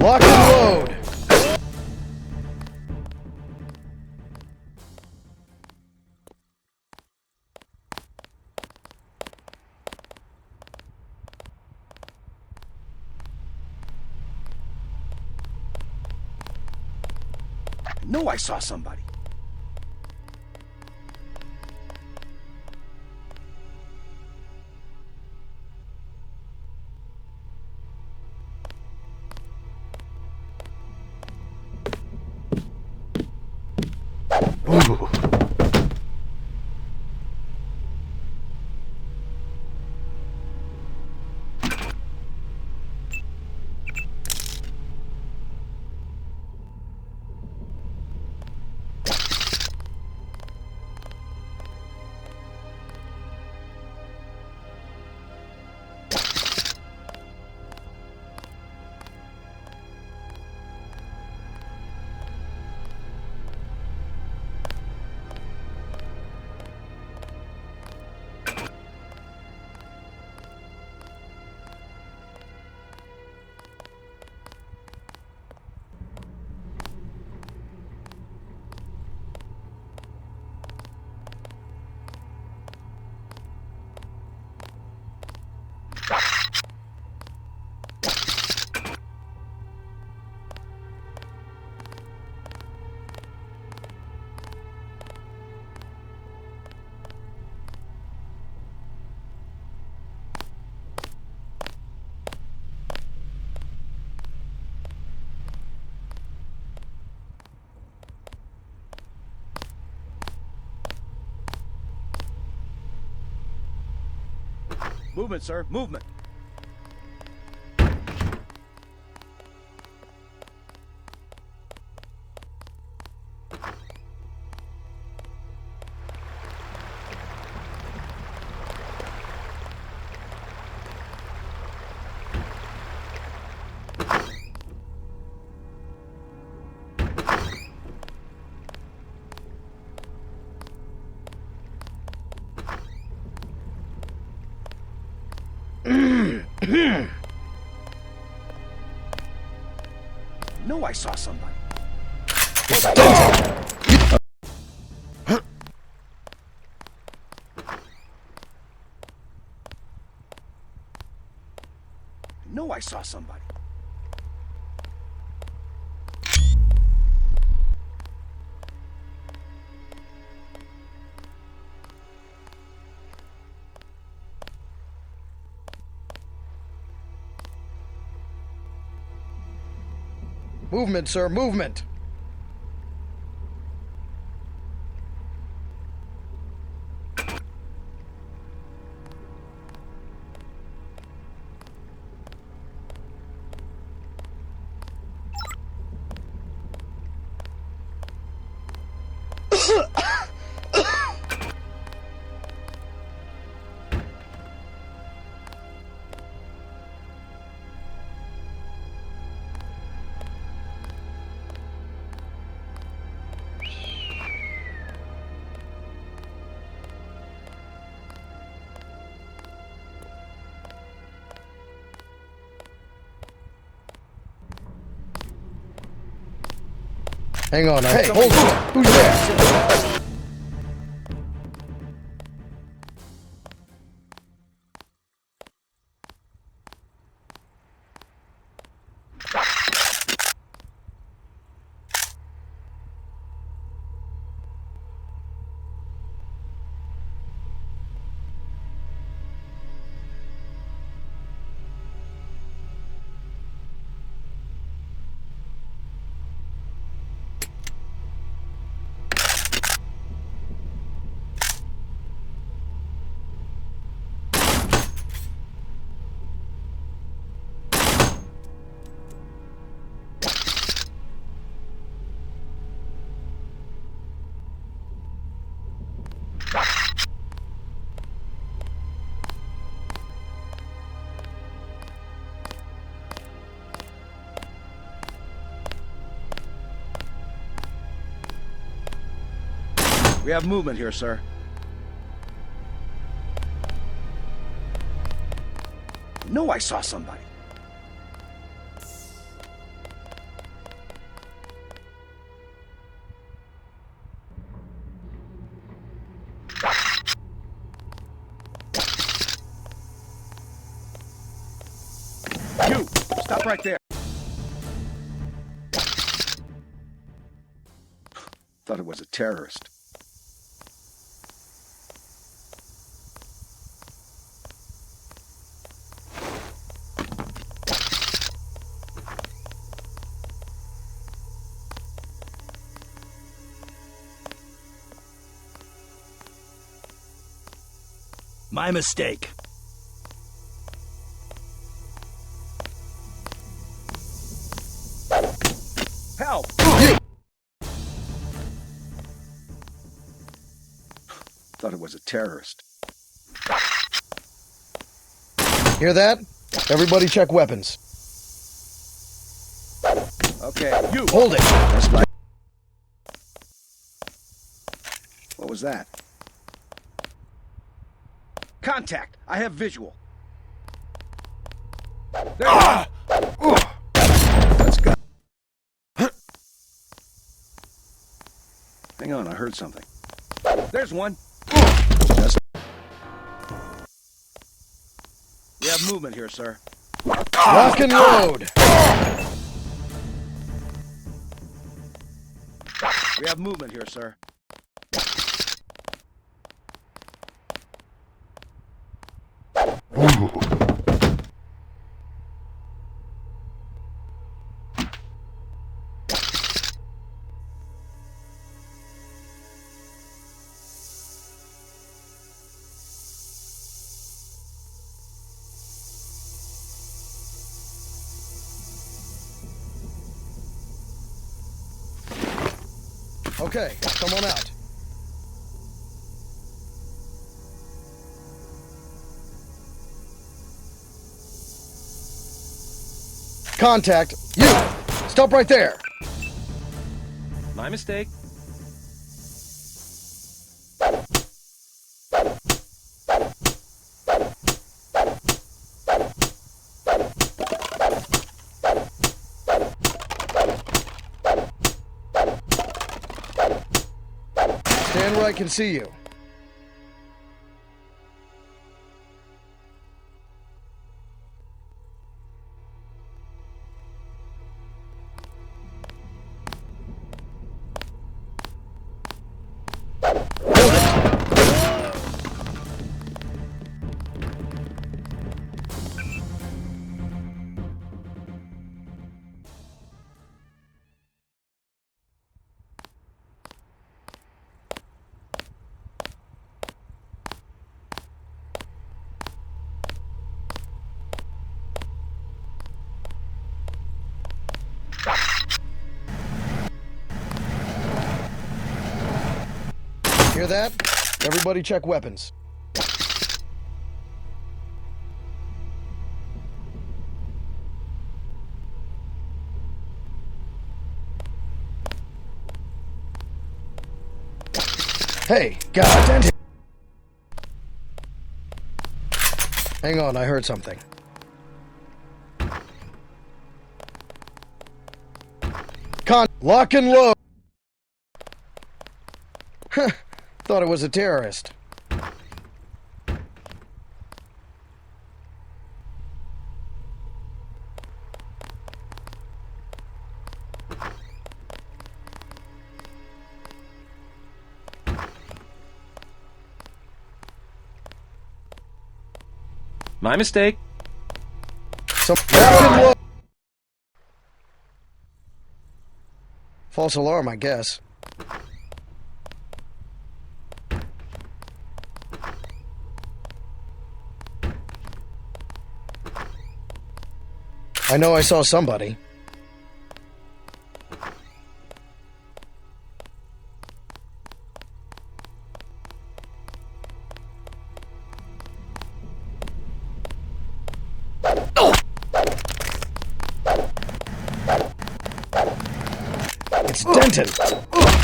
Lock and load. I know I saw somebody. Ooh. Movement, sir. Movement. No, I saw somebody. No, I saw somebody. Movement, sir, movement. Hang on. Hey, hold on. Who's there? We have movement here, sir. No, I saw somebody. You! Stop right there! Thought it was a terrorist. My mistake. Help! Thought it was a terrorist. Hear that? Everybody check weapons. Okay, you! Hold it! That's like... What was that? Contact! I have visual. There you go. Let's go. Hang on, I heard something. There's one. Just... We have movement here, sir. Lock and load! We have movement here, sir. Okay, come on out. Contact, you! Stop right there! My mistake. Stand where I can see you. Hear that? Everybody check weapons. Hey, goddamn! Hang on, I heard something. Lock and load! Huh, thought it was a terrorist. My mistake. Lock and load! False alarm, I guess. I know I saw somebody. It's Denton.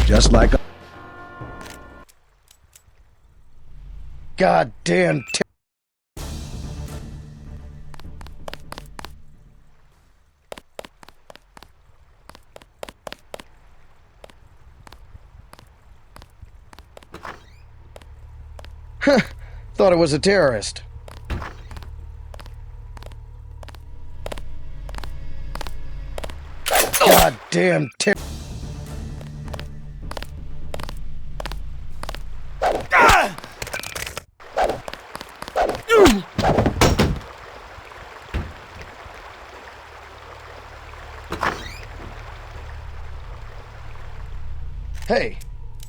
Just like... Goddamn. Huh, thought it was a terrorist. Goddamn ter- Hey,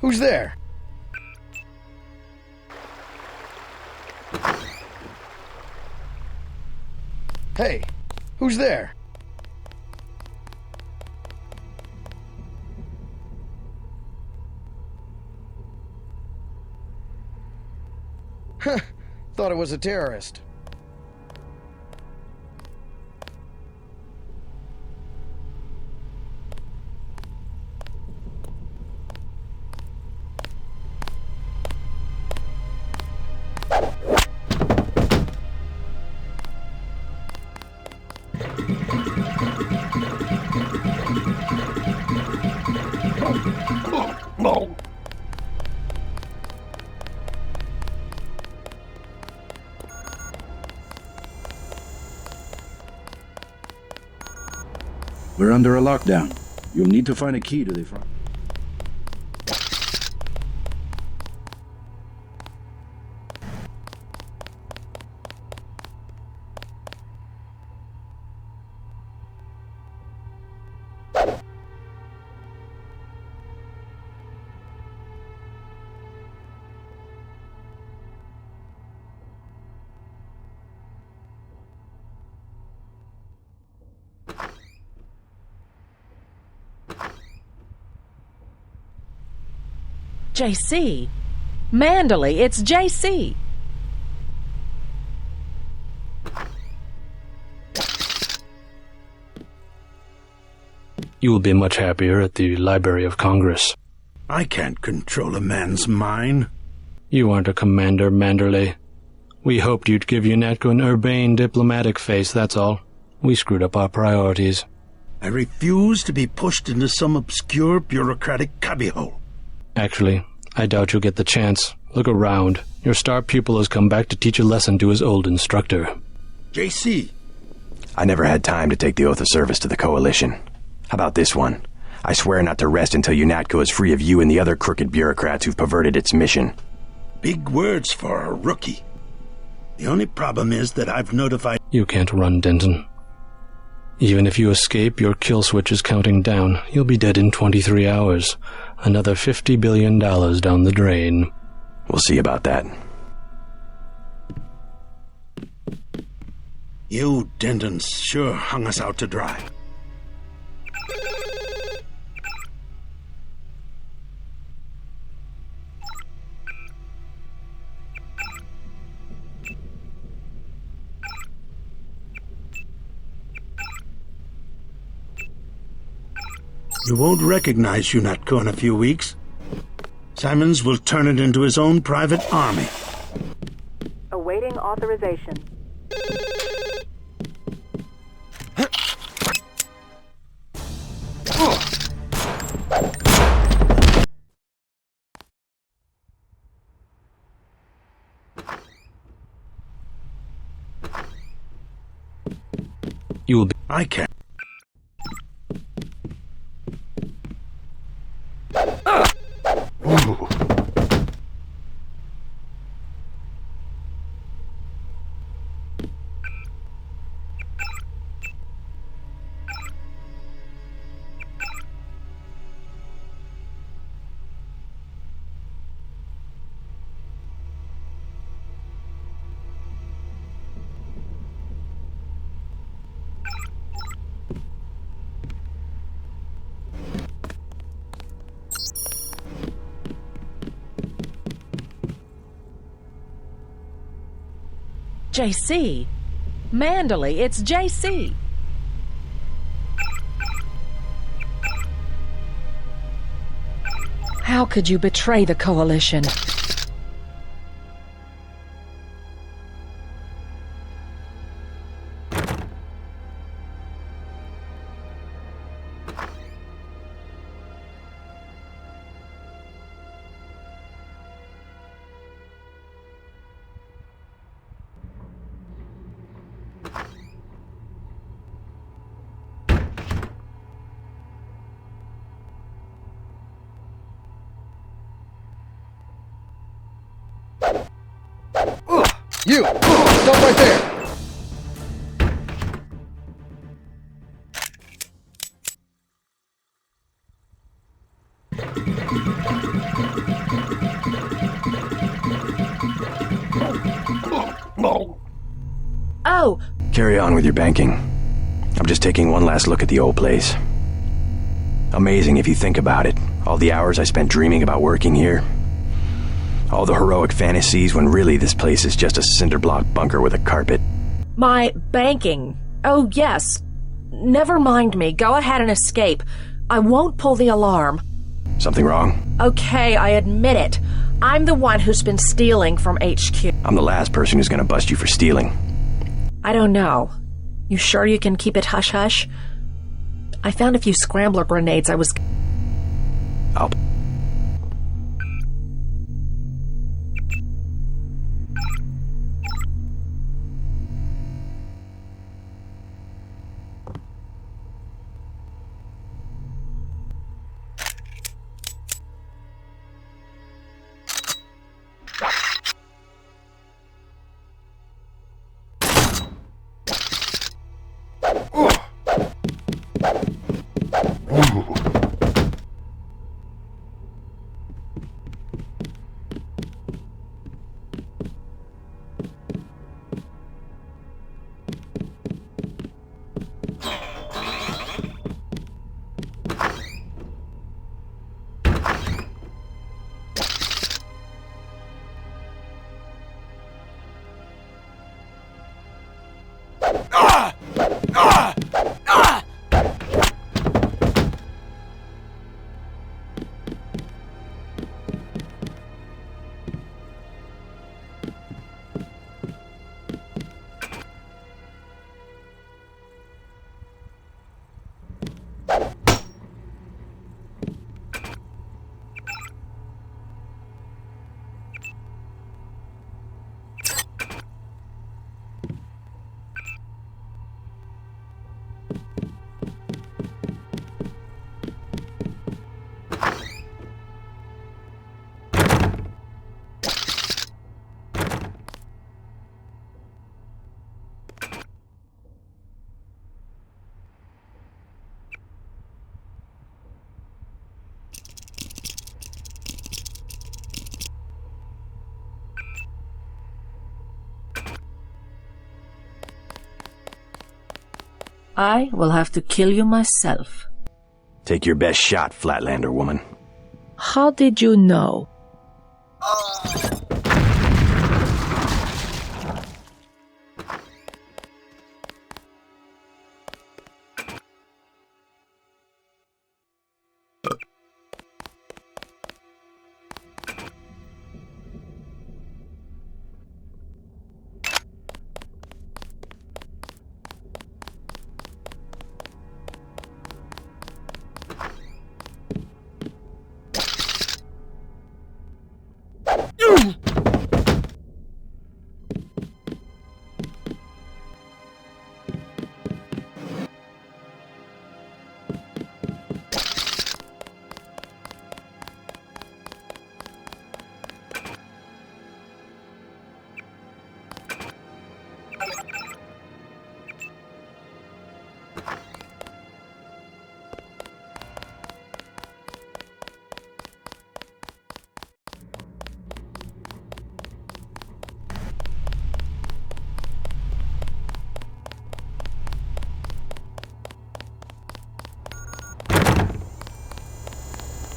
who's there? Hey, who's there? Huh, thought it was a terrorist. We're under a lockdown. You'll need to find a key to the front. JC. Manderley, it's JC. You will be much happier at the Library of Congress. I can't control a man's mind. You aren't a commander, Manderley. We hoped you'd give UNATCO an urbane diplomatic face, that's all. We screwed up our priorities. I refuse to be pushed into some obscure bureaucratic cubbyhole. Actually, I doubt you'll get the chance. Look around. Your star pupil has come back to teach a lesson to his old instructor. JC. I never had time to take the oath of service to the Coalition. How about this one? I swear not to rest until UNATCO is free of you and the other crooked bureaucrats who've perverted its mission. Big words for a rookie. The only problem is that I've notified... You can't run, Denton. Even if you escape, your kill switch is counting down. You'll be dead in 23 hours. Another $50 billion down the drain. We'll see about that. You Dentons sure hung us out to dry. You won't recognize UNATCO in a few weeks. Simons will turn it into his own private army. Awaiting authorization. You will be... I can't. JC. Manderley, it's JC. How could you betray the Coalition? You! Stop right there! Oh, Carry on with your banking. I'm just taking one last look at the old place. Amazing if you think about it. All the hours I spent dreaming about working here. All the heroic fantasies when really this place is just a cinder block bunker with a carpet. my banking. Oh, yes. Never mind me. Go ahead and escape. I won't pull the alarm. Something wrong? Okay, I admit it. I'm the one who's been stealing from HQ. I'm the last person who's gonna bust you for stealing. I don't know. You sure you can keep it hush-hush? I found a few scrambler grenades I was... I'll... I will have to kill you myself. Take your best shot, Flatlander woman. How did you know?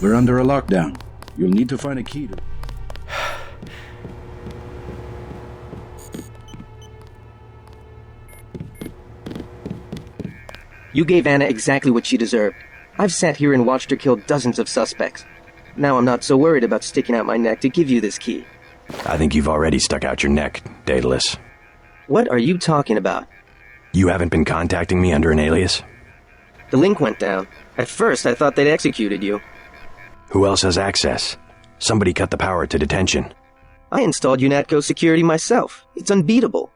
We're under a lockdown. You'll need to find a key to... You gave Anna exactly what she deserved. I've sat here and watched her kill dozens of suspects. Now I'm not so worried about sticking out my neck to give you this key. I think you've already stuck out your neck, Daedalus. What are you talking about? You haven't been contacting me under an alias? The link went down. At first, I thought they'd executed you. Who else has access? Somebody cut the power to detention. I installed UNATCO security myself. It's unbeatable.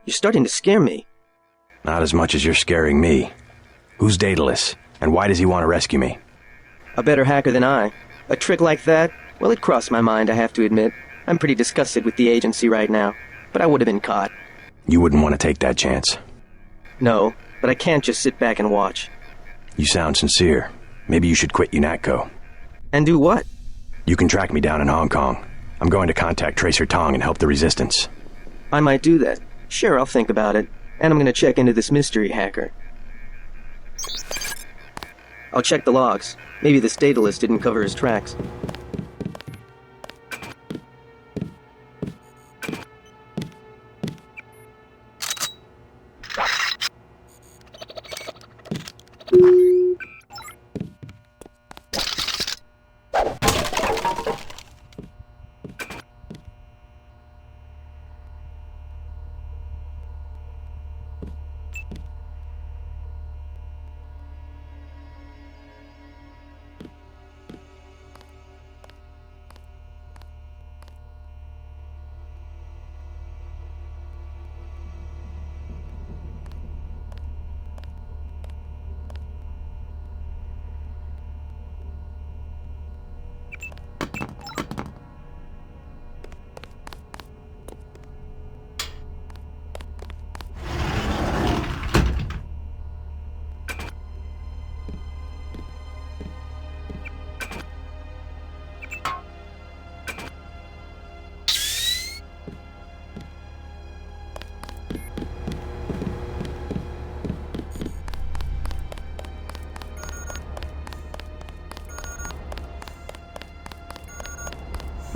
You're starting to scare me. Not as much as you're scaring me. Who's Daedalus, and why does he want to rescue me? A better hacker than I. A trick like that? Well, it crossed my mind, I have to admit. I'm pretty disgusted with the agency right now. but I would have been caught. You wouldn't want to take that chance. No, but I can't just sit back and watch. You sound sincere. Maybe you should quit UNATCO. And do what? You can track me down in Hong Kong. I'm going to contact Tracer Tong and help the Resistance. I might do that. Sure, I'll think about it. And I'm gonna check into this mystery hacker. I'll check the logs. Maybe the Statalist didn't cover his tracks.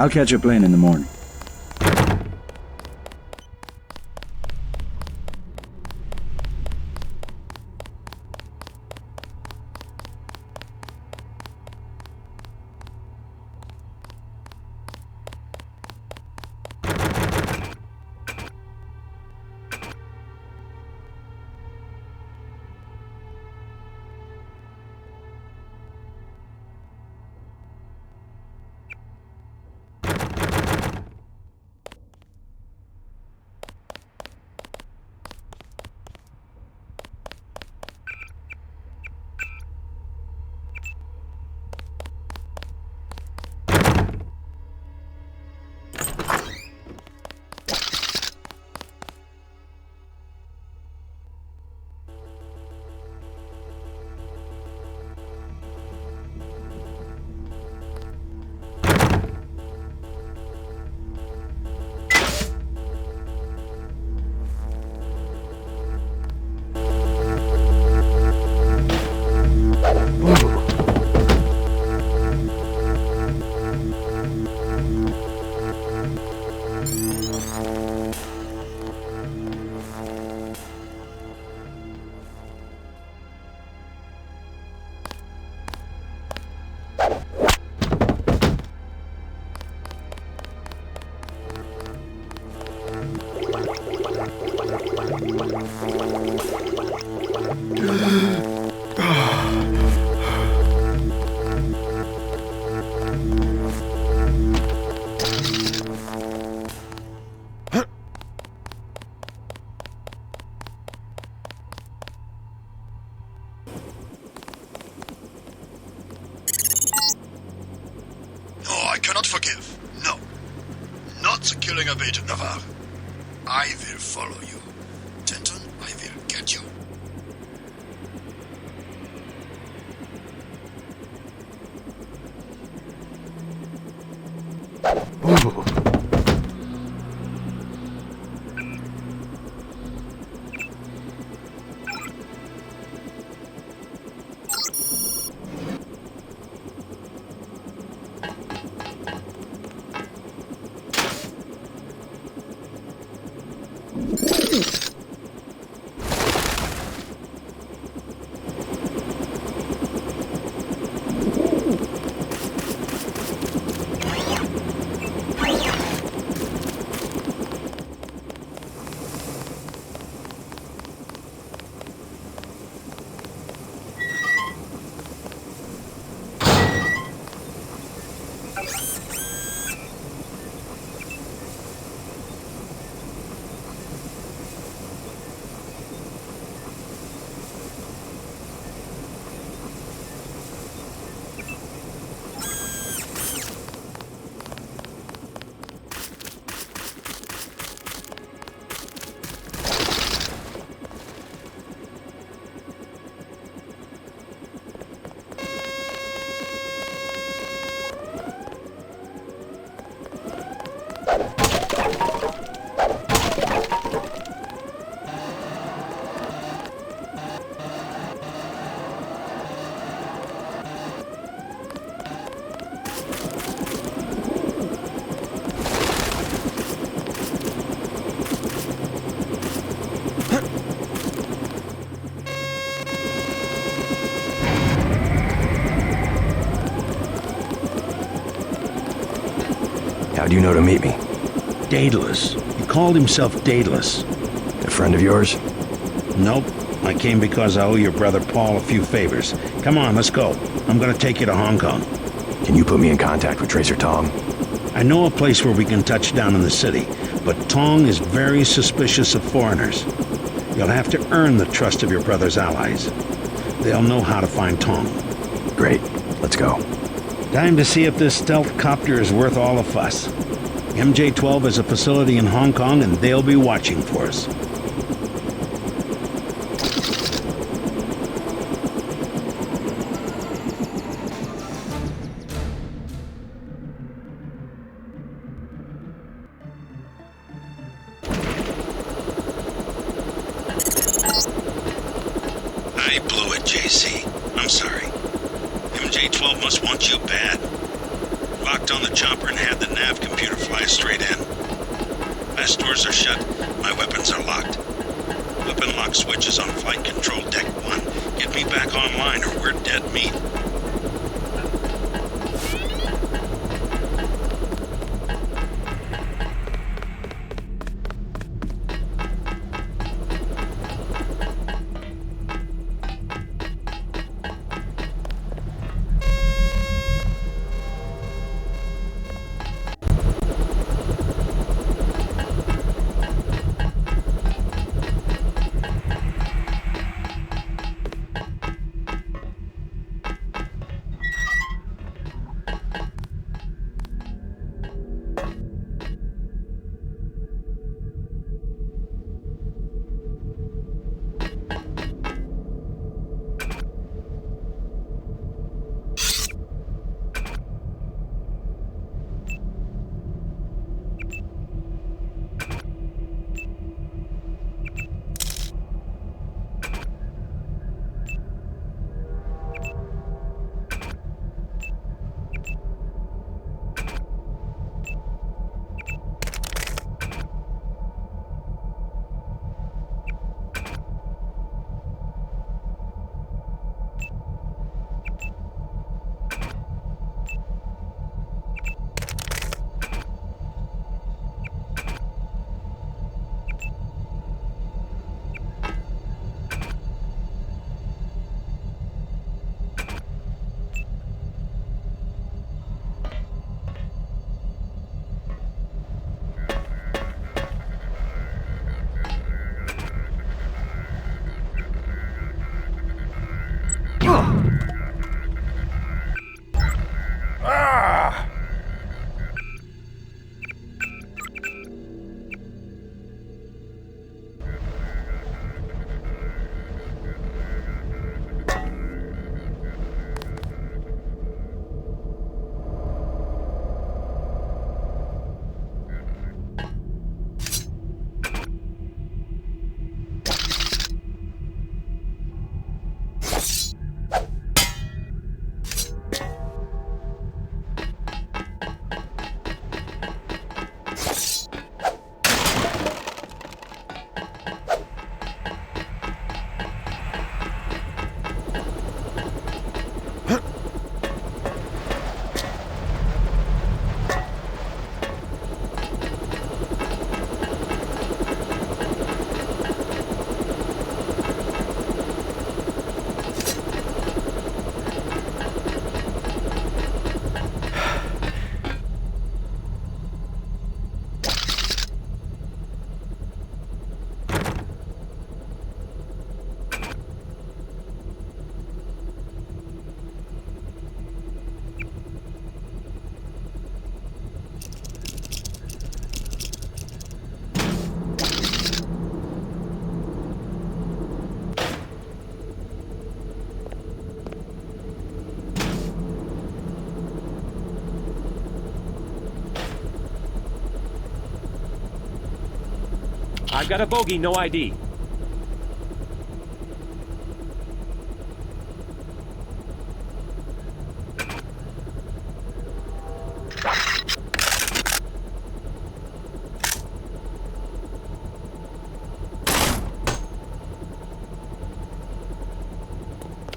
I'll catch a plane in the morning. I cannot forgive. No. Not the killing of Agent Navarre. I will follow you. Denton, I will get you. How do you know to meet me? Daedalus. He called himself Daedalus. A friend of yours? Nope. I came because I owe your brother Paul a few favors. Come on, let's go. I'm gonna take you to Hong Kong. Can you put me in contact with Tracer Tong? I know a place where we can touch down in the city, but Tong is very suspicious of foreigners. You'll have to earn the trust of your brother's allies. They'll know how to find Tong. Great. Let's go. Time to see if this stealth copter is worth all the fuss. MJ-12 has a facility in Hong Kong, and they'll be watching for us. I blew it, JC. I'm sorry. MJ-12 must want you bad. Locked on the chopper and had the nav computer fly straight in. My stores are shut. My weapons are locked. Weapon lock switch is on flight control deck 1. Get me back online or we're dead meat. I've got a bogey, no ID.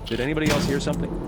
Did anybody else hear something?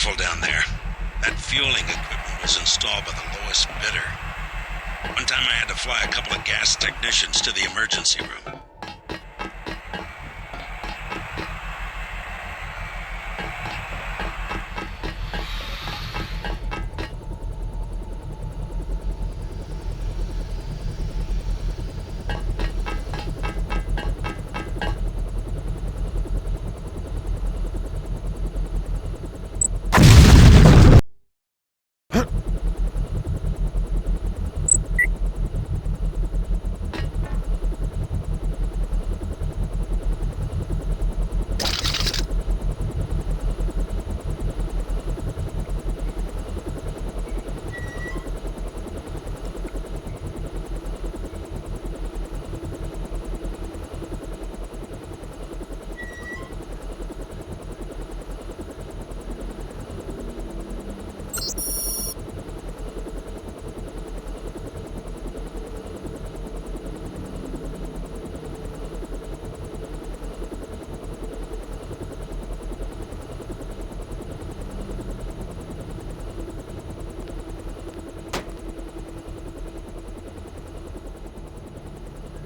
careful down there. That fueling equipment was installed by the lowest bidder. One time I had to fly a couple of gas technicians to the emergency room.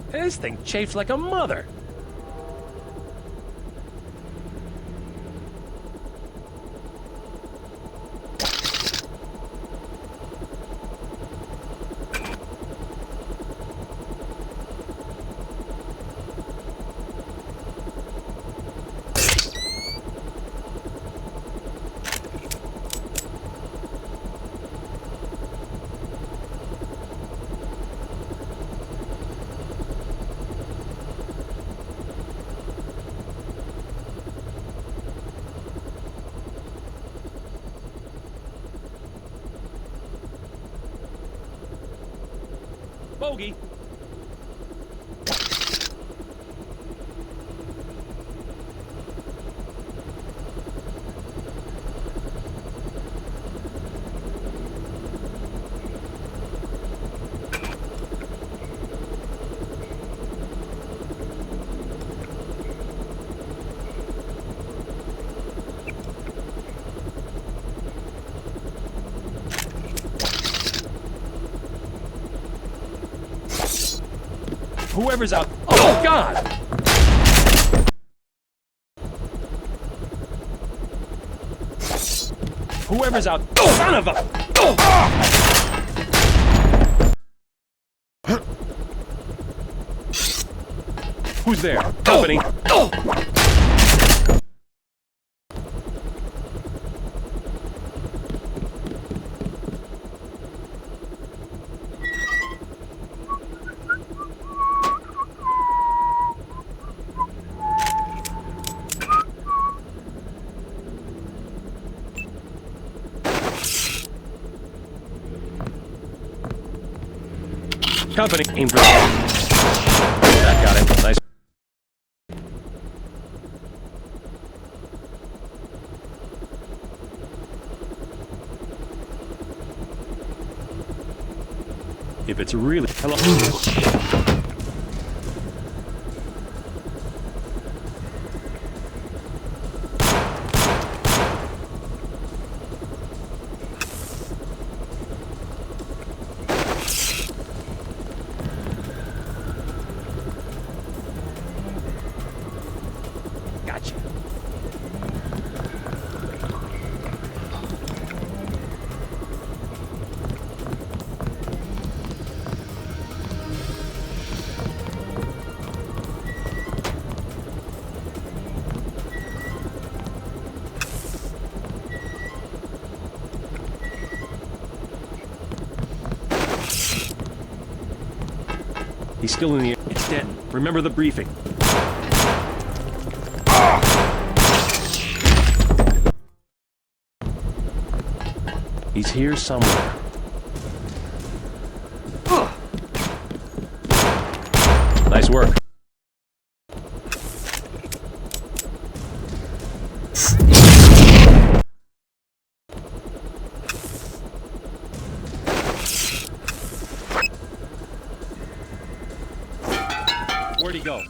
This thing chafes like a mother. Bogey. Whoever's out. Oh, God! Whoever's out. Oh, son of a. Who's there? Company. Company. Aim for that got him. Nice. If it's really hello. Gotcha. He's still in the air. It's dead. Remember the briefing. He's here somewhere. Nice work. Where'd he go?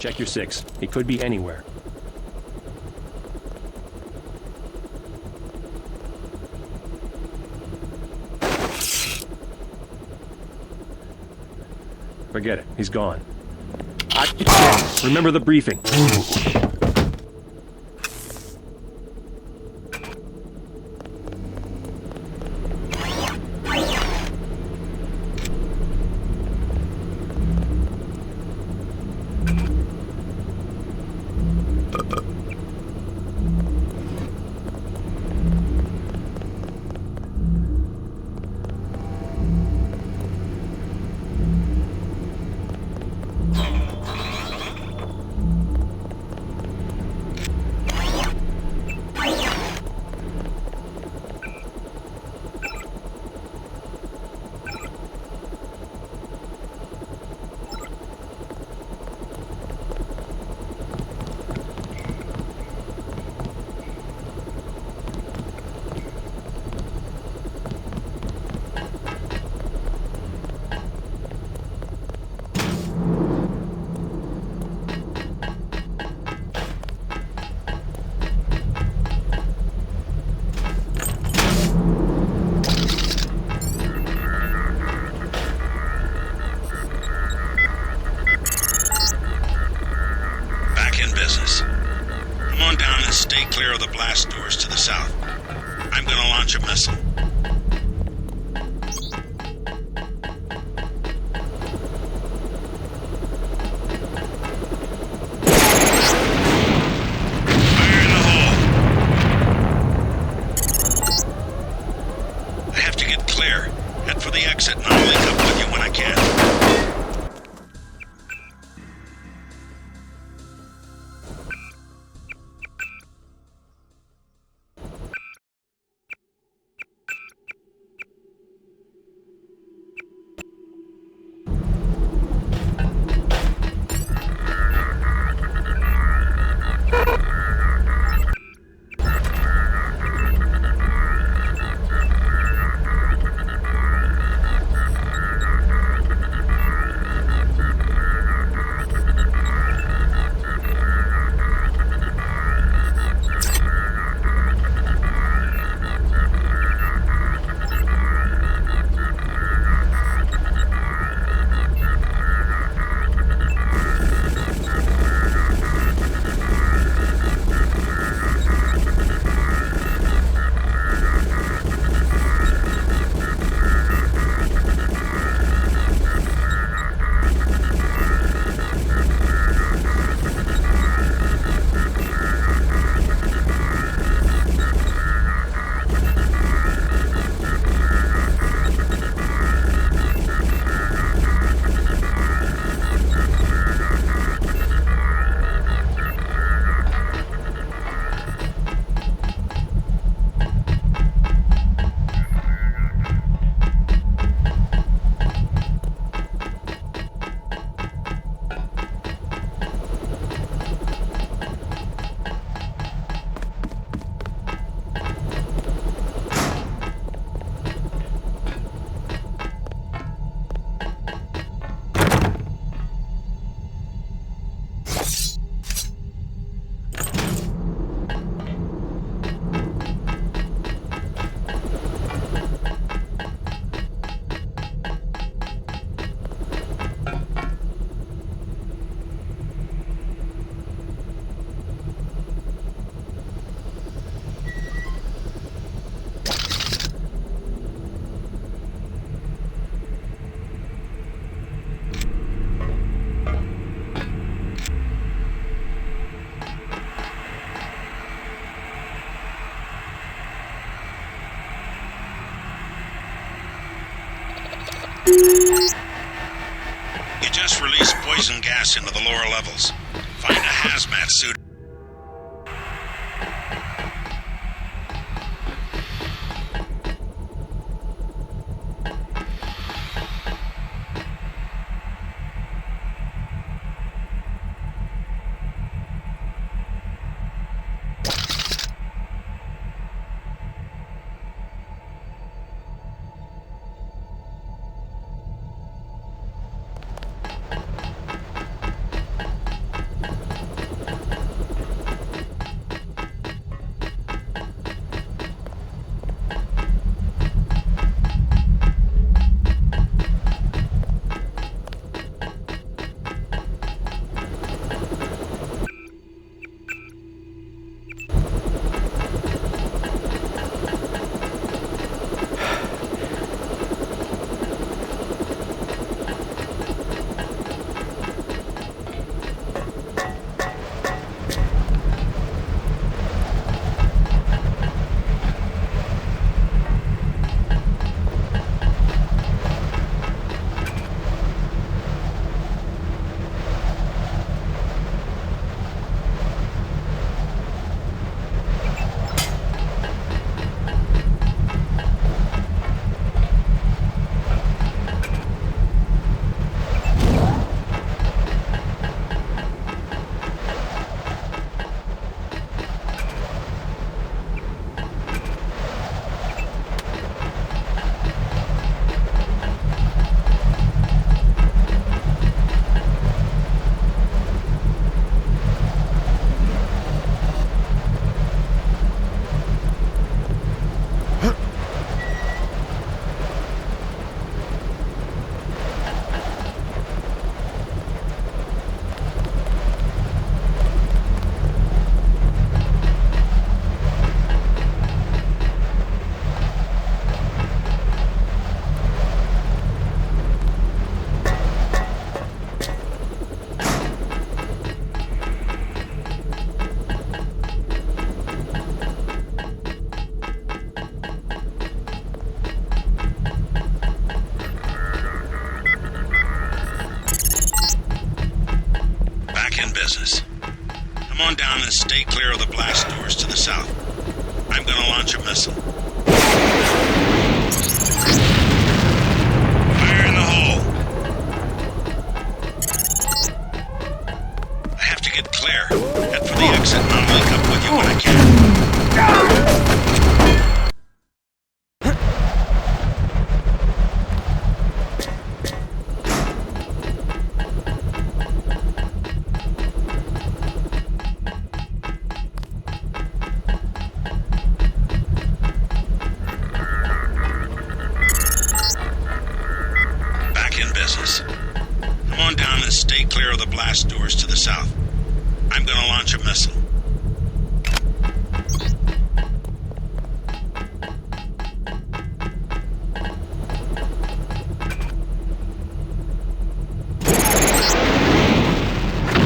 Check your 6. He could be anywhere. Forget it. He's gone. Remember the briefing. Stay clear of the blast doors to the south. I'm gonna launch a missile. Fire in the hole. I have to get clear. Head for the exit and I'll link up with you when I can. You just released poison gas into the lower levels. Find a hazmat suit. in business. Come on down and stay clear of the blast doors to the south. I'm gonna launch a missile. Fire in the hole! I have to get clear. Head for the exit and I'll link up with you when I can. Come on down and stay clear of the blast doors to the south. I'm gonna launch a missile.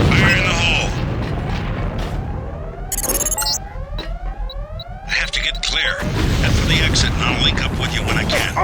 Fire in the hole! I have to get clear. Head for the exit and I'll link up with you when I can.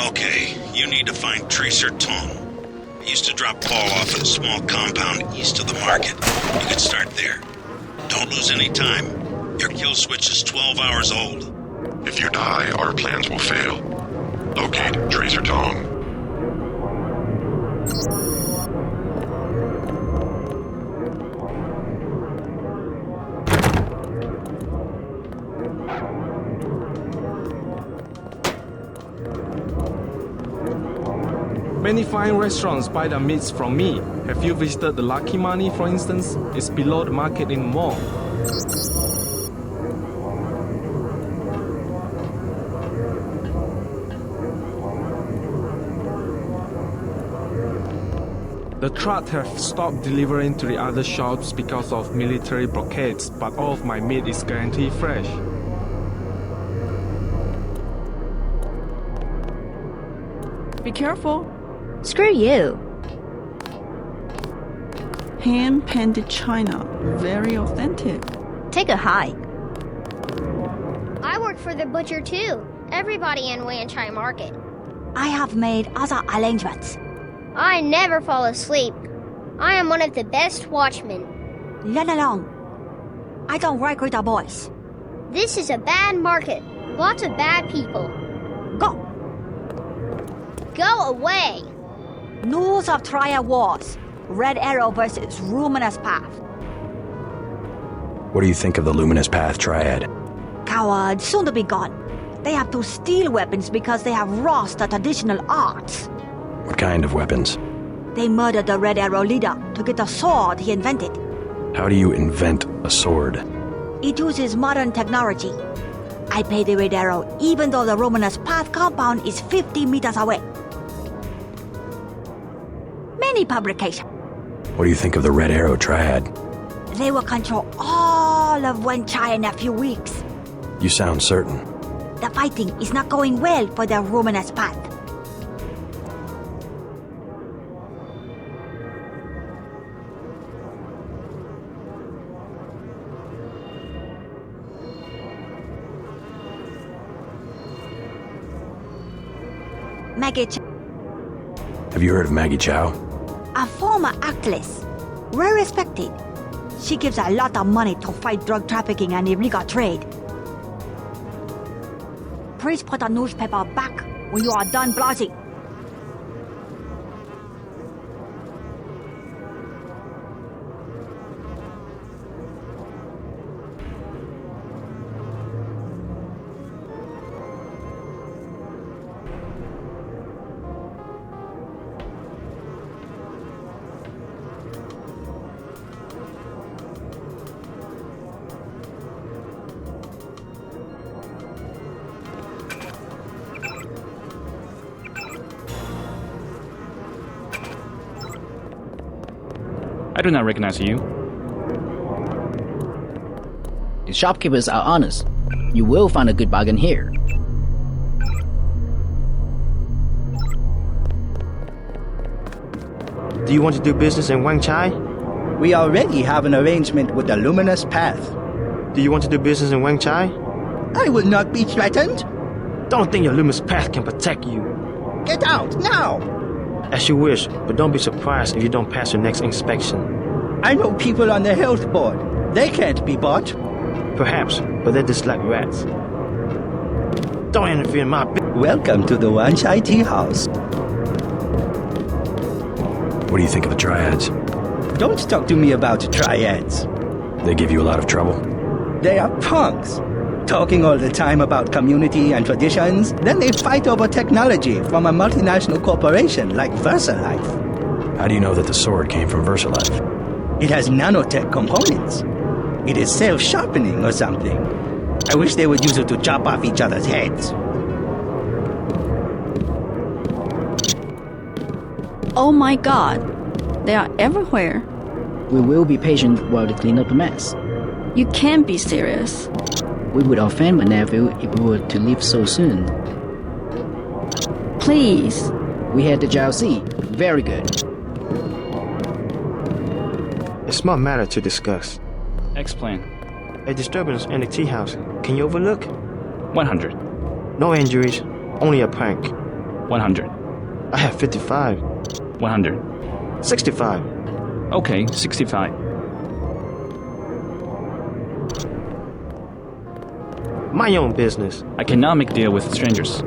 Okay, you need to find Tracer Tong. He used to drop Paul off at a small compound east of the market. You could start there. Don't lose any time. Your kill switch is 12 hours old. If you die, our plans will fail. Locate Tracer Tong. Many fine restaurants buy their meats from me. Have you visited the Lucky Money, for instance? It's below the market in the mall. The truck have stopped delivering to the other shops because of military blockades, but all of my meat is guaranteed fresh. Be careful. Screw you. Hand-painted China. Very authentic. Take a hike. I work for the butcher too. Everybody in Wanchai Market. I have made other arrangements. I never fall asleep. I am one of the best watchmen. Let alone. I don't work with the boys. This is a bad market. Lots of bad people. Go. Go away. News of Triad Wars. Red Arrow versus Luminous Path. What do you think of the Luminous Path Triad? Cowards, soon to be gone. They have to steal weapons because they have lost the traditional arts. What kind of weapons? They murdered the Red Arrow leader to get the sword he invented. How do you invent a sword? It uses modern technology. I pay the Red Arrow even though the Luminous Path compound is 50 meters away. Many publications. What do you think of the Red Arrow Triad? They will control all of Wenchai in a few weeks. You sound certain. The fighting is not going well for the Luminous Path. Maggie Have you heard of Maggie Chow? a former actress, well respected. She gives a lot of money to fight drug trafficking and illegal trade. Please put the newspaper back when you are done browsing. I do not recognize you. The shopkeepers are honest. You will find a good bargain here. Do you want to do business in Wenchai? We already have an arrangement with the Luminous Path. Do you want to do business in Wenchai? I will not be threatened. Don't think your Luminous Path can protect you. Get out, now! As you wish, but don't be surprised if you don't pass your next inspection. I know people on the health board. They can't be bought. Perhaps, but they're just like rats. Don't interfere in my Welcome to the Wenchai Tea House. What do you think of the Triads? Don't talk to me about triads. They give you a lot of trouble? They are punks. Talking all the time about community and traditions, then they fight over technology from a multinational corporation like VersaLife. How do you know that the sword came from VersaLife? It has nanotech components. It is self-sharpening or something. I wish they would use it to chop off each other's heads. Oh my god. They are everywhere. We will be patient while they clean up the mess. You can't be serious. We would offend my nephew if we were to leave so soon. Please. We had the Jiaozi. Very good. A small matter to discuss. Explain. A disturbance in the tea house. Can you overlook? 100. No injuries, only a prank. 100. I have 55. 100. 65. Okay, 65. My own business. I cannot make deal with strangers.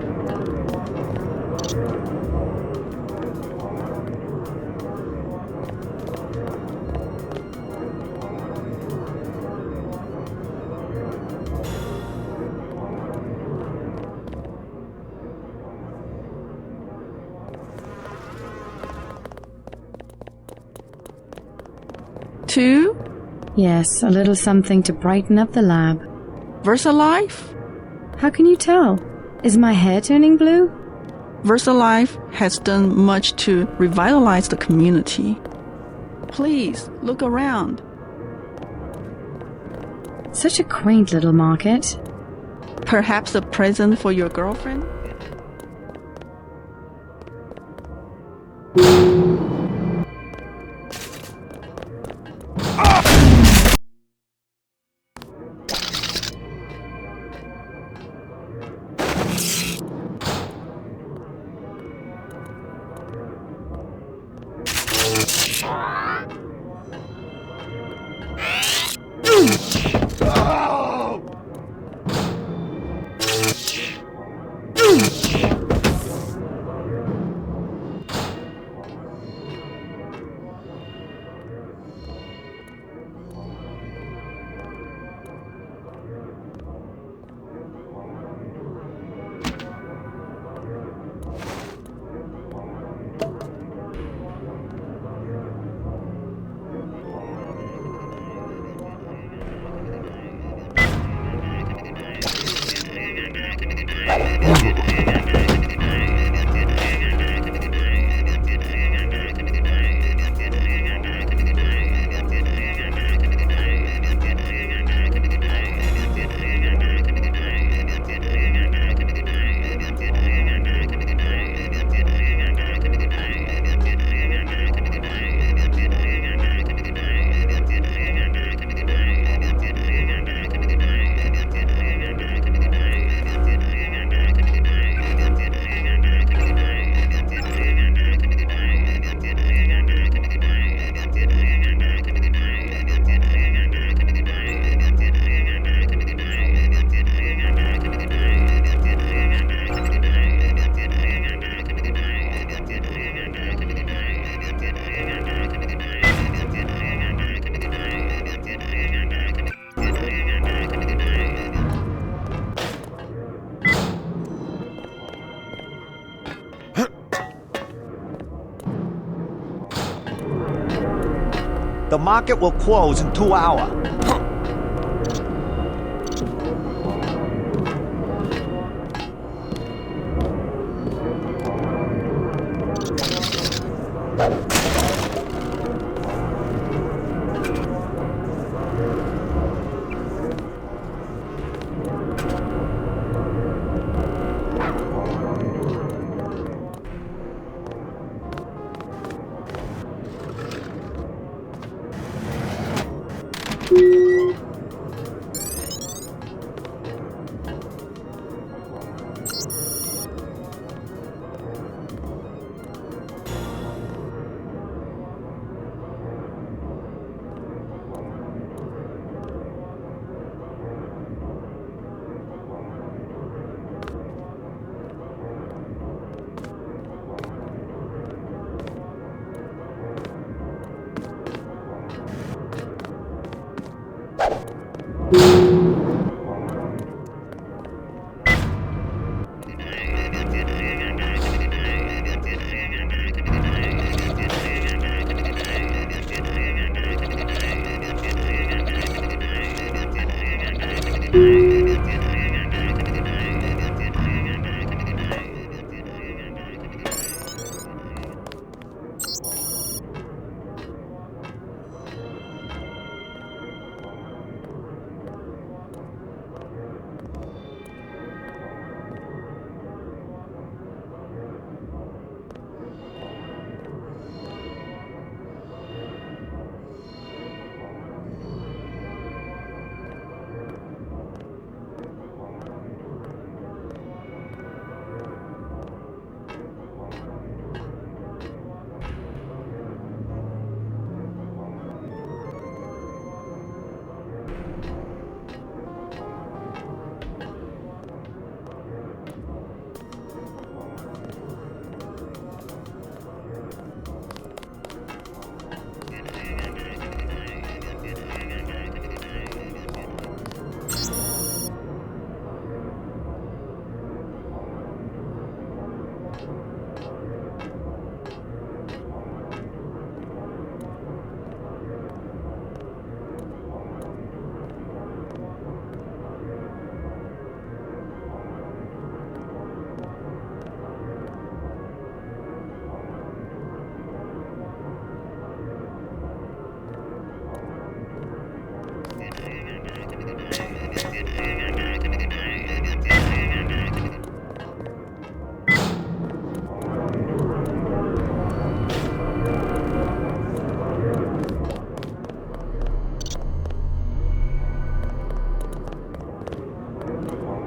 Two? Yes, a little something to brighten up the lab. VersaLife? How can you tell? Is my hair turning blue? VersaLife has done much to revitalize the community. Please, look around. Such a quaint little market. Perhaps a present for your girlfriend? The market will close in 2 hours.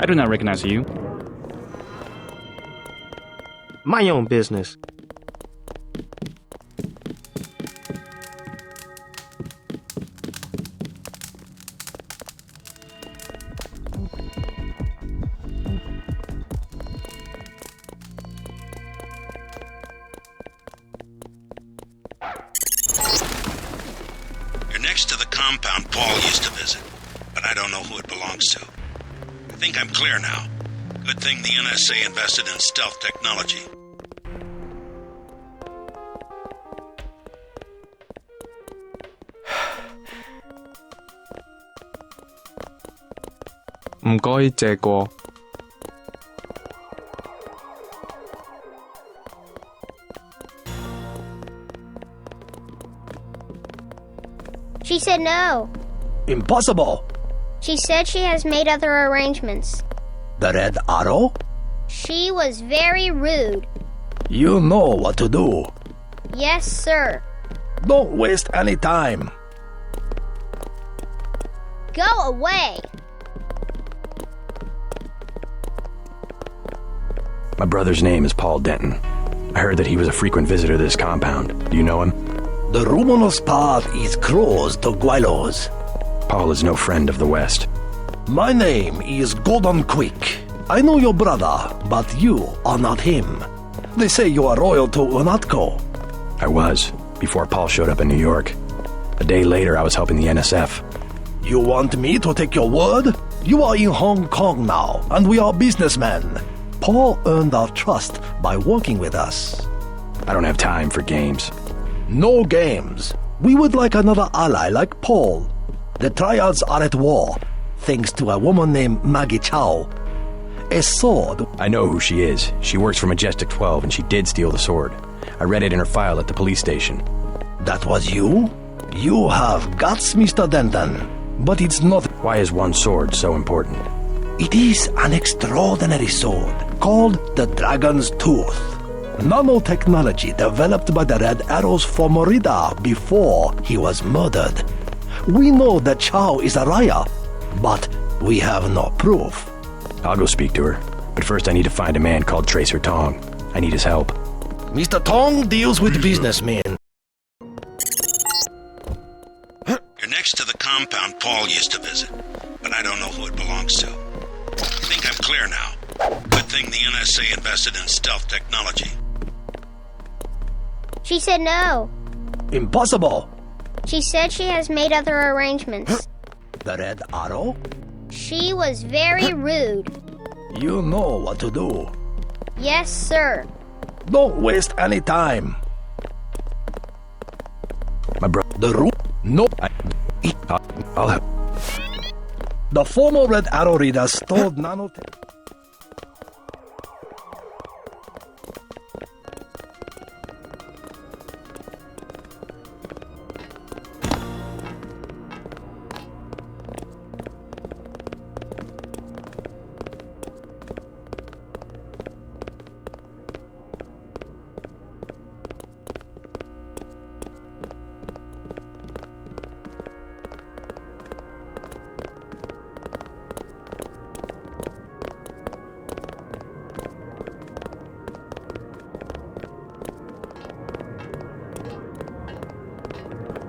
I do not recognize you. My own business. next to the compound Paul used to visit, but I don't know who it belongs to. I think I'm clear now. Good thing the NSA invested in stealth technology.唔該借過。She said no. Impossible. She said she has made other arrangements. The Red Arrow? She was very rude. You know what to do. Yes, sir. Don't waste any time. Go away. My brother's name is Paul Denton. I heard that he was a frequent visitor to this compound. Do you know him? The ruminous path is closed to Guilos. Paul is no friend of the West. My name is Gordon Quick. I know your brother, but you are not him. They say you are loyal to Unatco. I was, before Paul showed up in New York. A day later, I was helping the NSF. You want me to take your word? You are in Hong Kong now, and we are businessmen. Paul earned our trust by working with us. I don't have time for games. No games. We would like another ally like Paul. The Triads are at war, thanks to a woman named Maggie Chow. A sword. I know who she is. She works for Majestic 12, and she did steal the sword. I read it in her file at the police station. That was you? You have guts, Mr. Denton. But it's not... Why is one sword so important? It is an extraordinary sword, called the Dragon's Tooth. Nanotechnology developed by the Red Arrows for Morida before he was murdered. We know that Chow is a liar, but we have no proof. I'll go speak to her, but first I need to find a man called Tracer Tong. I need his help. Mr. Tong deals with businessmen. You're next to the compound Paul used to visit, but I don't know who it belongs to. I think I'm clear now. Good thing the NSA invested in stealth technology. She said no. Impossible. She said she has made other arrangements. The Red Arrow? She was very rude. You know what to do. Yes, sir. Don't waste any time. My brother... No. I'll help. The former Red Arrow reader stole nanotech.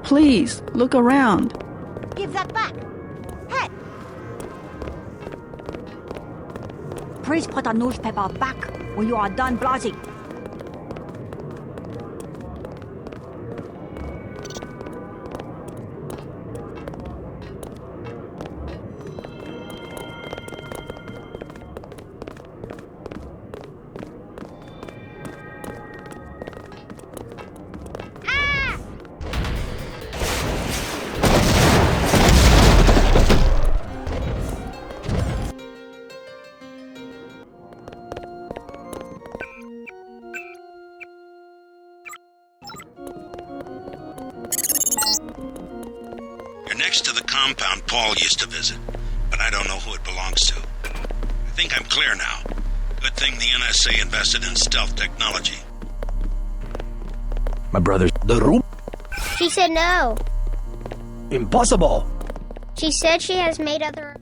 Please, look around. Give that back. Hey! Please put the newspaper back when you are done browsing. Next to the compound Paul used to visit, but I don't know who it belongs to. I think I'm clear now. Good thing the NSA invested in stealth technology. My brother's... The room? She said no. Impossible. She said she has made other...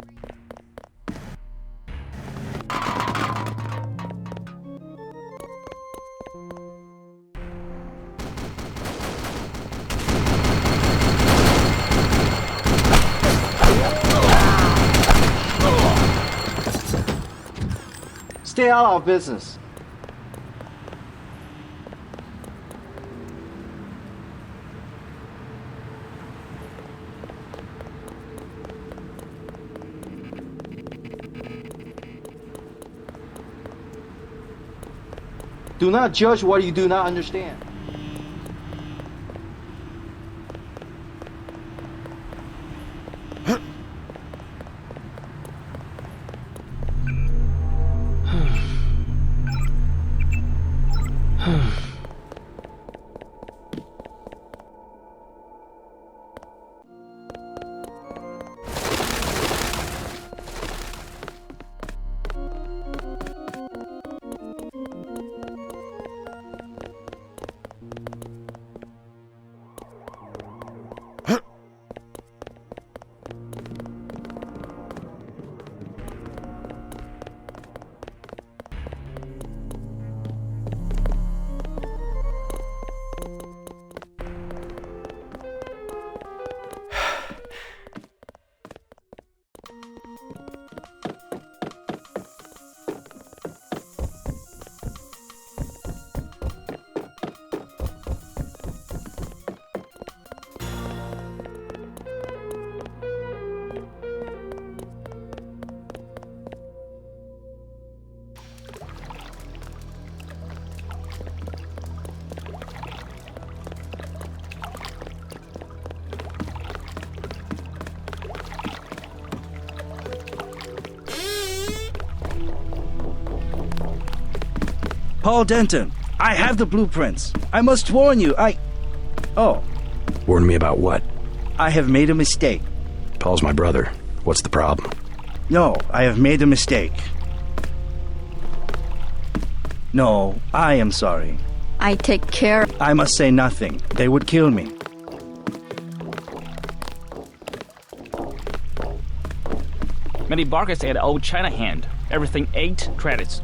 Stay out of our business. Do not judge what you do not understand. Paul Denton, I have the blueprints. I must warn you, Oh. Warn me about what? I have made a mistake. Paul's my brother. What's the problem? No, I have made a mistake. No, I am sorry. I take care. I must say nothing. They would kill me. Many bargains at Old China Hand. Everything 8 credits.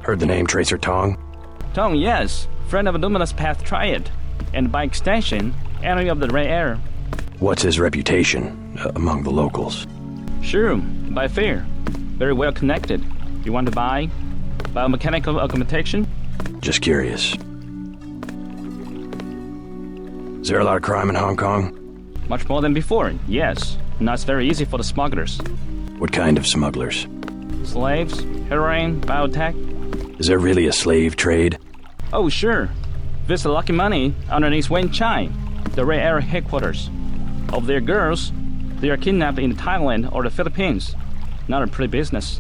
Heard the name Tracer Tong? Tong, yes. Friend of Luminous Path Triad. And by extension, enemy of the Red Air. What's his reputation among the locals? Sure, by fair. Very well connected. You want to buy? Biomechanical augmentation? Just curious. Is there a lot of crime in Hong Kong? Much more than before, yes. Now it's very easy for the smugglers. What kind of smugglers? Slaves, heroin, biotech. Is there really a slave trade? Oh, sure. Visit Lucky Money underneath Wen Chai, the Red Air headquarters. Of their girls, they are kidnapped in Thailand or the Philippines. Not a pretty business.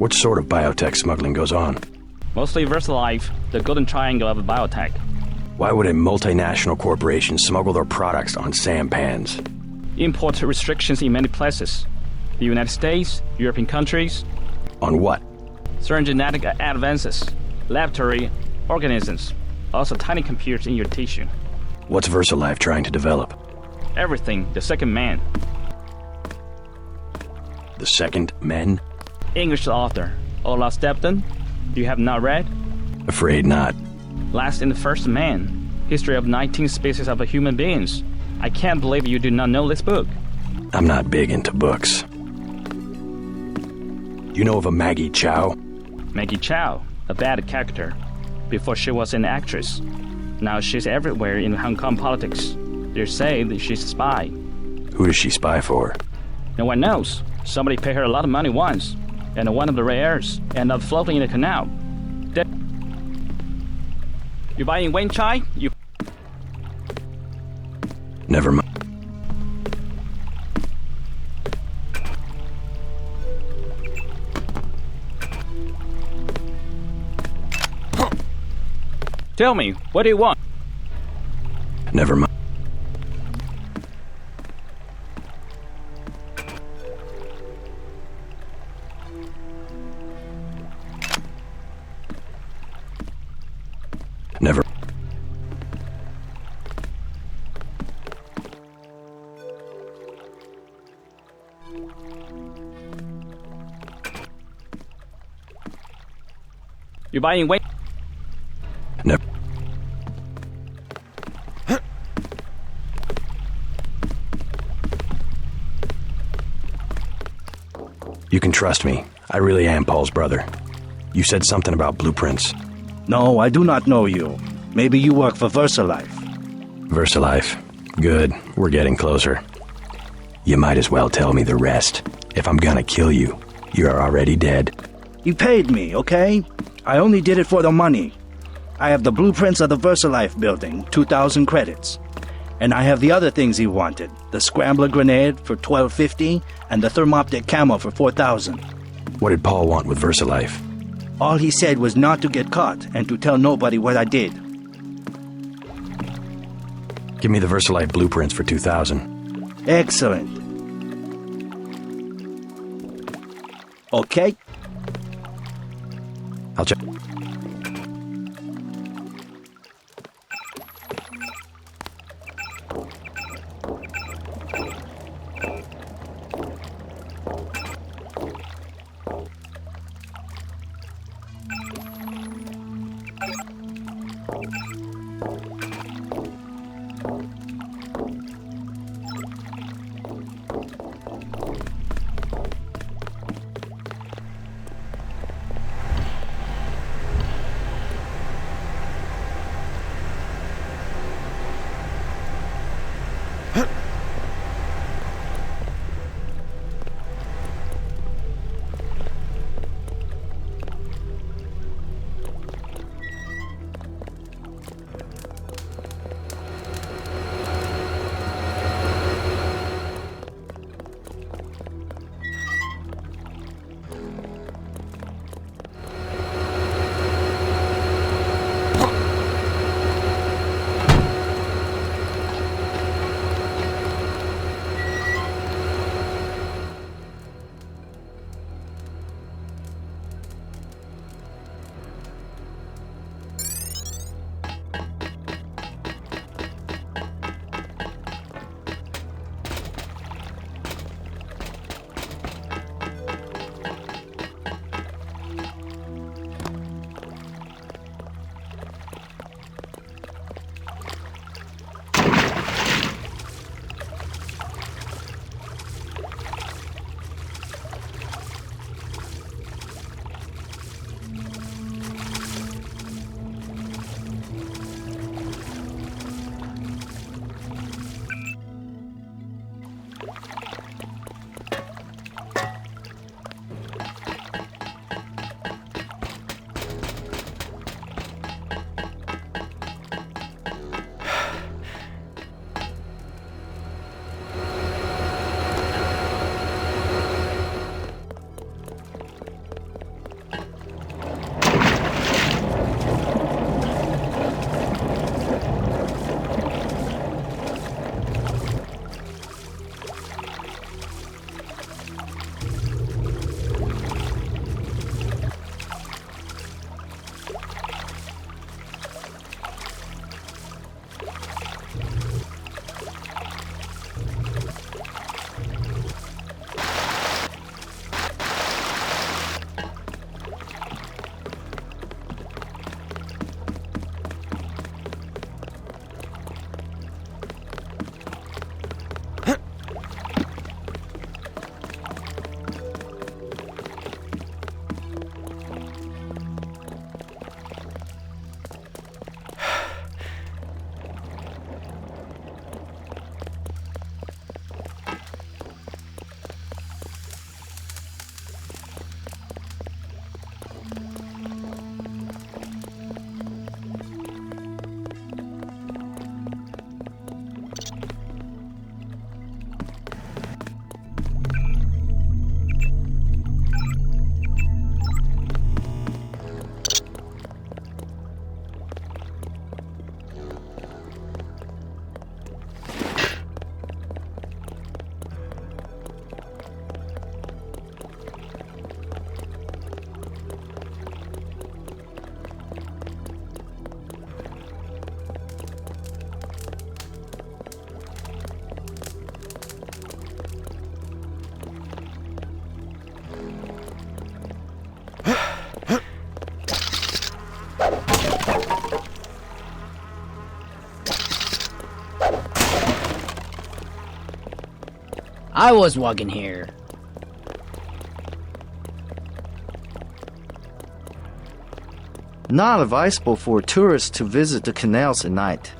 What sort of biotech smuggling goes on? Mostly VersaLife, the golden triangle of biotech. Why would a multinational corporation smuggle their products on sampans? Import restrictions in many places. The United States, European countries. On what? Certain genetic advances, laboratory organisms, also tiny computers in your tissue. What's VersaLife trying to develop? Everything, the second man. The second men? English author, Olaf Stepton. You have not read? Afraid not. Last and the First Man, history of 19 species of human beings. I can't believe you do not know this book. I'm not big into books. You know of a Maggie Chow? Maggie Chow, a bad character. Before she was an actress. Now she's everywhere in Hong Kong politics. They say that she's a spy. Who does she spy for? No one knows. Somebody paid her a lot of money once. And one of the rare airs ended up floating in the canal. You buying Wen Chai? You... Never mind. Tell me, what do you want? Never mind. Never. You buying Wen? Never. You can trust me. I really am Paul's brother. You said something about blueprints. No, I do not know you. Maybe you work for VersaLife. VersaLife. Good. We're getting closer. You might as well tell me the rest. If I'm gonna kill you, you're already dead. He paid me, okay? I only did it for the money. I have the blueprints of the VersaLife building, 2,000 credits. And I have the other things he wanted, the scrambler grenade for $12.50 and the thermoptic camo for $4,000. What did Paul want with VersaLife? All he said was not to get caught and to tell nobody what I did. Give me the VersaLife blueprints for $2,000. Excellent. Okay. I'll check. I was walking here. Not advisable for tourists to visit the canals at night.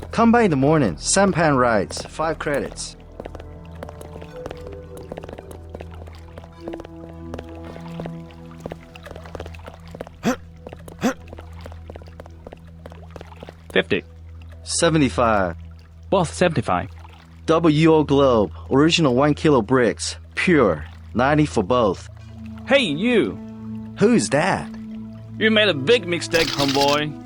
Come by in the morning. Sampan rides, 5 credits. $50. 75. Both 75. WO Globe, original 1 kilo bricks, pure, 90 for both. Hey, you! Who's that? You made a big mistake, homeboy.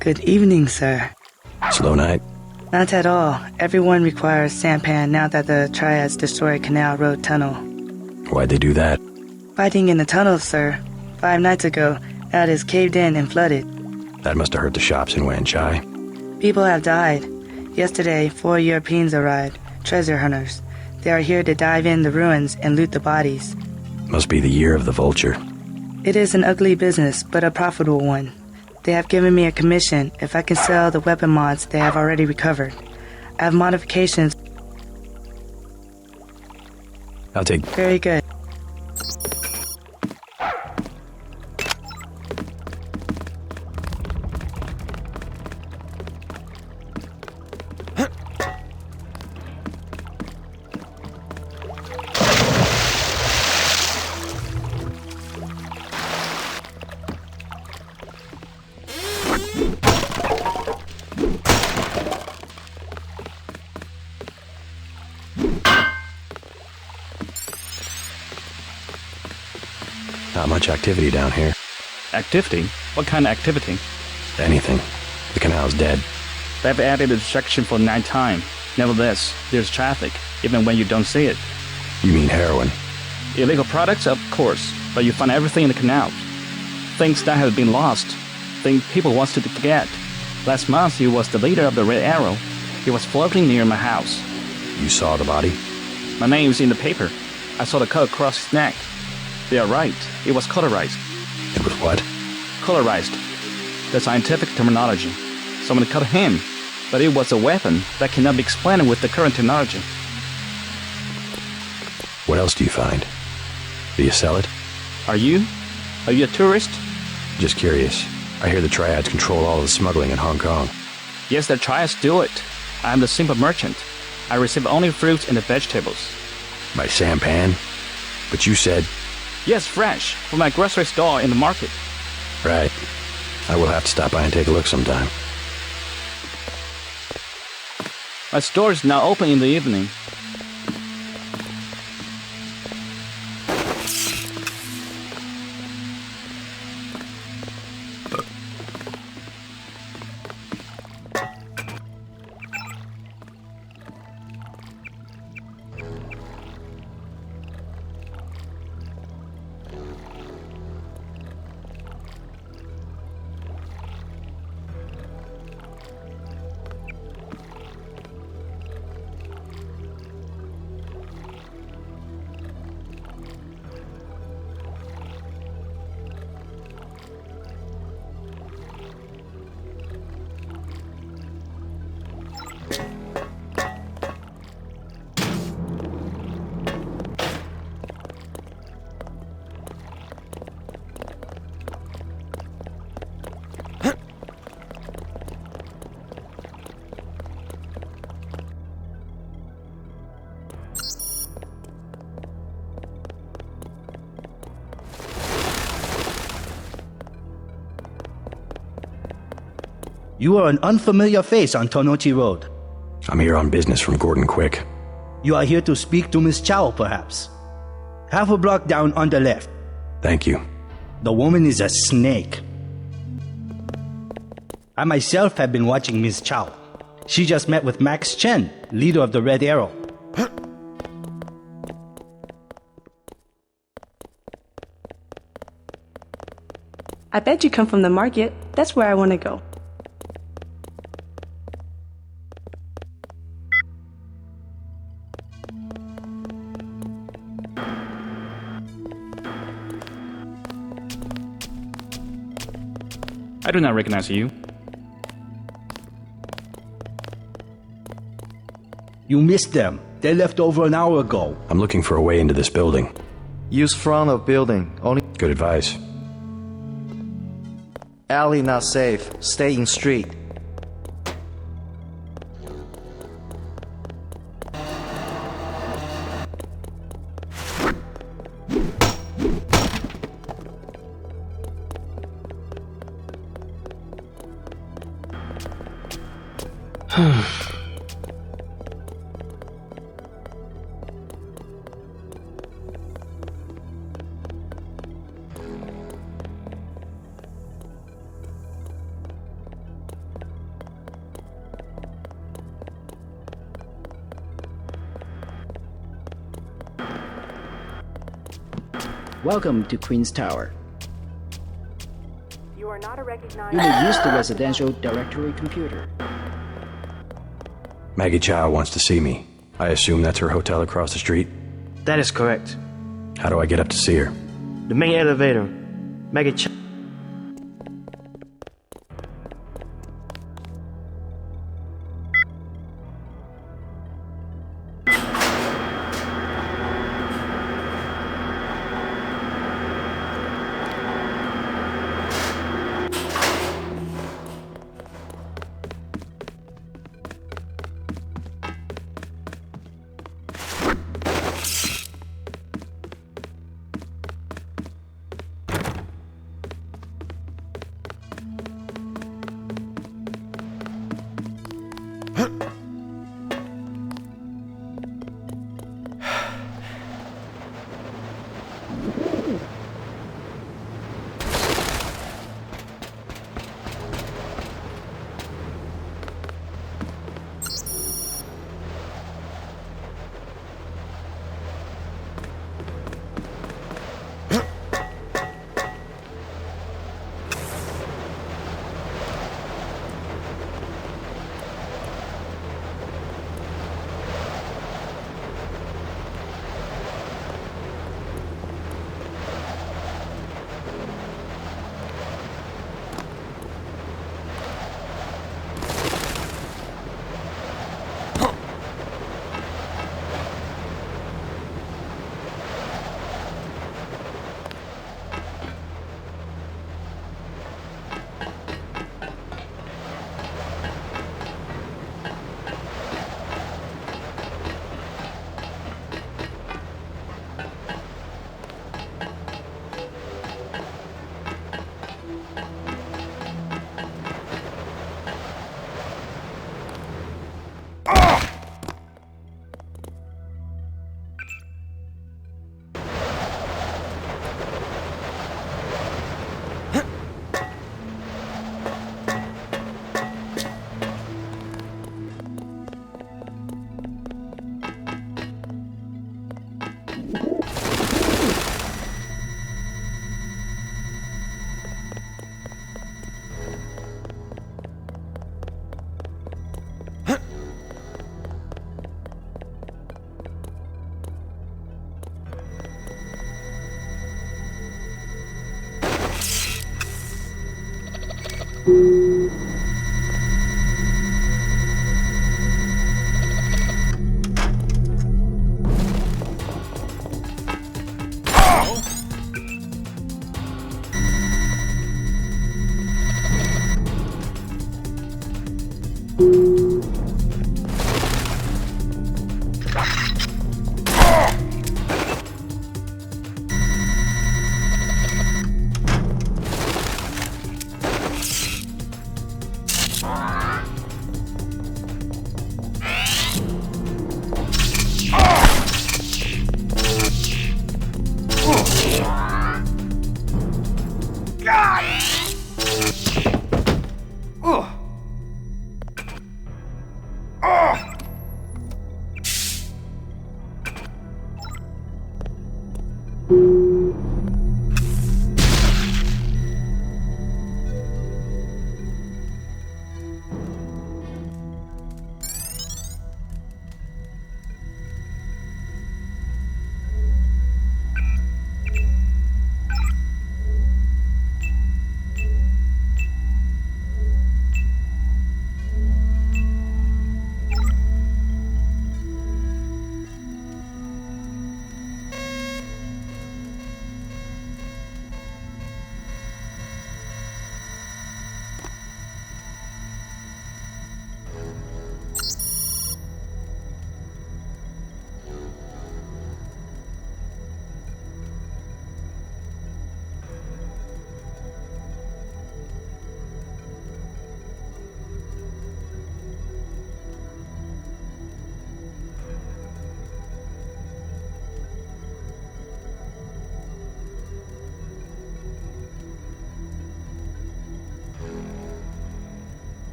Good evening, sir. Slow night? Not at all. Everyone requires sampan now that the Triads destroyed Canal Road Tunnel. Why'd they do that? Fighting in the tunnels, sir. 5 nights ago, that is caved in and flooded. That must have hurt the shops in Wan Chai. People have died. Yesterday, 4 Europeans arrived, treasure hunters. They are here to dive in the ruins and loot the bodies. Must be the year of the vulture. It is an ugly business, but a profitable one. They have given me a commission if I can sell the weapon mods they have already recovered. I have modifications. I'll take... Very good. Not much activity down here. Activity? What kind of activity? Anything. The canal's dead. They've added a section for nighttime. Nevertheless, there's traffic, even when you don't see it. You mean heroin? Illegal products, of course, but you find everything in the canal. Things that have been lost, things people want to get. Last month, he was the leader of the Red Arrow. He was floating near my house. You saw the body? My name's in the paper. I saw the cut across his neck. They are right. It was colorized. It was what? Colorized. The scientific terminology. Someone cut him, but it was a weapon that cannot be explained with the current technology. What else do you find? Do you sell it? Are you? Are you a tourist? Just curious. I hear the triads control all of the smuggling in Hong Kong. Yes, the triads do it. I am the simple merchant. I receive only fruits and vegetables. My sampan? But you said... Yes, fresh, from my grocery store in the market. Right. I will have to stop by and take a look sometime. My store is now open in the evening. You are an unfamiliar face on Tonochi Road. I'm here on business from Gordon Quick. You are here to speak to Miss Chow, perhaps. Half a block down on the left. Thank you. The woman is a snake. I myself have been watching Miss Chow. She just met with Max Chen, leader of the Red Arrow. I bet you come from the market. That's where I want to go. I do not recognize you. You missed them. They left over an hour ago. I'm looking for a way into this building. Use front of building. Only Good advice. alley not safe. Stay in street. Welcome to Queen's Tower. You are not a recognized... You may use the residential directory computer. Maggie Chow wants to see me. I assume that's her hotel across the street? That is correct. How do I get up to see her? The main elevator. Maggie Chow.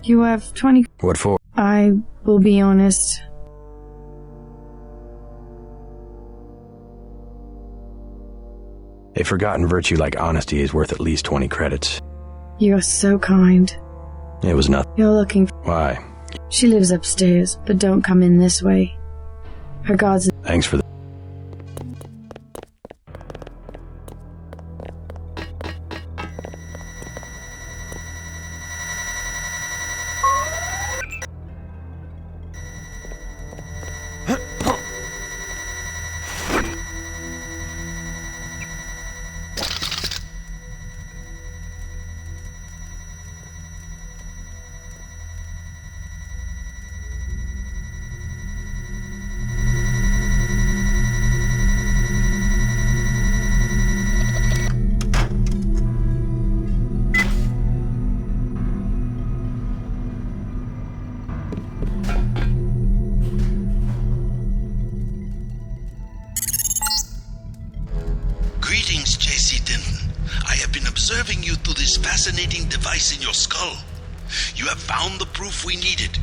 You have 20. What for? I will be honest. A forgotten virtue like honesty is worth at least 20 credits. You're so kind. It was nothing. You're looking. Why? She lives upstairs, but don't come in this way. Her gods. Thanks for the... Greetings, J.C. Denton. I have been observing you through this fascinating device in your skull. You have found the proof we needed.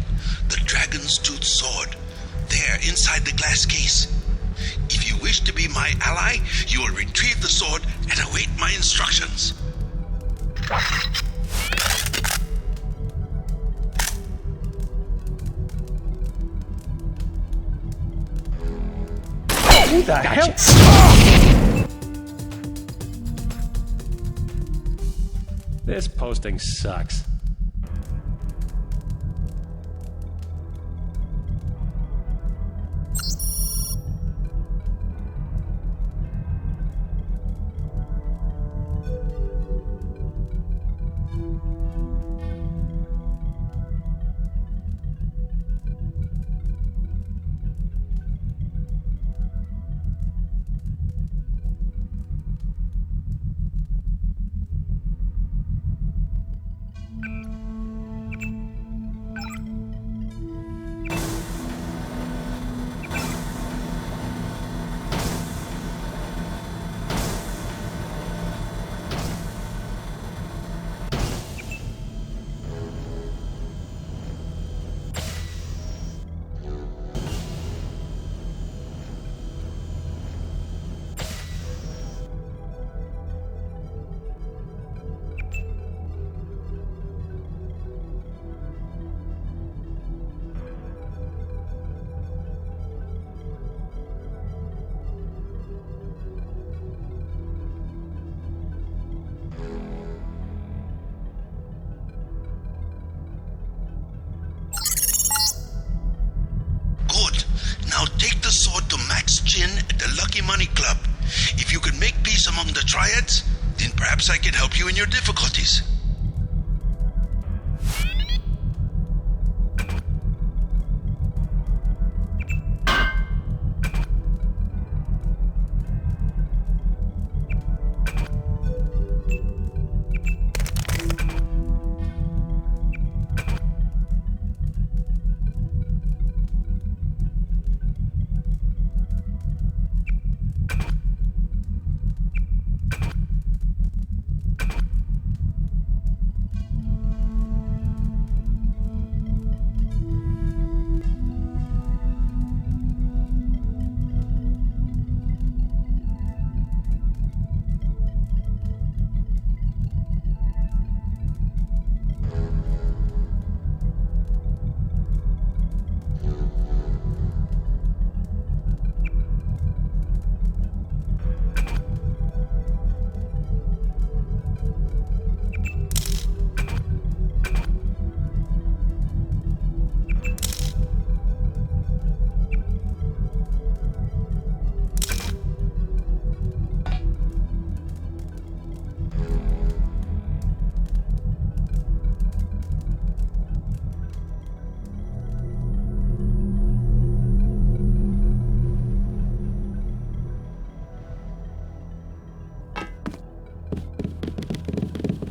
The Dragon's Tooth Sword. There, inside the glass case. If you wish to be my ally, you will retrieve the sword and await my instructions. Who the hell? This posting sucks. money club. If you can make peace among the triads, then perhaps I can help you in your difficulties.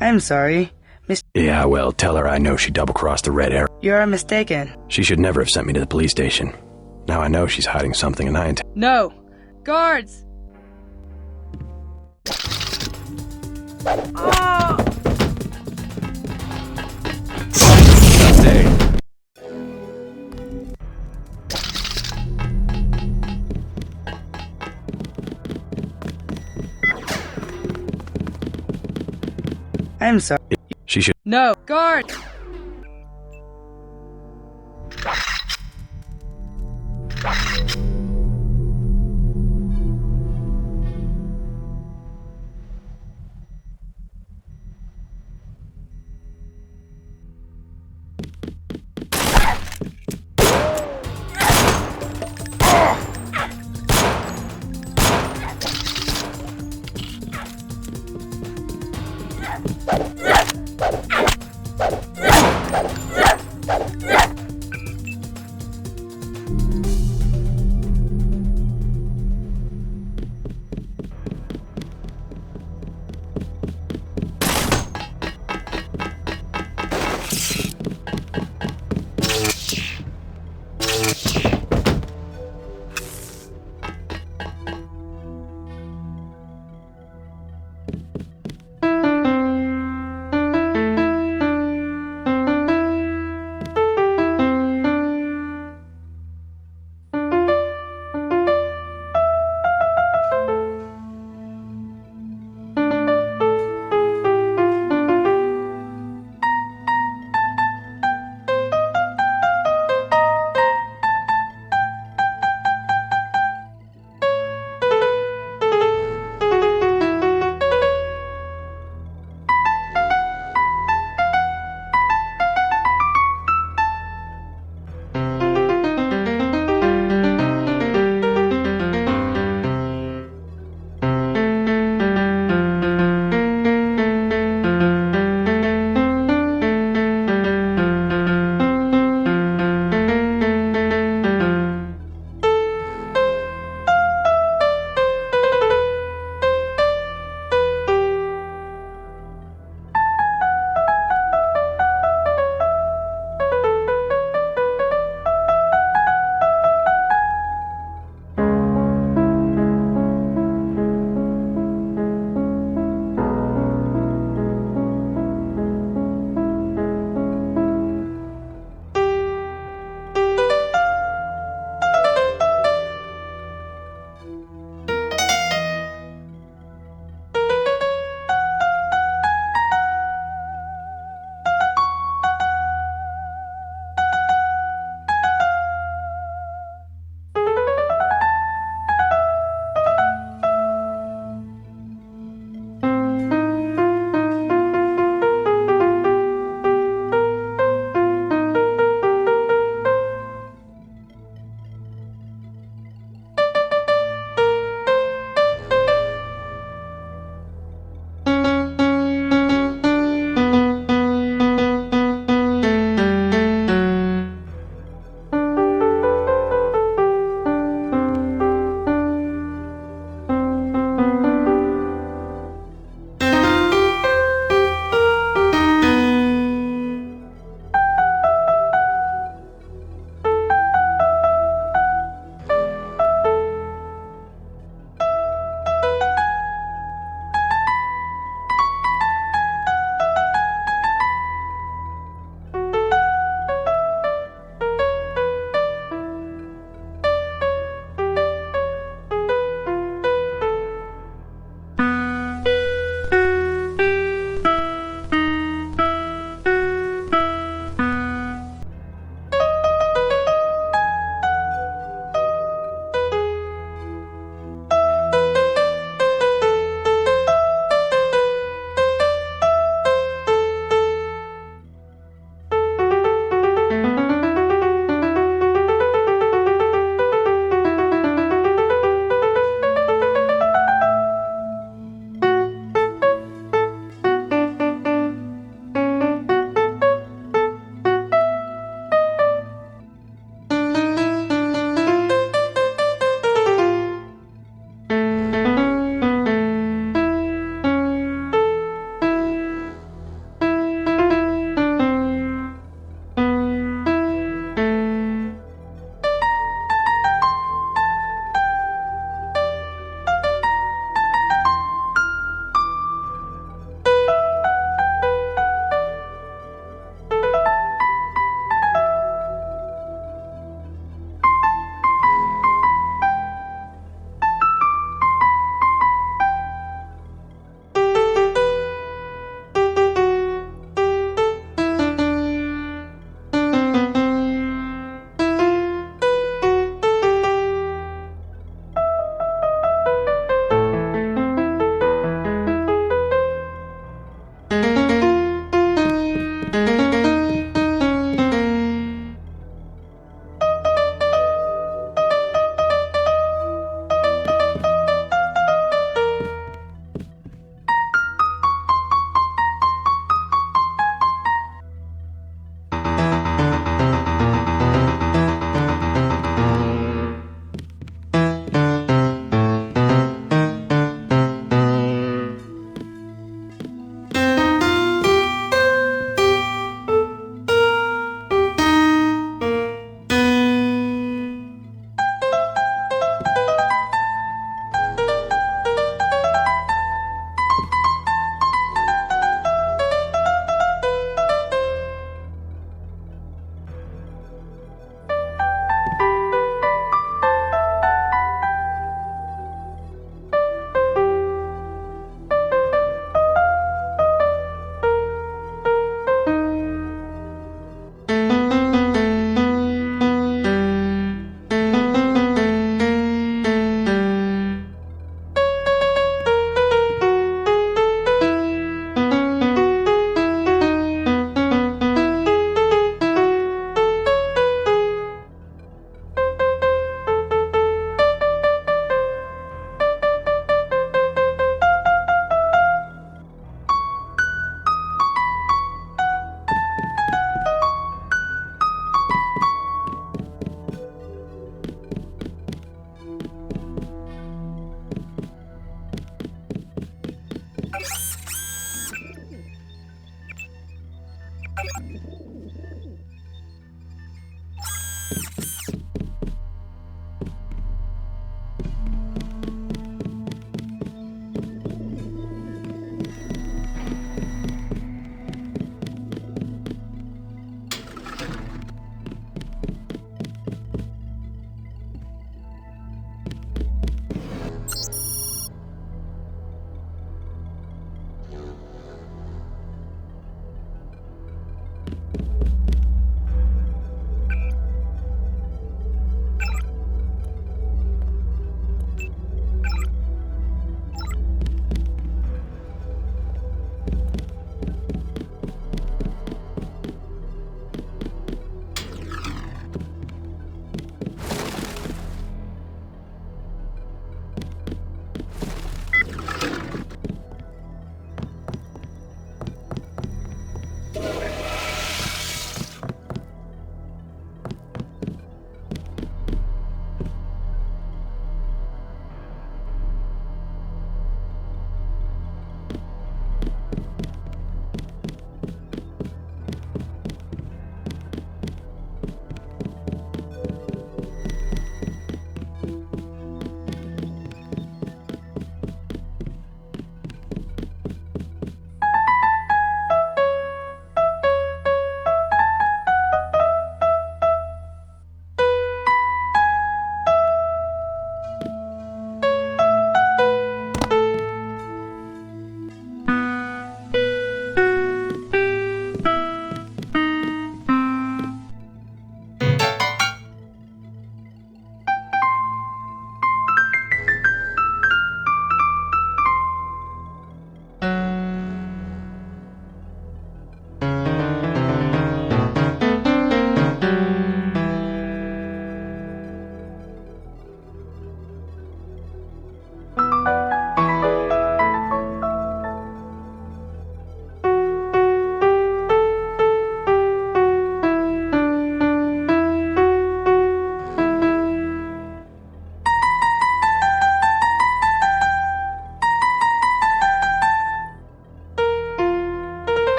I'm sorry. Yeah, well, tell her I know she double-crossed the red arrow. You are mistaken. She should never have sent me to the police station. Now I know she's hiding something and I intend... No! Guards! I'm sorry. She should... No! Guard!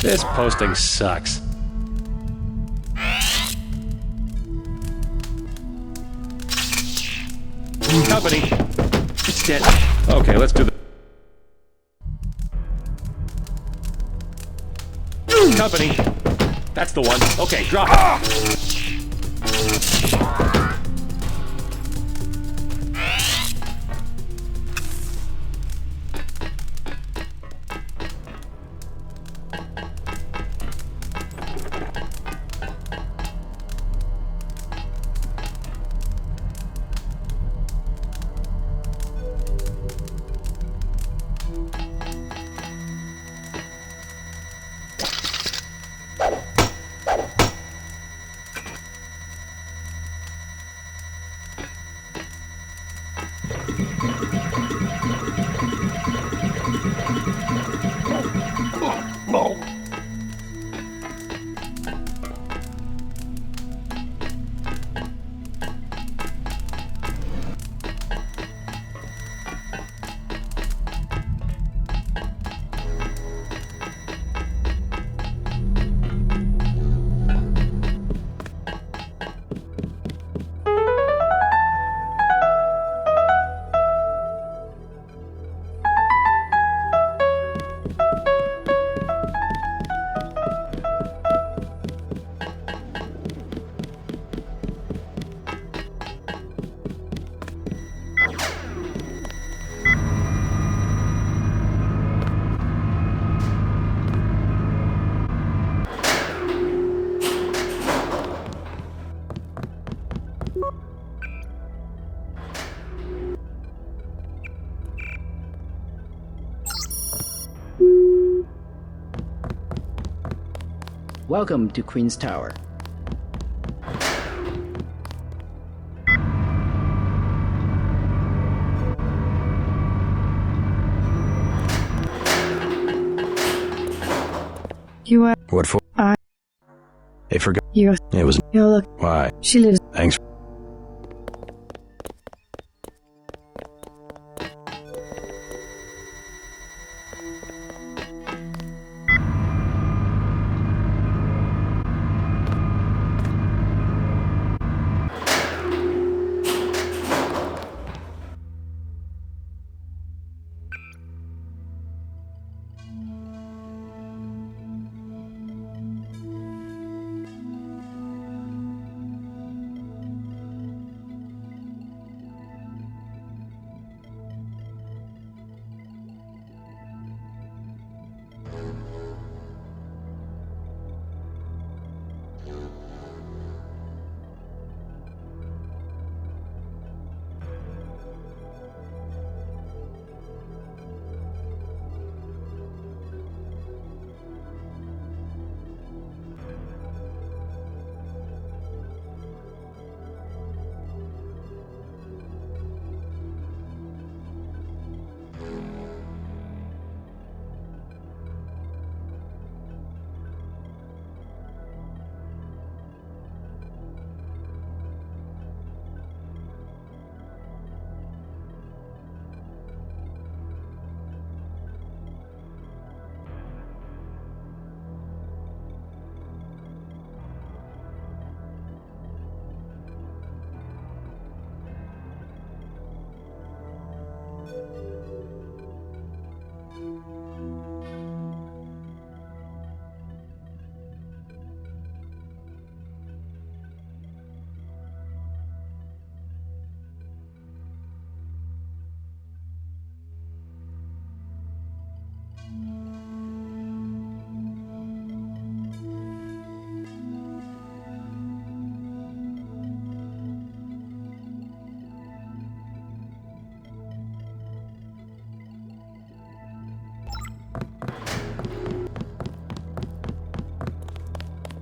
This posting sucks. Company. It's dead. Okay, let's do the... Company. That's the one. Okay, drop it. Welcome to Queen's Tower. You are. What for? They forgot. You're. It was. Yo, look. Why? She lives. Thanks.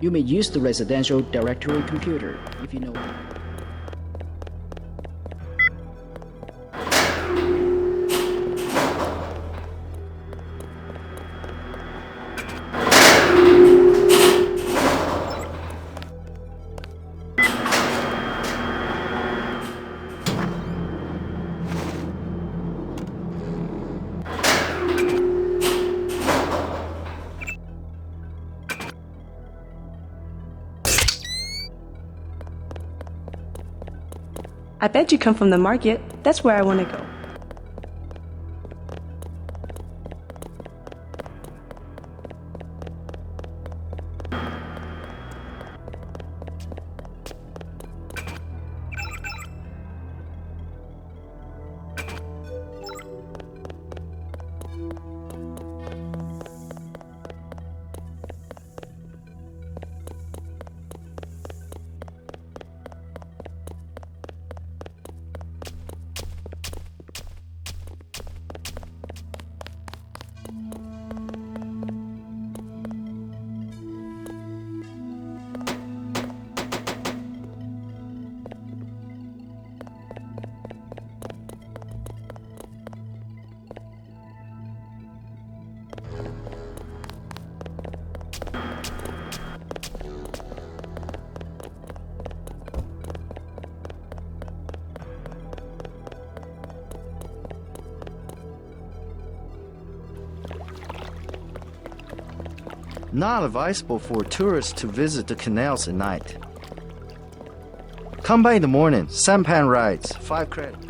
You may use the residential directory computer if you know. I bet you come from the market. That's where I want to go. Not advisable for tourists to visit the canals at night. Come by in the morning. Sampan rides, 5 credits.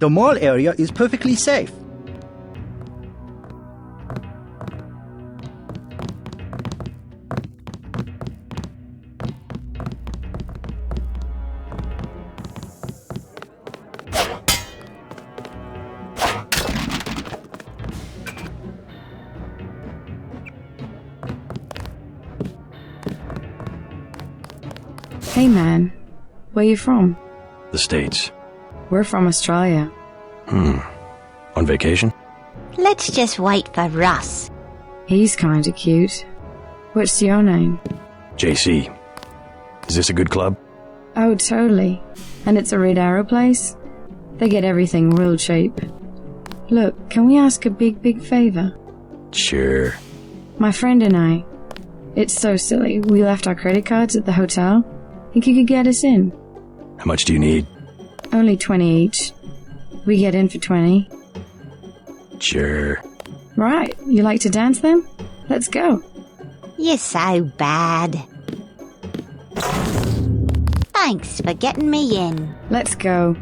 The mall area is perfectly safe. Hey man, where you from? The States. We're from Australia. On vacation? Let's just wait for Russ. He's kinda cute. What's your name? JC. Is this a good club? Oh, totally. And it's a Red Arrow place? They get everything real cheap. Look, can we ask a big favor? Sure. My friend and I. It's so silly. We left our credit cards at the hotel. Think you could get us in? How much do you need? Only 20 each. We get in for 20. Sure. Right, you like to dance then? Let's go. You're so bad. Thanks for getting me in. Let's go.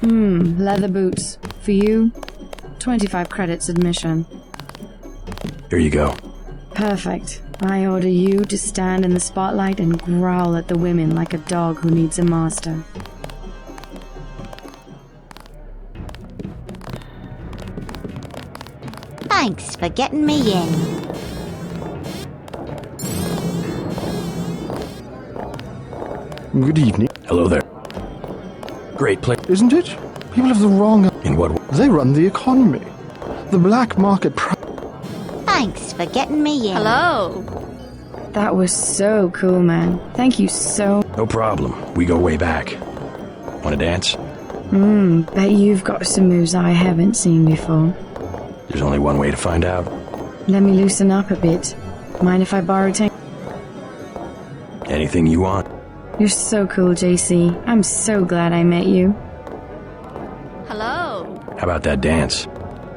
Leather boots. For you, 25 credits admission. Here you go. Perfect. I order you to stand in the spotlight and growl at the women like a dog who needs a master. Thanks for getting me in. Good evening. Hello there. Great place. Isn't it? People have the wrong... In what way? They run the economy. The black market... Thanks for getting me in. Hello. That was so cool, man. Thank you so... No problem. We go way back. Wanna dance? Bet you've got some moves I haven't seen before. There's only one way to find out. Let me loosen up a bit. Mind if I borrow 10? Anything you want. You're so cool, JC. I'm so glad I met you. Hello. How about that dance?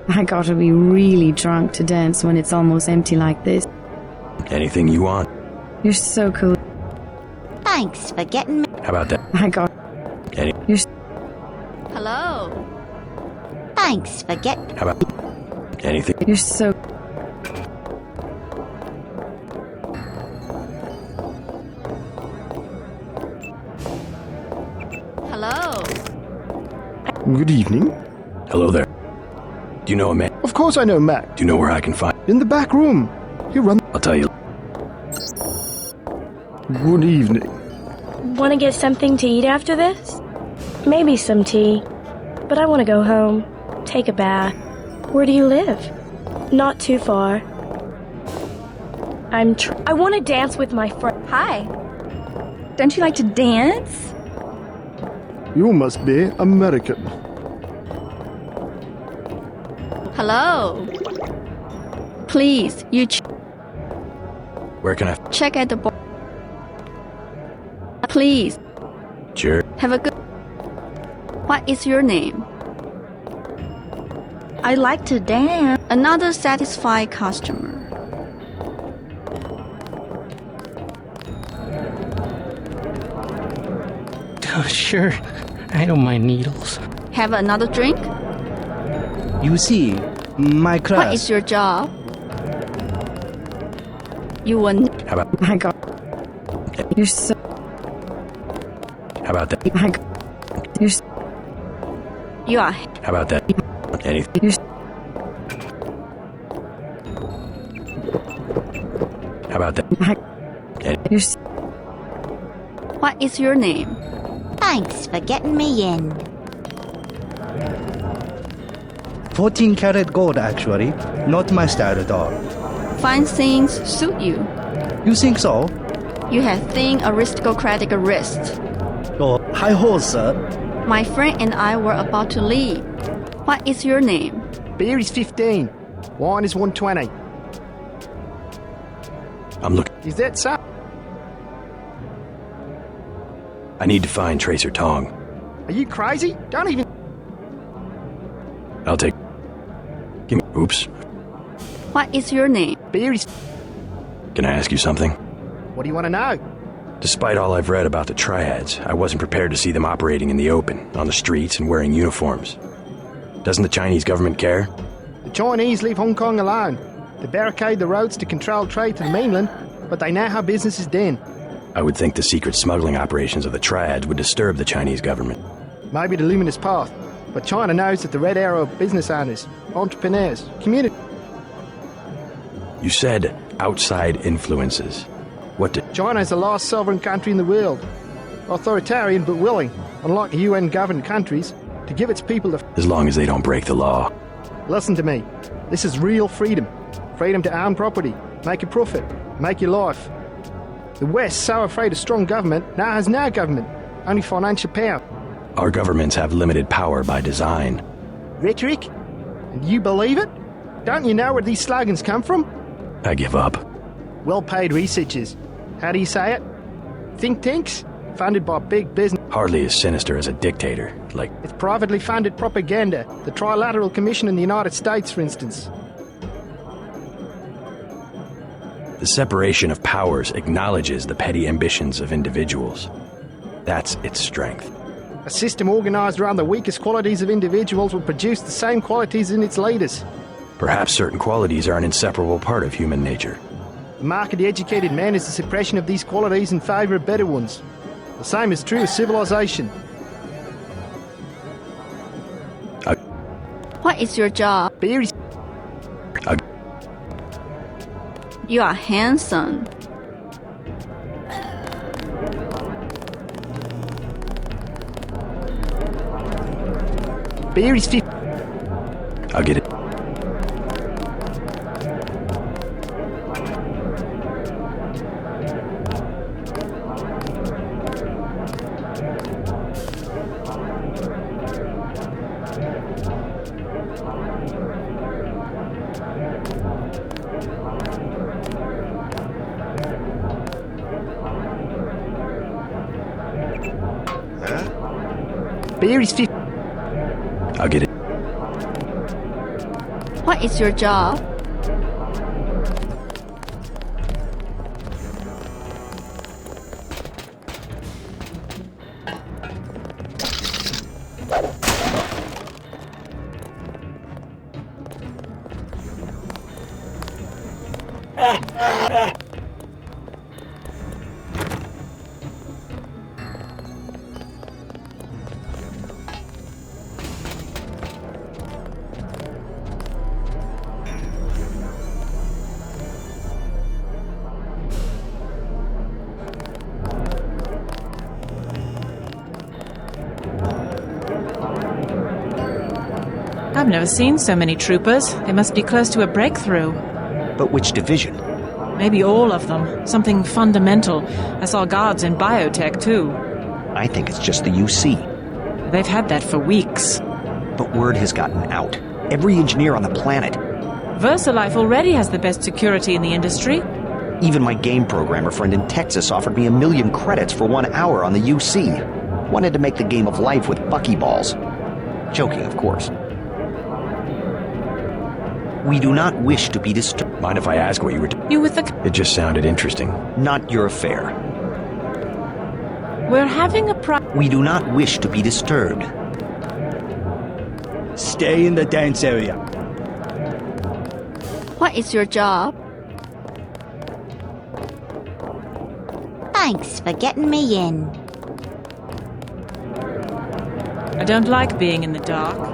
I gotta be really drunk to dance when it's almost empty like this. Anything you want. You're so cool. Thanks for getting me. How about that? I got... Any... You're... Hello. Thanks for getting... How about... Anything... You're so... Hello. Good evening. Hello there. Do you know a man? Of course I know Mac. Do you know where I can find... In the back room. He runs... I'll tell you. Good evening. Want to get something to eat after this? Maybe some tea. But I want to go home. Take a bath. Where do you live? Not too far. I want to dance with my friend. Hi. Don't you like to dance? You must be American. Hello. Please, you Where can I... check at the bar. Please. Sure. Have a good... What is your name? I like to dance. Another satisfied customer. Oh, sure. I don't mind needles. Have another drink? You see, my class... What is your job? You were... How about... My God. You're so... How about that? My God. You're so... You are... How about that? Anything... You're... How about that? My... You're so... What is your name? Thanks for getting me in. 14 karat gold, actually. Not my style at all. Fine things suit you. You think so? You have thin aristocratic wrists. Oh, high horse, sir. My friend and I were about to leave. What is your name? Beer is 15. Wine is 120. I'm looking... Is that so? I need to find Tracer Tong. Are you crazy? Don't even... I'll take... Give me... Oops. What is your name? Beer is... Can I ask you something? What do you want to know? Despite all I've read about the triads, I wasn't prepared to see them operating in the open, on the streets, and wearing uniforms. Doesn't the Chinese government care? The Chinese leave Hong Kong alone. They barricade the roads to control trade to the mainland, but they know how business is done. I would think the secret smuggling operations of the triads would disturb the Chinese government. Maybe the luminous path, but China knows that the Red Arrow are business owners, entrepreneurs, community... You said outside influences. What did... China is the last sovereign country in the world. Authoritarian but willing, unlike UN-governed countries, to give its people the... As long as they don't break the law. Listen to me. This is real freedom. Freedom to own property, make a profit, make your life. The West, so afraid of strong government, now has no government, only financial power. Our governments have limited power by design. Rhetoric? And you believe it? Don't you know where these slogans come from? I give up. Well-paid researchers. How do you say it? Think tanks? funded by big business. Hardly as sinister as a dictator, like... It's privately funded propaganda. The Trilateral Commission in the United States, for instance. The separation of powers acknowledges the petty ambitions of individuals. That's its strength. A system organized around the weakest qualities of individuals will produce the same qualities in its leaders. Perhaps certain qualities are an inseparable part of human nature. The mark of the educated man is the suppression of these qualities in favor of better ones. The same is true of civilization. What is your job? You are handsome. Beer is 50. I'll get it. Beer is 50. I'll get it. What is your job? I've never seen so many troopers. They must be close to a breakthrough. But which division? Maybe all of them. Something fundamental. I saw guards in biotech, too. I think it's just the UC. They've had that for weeks. But word has gotten out. Every engineer on the planet. VersaLife already has the best security in the industry. Even my game programmer friend in Texas offered me 1 million credits for 1 hour on the UC. Wanted to make the game of life with buckyballs. Joking, of course. We do not wish to be disturbed. Mind if I ask what you were You with the... It just sounded interesting. Not your affair. We're having a We do not wish to be disturbed. Stay in the dance area. What is your job? Thanks for getting me in. I don't like being in the dark.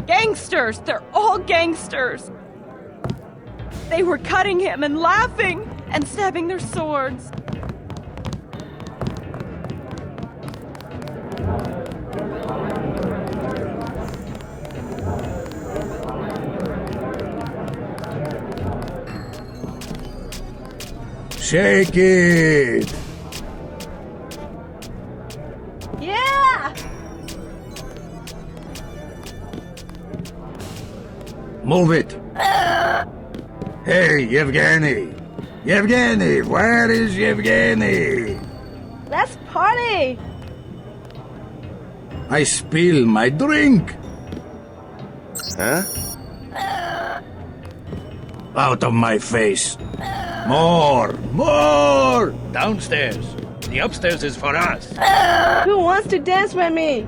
Gangsters! They're all gangsters! They were cutting him and laughing and stabbing their swords. Shake it! Yeah! Move it! Hey, Yevgeny! Yevgeny, where is Yevgeny? Let's party! I spill my drink! Huh? Out of my face! More! More! Downstairs! The upstairs is for us! Who wants to dance with me?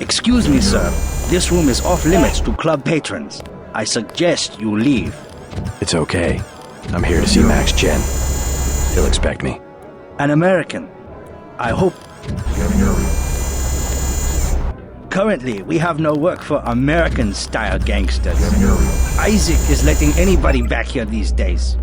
Excuse me, sir. This room is off limits to club patrons. I suggest you leave. It's okay. I'm here to see Max Chen. He'll expect me. An American. I hope... Currently, we have no work for American-style gangsters. Isaac is letting anybody back here these days.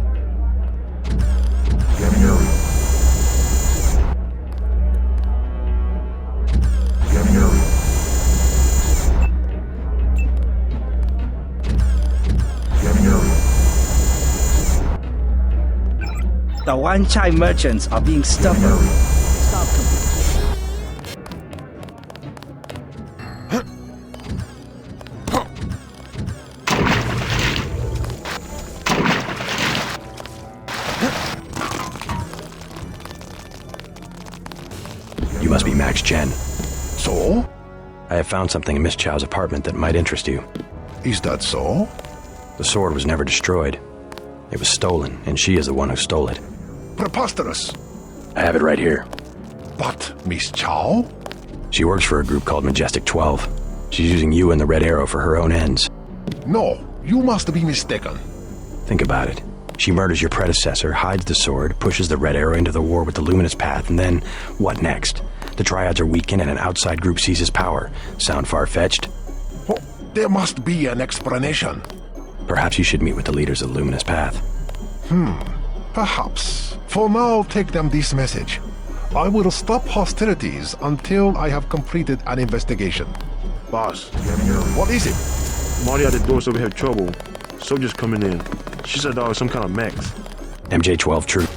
The Wan Chai merchants are being stubborn. Stop them. You must be Max Chen. So? I have found something in Miss Chow's apartment that might interest you. Is that so? The sword was never destroyed. It was stolen, and she is the one who stole it. Preposterous. I have it right here. But Miss Chow? She works for a group called Majestic 12. She's using you and the Red Arrow for her own ends. No, you must be mistaken. Think about it. She murders your predecessor, hides the sword, pushes the Red Arrow into the war with the Luminous Path, and then, what next? The Triads are weakened and an outside group seizes power. Sound far-fetched? Oh, there must be an explanation. Perhaps you should meet with the leaders of the Luminous Path. Perhaps. For now, take them this message. I will stop hostilities until I have completed an investigation. Boss. What is it? Marty at the door said we had trouble. Soldiers coming in. She said that was some kind of mechs. MJ-12 troop.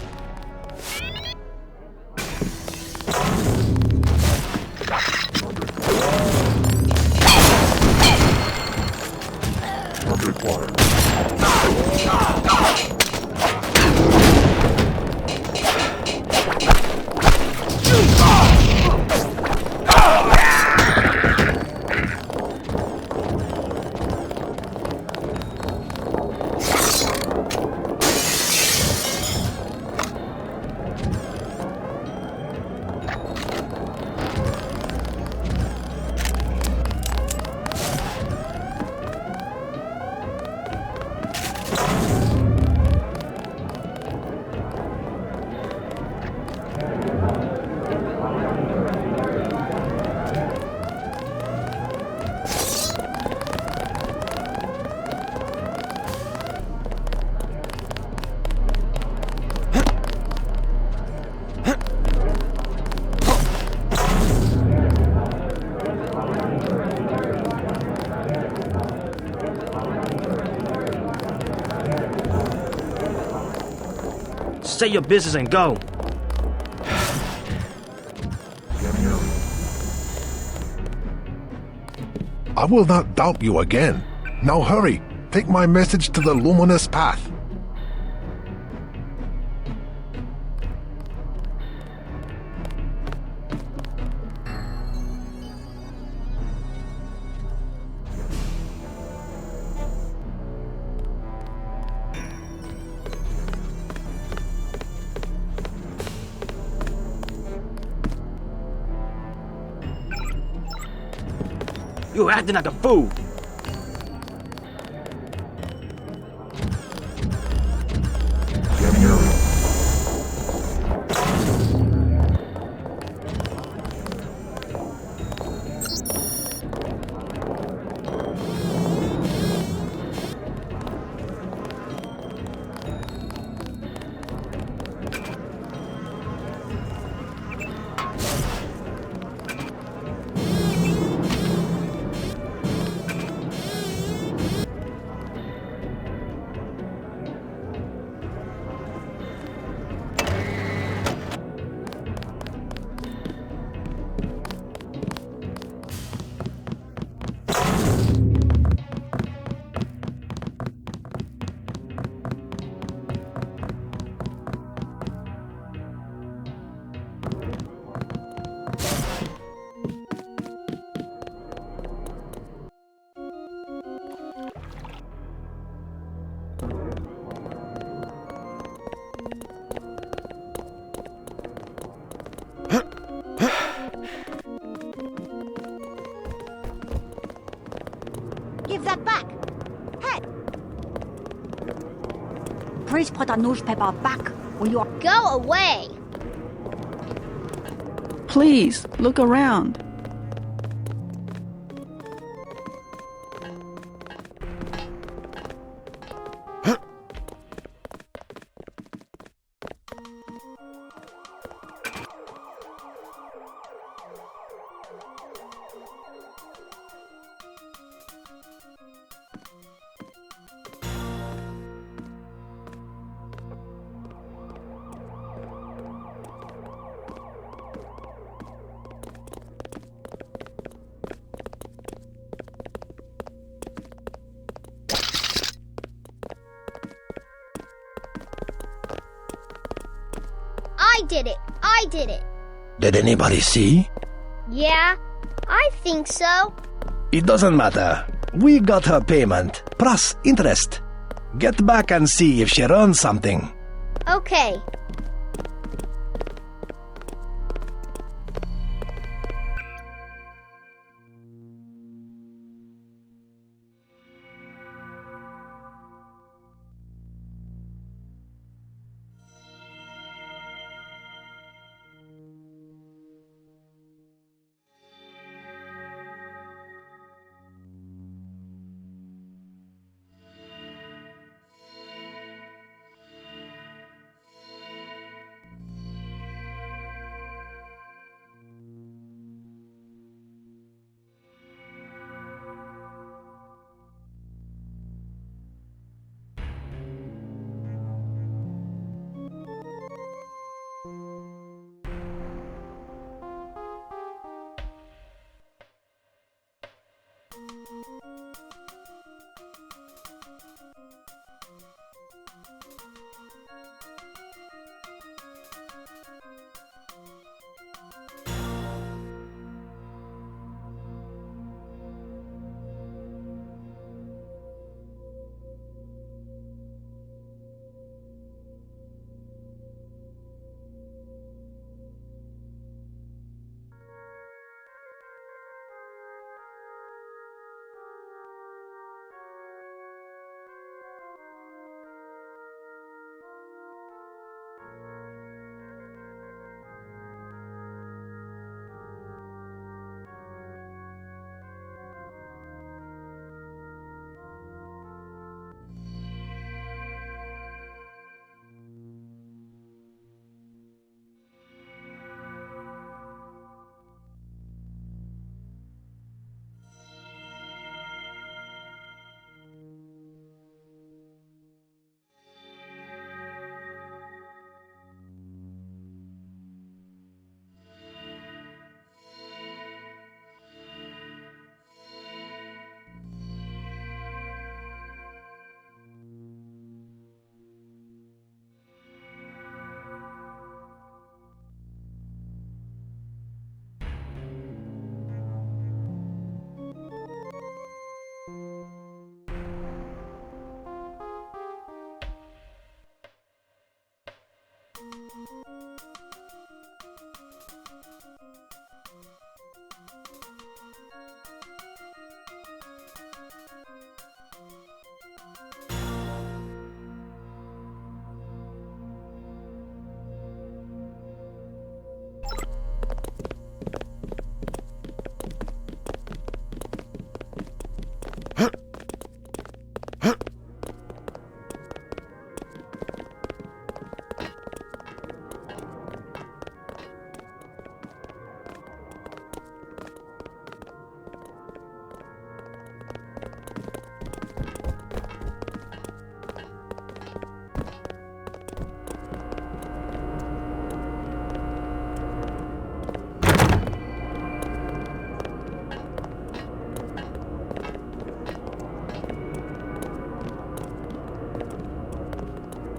Say your business and go. I will not doubt you again. Now hurry. Take my message to the Luminous Path. You're acting like a fool. Hey! Please put the newspaper back when you are... Go away! Please, look around. I did it. Did anybody see? Yeah, I think so. It doesn't matter. We got her payment, plus interest. Get back and see if she runs something. Okay.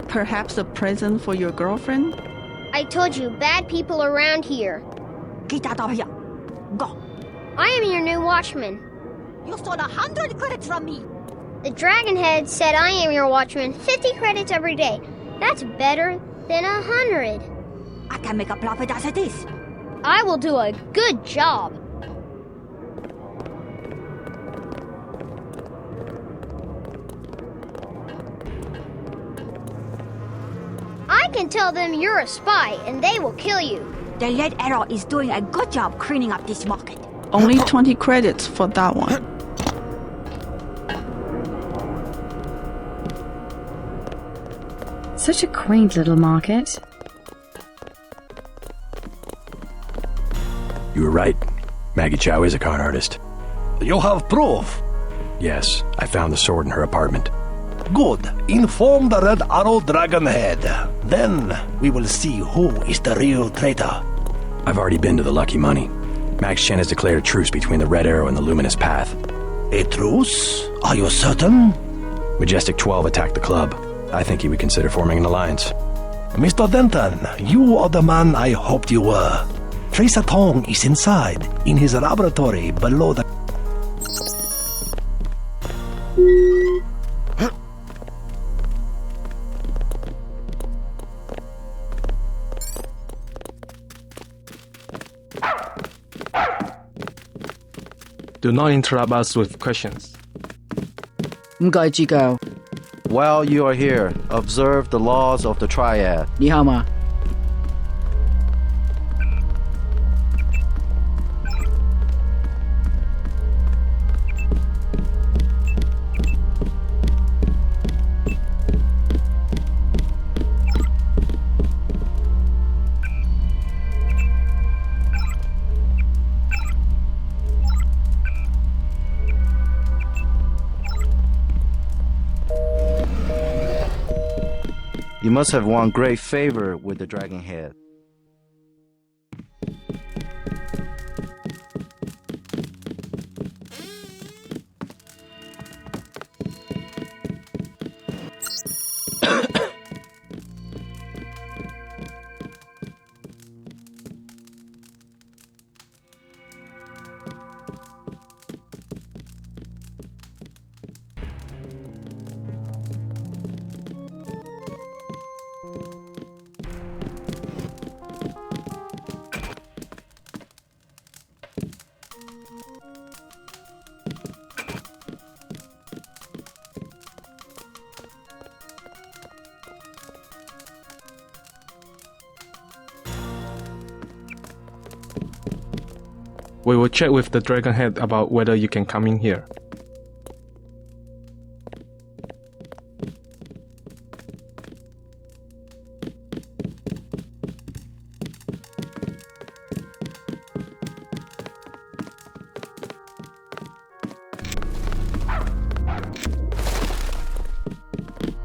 Perhaps a present for your girlfriend? I told you, bad people around here. Get out of here. Go. I am your new watchman. You stole 100 credits from me. The Dragonhead said I am your watchman. 50 credits every day. That's better than 100. I can make a profit as it is. I will do a good job. I can tell them you're a spy and they will kill you. The Red Arrow is doing a good job cleaning up this market. Only 20 credits for that one. Such a quaint little market. You were right. Maggie Chow is a con artist. You have proof? Yes, I found the sword in her apartment. Good. Inform the Red Arrow Dragonhead. Then we will see who is the real traitor. I've already been to the Lucky Money. Max Chen has declared a truce between the Red Arrow and the Luminous Path. A truce? Are you certain? Majestic 12 attacked the club. I think he would consider forming an alliance. Mr. Denton, you are the man I hoped you were. Tracer Tong is inside, in his laboratory below the... Do not interrupt us with questions. While you are here, observe the laws of the Triad. 你好吗? You must have won great favor with the Dragonhead. We will check with the Dragonhead about whether you can come in here.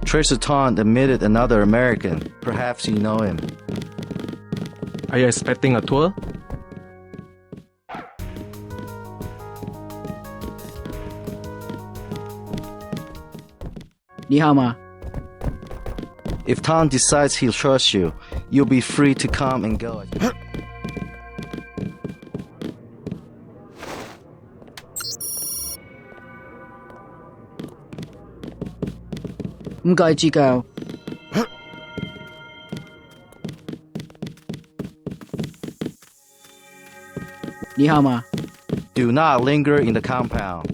Tracer Tong admitted another American. Perhaps you know him. Are you expecting a tour? If Tom decides he'll trust you, you'll be free to come and go. Do not linger in the compound.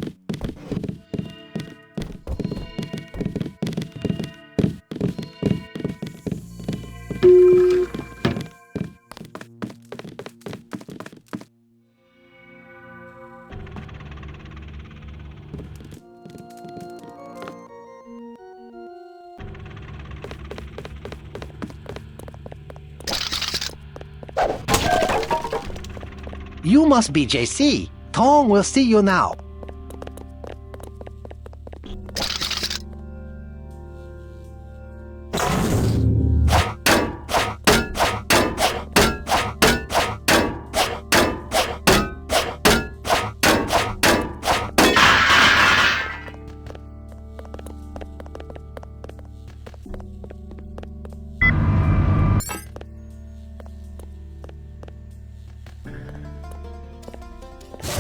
You must be JC. Tong will see you now.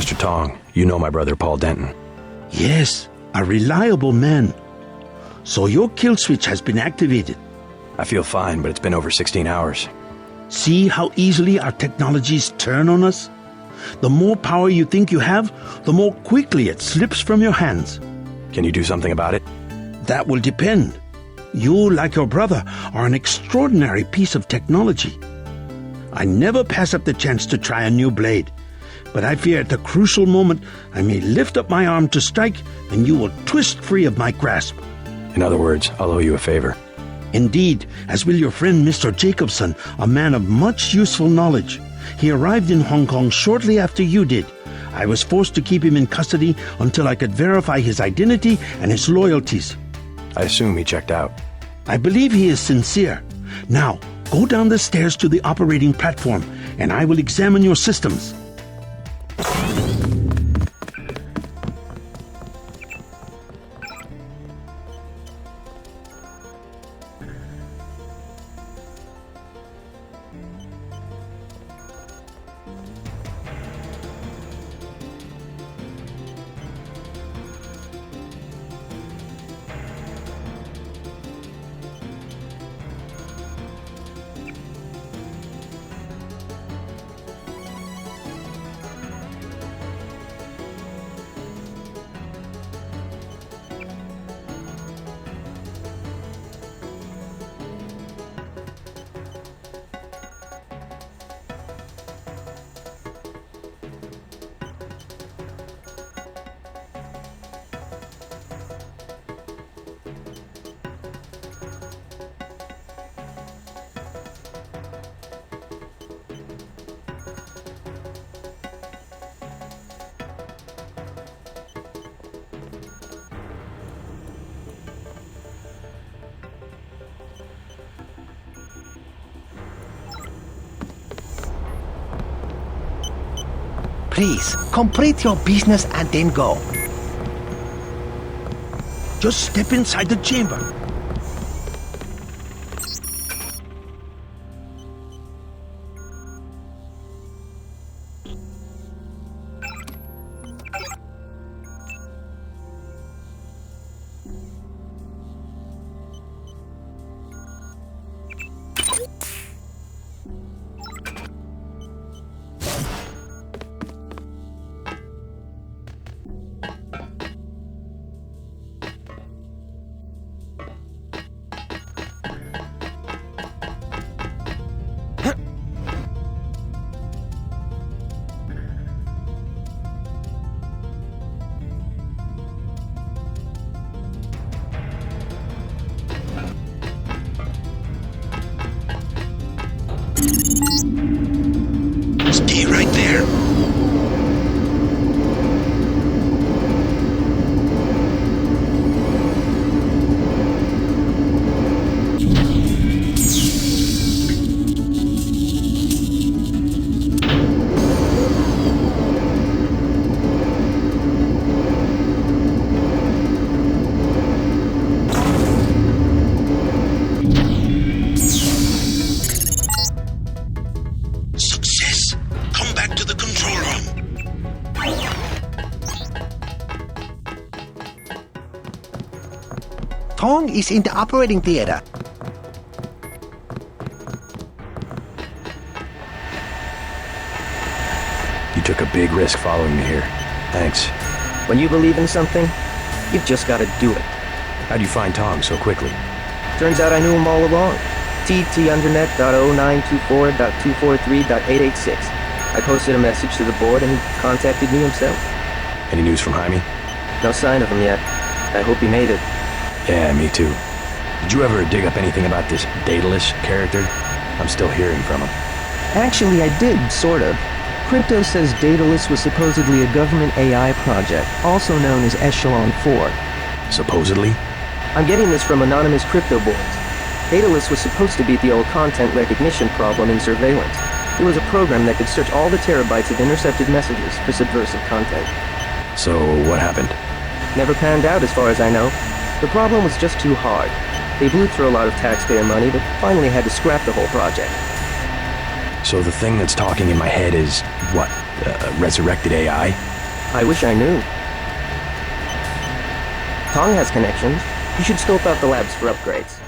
Mr. Tong, you know my brother Paul Denton. Yes, a reliable man. So your kill switch has been activated. I feel fine, but it's been over 16 hours. See how easily our technologies turn on us? The more power you think you have, the more quickly it slips from your hands. Can you do something about it? That will depend. You, like your brother, are an extraordinary piece of technology. I never pass up the chance to try a new blade, but I fear at the crucial moment I may lift up my arm to strike and you will twist free of my grasp. In other words, I'll owe you a favor. Indeed, as will your friend Mr. Jacobson, a man of much useful knowledge. He arrived in Hong Kong shortly after you did. I was forced to keep him in custody until I could verify his identity and his loyalties. I assume he checked out. I believe he is sincere. Now, go down the stairs to the operating platform, and I will examine your systems. Please, complete your business and then go. Just step inside the chamber. Stay right there. Success! Come back to the control room. Tong is in the operating theater. You took a big risk following me here. Thanks. When you believe in something, you've just got to do it. How'd you find Tom so quickly? Turns out I knew him all along. TT_undernet.0924.243.886. I posted a message to the board and he contacted me himself. Any news from Jaime? No sign of him yet. I hope he made it. Yeah, me too. Did you ever dig up anything about this Daedalus character? I'm still hearing from him. Actually, I did, sort of. Crypto says Daedalus was supposedly a government AI project, also known as Echelon 4. Supposedly? I'm getting this from anonymous crypto boards. Daedalus was supposed to beat the old content recognition problem in surveillance. It was a program that could search all the terabytes of intercepted messages for subversive content. So, what happened? Never panned out as far as I know. The problem was just too hard. They blew through a lot of taxpayer money, but finally had to scrap the whole project. So the thing that's talking in my head is, what, resurrected AI? I wish I knew. Tong has connections. You should scope out the labs for upgrades.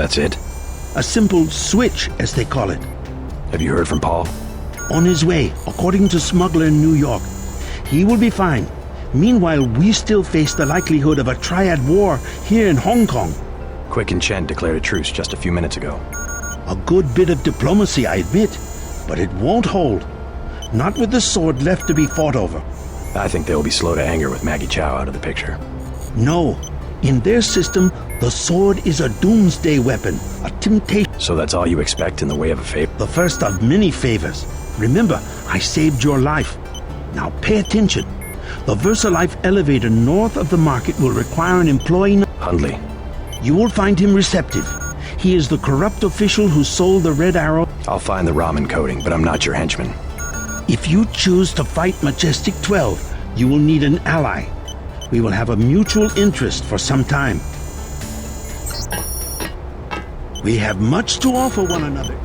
That's it? A simple switch, as they call it. Have you heard from Paul? On his way, according to smuggler in New York. He will be fine. Meanwhile, we still face the likelihood of a triad war here in Hong Kong. Quick and Chen declared a truce just a few minutes ago. A good bit of diplomacy, I admit, but it won't hold. Not with the sword left to be fought over. I think they'll be slow to anger with Maggie Chow out of the picture. No. In their system, the sword is a doomsday weapon, a temptation. So that's all you expect in the way of a favor? The first of many favors. Remember, I saved your life. Now pay attention. The VersaLife elevator north of the market will require an employee... Hundley. You will find him receptive. He is the corrupt official who sold the Red Arrow. I'll find the ramen coating, but I'm not your henchman. If you choose to fight Majestic 12, you will need an ally. We will have a mutual interest for some time. We have much to offer one another.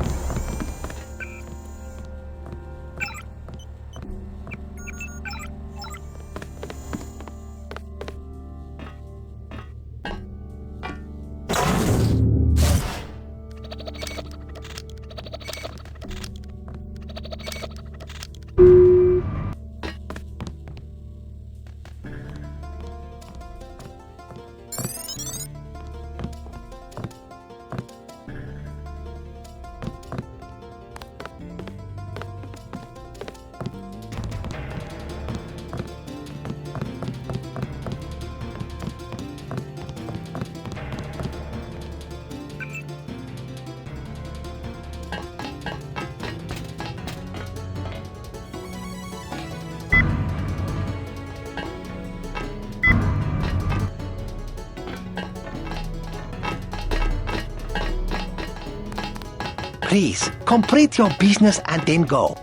Please, complete your business and then go.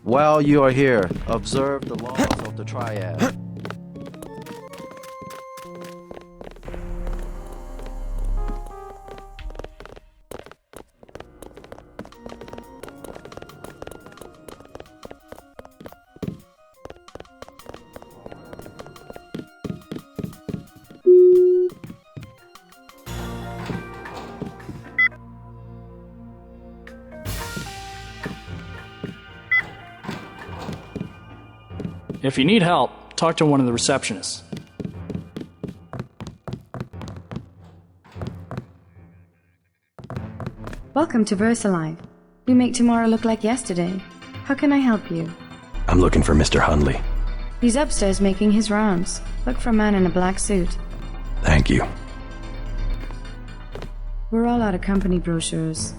While you are here, observe the laws of the triad. If you need help, talk to one of the receptionists. Welcome to VersaLife. You make tomorrow look like yesterday. How can I help you? I'm looking for Mr. Hundley. He's upstairs making his rounds. Look for a man in a black suit. Thank you. We're all out of company brochures.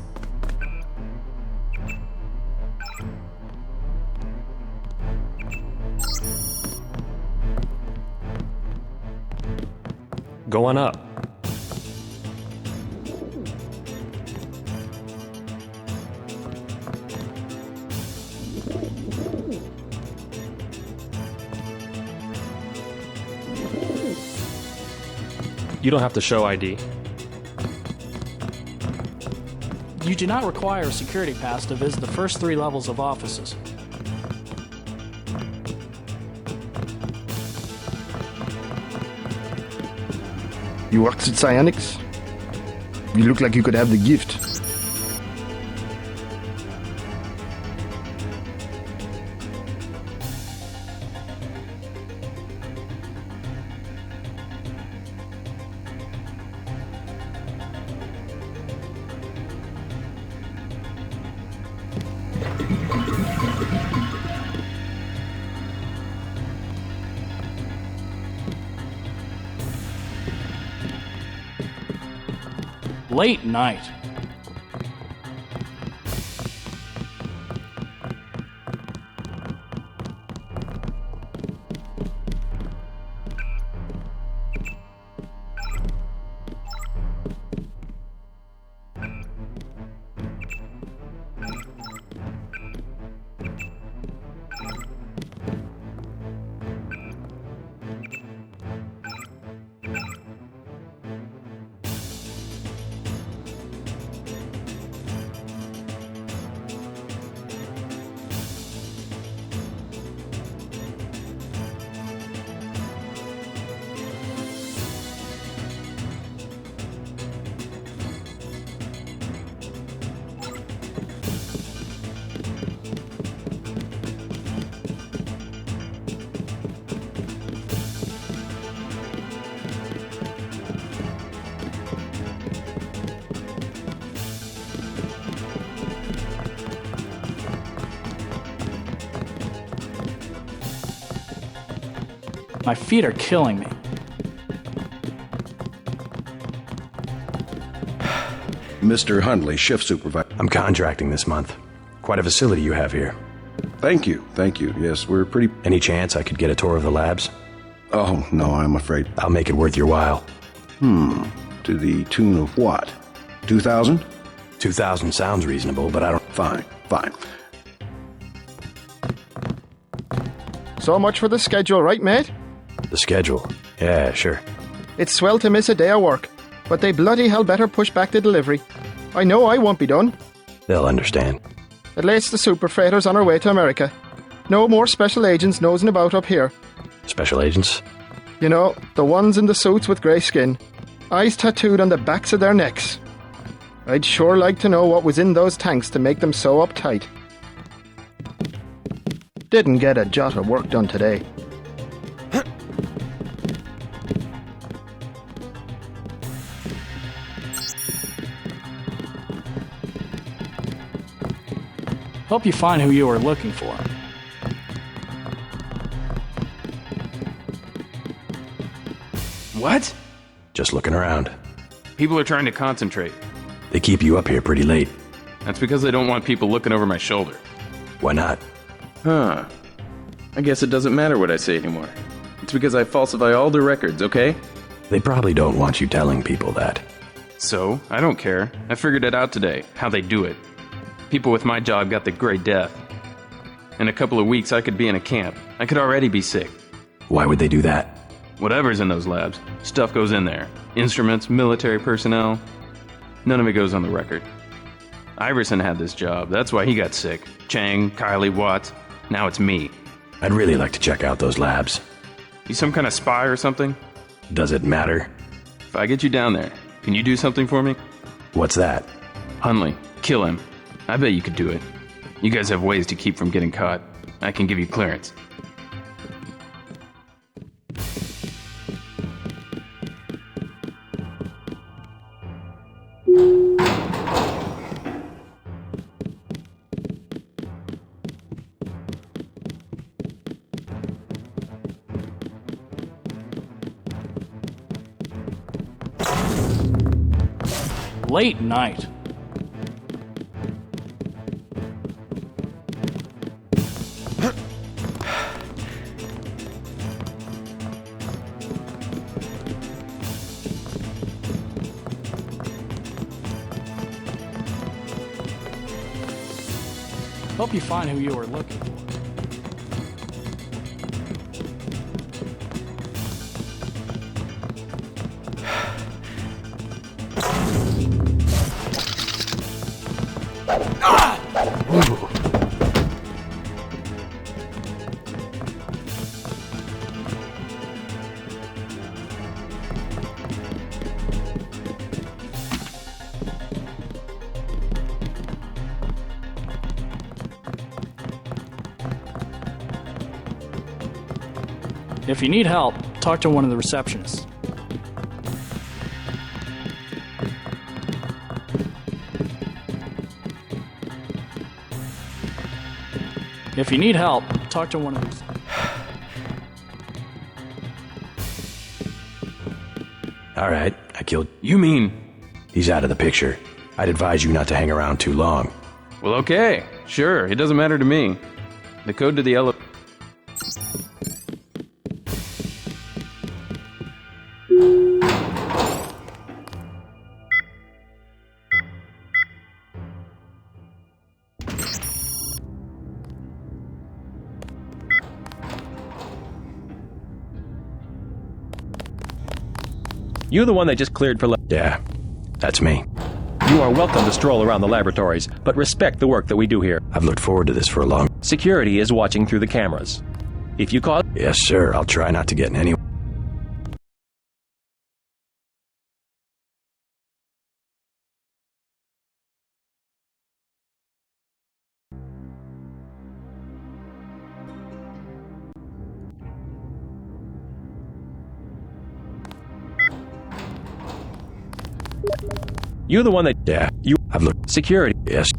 Go on up. You don't have to show ID. You do not require a security pass to visit the first 3 levels of offices. You worked at Psionics? You look like you could have the gift. Late night. My feet are killing me. Mr. Hundley, shift supervisor. I'm contracting this month. Quite a facility you have here. Thank you. Yes, we're pretty... Any chance I could get a tour of the labs? Oh, no, I'm afraid. I'll make it worth your while. To the tune of what? 2,000? 2,000 sounds reasonable, but I don't... Fine. So much for the schedule, right, mate? The schedule? Yeah, sure. It's swell to miss a day of work, but they bloody hell better push back the delivery. I know I won't be done. They'll understand. At least the super freighter's on our way to America. No more special agents nosing about up here. Special agents? You know, the ones in the suits with grey skin. Eyes tattooed on the backs of their necks. I'd sure like to know what was in those tanks to make them so uptight. Didn't get a jot of work done today. Help you find who you are looking for. What? Just looking around. People are trying to concentrate. They keep you up here pretty late. That's because they don't want people looking over my shoulder. Why not? Huh. I guess it doesn't matter what I say anymore. It's because I falsify all the records, okay? They probably don't want you telling people that. So, I don't care. I figured it out today, how they do it. People with my job got the Great Death. In a couple of weeks, I could be in a camp. I could already be sick. Why would they do that? Whatever's in those labs, stuff goes in there. Instruments, military personnel. None of it goes on the record. Iverson had this job, that's why he got sick. Chang, Kylie, Watts. Now it's me. I'd really like to check out those labs. You some kind of spy or something? Does it matter? If I get you down there, can you do something for me? What's that? Hundley, kill him. I bet you could do it. You guys have ways to keep from getting caught. I can give you clearance. Late night. Hope you find who you were looking for. If you need help, talk to one of the receptionists. If you need help, talk to one of the... All right, I killed... You mean... He's out of the picture. I'd advise you not to hang around too long. Well, okay. Sure, it doesn't matter to me. The code to the elevator... You're the one they just cleared for... Yeah, that's me. You are welcome to stroll around the laboratories, but respect the work that we do here. I've looked forward to this for a long... Security is watching through the cameras. If you cause... Yes, sir. I'll try not to get in any... You're the one that... Yeah, I've looked... Security. Yes.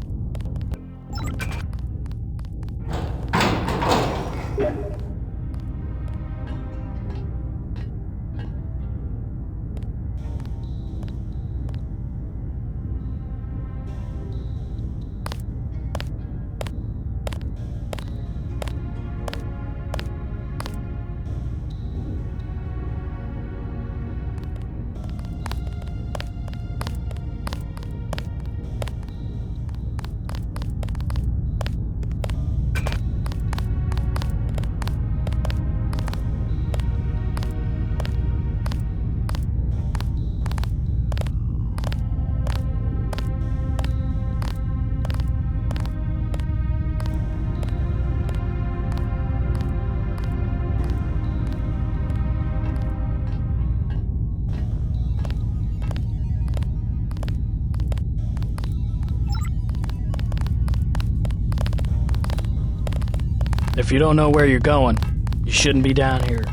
If you don't know where you're going, you shouldn't be down here.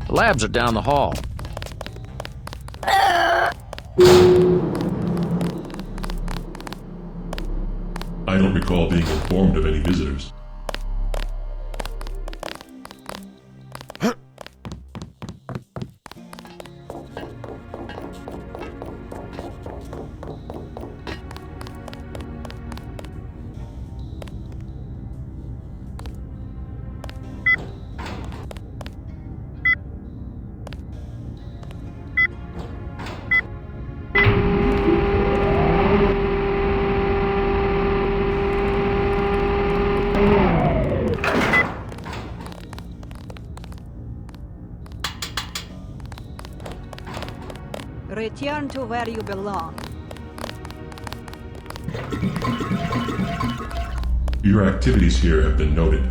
The labs are down the hall. I don't recall being informed of any visitors. Return to where you belong. Your activities here have been noted.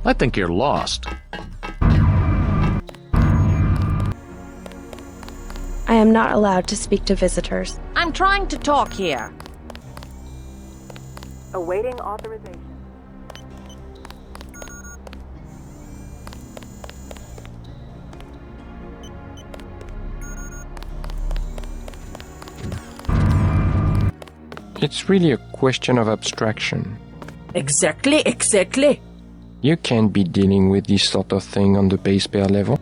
I think you're lost. I am not allowed to speak to visitors. I'm trying to talk here. Awaiting authorization. It's really a question of abstraction. Exactly. You can't be dealing with this sort of thing on the base pair level.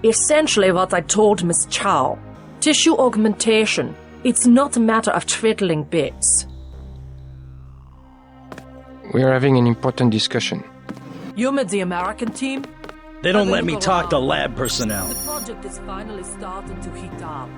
Essentially what I told Miss Chow. Tissue augmentation. It's not a matter of twiddling bits. We're having an important discussion. You met the American team? They don't let me talk to lab personnel. The project is finally starting to heat up.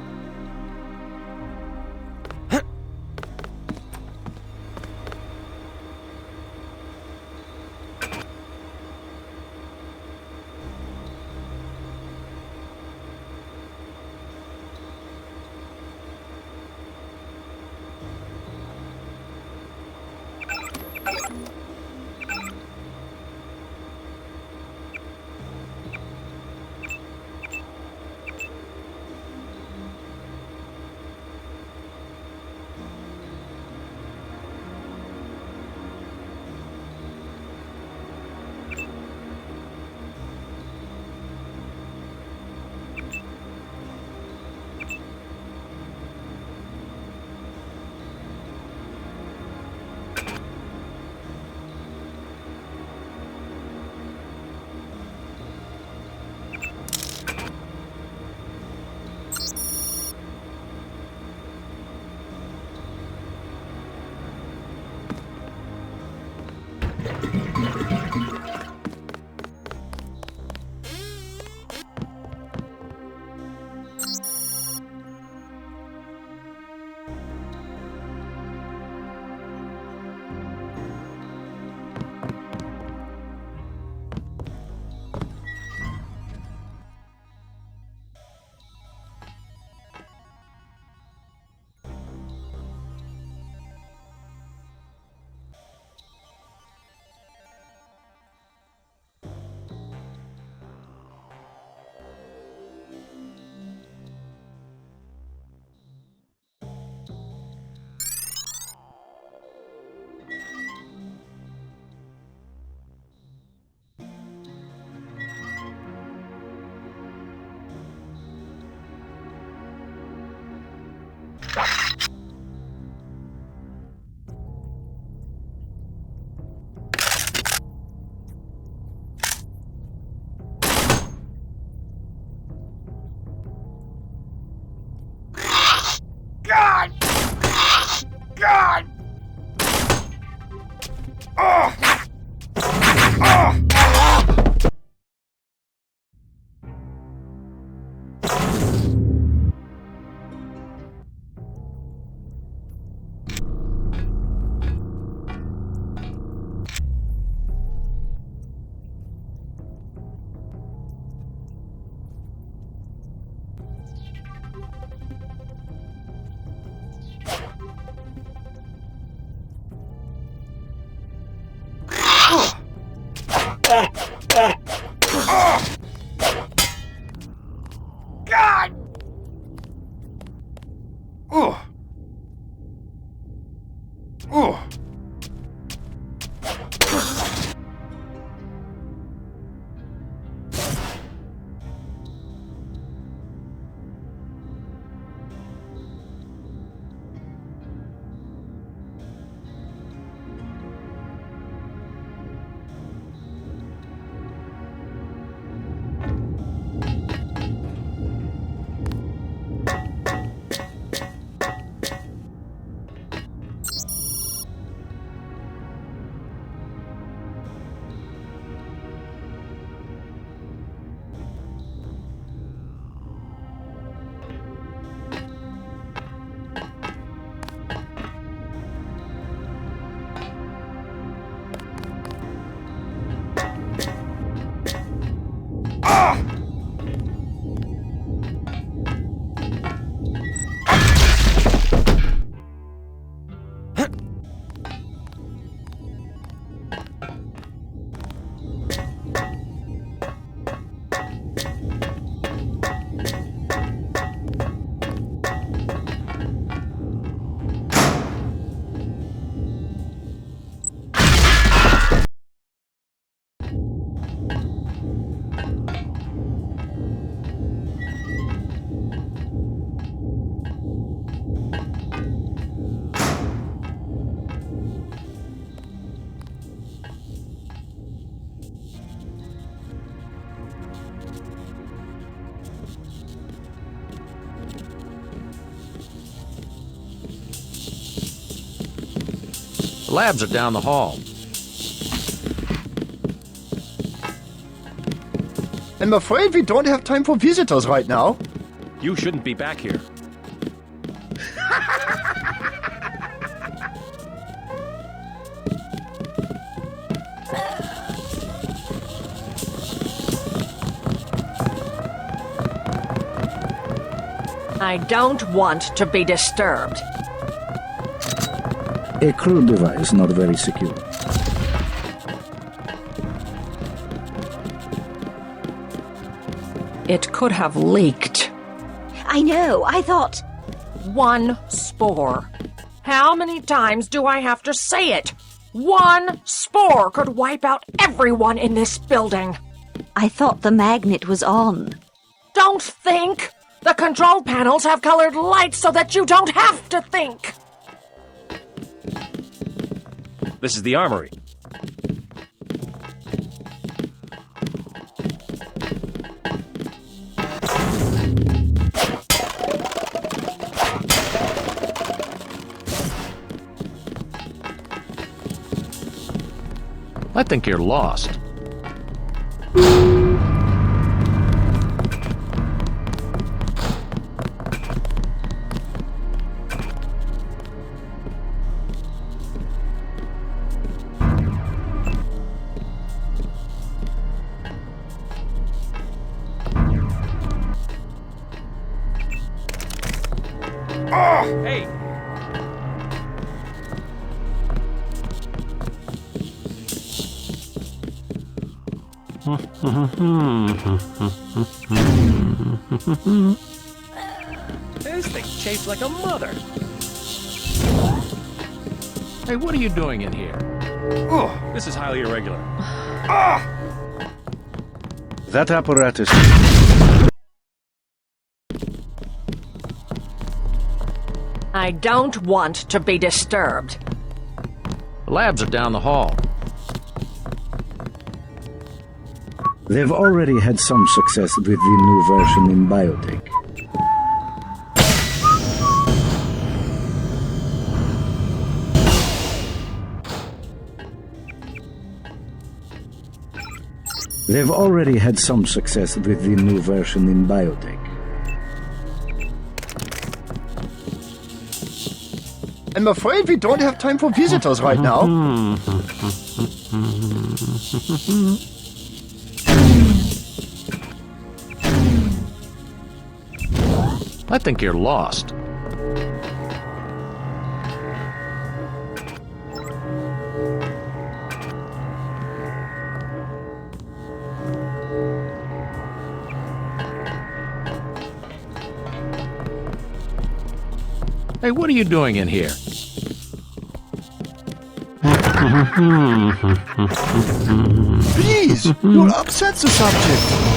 God! God! Oh. Oh. Labs are down the hall. I'm afraid we don't have time for visitors right now. You shouldn't be back here. I don't want to be disturbed. A crude device, not very secure. It could have leaked. I know, I thought... One spore. How many times do I have to say it? One spore could wipe out everyone in this building. I thought the magnet was on. Don't think! The control panels have colored lights so that you don't have to think! This is the armory. I think you're lost. Hey! This thing chafes like a mother. Hey, what are you doing in here? This is highly irregular. That apparatus... I don't want to be disturbed. Labs are down the hall. They've already had some success with the new version in biotech. They've already had some success with the new version in biotech. I'm afraid we don't have time for visitors right now. I think you're lost. Hey, what are you doing in here? Please, you'll upset the subject.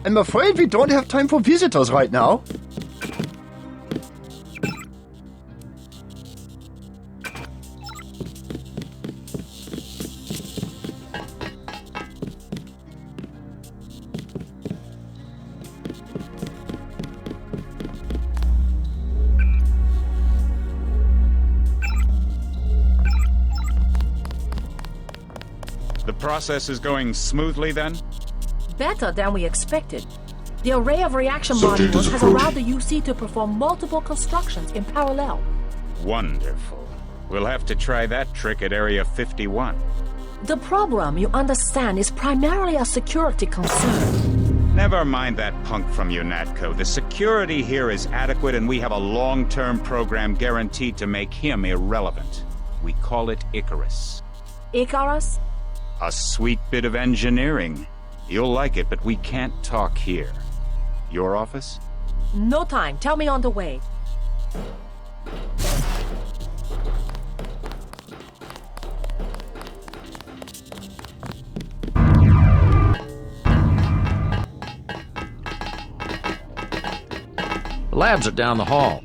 I'm afraid we don't have time for visitors right now. The process is going smoothly then? Better than we expected. The array of reaction Subject modules is has approved. allowed the UC to perform multiple constructions in parallel. Wonderful. We'll have to try that trick at Area 51. The problem, you understand, is primarily a security concern. Never mind that punk from UNATCO. The security here is adequate, and we have a long-term program guaranteed to make him irrelevant. We call it Icarus. Icarus? A sweet bit of engineering. You'll like it, but we can't talk here. Your office? No time. Tell me on the way. The labs are down the hall.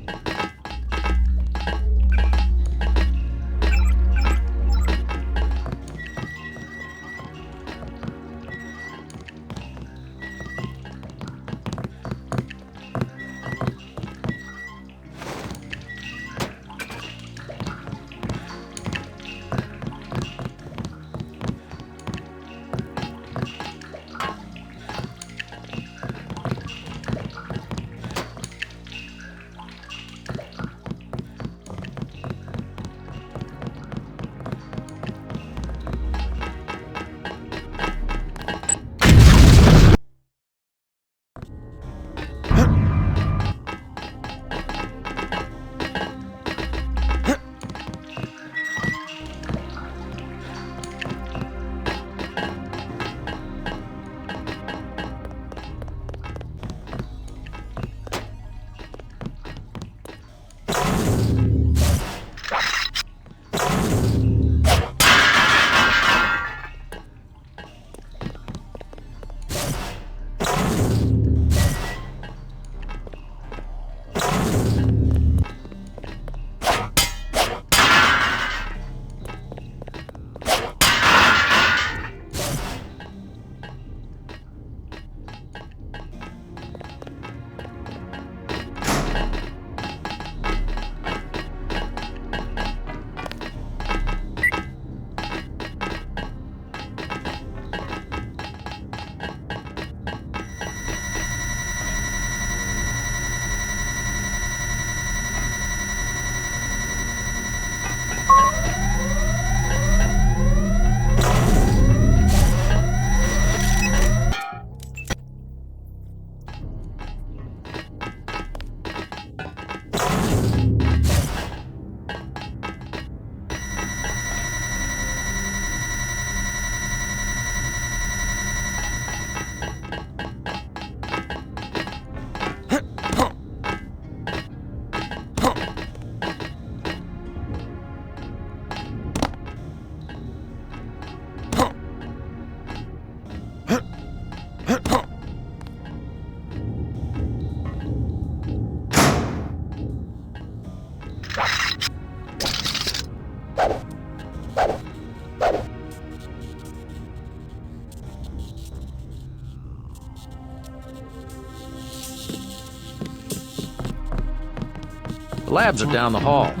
The labs are down the hall.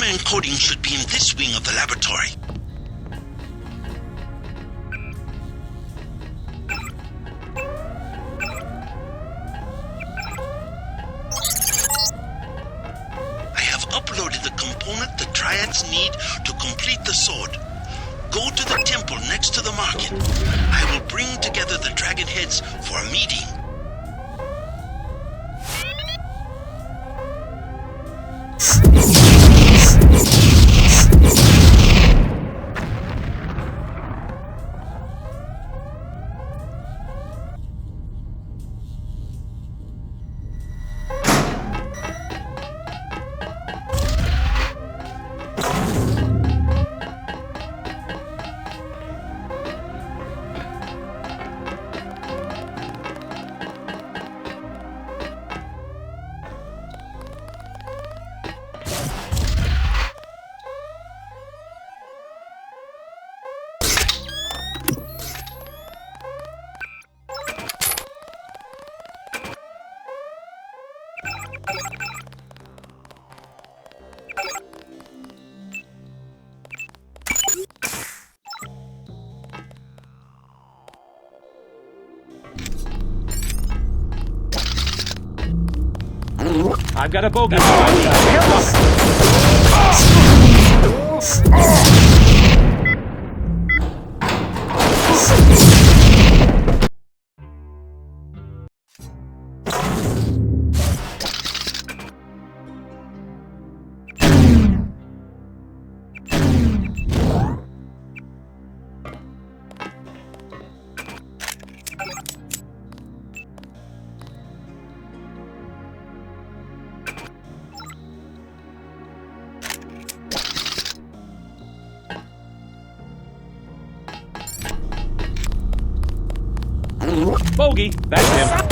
Encoding should be in this wing of the laboratory. I have uploaded the component the Triads need to complete the sword. Go to the temple next to the market. I will bring together the dragon heads for a meeting. I've got a bogey on my side. Bogey! That's him.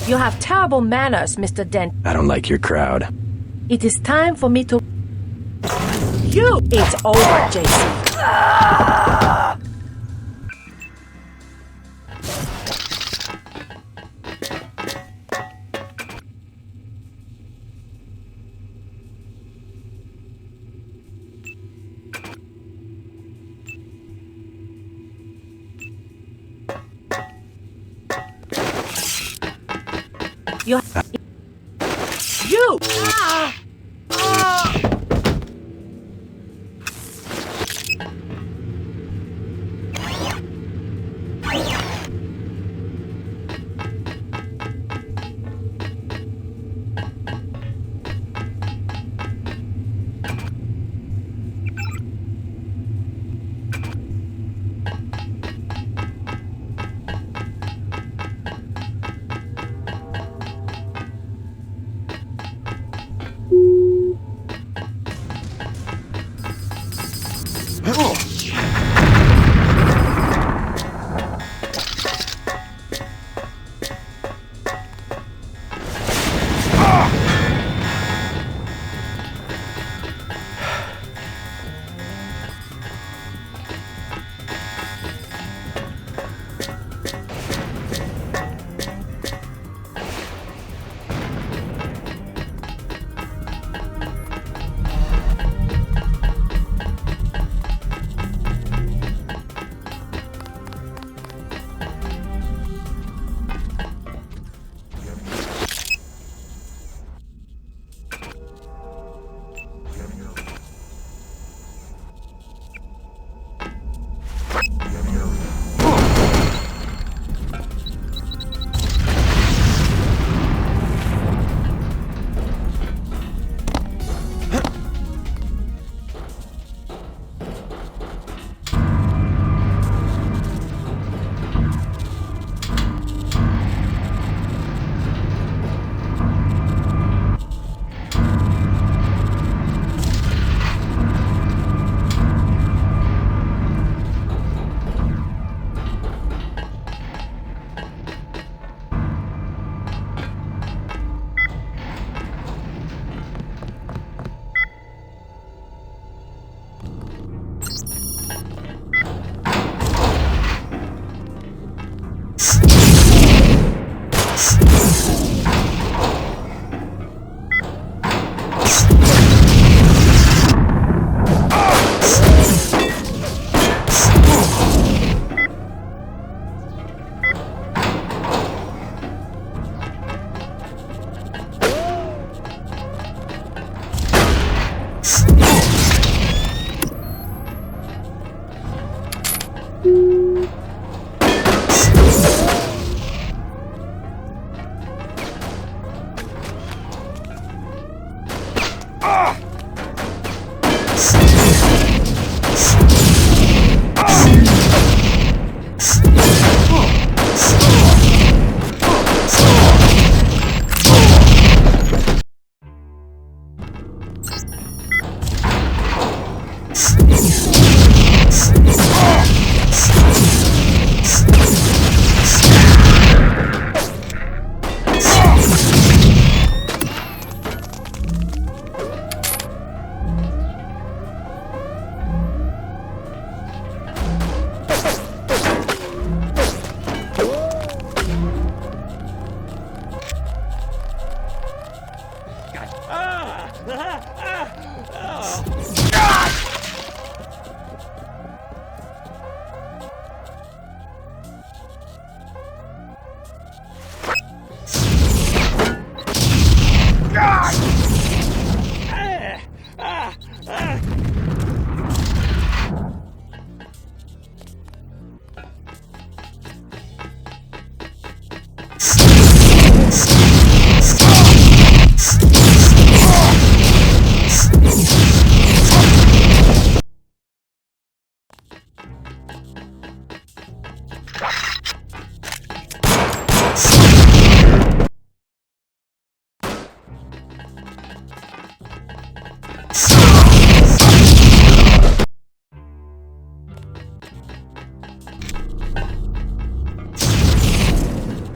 You have terrible manners, Mr. Dent. I don't like your crowd. It is time for me to... You! It's over, JC. You...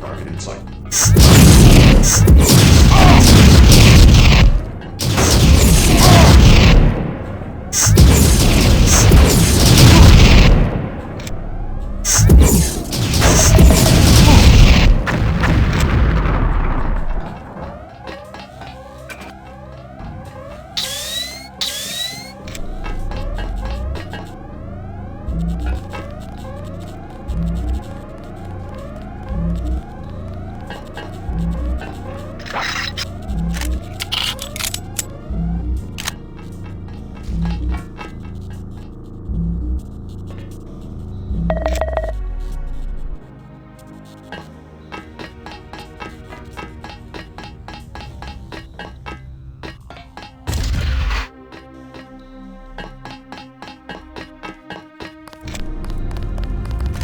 Target in sight.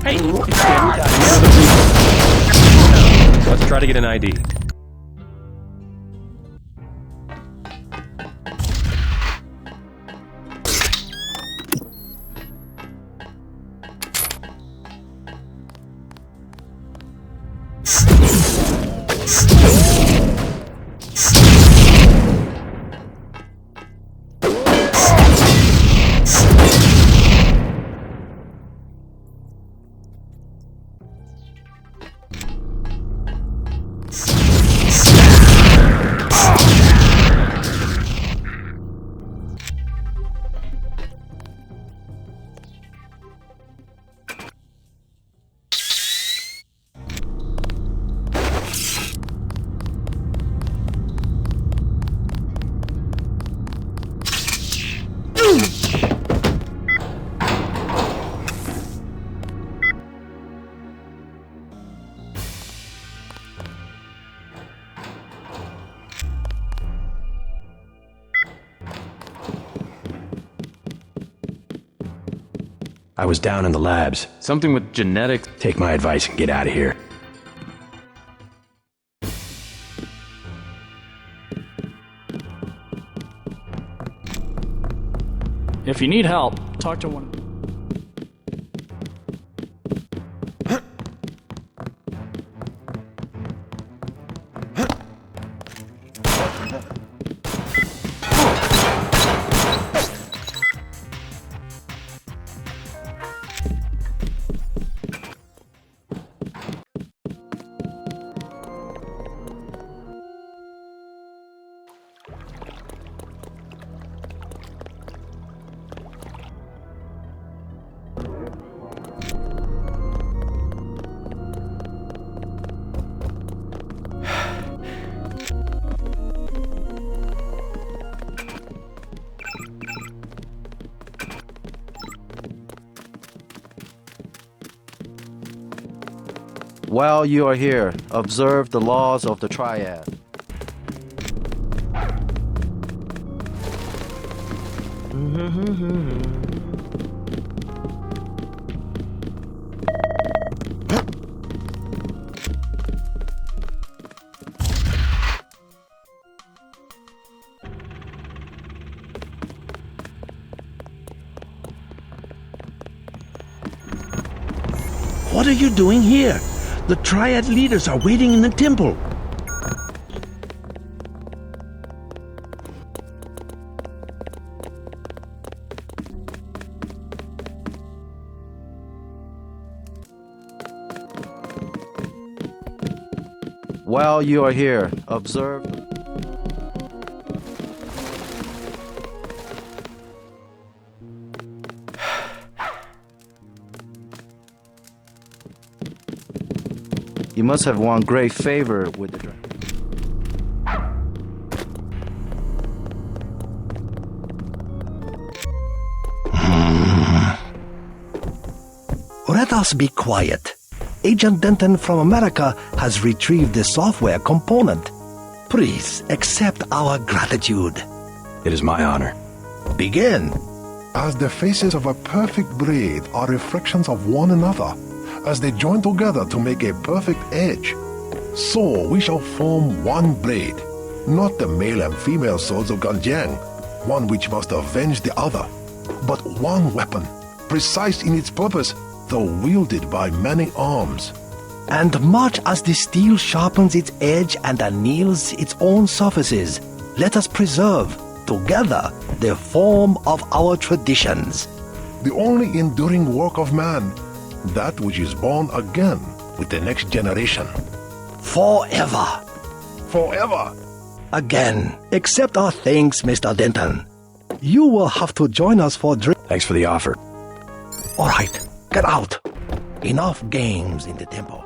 Hey, let's try to get an ID. I was down in the labs. Something with genetics. Take my advice and get out of here. If you need help, talk to one. While you are here, observe the laws of the triad. What are you doing here? The Triad leaders are waiting in the temple. While you are here, observe. You must have won great favor with the dragon. Let us be quiet. Agent Denton from America has retrieved the software component. Please accept our gratitude. It is my honor. Begin. As the faces of a perfect blade are reflections of one another, as they join together to make a perfect edge, so we shall form one blade, not the male and female swords of Ganjiang, one which must avenge the other, but one weapon, precise in its purpose, though wielded by many arms. And much as the steel sharpens its edge and anneals its own surfaces, let us preserve, together, the form of our traditions. The only enduring work of man, that which is born again with the next generation. Forever. Forever. Again, accept our thanks, Mr. Denton. You will have to join us for drink. Thanks for the offer. All right, get out. Enough games in the temple.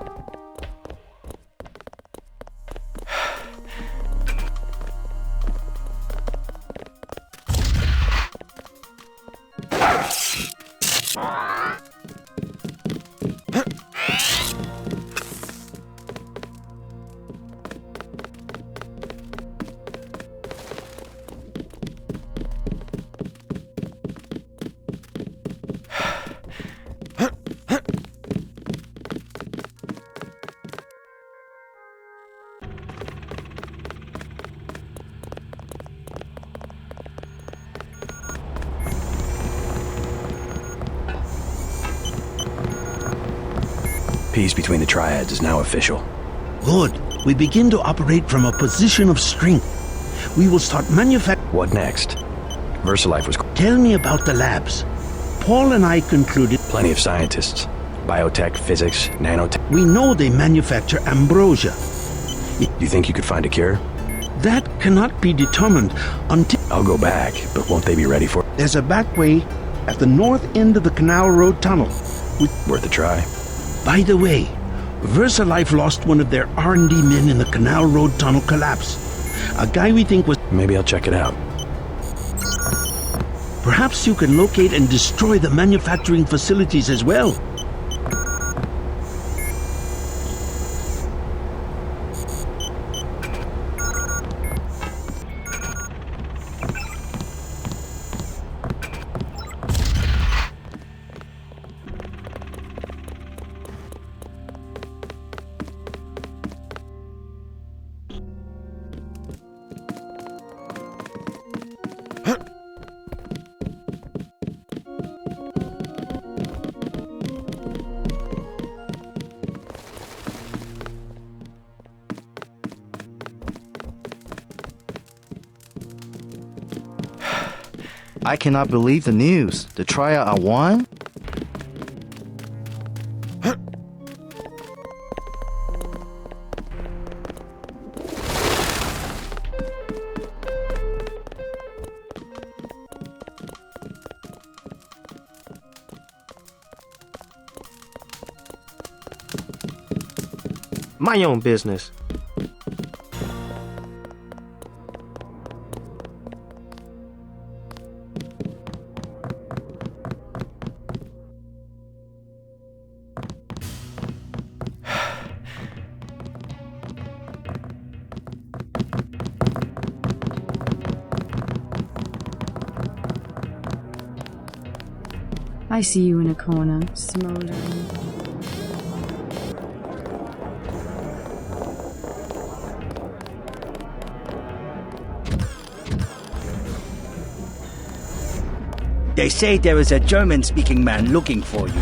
Peace between the triads is now official. Good. We begin to operate from a position of strength. We will start manufacturing. What next? VersaLife was... Tell me about the labs. Paul and I concluded... Plenty of scientists. Biotech, physics, nanotech. We know they manufacture ambrosia. You think you could find a cure? That cannot be determined until... I'll go back, but won't they be ready for it? There's a back way at the north end of the Canal Road tunnel. Worth a try. By the way, VersaLife lost one of their R&D men in the Canal Road tunnel collapse. A guy we think was... Maybe I'll check it out. Perhaps you can locate and destroy the manufacturing facilities as well. I cannot believe the news. The triad are won? My own business. I see you in a corner, smoldering. They say there is a German-speaking man looking for you.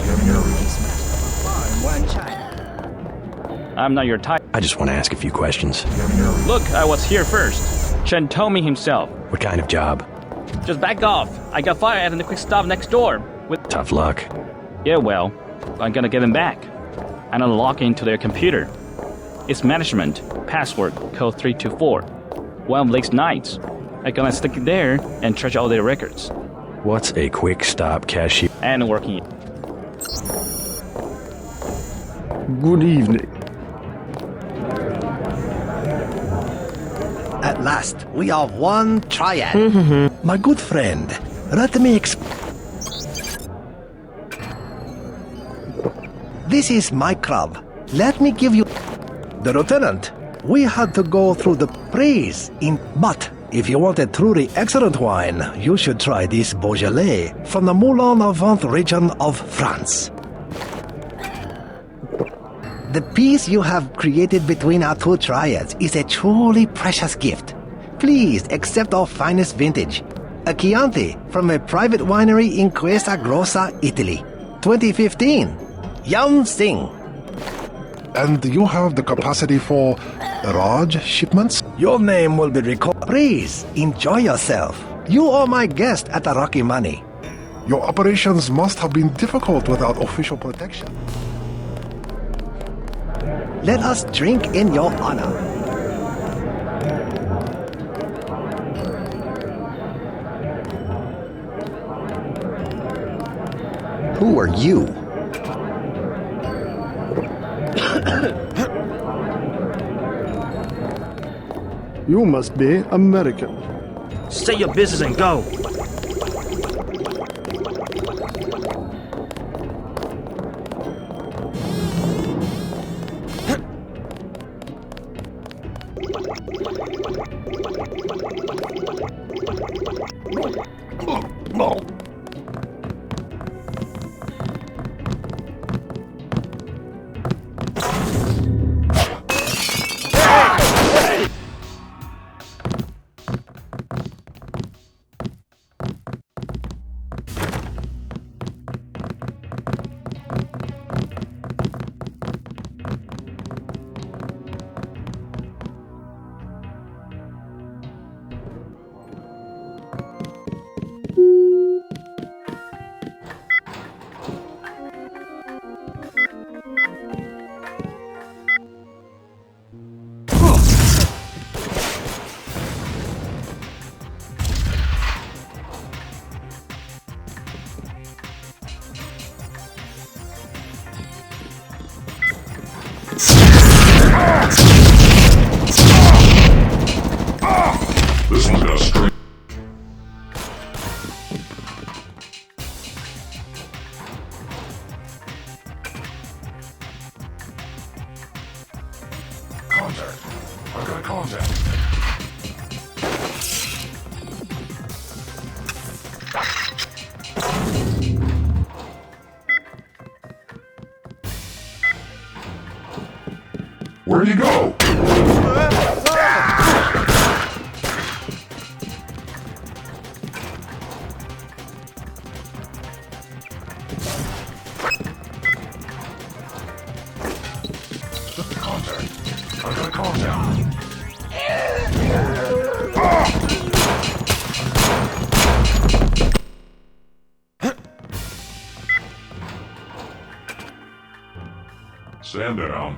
I'm not your type. I just want to ask a few questions. Look, I was here first. Chen told me himself. What kind of job? Just back off. I got fired at the quick stop next door. With Tough luck. Yeah, well, I'm gonna get them back. And I'll log into their computer. It's management, password, code 324. One of Blake's nights. I'm gonna stick it there and trash all their records. What's a quick stop cashier? And working. Good evening. At last, we are one triad. My good friend, let me This is my club. Let me give you... The lieutenant, we had to go through the praise in... But if you want a truly excellent wine, you should try this Beaujolais from the Moulin-à-Vent region of France. The peace you have created between our two triads is a truly precious gift. Please accept our finest vintage, a Chianti from a private winery in Questa Grossa, Italy, 2015. Yum Sing. And you have the capacity for large shipments? Your name will be recorded. Please, enjoy yourself. You are my guest at the Rocky Money. Your operations must have been difficult without official protection. Let us drink in your honor. Who are you? You must be American. Say your business and go. This one's got a string. Contact. I've got a contact. Where'd he go? Contact. I've got a contact. Stand down.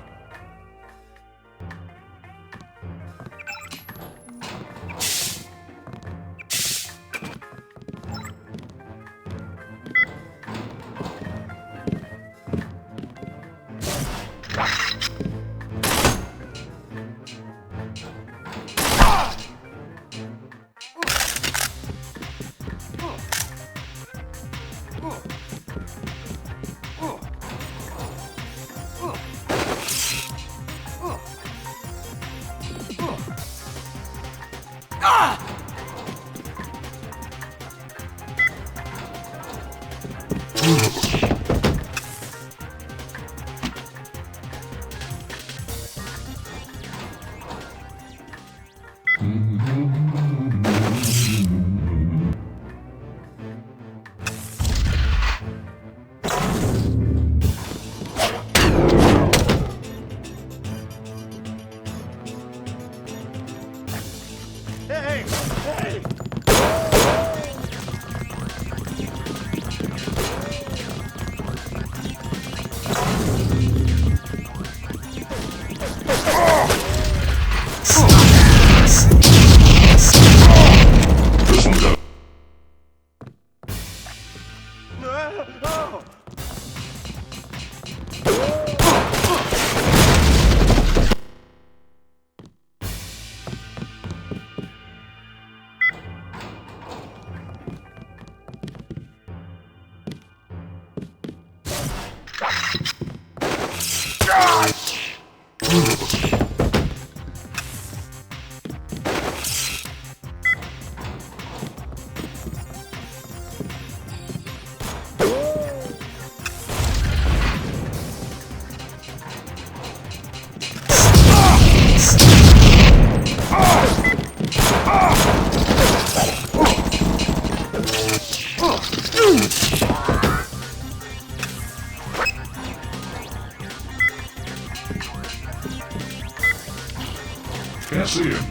Can't see him.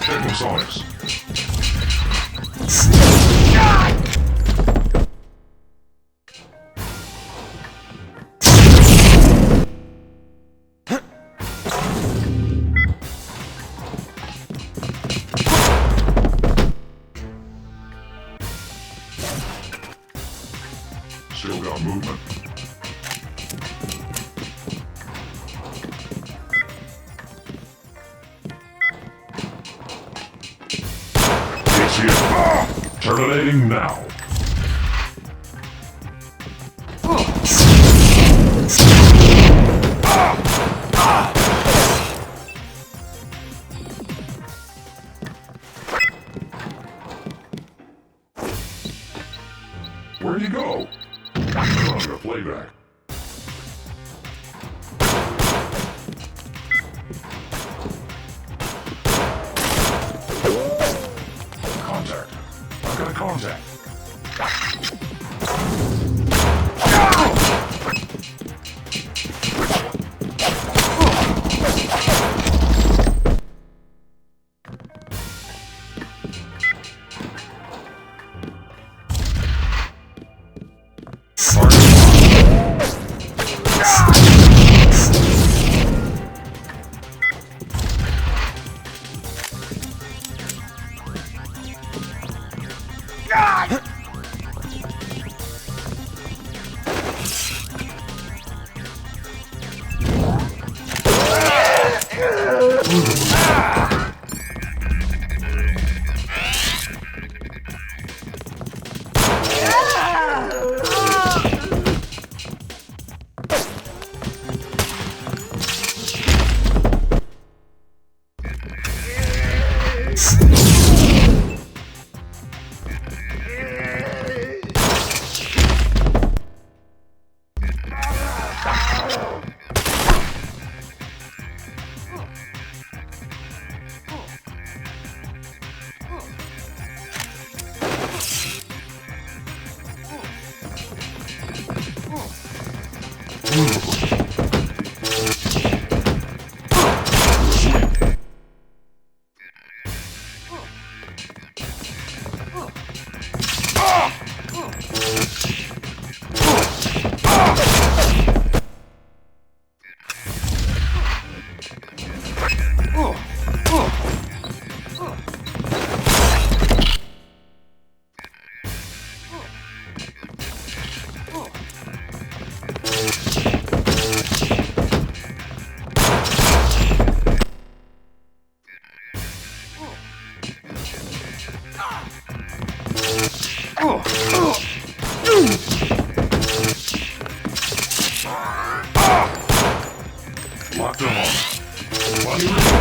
Checking sonics. Still got movement. Terminating now. Where'd he go? I'm gonna play back. Contact. I've got a contact. God! Lock them on.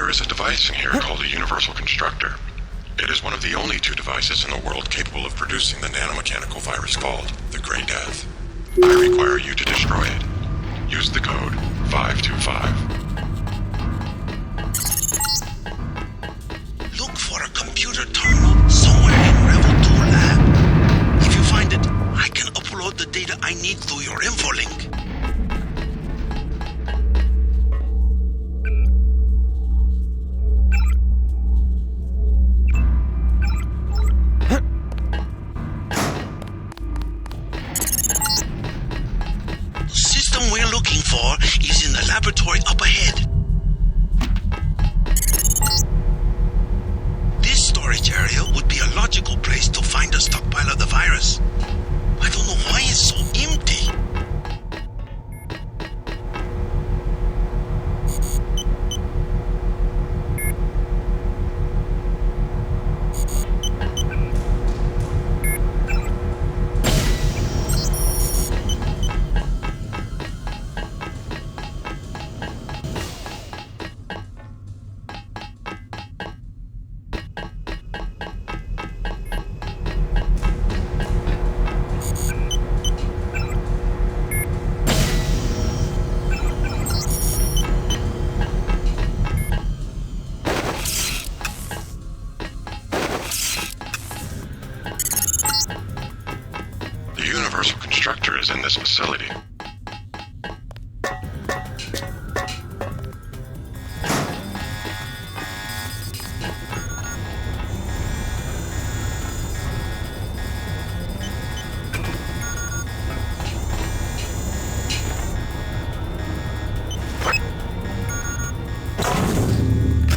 There is a device in here called a universal constructor. It is one of the only two devices in the world capable of producing the nanomechanical virus called the Grey Death. I require you to destroy it. Use the code 525.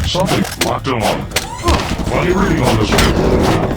Something's locked on. Funny reading on this one.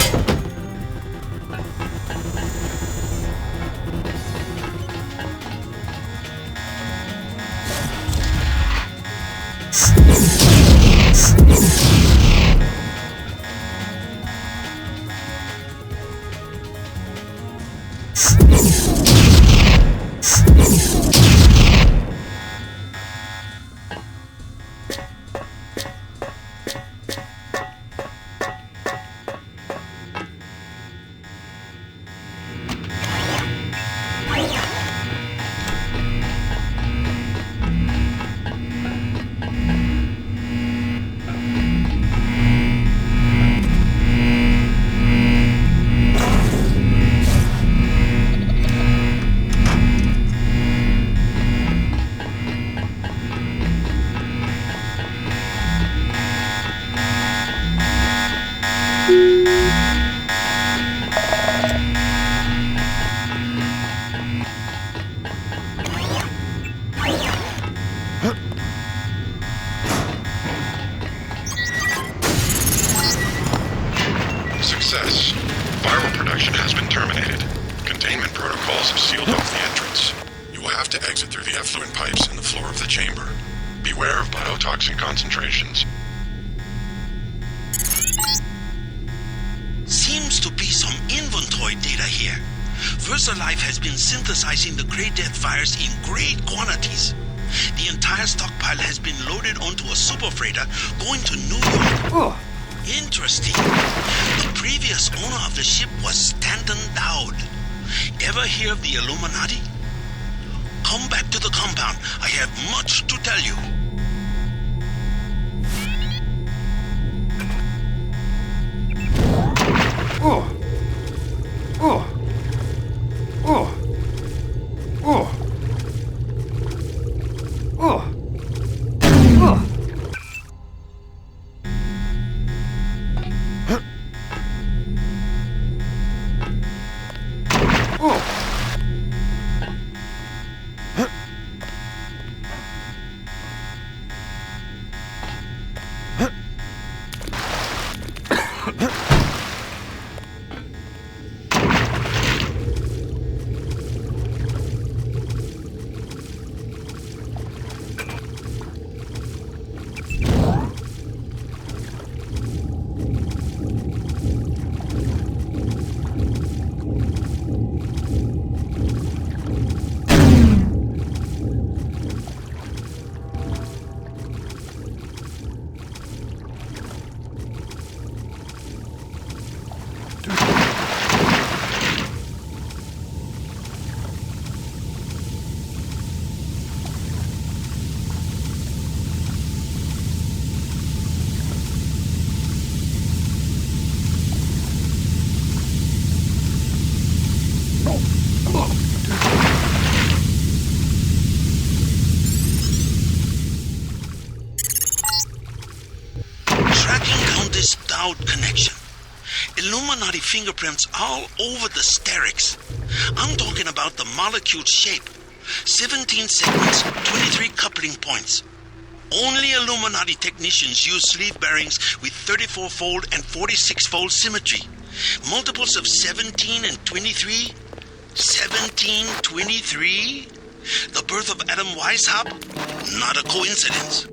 Success. Viral production has been terminated. Containment protocols have sealed off the entrance. You will have to exit through the effluent pipes in the floor of the chamber. Beware of biotoxin concentrations. Seems to be some inventory data here. VersaLife has been synthesizing the Grey Death virus in great quantities. The entire stockpile has been loaded onto a super freighter going to New York. Interesting. The previous owner of the ship was Stanton Dowd. Ever hear of the Illuminati? Come back to the compound. I have much to tell you. Connection. Illuminati fingerprints all over the sterics. I'm talking about the molecule shape. 17 segments, 23 coupling points. Only Illuminati technicians use sleeve bearings with 34-fold and 46-fold symmetry. Multiples of 17 and 23. 17, 23. The birth of Adam Weishaupt? Not a coincidence.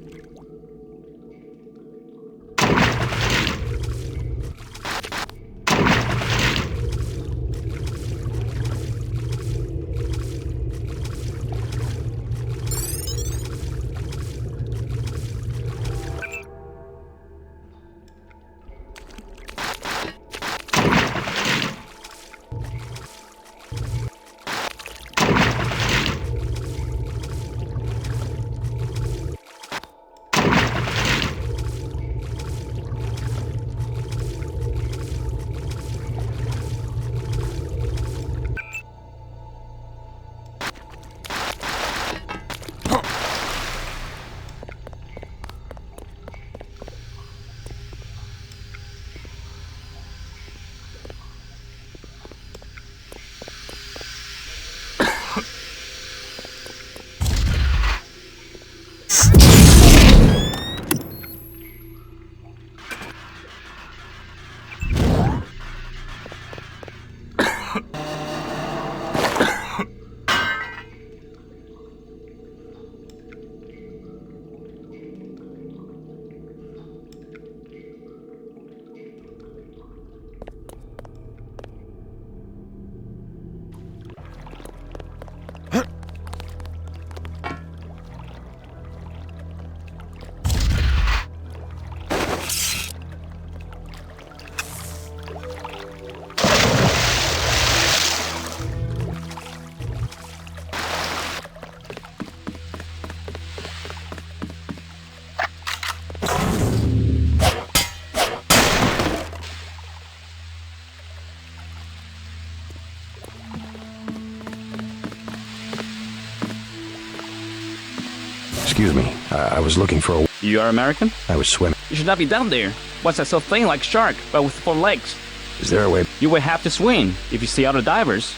Excuse me. I was looking for a... You are American? I was swimming. You should not be down there. What's that sort of thing like shark, but with 4 legs? Is there a way? You will have to swim if you see other divers.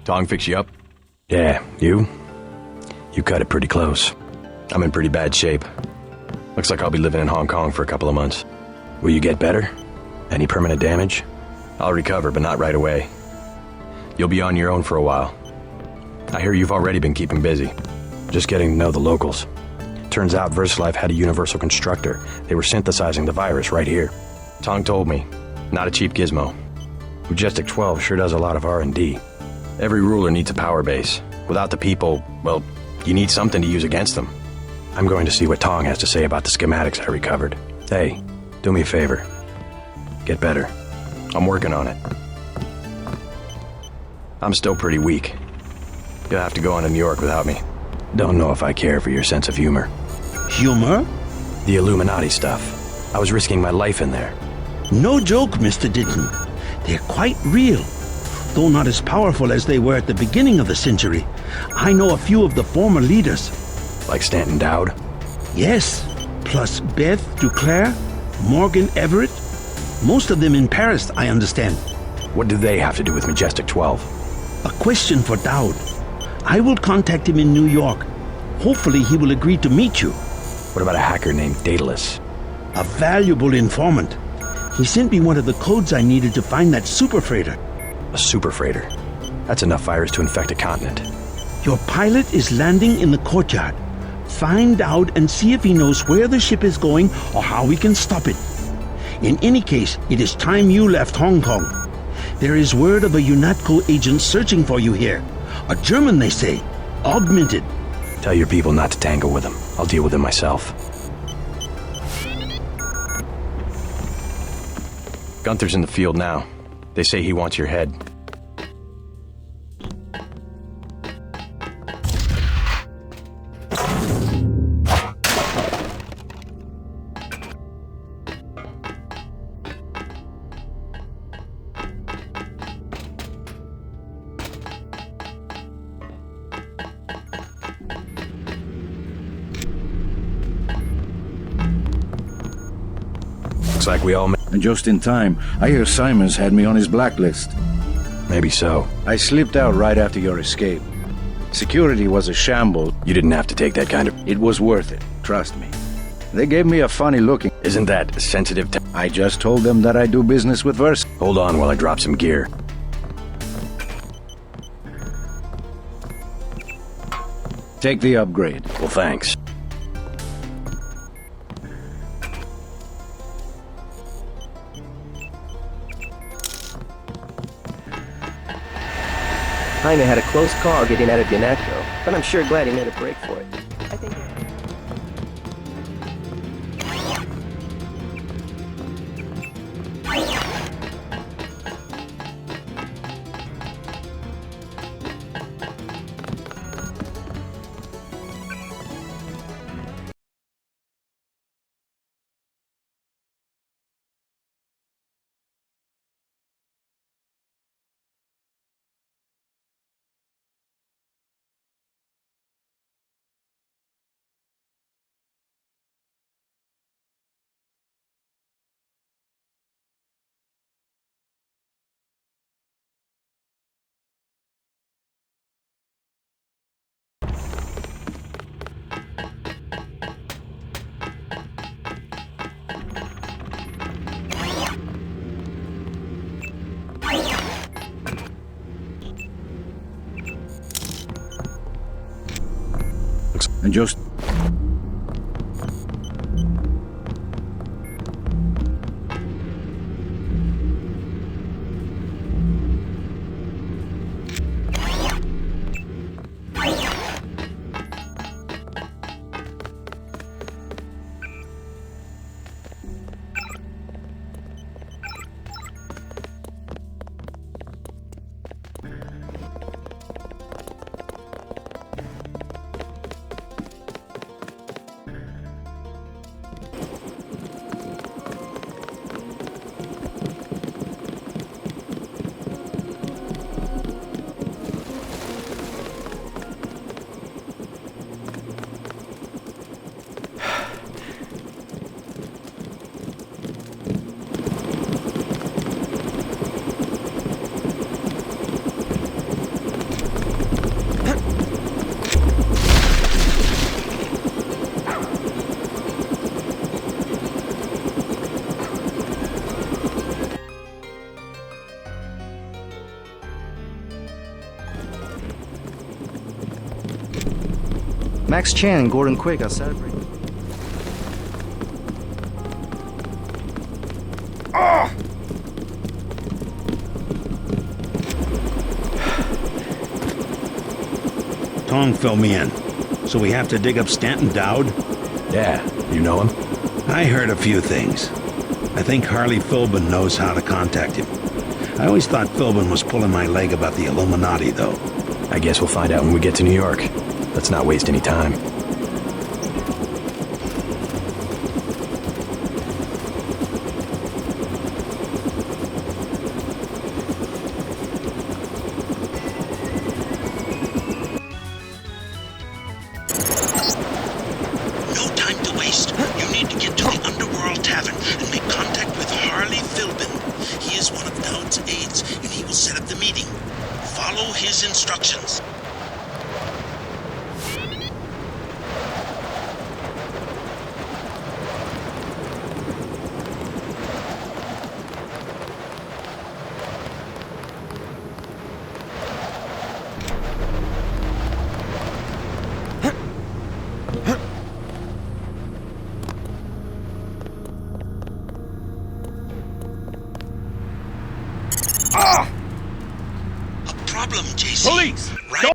Tong fix you up? Yeah, you? You cut it pretty close. I'm in pretty bad shape. Looks like I'll be living in Hong Kong for a couple of months. Will you get better? Any permanent damage? I'll recover, but not right away. You'll be on your own for a while. I hear you've already been keeping busy. Just getting to know the locals. Turns out VersaLife had a universal constructor. They were synthesizing the virus right here. Tong told me. Not a cheap gizmo. Majestic 12 sure does a lot of R&D. Every ruler needs a power base. Without the people, well, you need something to use against them. I'm going to see what Tong has to say about the schematics I recovered. Hey, do me a favor. Get better. I'm working on it. I'm still pretty weak. You'll have to go on to New York without me. Don't know if I care for your sense of humor. Humor? The Illuminati stuff. I was risking my life in there. No joke, Mr. Ditton. They're quite real. Though not as powerful as they were at the beginning of the century. I know a few of the former leaders. Like Stanton Dowd? Yes, plus Beth Duclair, Morgan Everett. Most of them in Paris, I understand. What do they have to do with Majestic 12? A question for Dowd. I will contact him in New York. Hopefully he will agree to meet you. What about a hacker named Daedalus? A valuable informant. He sent me one of the codes I needed to find that super freighter. A super freighter? That's enough virus to infect a continent. Your pilot is landing in the courtyard. Find out and see if he knows where the ship is going or how we can stop it. In any case, it is time you left Hong Kong. There is word of a UNATCO agent searching for you here. A German, they say. Augmented. Tell your people not to tangle with him. I'll deal with him myself. Gunther's in the field now. They say he wants your head. Looks like we all met. And just in time. I hear Simons had me on his blacklist. Maybe so. I slipped out right after your escape. Security was a shambles. You didn't have to take that kind of... It was worth it, trust me. They gave me a funny looking... Isn't that sensitive to... I just told them that I do business with Versa. Hold on while I drop some gear. Take the upgrade. Well, thanks. Jaime had a close call getting out of UNATCO, but I'm sure glad he made a break for it. I think... looks... And just... Max Chan and Gordon Quick are celebrating. Tong filled me in. So we have to dig up Stanton Dowd? Yeah, you know him? I heard a few things. I think Harley Philbin knows how to contact him. I always thought Philbin was pulling my leg about the Illuminati, though. I guess we'll find out when we get to New York. Let's not waste any time. No time to waste. You need to get to the Underworld Tavern and make contact with Harley Philbin. He is one of Dowd's aides, and he will set up the meeting. Follow his instructions. A problem, JC. Police! Right?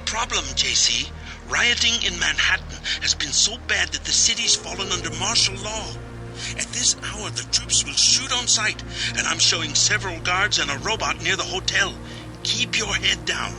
Problem, JC. Rioting in Manhattan has been so bad that the city's fallen under martial law. At this hour, the troops will shoot on sight, and I'm showing several guards and a robot near the hotel. Keep your head down.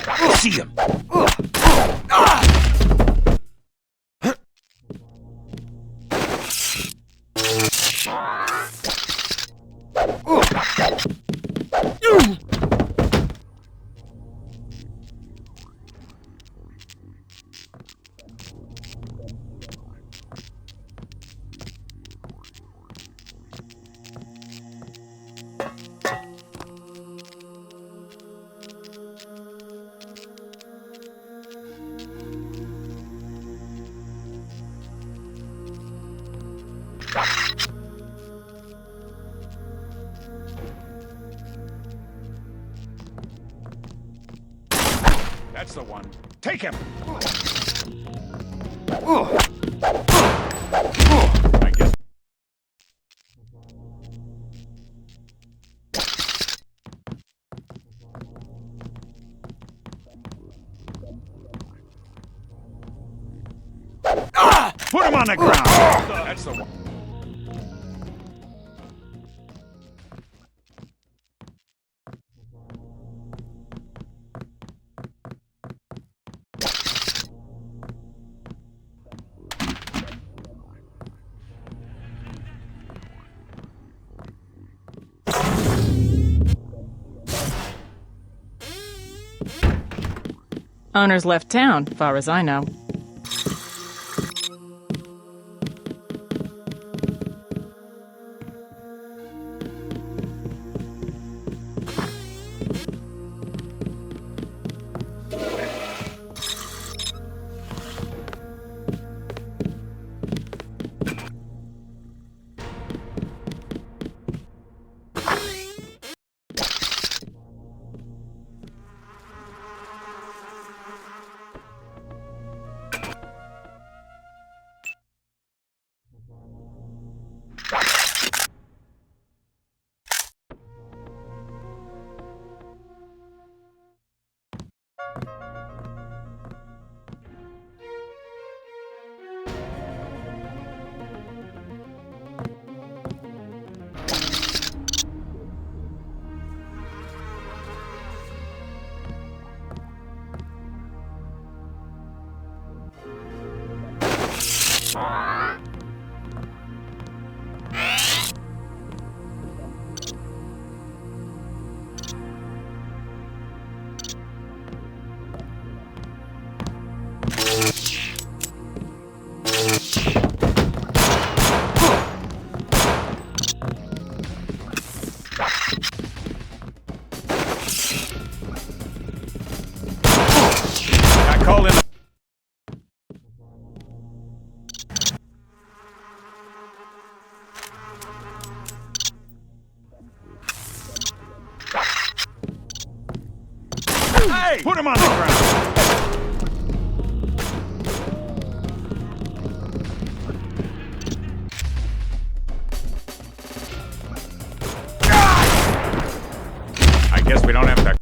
I see him. That's the one. Take him! I guess. Put him on the ground! That's the one. Owner's left town, far as I know. I called in. Hey! Put him on the ground! I guess we don't have to.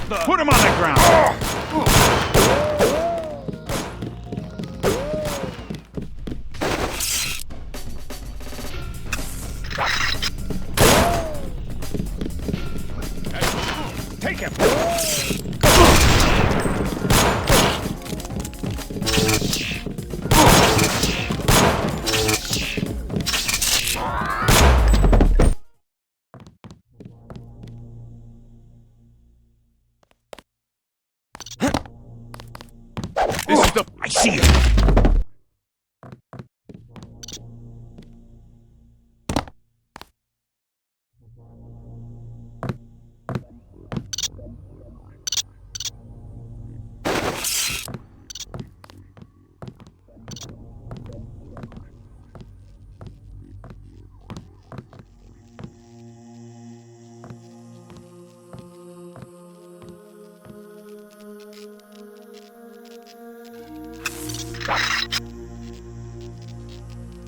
Put him on the ground! Take him! This is the... I see it!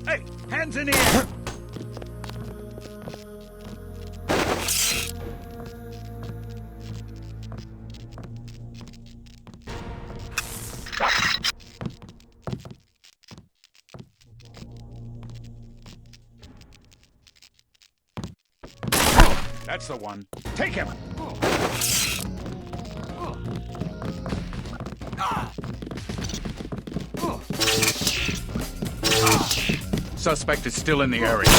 Hey, hands in the air! That's the one. Take him! Suspect is still in the area.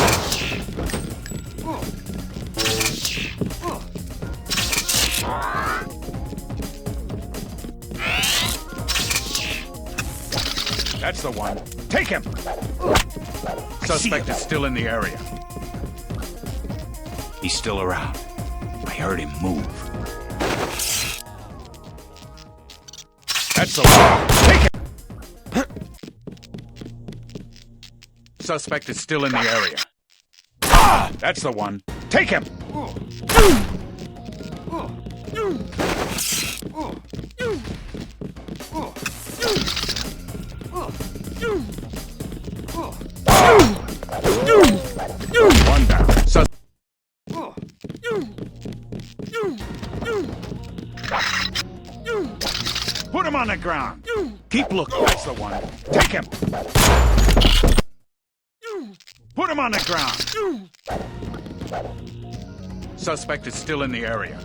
That's the one. Take him! Suspect is still in the area. He's still around. I heard him move. That's the one. Take him! Suspect is still in the area. That's the one. Take him! One down. Put him on the ground. Keep looking. That's the one. Take him. Put him on the ground. Suspect is still in the area.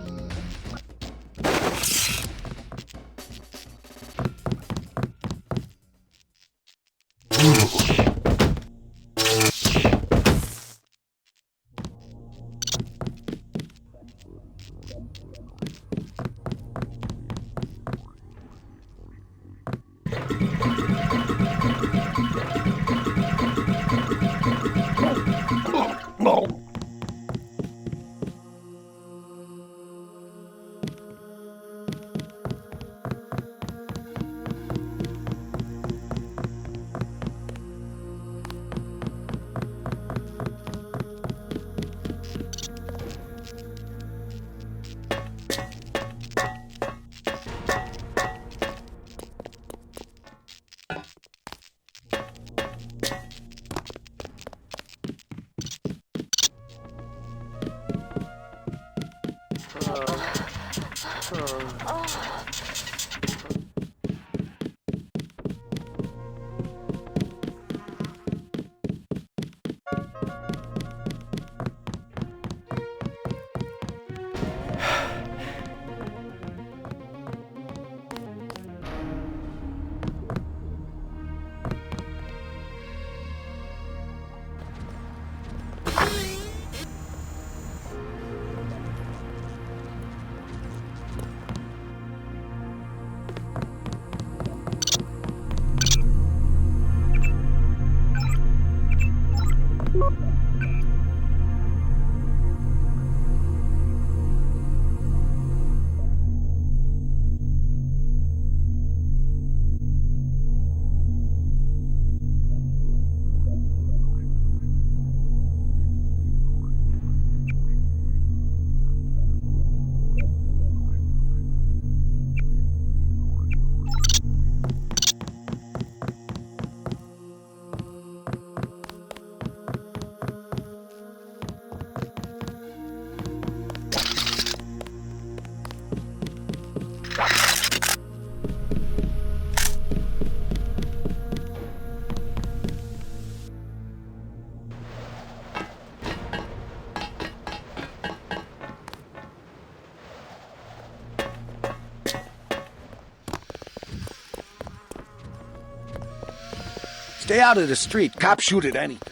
Stay out of the street. Cops shoot at anything.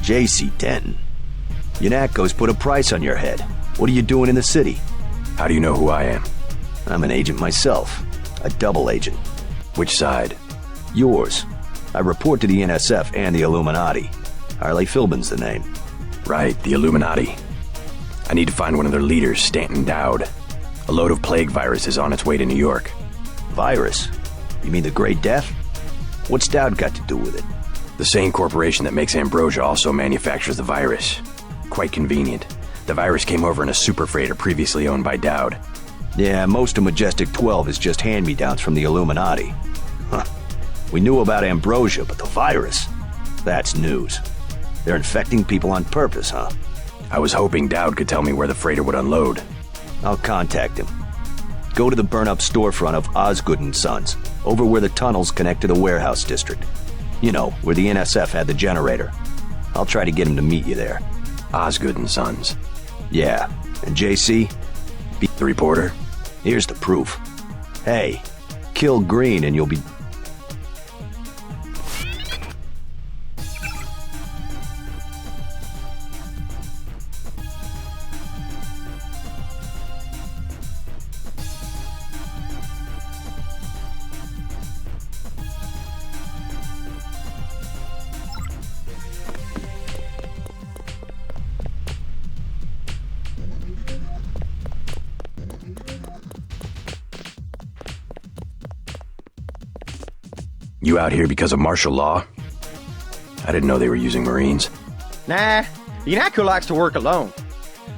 JC Denton. Yanakko's put a price on your head. What are you doing in the city? How do you know who I am? I'm an agent myself. A double agent. Which side? Yours. I report to the NSF and the Illuminati. Harley Philbin's the name. Right, the Illuminati. I need to find one of their leaders, Stanton Dowd. A load of plague virus is on its way to New York. Virus? You mean the Great Death? What's Dowd got to do with it? The same corporation that makes Ambrosia also manufactures the virus. Quite convenient. The virus came over in a super freighter previously owned by Dowd. Yeah, most of Majestic 12 is just hand-me-downs from the Illuminati. Huh. We knew about Ambrosia, but the virus? That's news. They're infecting people on purpose, huh? I was hoping Dowd could tell me where the freighter would unload. I'll contact him. Go to the burn-up storefront of Osgood & Sons, over where the tunnels connect to the warehouse district. You know, where the NSF had the generator. I'll try to get him to meet you there. Osgood & Sons. Yeah, and JC? Be the reporter? Here's the proof. Hey, kill Green and you'll be... You out here because of martial law? I didn't know they were using Marines. Nah, Yanakko likes to work alone.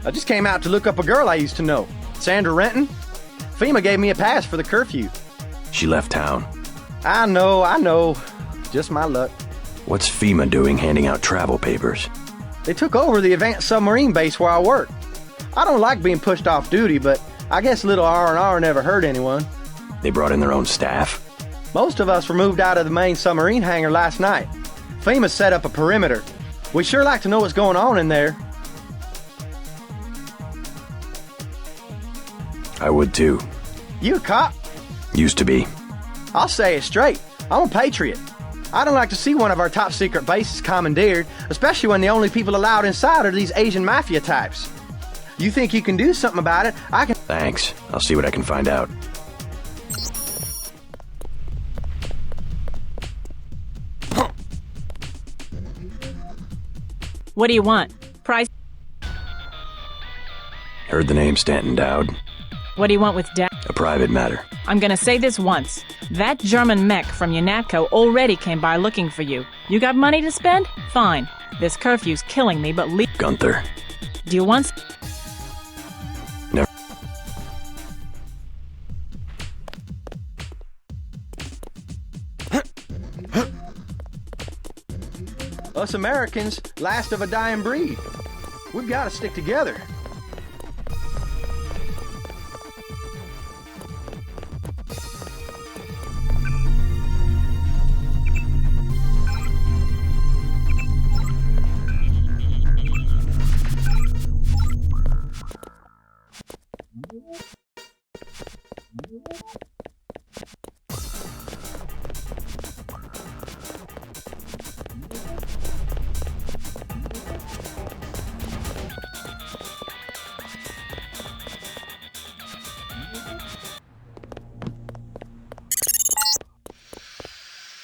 I just came out to look up a girl I used to know, Sandra Renton. FEMA gave me a pass for the curfew. She left town. I know. Just my luck. What's FEMA doing handing out travel papers? They took over the advanced submarine base where I work. I don't like being pushed off duty, but I guess a little R&R never hurt anyone. They brought in their own staff? Most of us were moved out of the main submarine hangar last night. FEMA set up a perimeter. We'd sure like to know what's going on in there. I would too. You a cop? Used to be. I'll say it straight. I'm a patriot. I don't like to see one of our top secret bases commandeered, especially when the only people allowed inside are these Asian mafia types. You think you can do something about it? I can... Thanks. I'll see what I can find out. What do you want? Price? Heard the name Stanton Dowd. What do you want with Dad? A private matter. I'm gonna say this once. That German mech from Yanakko already came by looking for you. You got money to spend? Fine. This curfew's killing me, but leave... Gunther. Do you want... Never. Us Americans, last of a dying breed. We've got to stick together.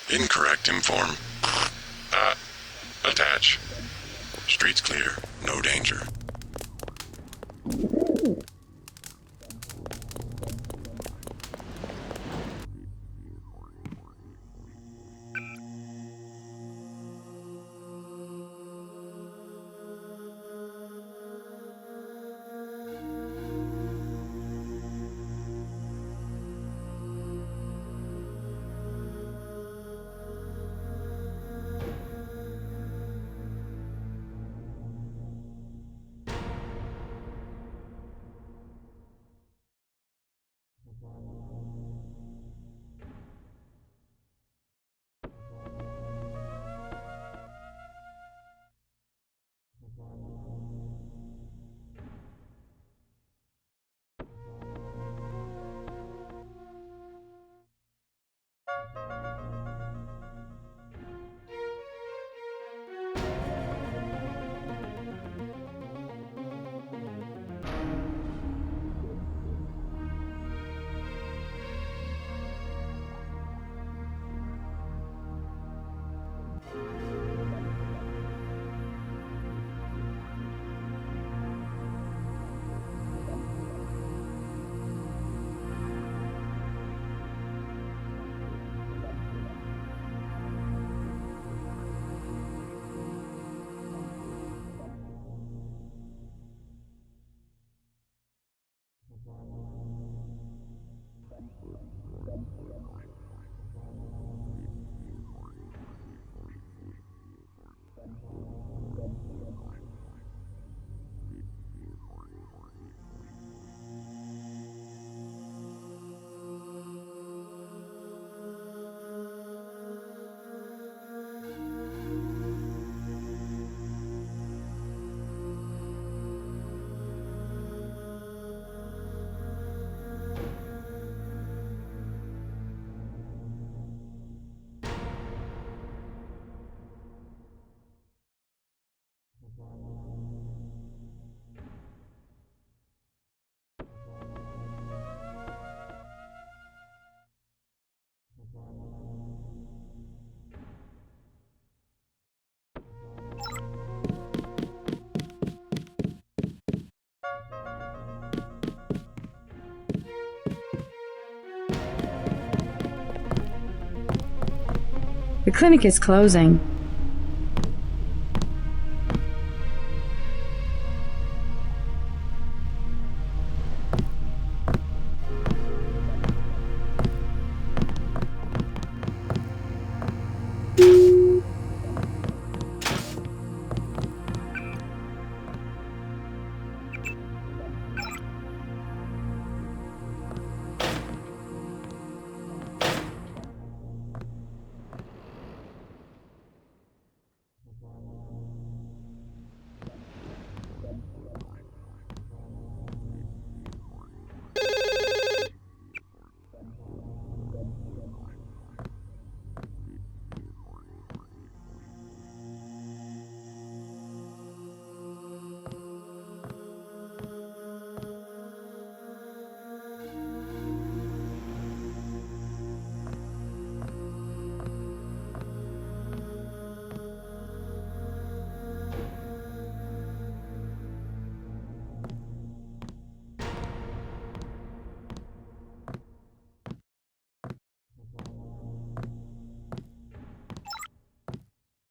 Incorrect inform. Attach. Streets clear. No danger. The clinic is closing.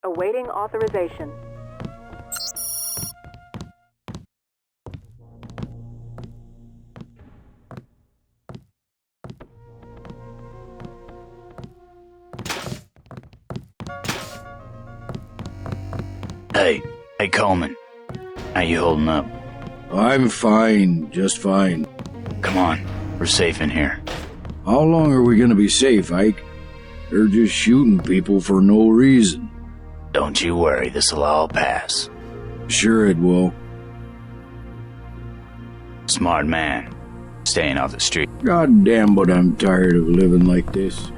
Awaiting authorization. Hey Coleman. How you holding up? I'm fine, just fine. Come on, we're safe in here. How long are we gonna be safe, Ike? They're just shooting people for no reason. Don't you worry, this'll all pass. Sure it will. Smart man. Staying off the street. God damn, but I'm tired of living like this.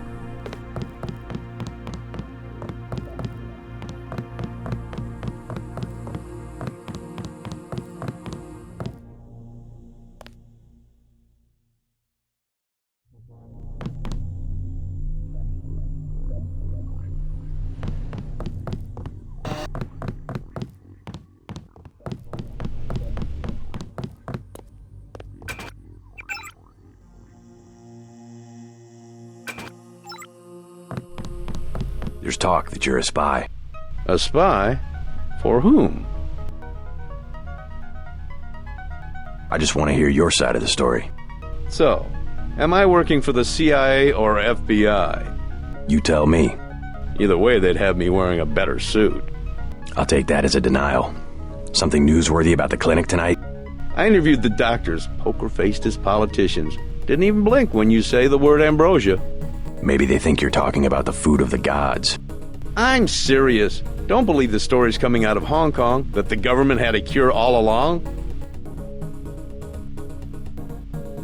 There's talk that you're a spy. A spy? For whom? I just want to hear your side of the story. So, am I working for the CIA or FBI? You tell me. Either way, they'd have me wearing a better suit. I'll take that as a denial. Something newsworthy about the clinic tonight? I interviewed the doctors, poker-faced as politicians. Didn't even blink when you say the word ambrosia. Maybe they think you're talking about the food of the gods. I'm serious. Don't believe the stories coming out of Hong Kong that the government had a cure all along.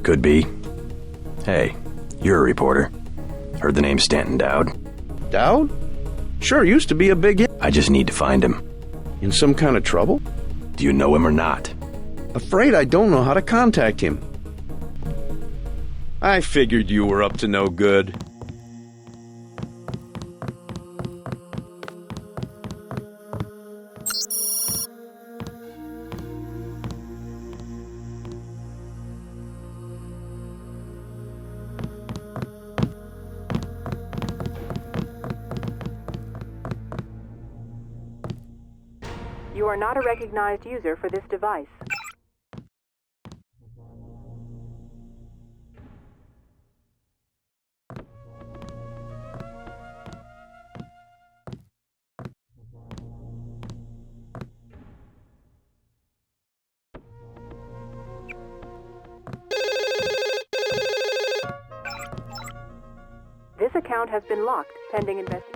Could be. Hey, you're a reporter. Heard the name Stanton Dowd? Dowd? Sure, used to be a big hit. I just need to find him. In some kind of trouble? Do you know him or not? Afraid I don't know how to contact him. I figured you were up to no good. You are not a recognized user for this device. This account has been locked, pending investigation.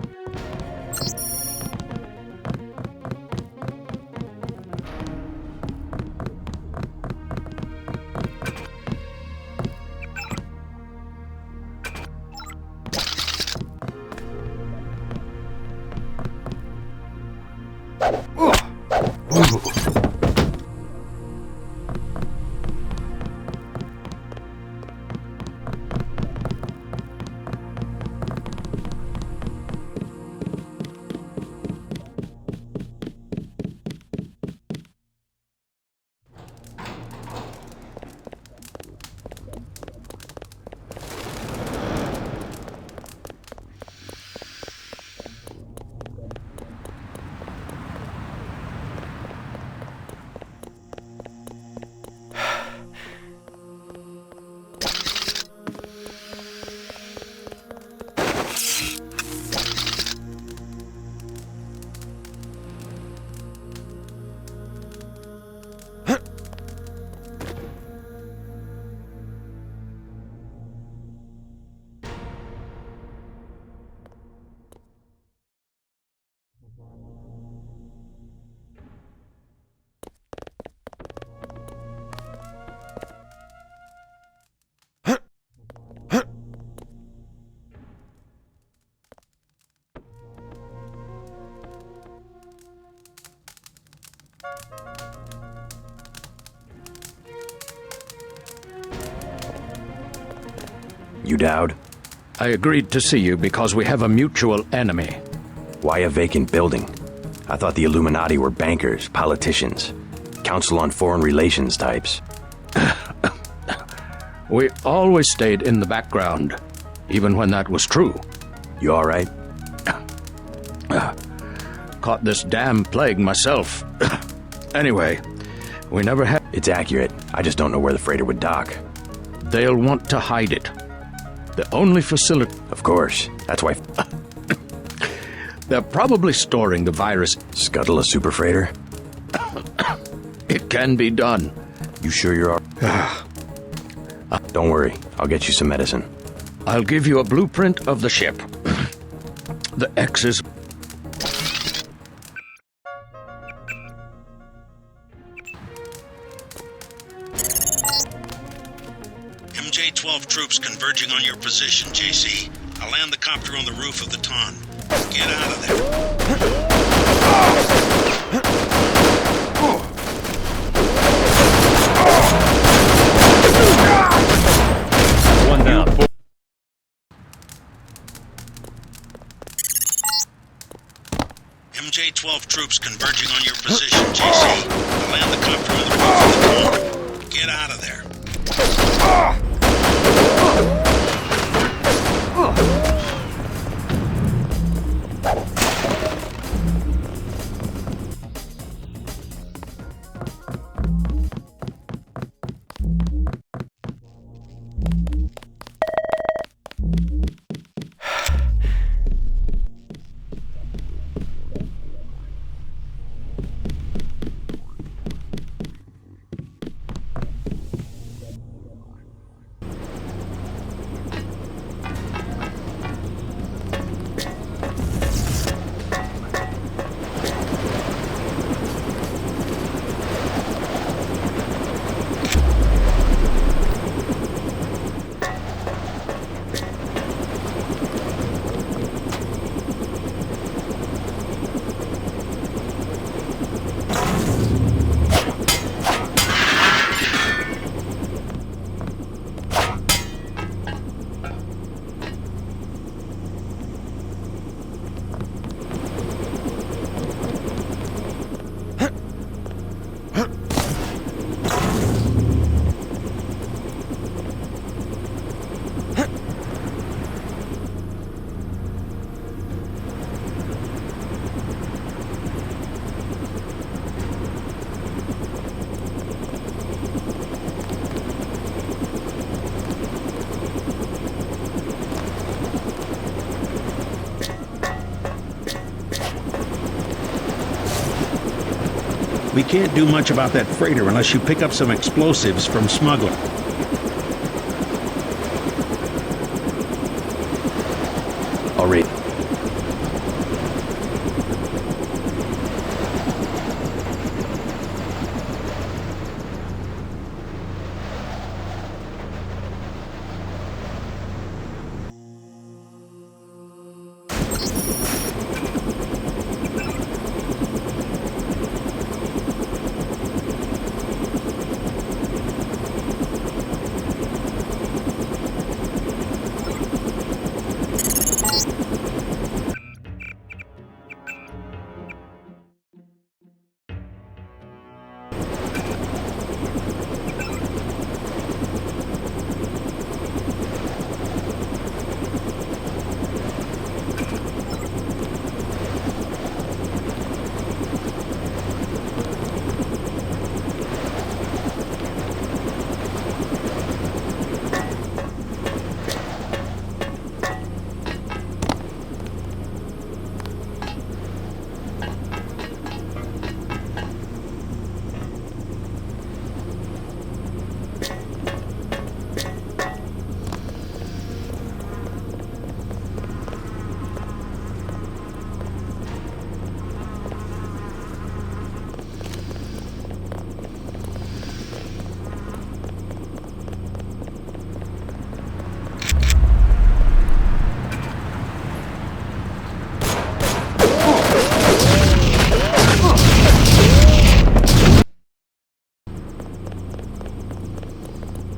You Dowd? I agreed to see you because we have a mutual enemy. Why a vacant building? I thought the Illuminati were bankers, politicians, Council on Foreign Relations types. We always stayed in the background, even when that was true. You all right? Caught this damn plague myself. Anyway, we never had... It's accurate. I just don't know where the freighter would dock. They'll want to hide it. The only facility... Of course. That's why... They're probably storing the virus. Scuttle a super freighter? It can be done. You sure you're all... Don't worry. I'll get you some medicine. I'll give you a blueprint of the ship. The X's... MJ-12 troops converging on your position, JC. I'll land the copter on the roof of the Ton. Get out of there. One down. MJ-12 troops converging on your position, JC. I'll land the copter on the roof of the Ton. Get out of there. We can't do much about that freighter unless you pick up some explosives from smuggler. I'll read.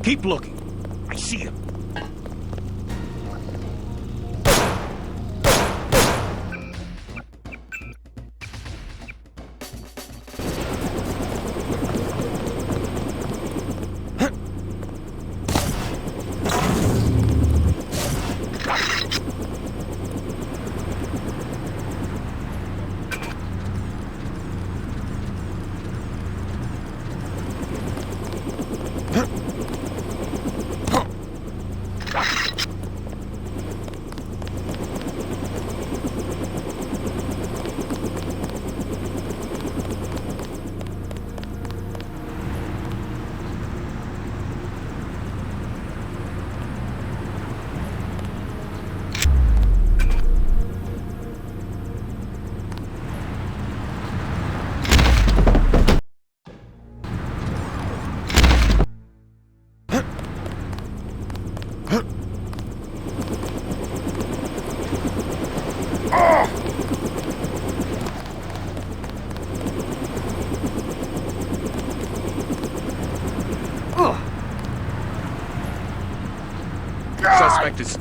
Keep looking. I see him. Suspect is...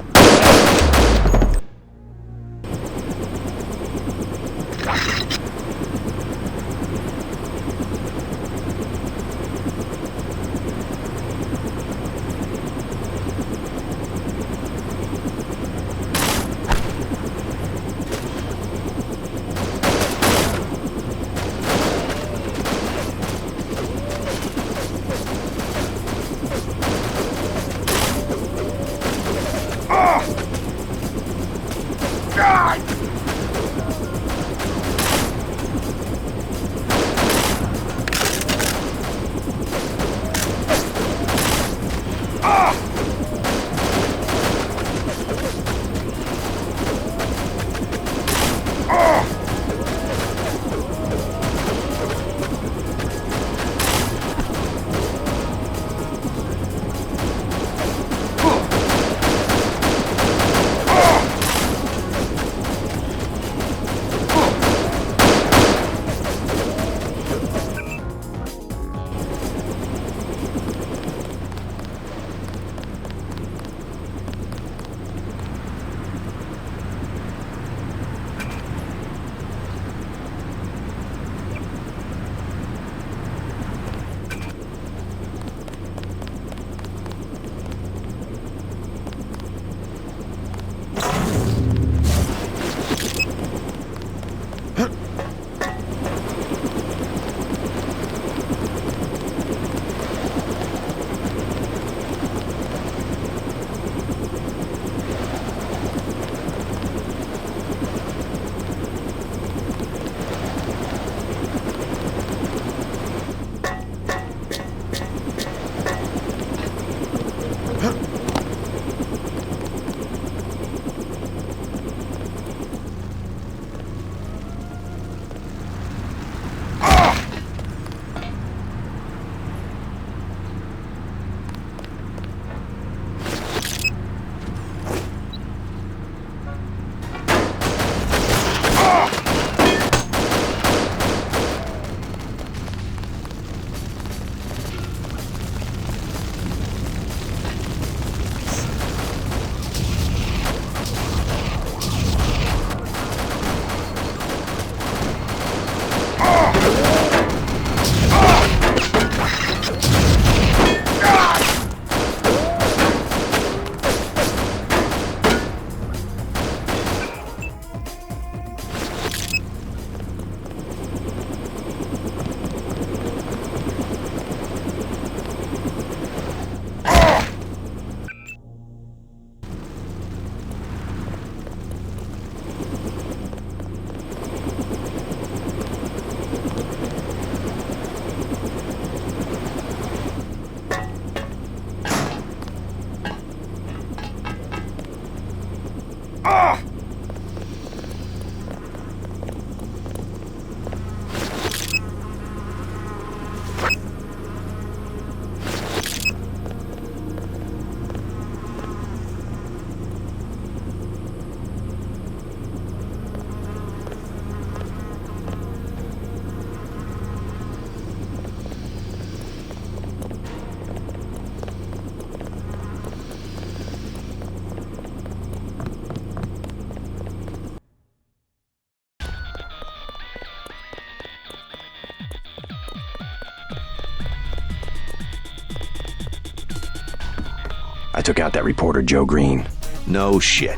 I took out that reporter, Joe Green. No shit.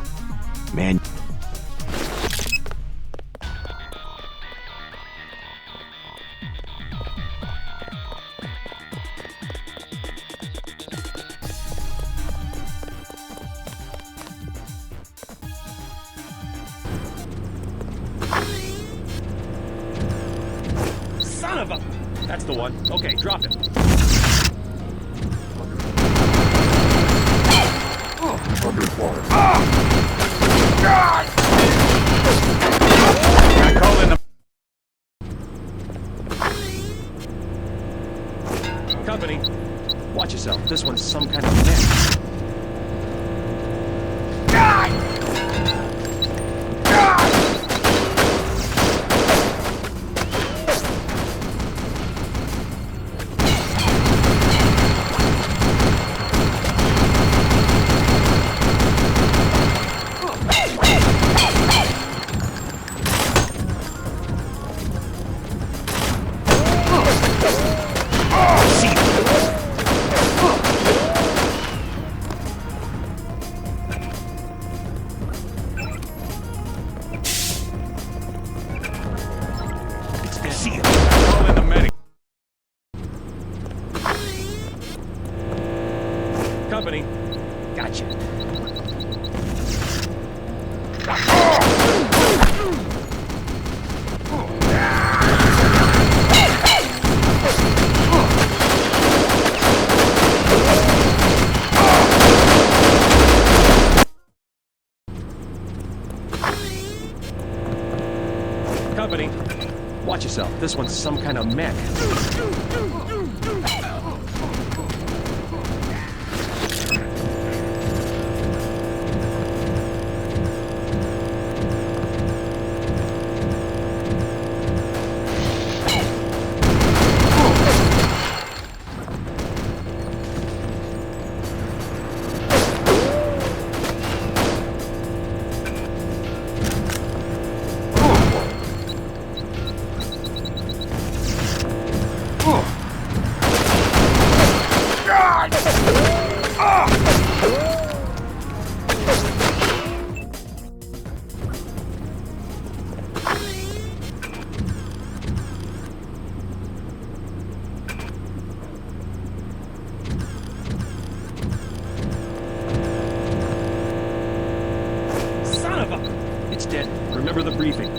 Man. Son of a... That's the one. Okay, drop it. I call in the... Company, watch yourself. This one's some kind of mess. Company, gotcha. Company, watch yourself. This one's some kind of mech. It's dead. Remember the briefing.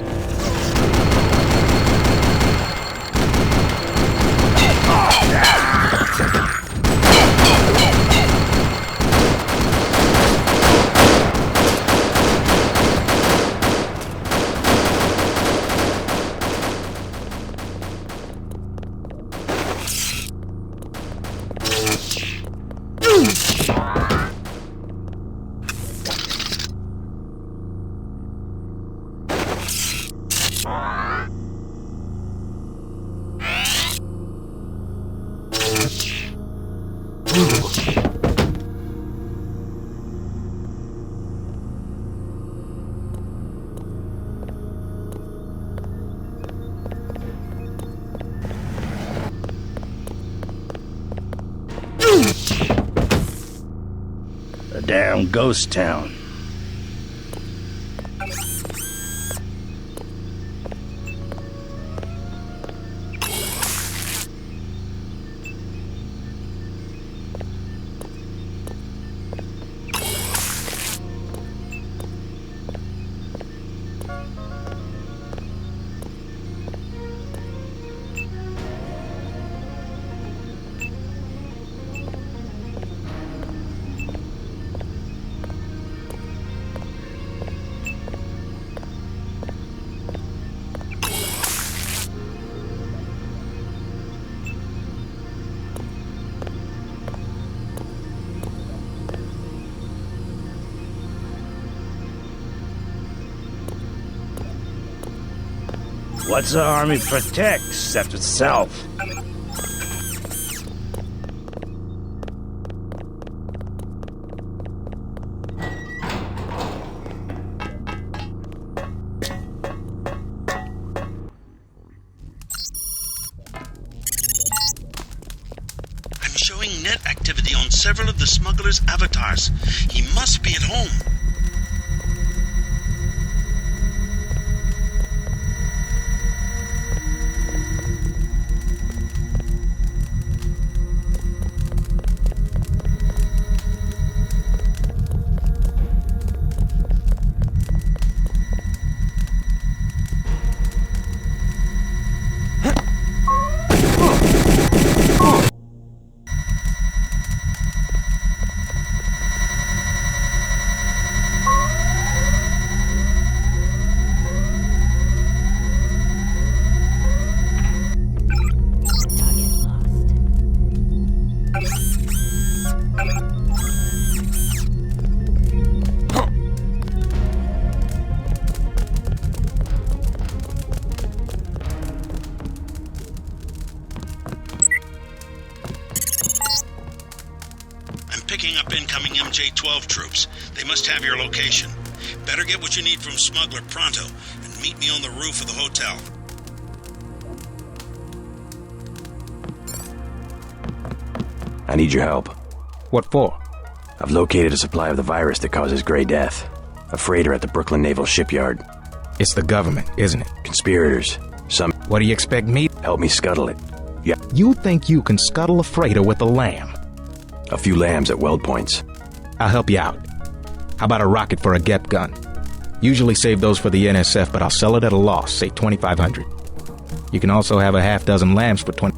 A damn ghost town. What's the army protect except itself? I'm showing net activity on several of the smuggler's avatars. He must be at home. picking up incoming MJ-12 troops. They must have your location. Better get what you need from Smuggler pronto, and meet me on the roof of the hotel. I need your help. What for? I've located a supply of the virus that causes Grey Death. A freighter at the Brooklyn Naval Shipyard. It's the government, isn't it? Conspirators. Some... What do you expect me? Help me scuttle it. Yeah. You think you can scuttle a freighter with a lamb? A few lambs at weld points. I'll help you out. How about a rocket for a GEP gun? Usually save those for the NSF, but I'll sell it at a loss, say $2,500. You can also have a half dozen lambs for $20.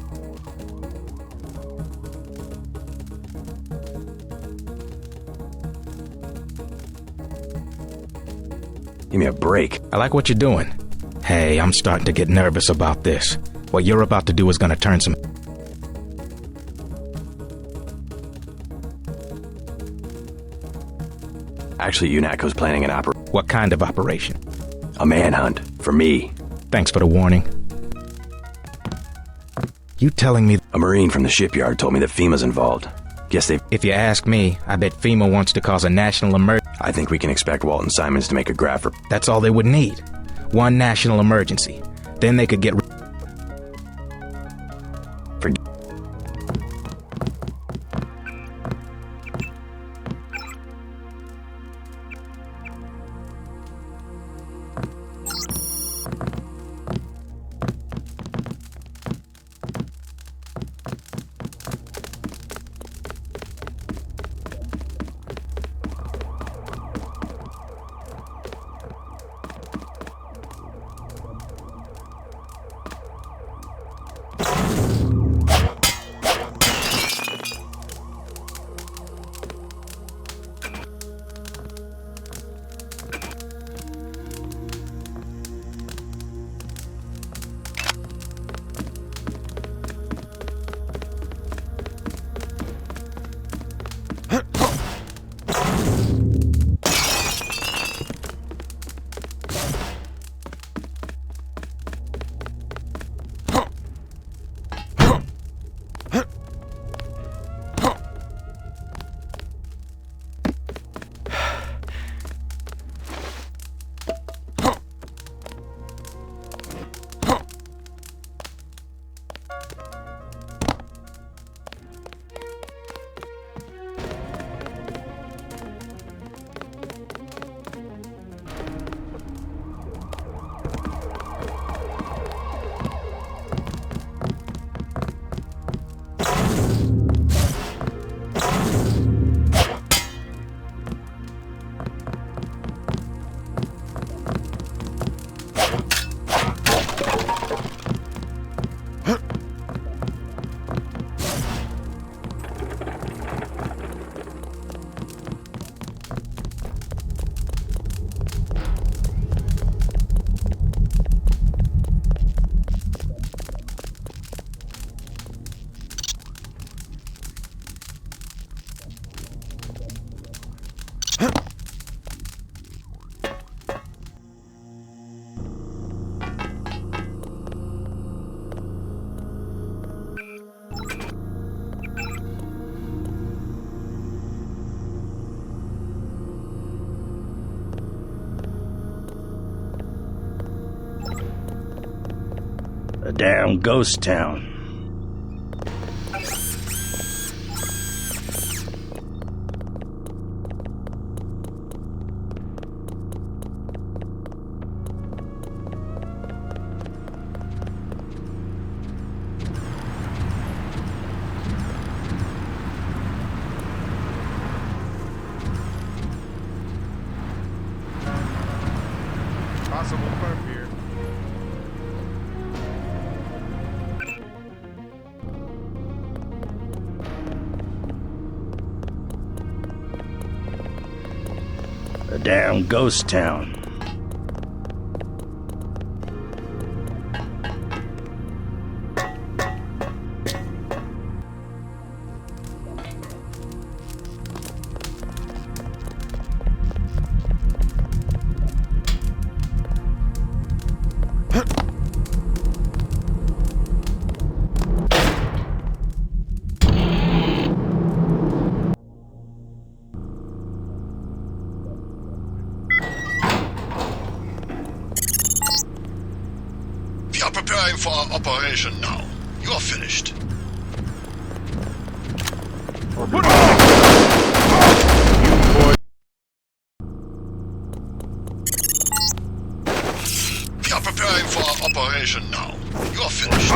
Give me a break. I like what you're doing. Hey, I'm starting to get nervous about this. What you're about to do is gonna turn some... Actually, UNATCO's planning an operation. What kind of operation? A manhunt. For me. Thanks for the warning. You telling me... A Marine from the shipyard told me that FEMA's involved. Guess they... If you ask me, I bet FEMA wants to cause a national emergency. I think we can expect Walton Simons to make a graph. That's all they would need. One national emergency. Then they could get... A damn ghost town. Possible perp here. A damn ghost town. preparing for our operation now. You are finished. We are preparing for our operation now. You are finished.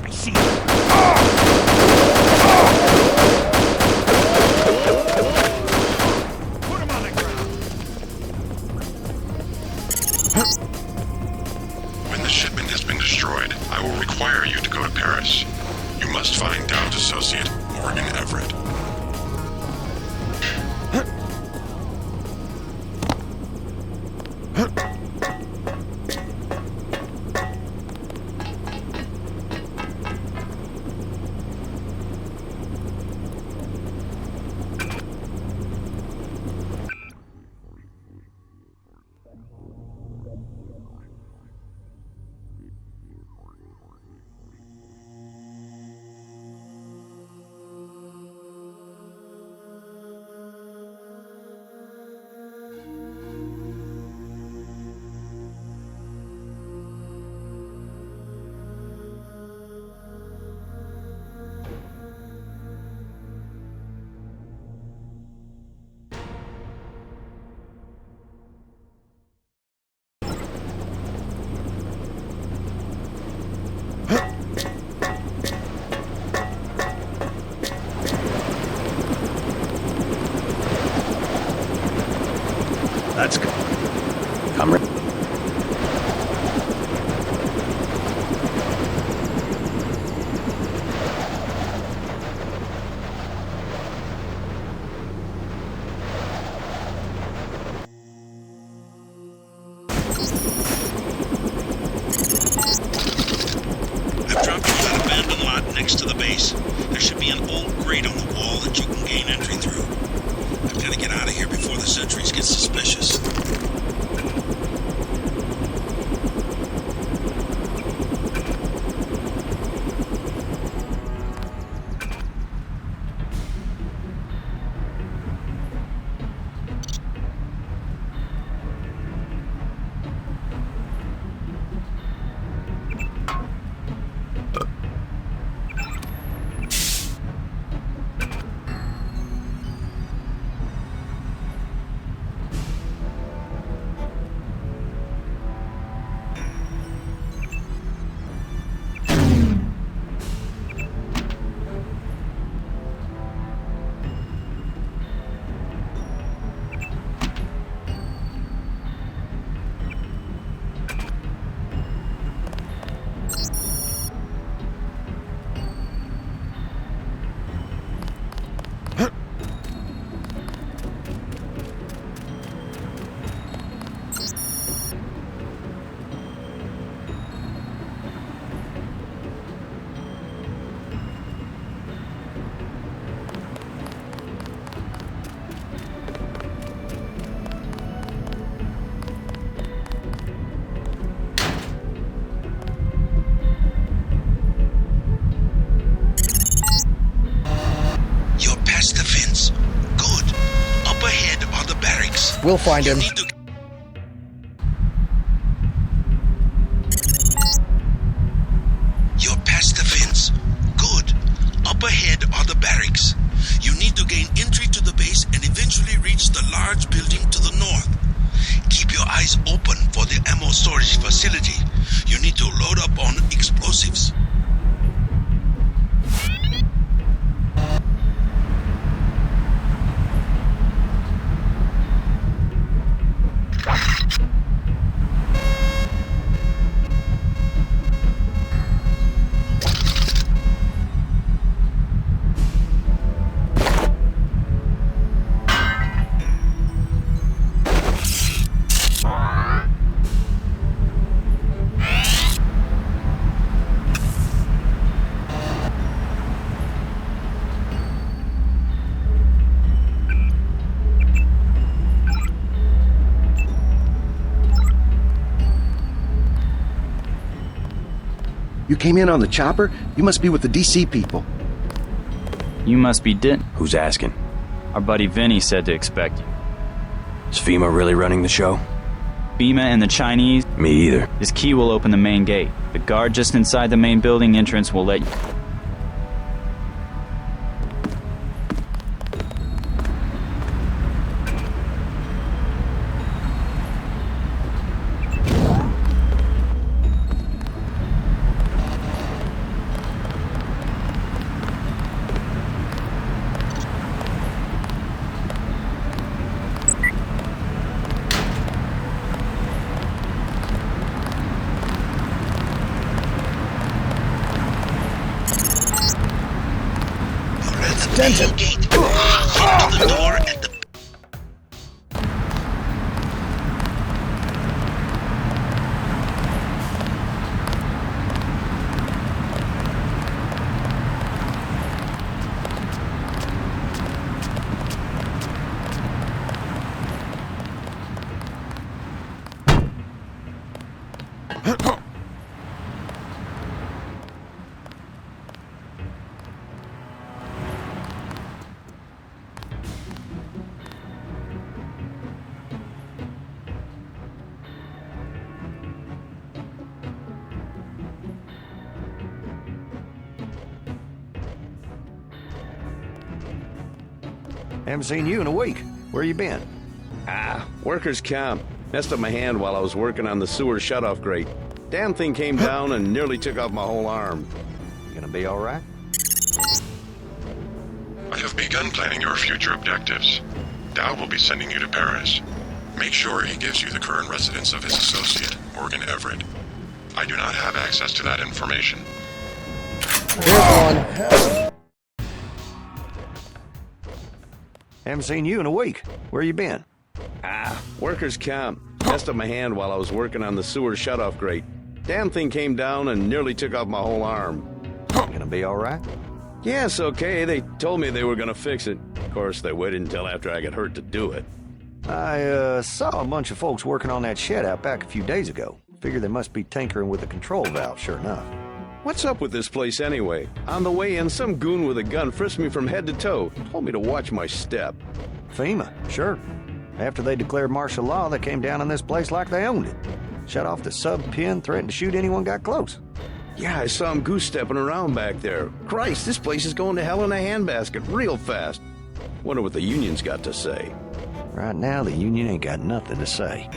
I see you. When the shipment has been destroyed, I will require you to go to Paris. You must find Dowd's associate, Morgan Everett. Let's go. Come right. I've dropped you in that abandoned lot next to the base. There should be an old grate on the wall that you can gain entry through. I've got to get out of here before the sentries get suspicious. We'll find him. You're past the fence. Good. Up ahead are the barracks. You need to gain entry to the base and eventually reach the large building to the north. Keep your eyes open for the ammo storage facility. You need to load up on explosives. You came in on the chopper? You must be with the DC people. You must be Who's asking? Our buddy Vinny said to expect you. Is FEMA really running the show? FEMA and the Chinese? Me either. His key will open the main gate. The guard just inside the main building entrance will let you... Main gate. Into the door at the... Haven't seen you in a week. Where you been? Workers' comp. Messed up my hand while I was working on the sewer shutoff grate. Damn thing came down and nearly took off my whole arm. You gonna be all right? I have begun planning your future objectives. Dow will be sending you to Paris. Make sure he gives you the current residence of his associate, Morgan Everett. I do not have access to that information. Haven't seen you in a week. Where you been? Workers' comp. Messed up my hand while I was working on the sewer shutoff grate. Damn thing came down and nearly took off my whole arm. You gonna be all right? Yeah, it's okay. They told me they were gonna fix it. Of course, they waited until after I got hurt to do it. I saw a bunch of folks working on that shed out back a few days ago. Figure they must be tinkering with the control valve, sure enough. What's up with this place anyway? On the way in, some goon with a gun frisked me from head to toe. Told me to watch my step. FEMA, sure. After they declared martial law, they came down on this place like they owned it. Shut off the sub-pin, threatened to shoot anyone got close. Yeah, I saw him goose-stepping around back there. Christ, this place is going to hell in a handbasket real fast. Wonder what the union's got to say. Right now, the union ain't got nothing to say.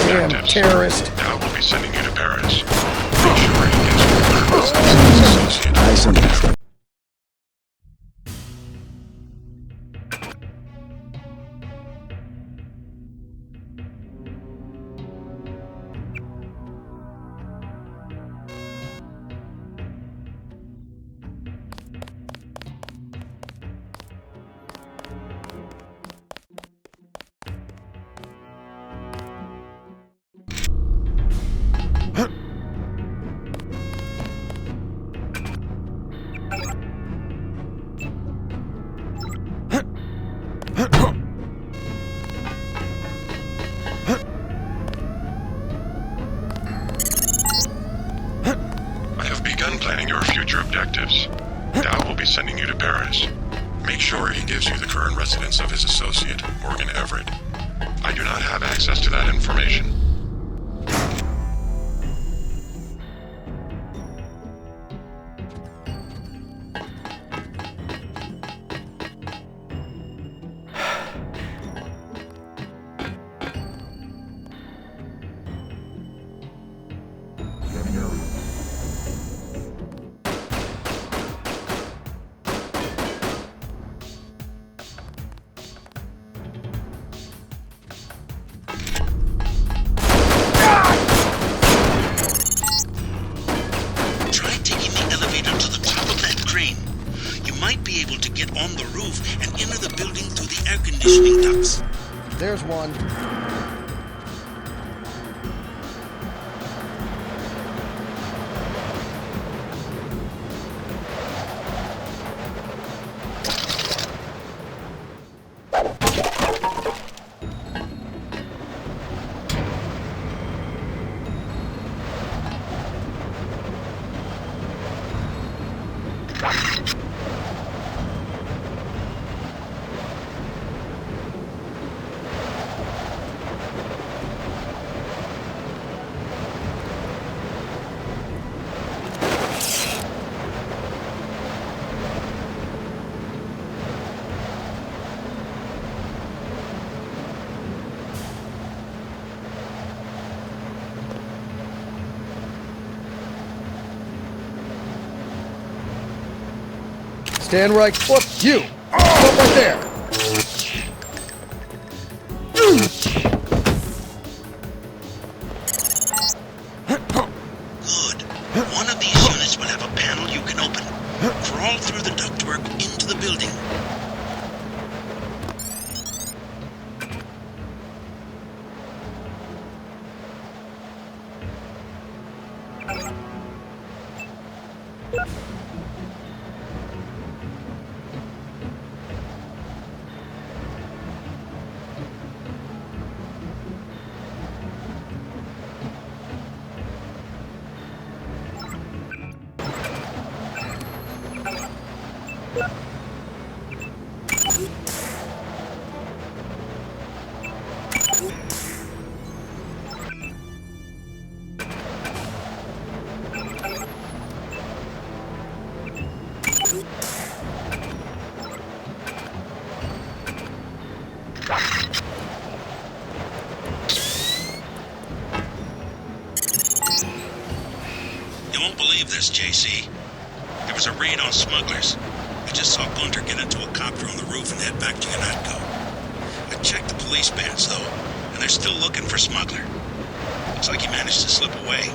Damn terrorist. Now we'll be sending you to Paris. Make sure he gives you the purpose of his associate. Nice and easy. I have begun planning your future objectives. Dow will be sending you to Paris. Make sure he gives you the current residence of his associate, Morgan Everett. I do not have access to that information. Try taking the elevator to the top of that crane. You might be able to get on the roof and enter the building through the air conditioning ducts. There's one. Stand right foot, you! Stop right there! Good. One of these units will have a panel you can open. Crawl through the ductwork into the building. You won't believe this, JC. There was a raid on smugglers. I just saw Gunter get into a copter on the roof and head back to Yunatco. I checked the police bands, though, and they're still looking for Smuggler. Looks like he managed to slip away.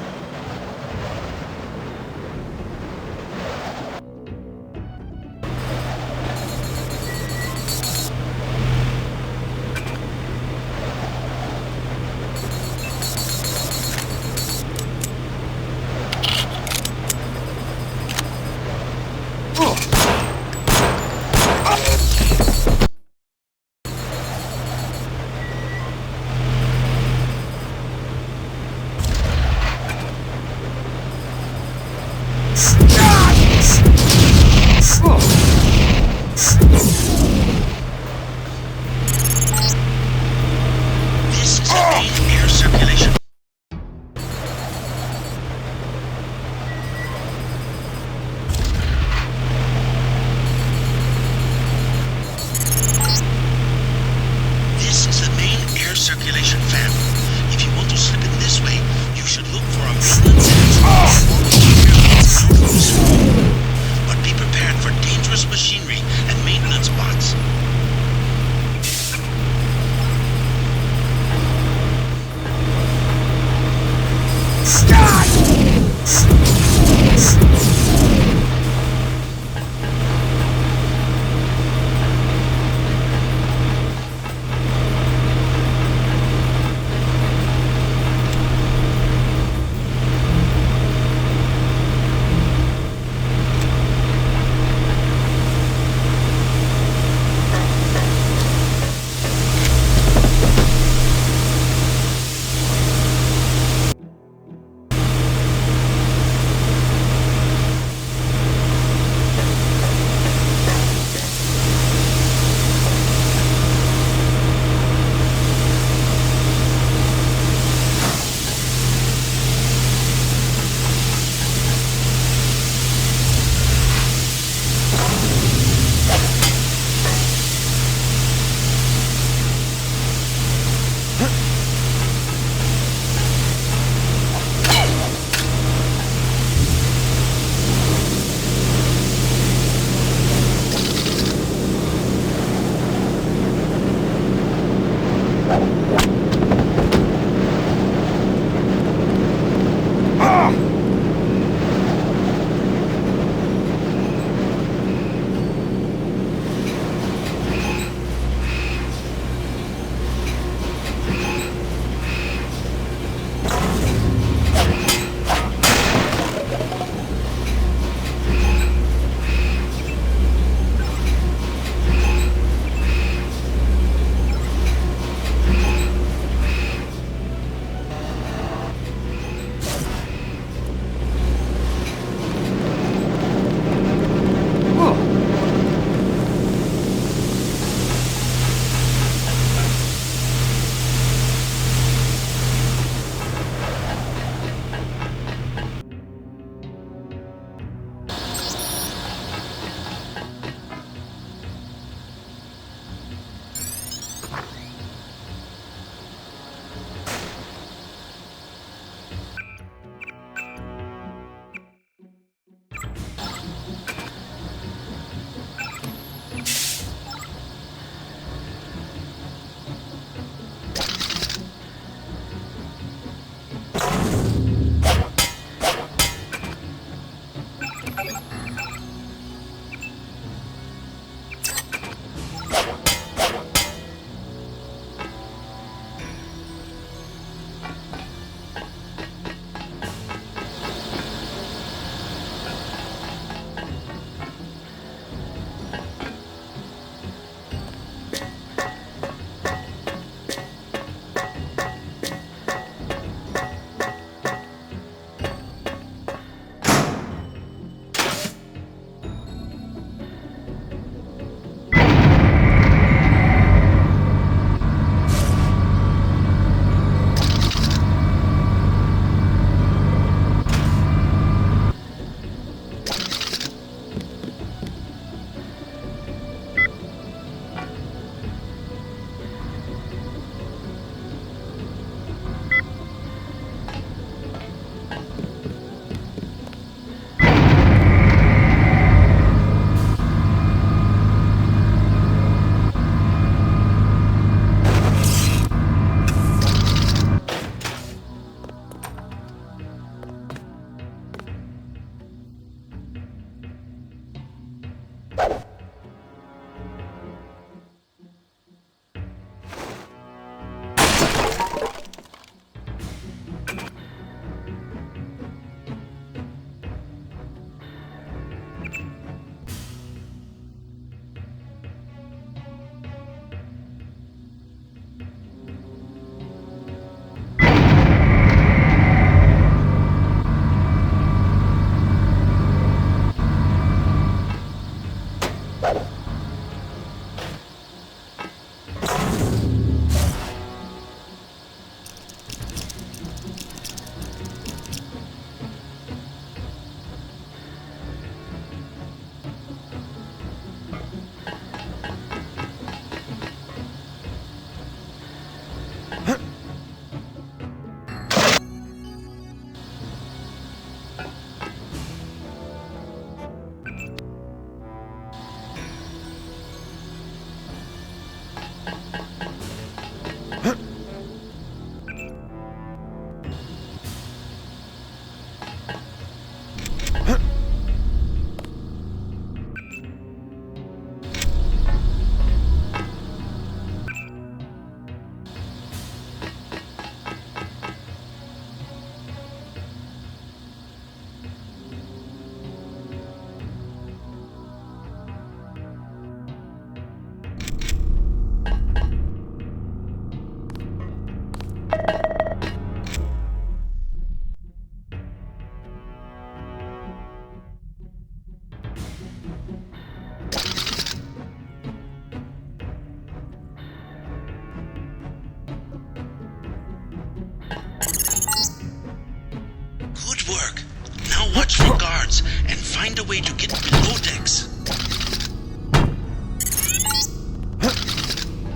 Great work. Now watch for guards and find a way to get below decks.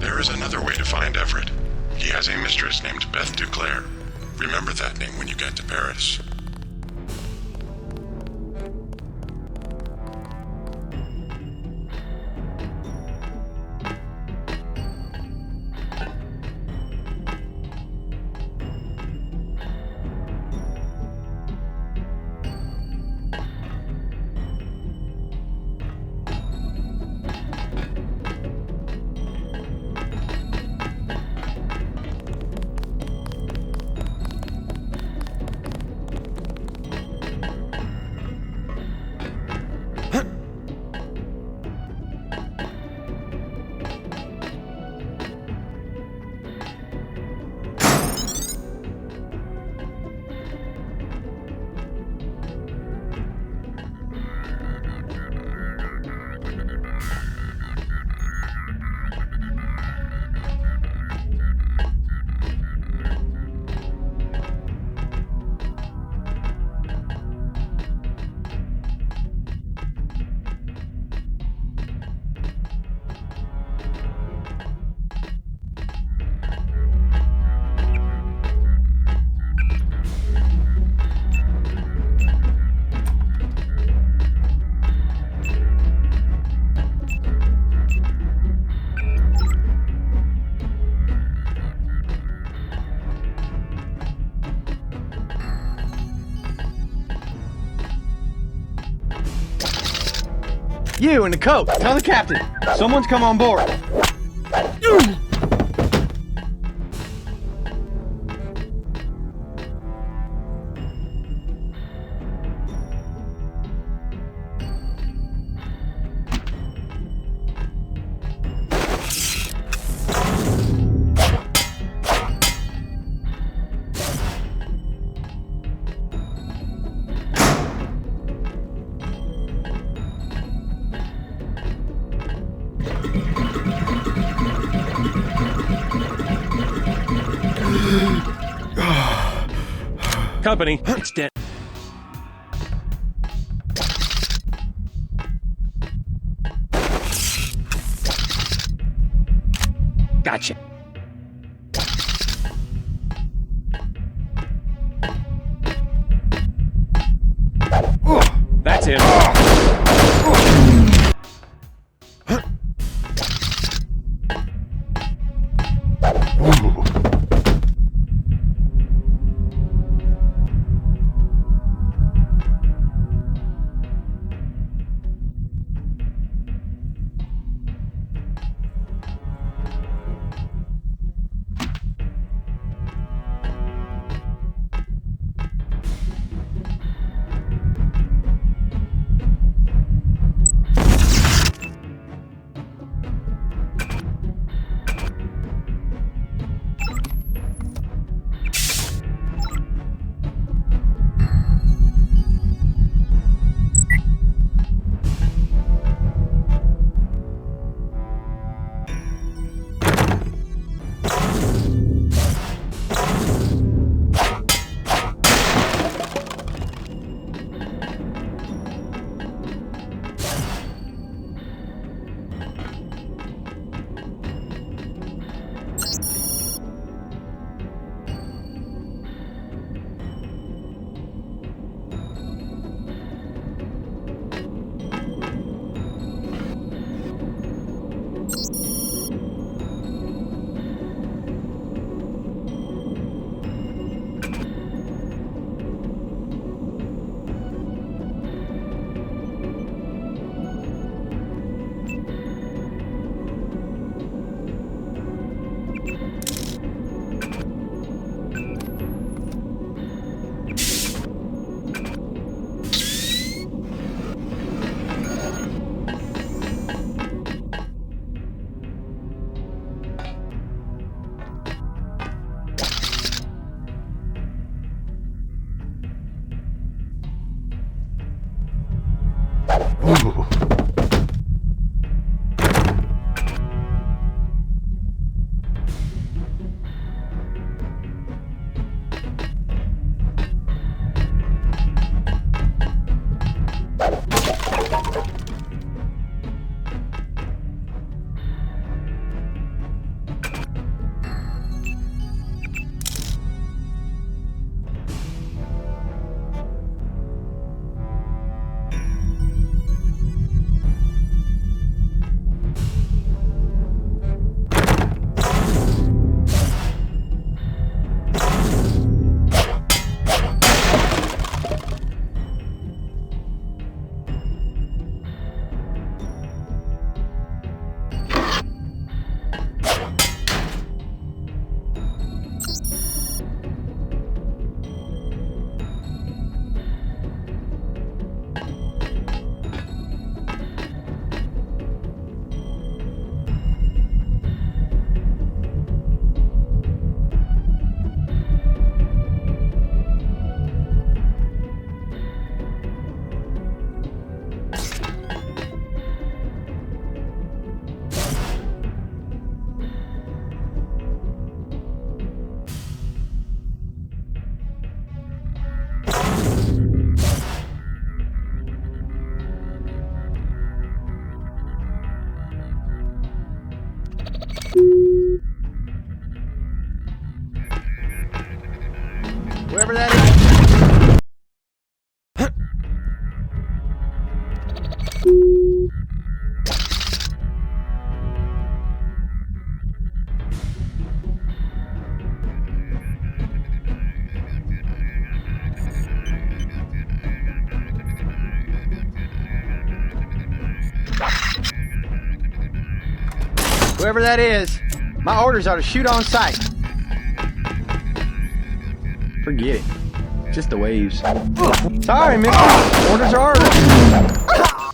There is another way to find Everett. He has a mistress named Beth Duclair. Remember that name when you get to Paris. You in the coat, tell the captain. Someone's come on board. Company, it's dead. Gotcha. That's it. Whoever that is, my orders are to shoot on sight. Forget it. Just the waves. Sorry, mister. Orders are orders.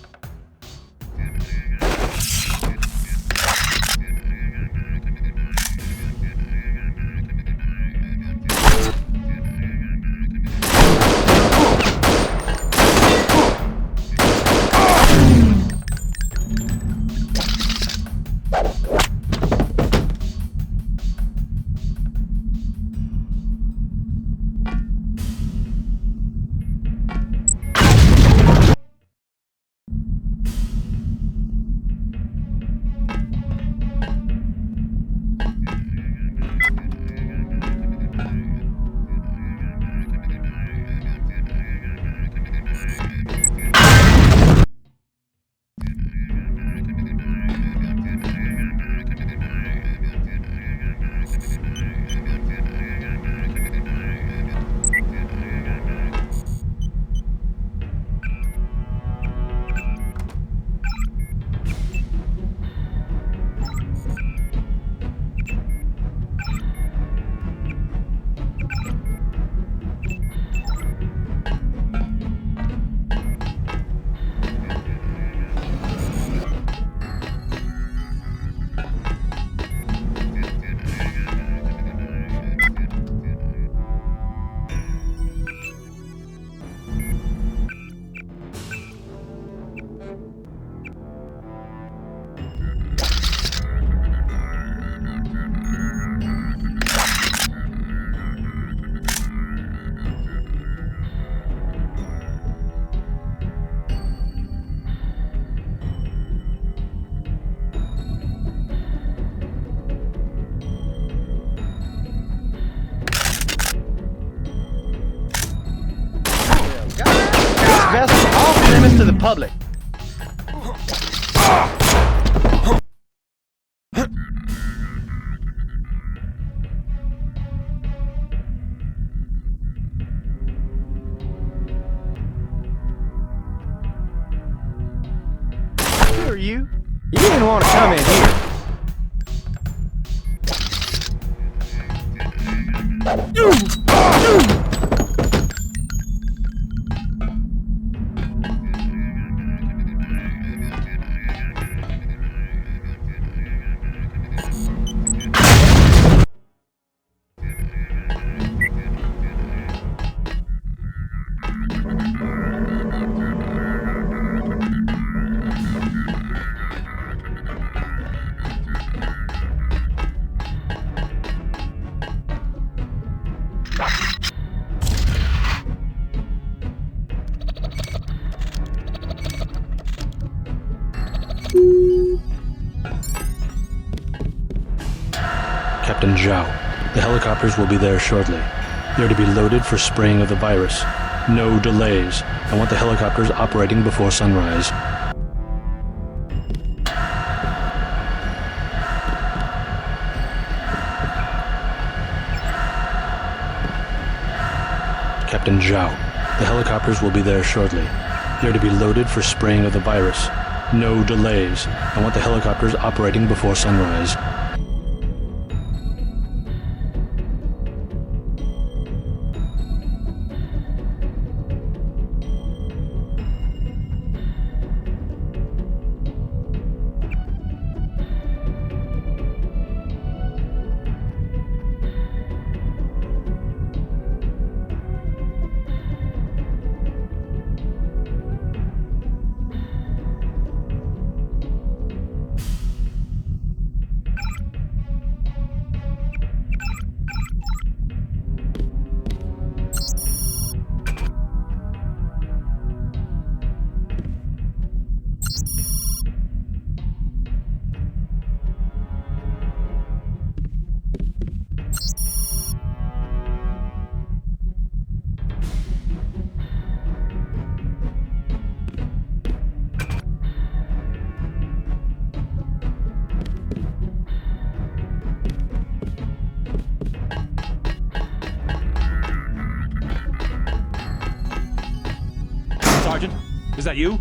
Vessel off limits to the public. Who are you? You didn't want to come in here. Captain Zhao, the helicopters will be there shortly. They're to be loaded for spraying of the virus. No delays. I want the helicopters operating before sunrise. Captain Zhao, the helicopters will be there shortly. They're to be loaded for spraying of the virus. No delays. I want the helicopters operating before sunrise. Sergeant? Is that you?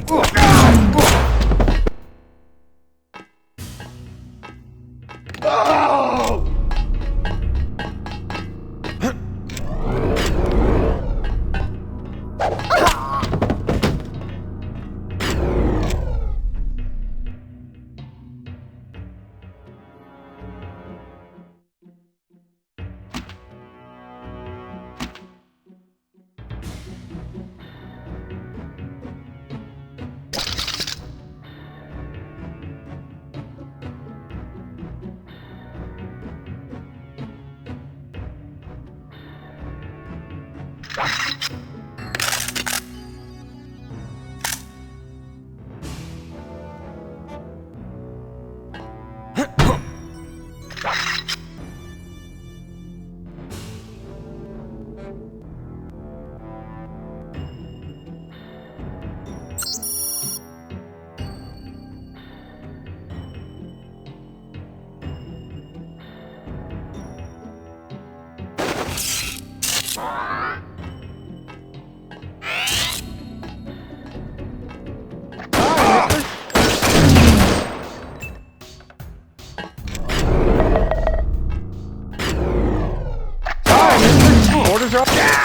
Oh! Orders are up.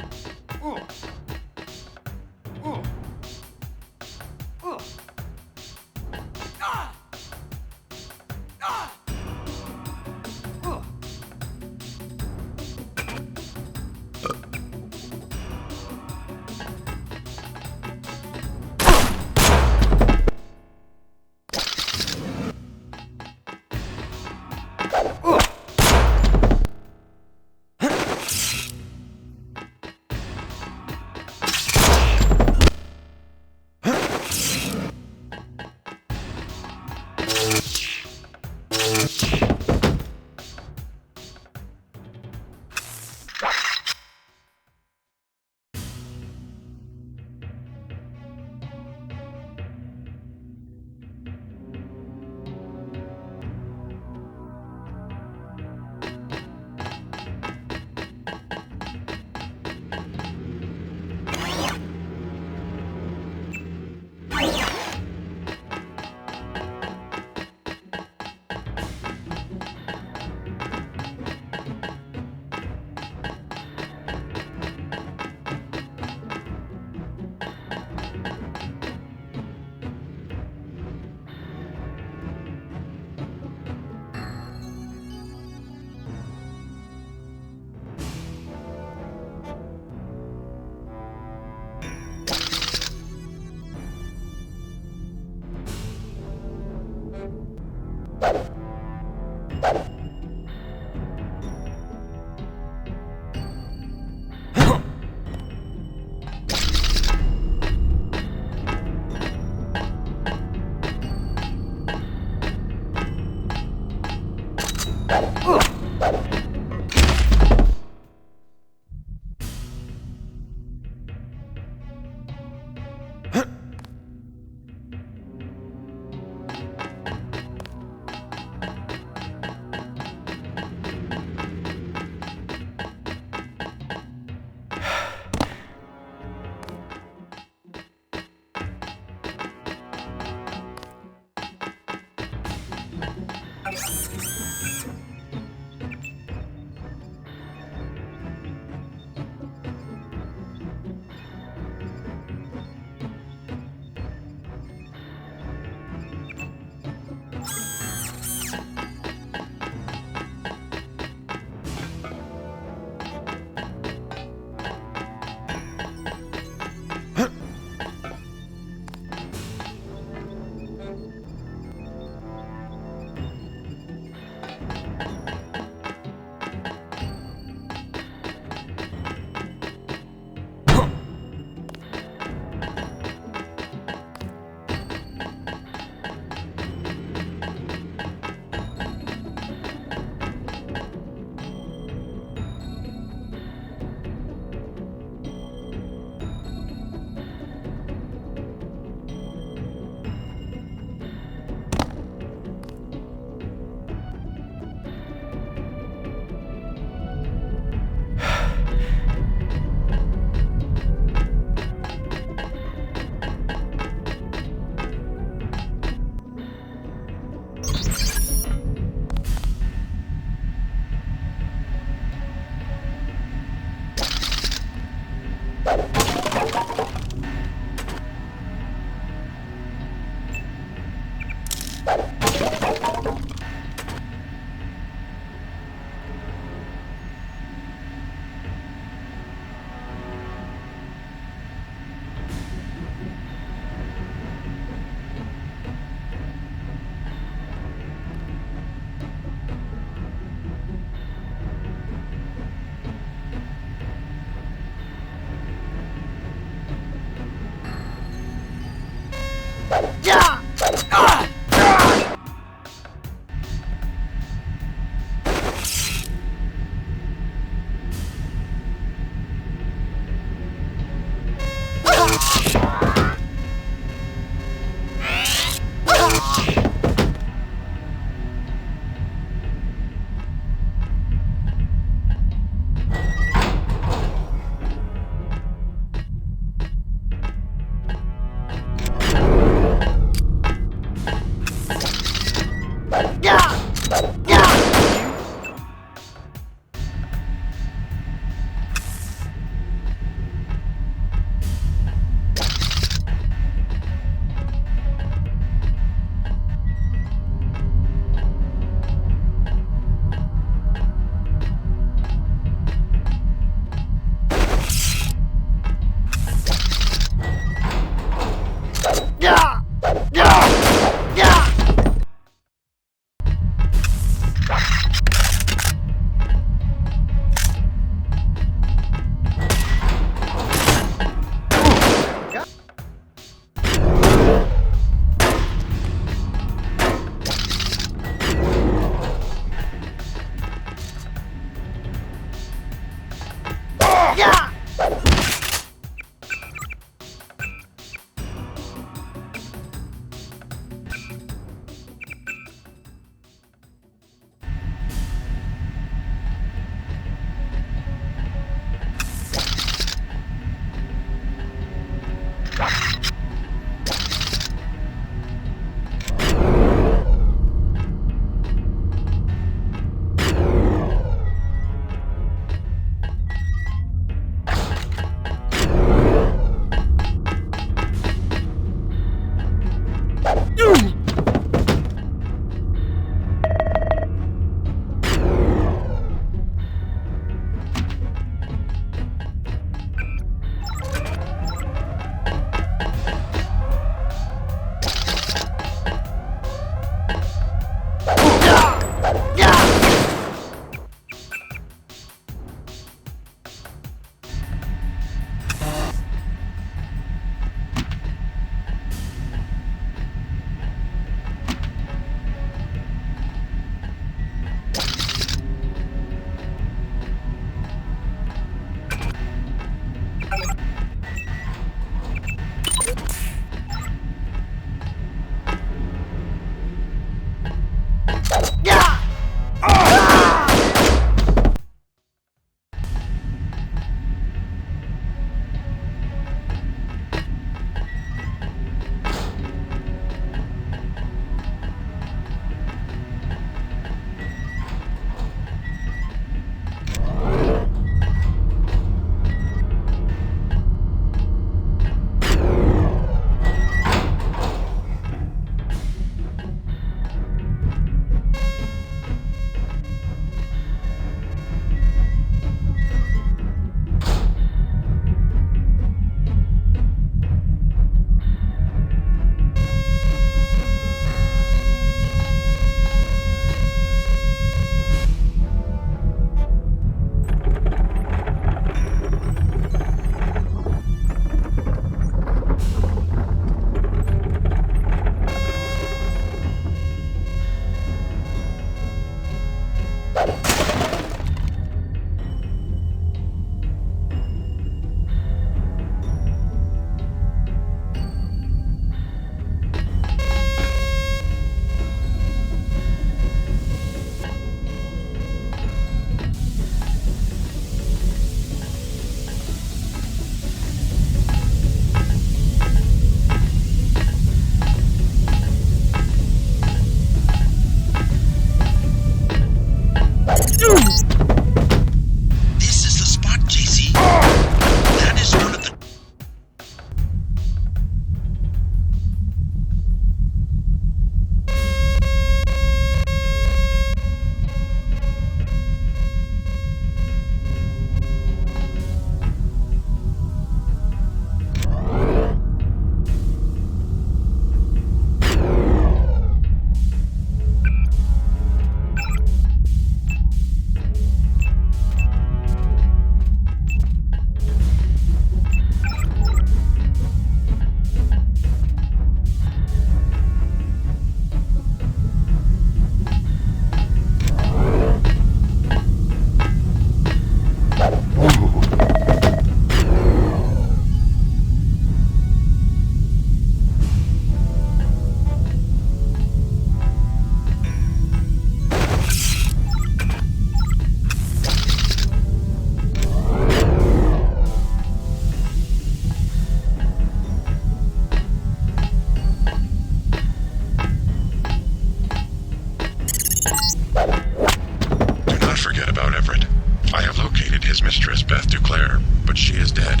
about Everett. I have located his mistress, Beth Duclair, but she is dead.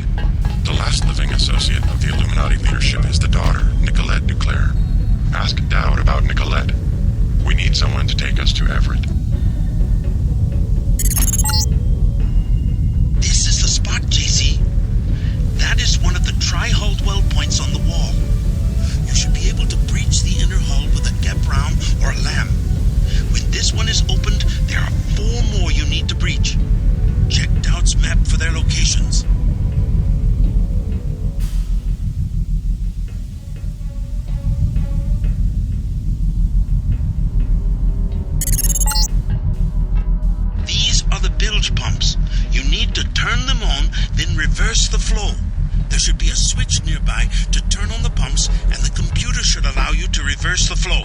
The last living associate of the Illuminati leadership is the daughter, Nicolette Duclair. Ask Dowd about Nicolette. We need someone to take us to Everett. This is the spot, JC. That is one of the tri-hull dwell points on the wall. You should be able to breach the inner hull with a gap round or a lamb. When this one is opened, there are 4 more you need to breach. Check Dowd's map for their locations. These are the bilge pumps. You need to turn them on, then reverse the flow. There should be a switch nearby to turn on the pumps, and the computer should allow you to reverse the flow.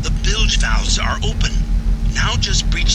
The bilge valves are open. Now just breach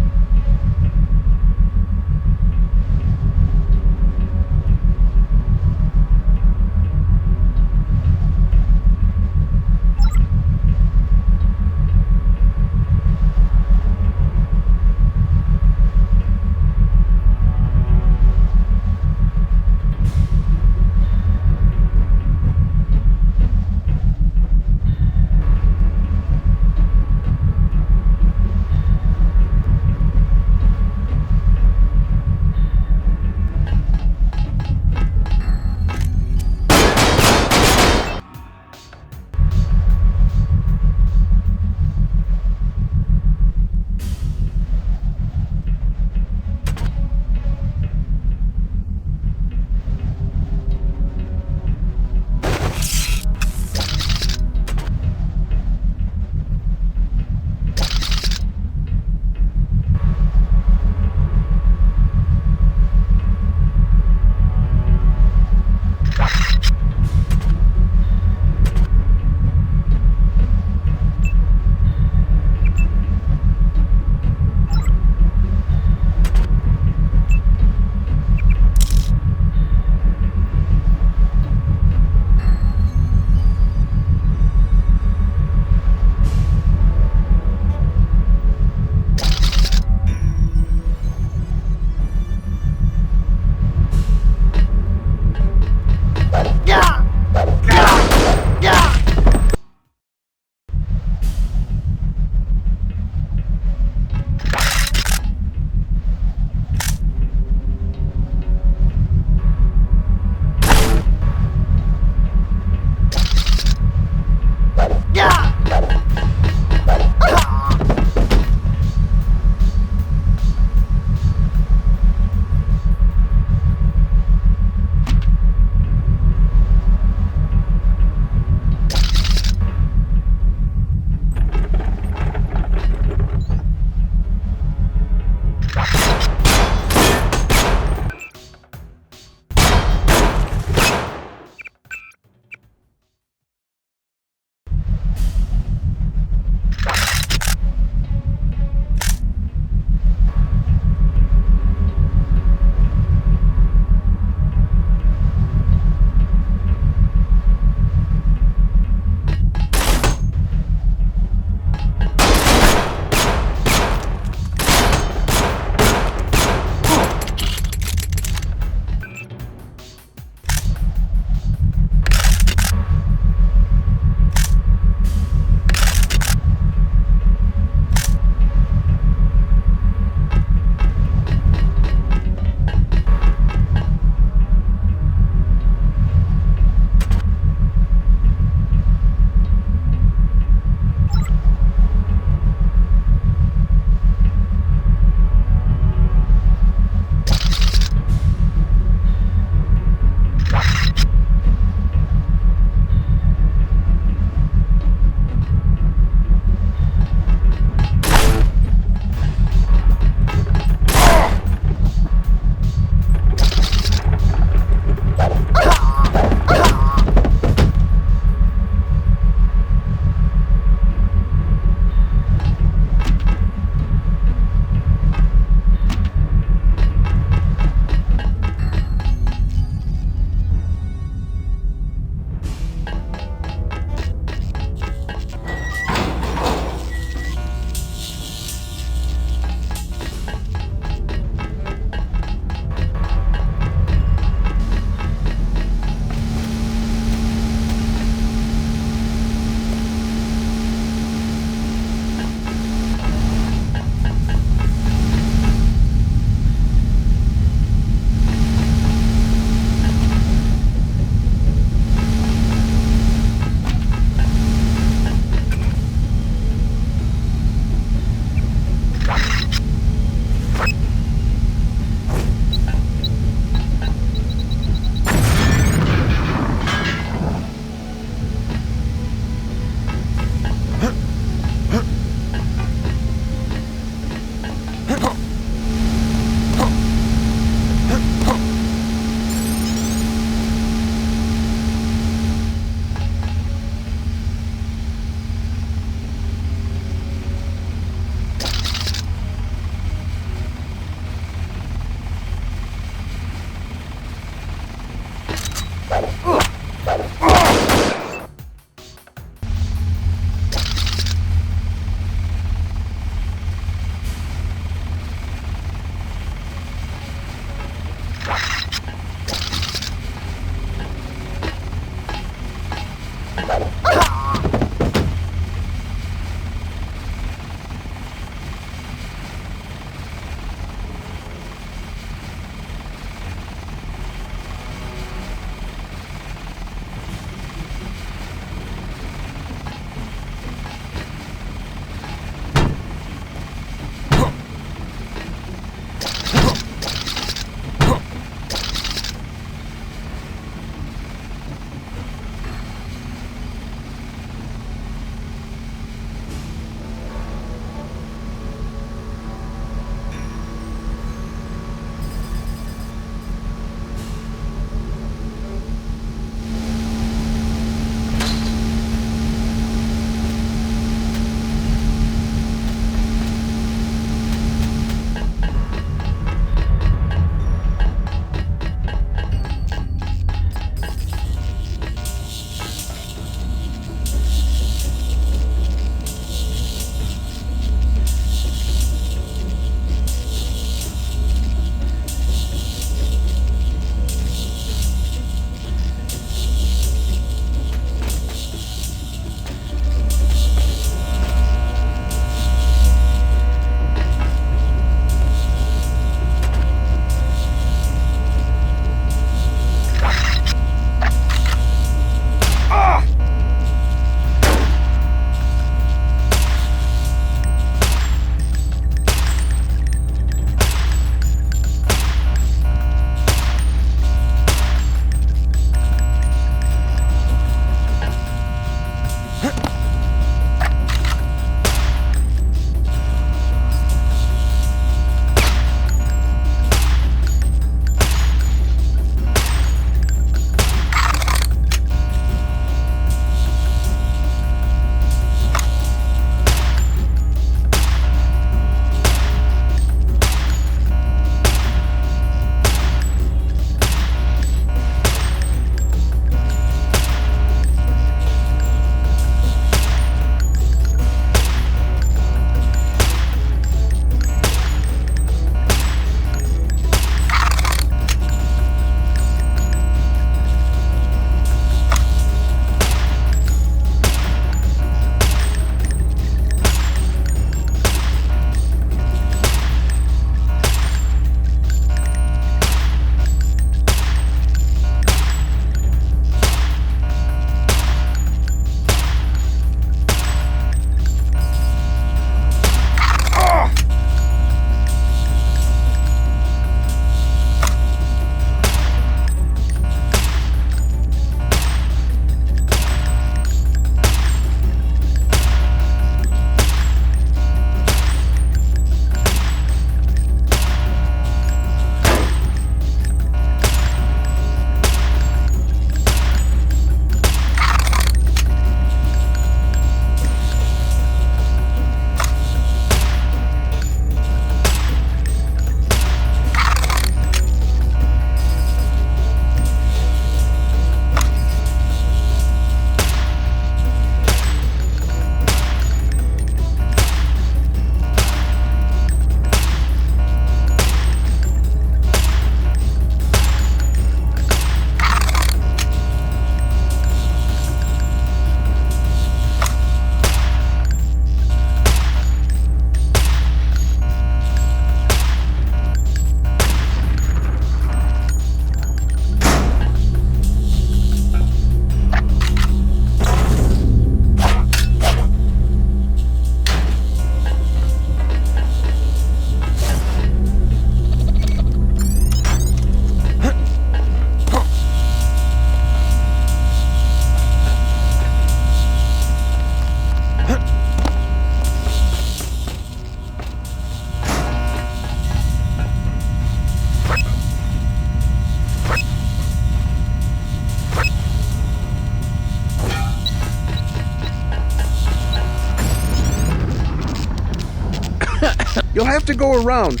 You'll have to go around.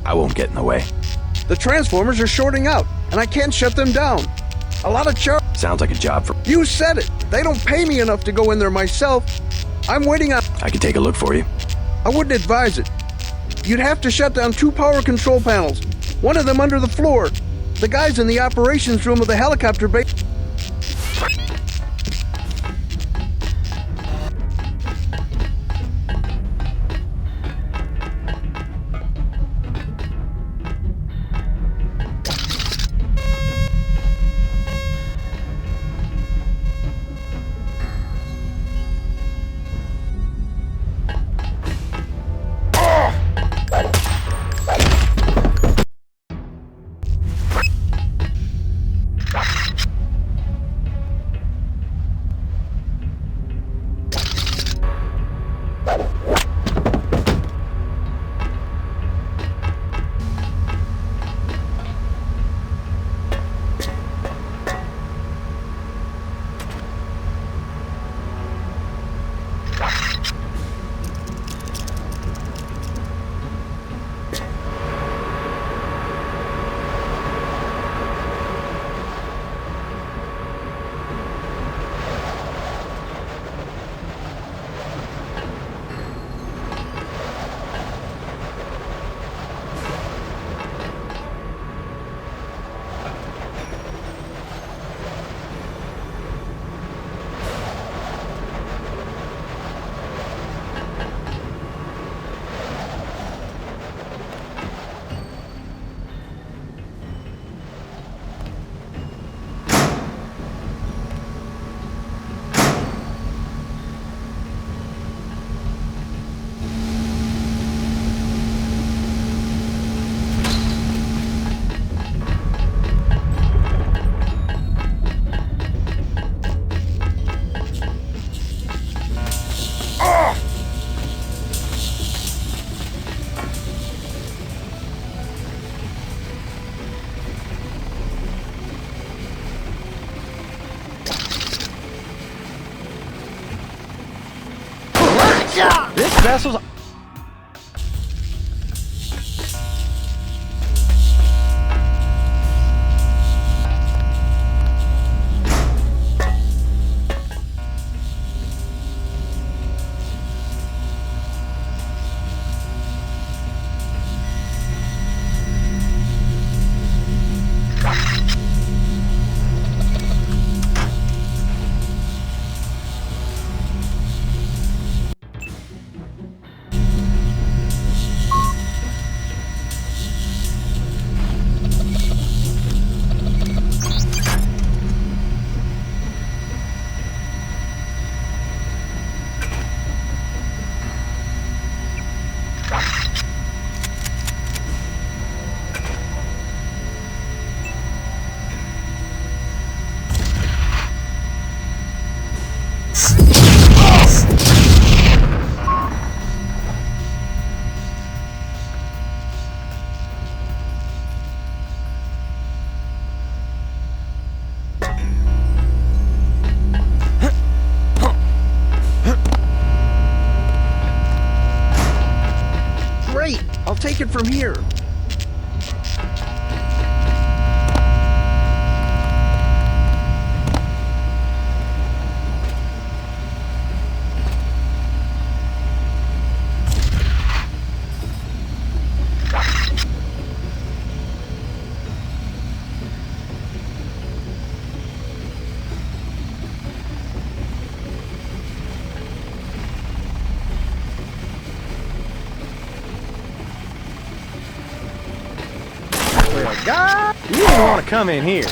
I won't get in the way. The transformers are shorting out, and I can't shut them down. A lot of Sounds like a job for... You said it. They don't pay me enough to go in there myself. I'm waiting on... I can take a look for you. I wouldn't advise it. You'd have to shut down 2 power control panels. One of them under the floor. The guy's in the operations room of the helicopter base. This vessel's... Great! I'll take it from here. Well, God, you didn't want to come in here.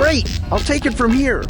Great! I'll take it from here.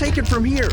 take it from here.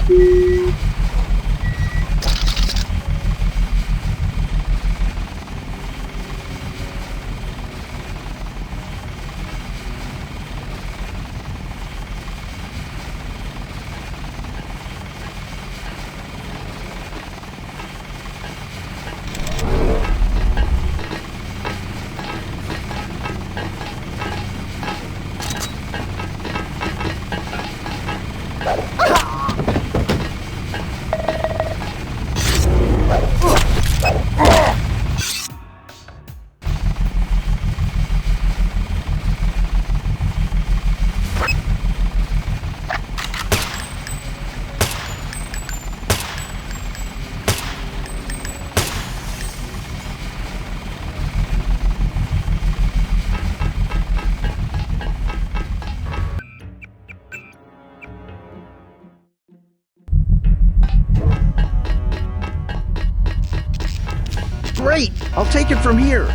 Great! I'll take it from here.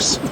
this.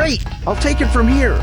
Great! I'll take it from here.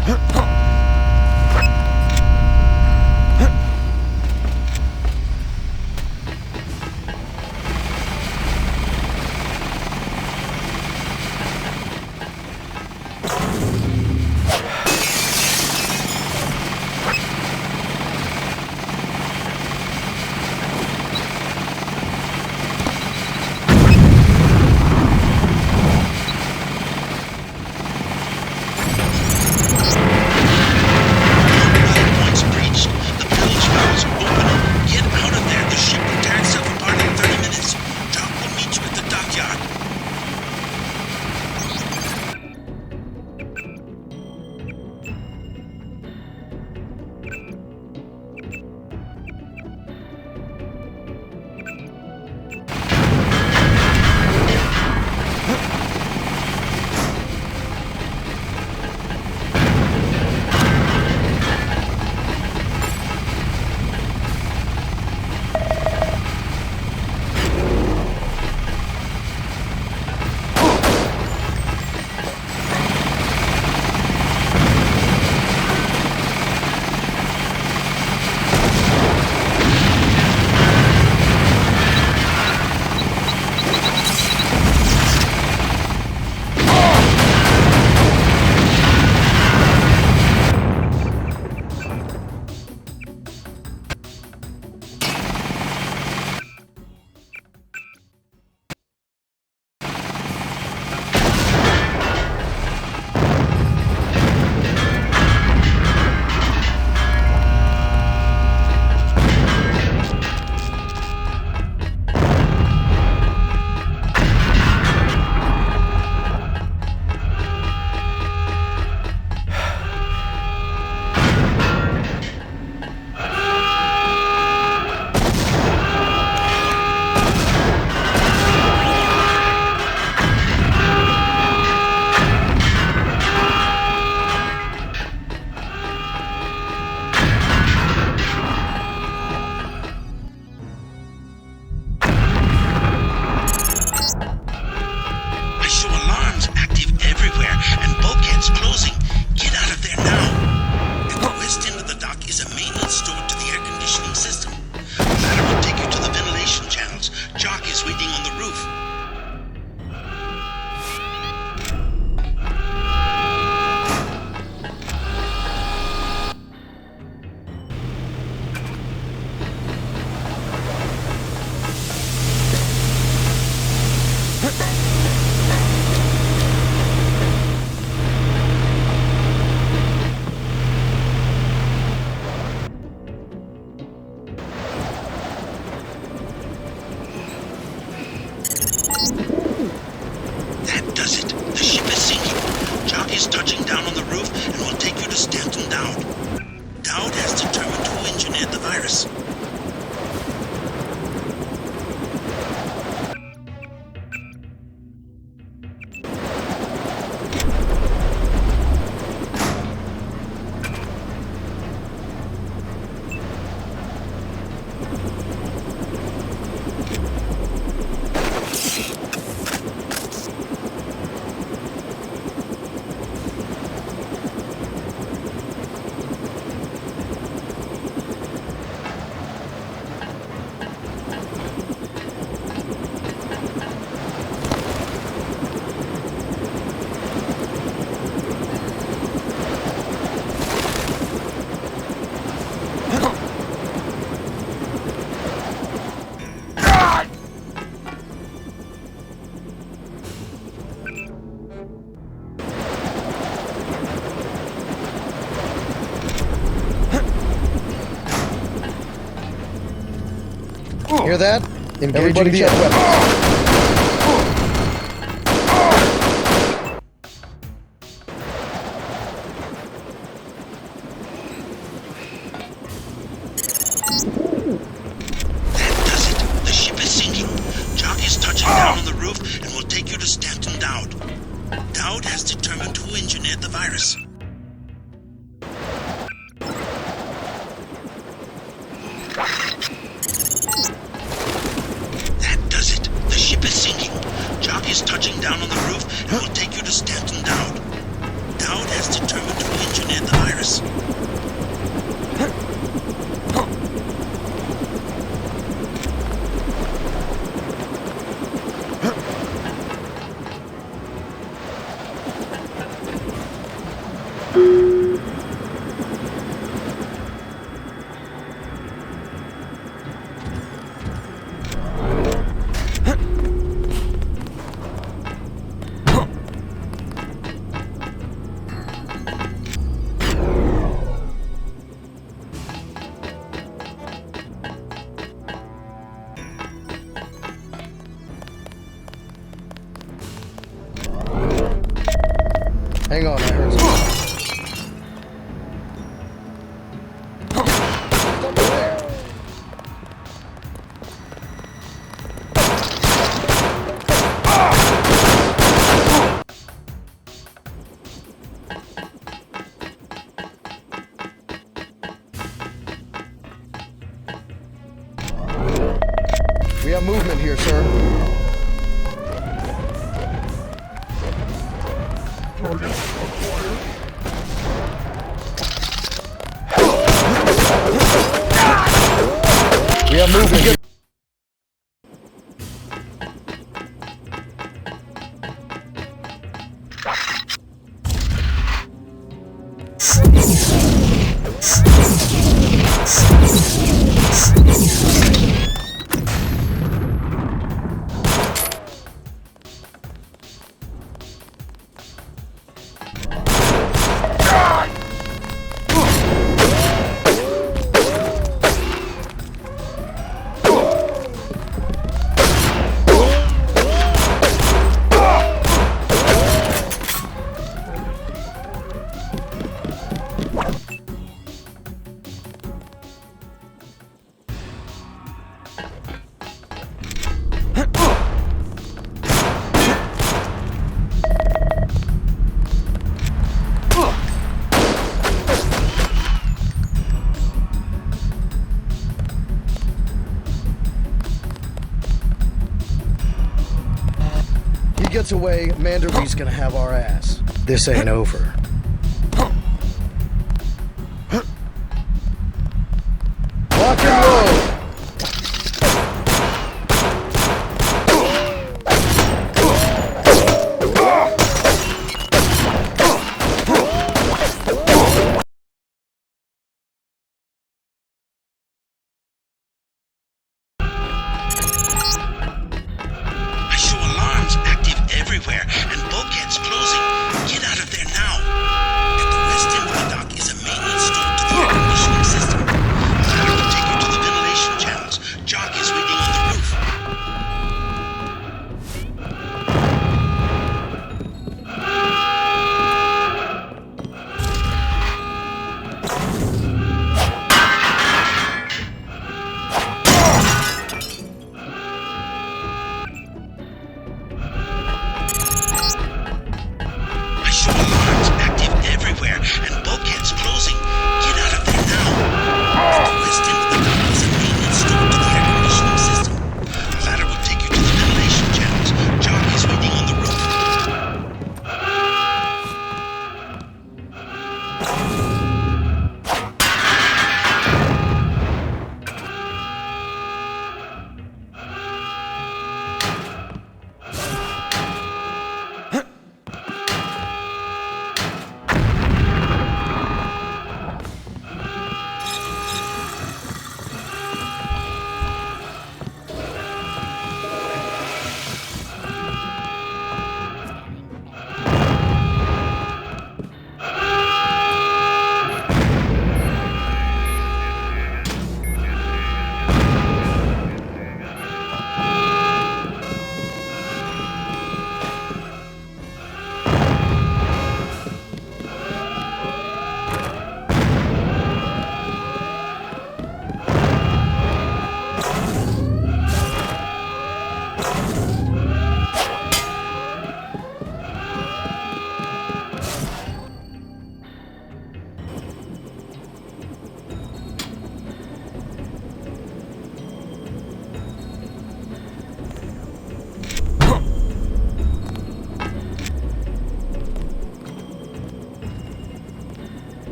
Hear that? Everybody check weapons. The ship is sinking. Jock is touching down on the roof and will take you to Stanton Dowd. Dowd has determined who engineered the virus. That does it. The ship is sinking. Jock is touching down on the roof and will take you to Stanton Dowd. Dowd has determined who engineered the virus. Hang on, I heard something. We have movement here, sir. We have movement here. Gets away, Manderly's gonna have our ass. This ain't over. Lock and load! I show alarms active everywhere and bulkheads closing. Get out of there now.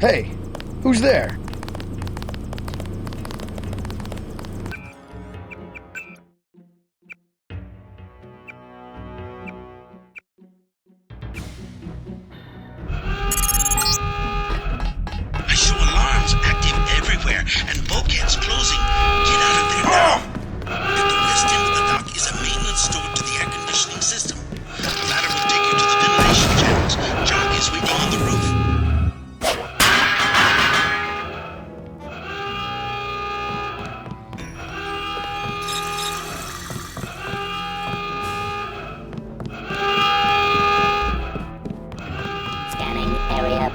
Hey, who's there? I show alarms active everywhere and bulkheads closing. Get out of there now. At the west end of the dock is a maintenance store to the air conditioning system. A ladder will take you to the ventilation channels. Jock is waiting on the roof. Scanning area.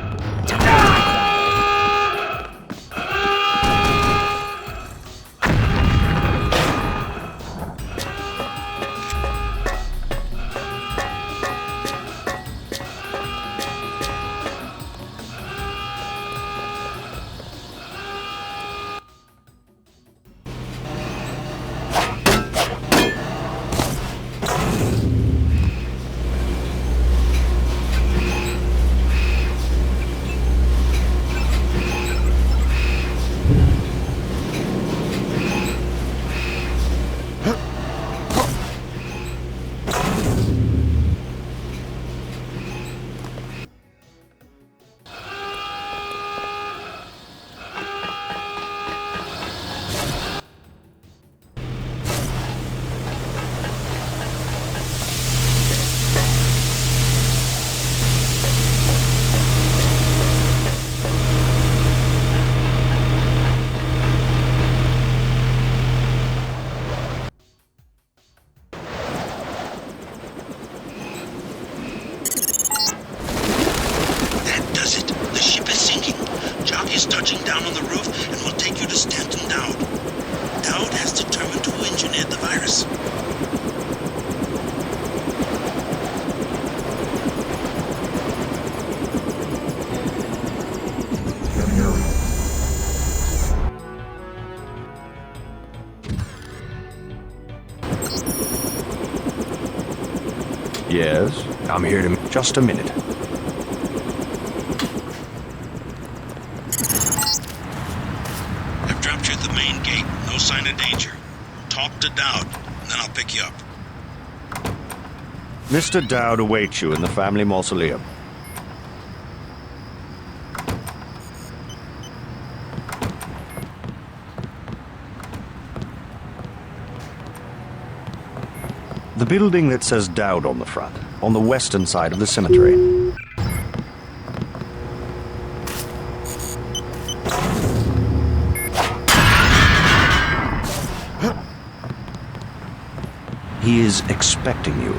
That does it. The ship is sinking. Jock is touching down on the roof and will take you to Stanton Dowd. Dowd has determined who engineered the virus. Yes, I'm here to... Just a minute. I've dropped you at the main gate. No sign of danger. Talk to Dowd, then I'll pick you up. Mr. Dowd awaits you in the family mausoleum. The building that says Dowd on the front, on the western side of the cemetery. He is expecting you.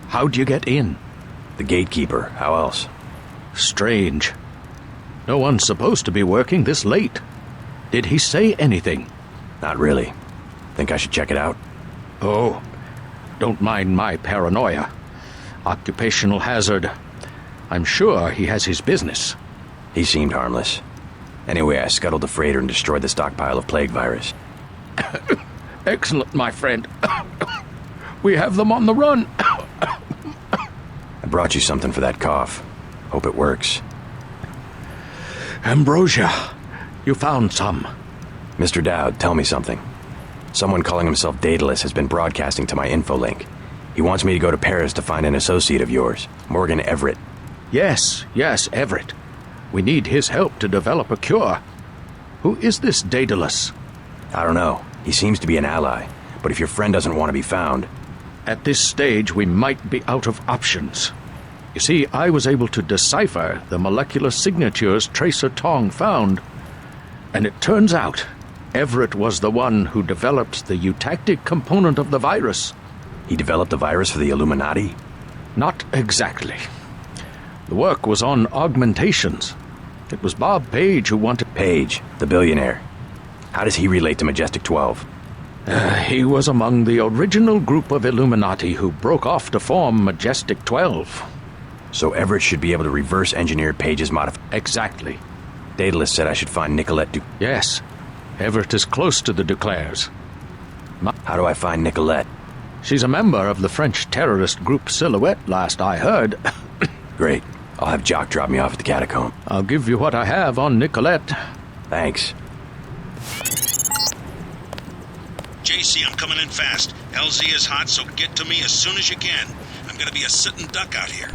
How'd you get in? The gatekeeper. How else? Strange. No one's supposed to be working this late. Did he say anything? Not really. Think I should check it out? Oh, don't mind my paranoia. Occupational hazard. I'm sure he has his business. He seemed harmless. Anyway, I scuttled the freighter and destroyed the stockpile of plague virus. Excellent, my friend. We have them on the run. I brought you something for that cough. Hope it works. Ambrosia, you found some. Mr. Dowd, tell me something. Someone calling himself Daedalus has been broadcasting to my infolink. He wants me to go to Paris to find an associate of yours, Morgan Everett. Yes, Everett. We need his help to develop a cure. Who is this Daedalus? I don't know. He seems to be an ally, but if your friend doesn't want to be found... At this stage, we might be out of options. You see, I was able to decipher the molecular signatures Tracer Tong found, and it turns out Everett was the one who developed the eutactic component of the virus. He developed the virus for the Illuminati? Not exactly. The work was on augmentations. It was Bob Page who wanted... Page, the billionaire. How does he relate to Majestic 12? He was among the original group of Illuminati who broke off to form Majestic 12. So Everett should be able to reverse engineer Page's Exactly. Daedalus said I should find Nicolette Yes. Everett is close to the Duclairs. How do I find Nicolette? She's a member of the French terrorist group Silhouette, last I heard. Great. I'll have Jock drop me off at the catacomb. I'll give you what I have on Nicolette. Thanks. JC, I'm coming in fast. LZ is hot, so get to me as soon as you can. I'm gonna be a sitting duck out here.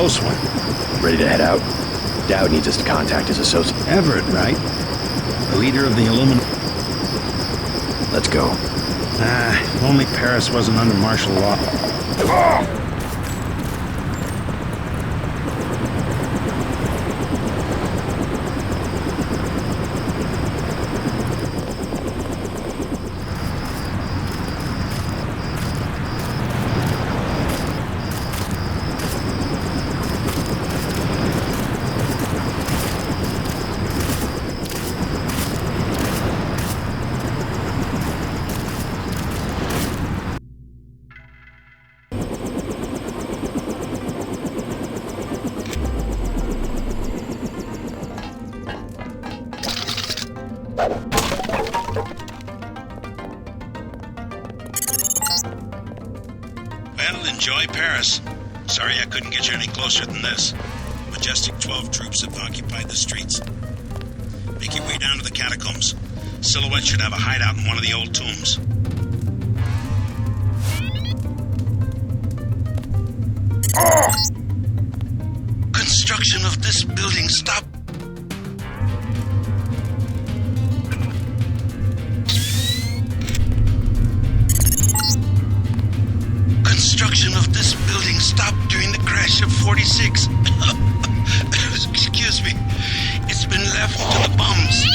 close one. Ready to head out? Dowd needs us to contact his associate. Everett, right? The leader of the Illuminati. Let's go. Only Paris wasn't under martial law. Well, enjoy Paris. Sorry I couldn't get you any closer than this. Majestic 12 troops have occupied the streets. Make your way down to the catacombs. Silhouette should have a hideout in one of the old tombs. Construction of this building stopped. Construction of this building stopped during the crash of 46. Excuse me. It's been left to the bums.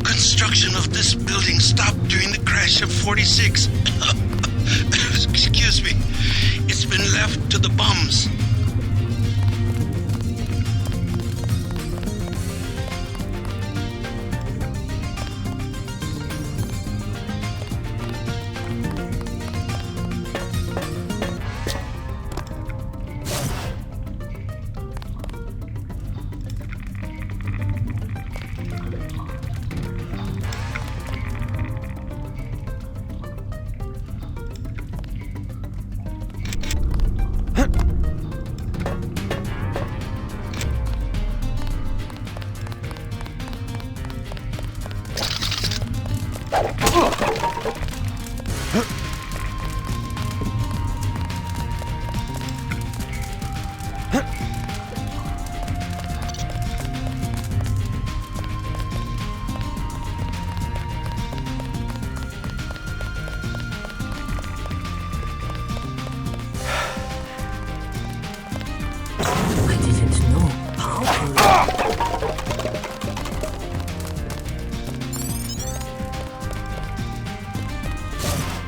Construction of this building stopped during the crash of 46. Excuse me. It's been left to the bums.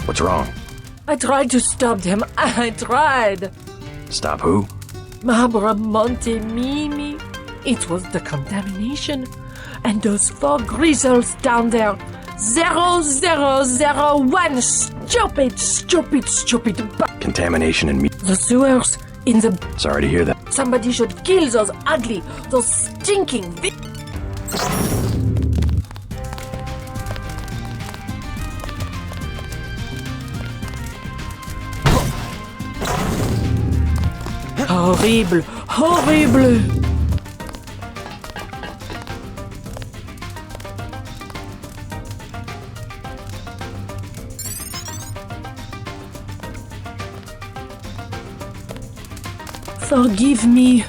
What's wrong? I tried to stop them. I tried. Stop who? Mabra Monte Mimi. It was the contamination. And those 4 grizzles down there. 0001. Stupid. Contamination in me. The sewers in the... Sorry to hear that. Somebody should kill those ugly, those stinking... Horrible. Forgive me.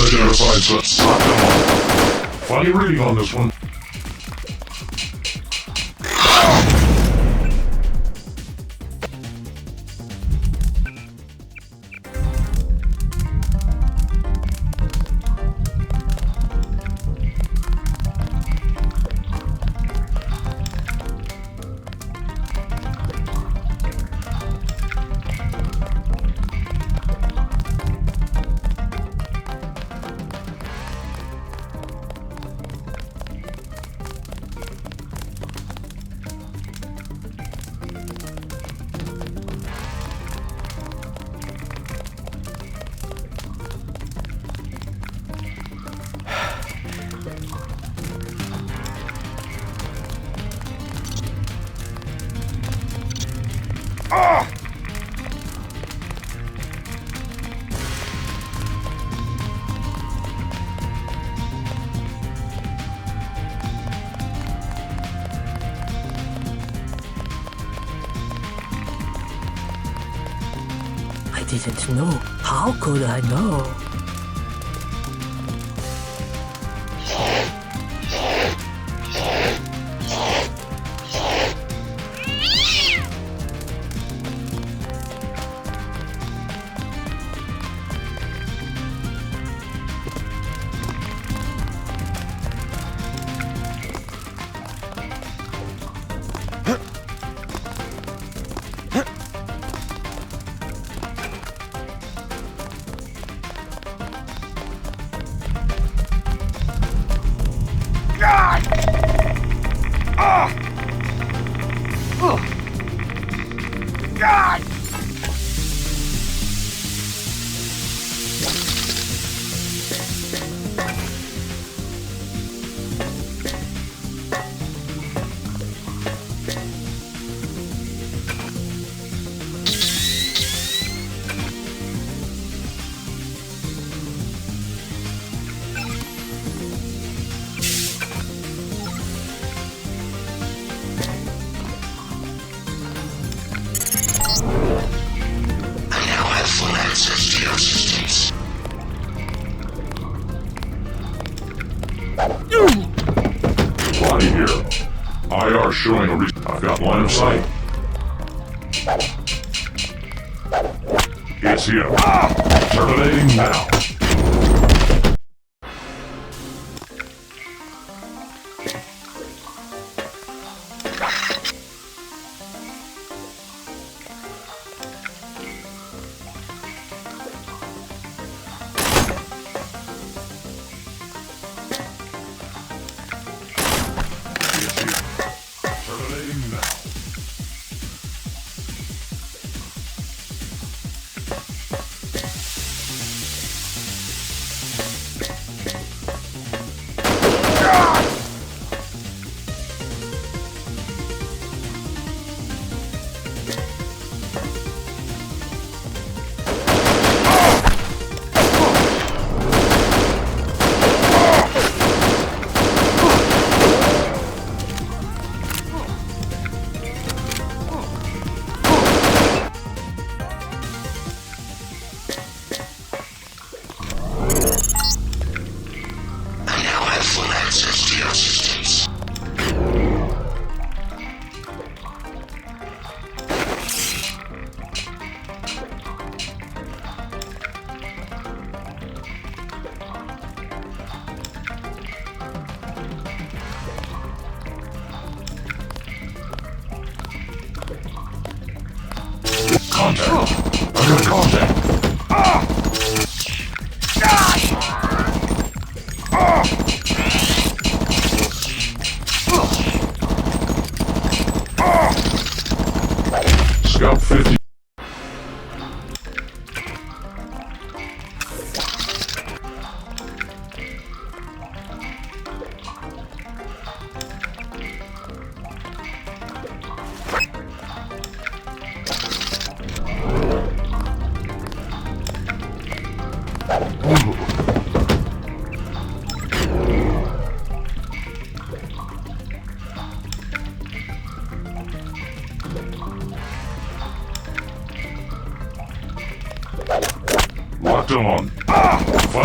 Unidentified suspects. Lock them up. Funny reading on this one. I didn't know. How could I know? Body here. IR showing a I've got line of sight. It's him. Terminating now.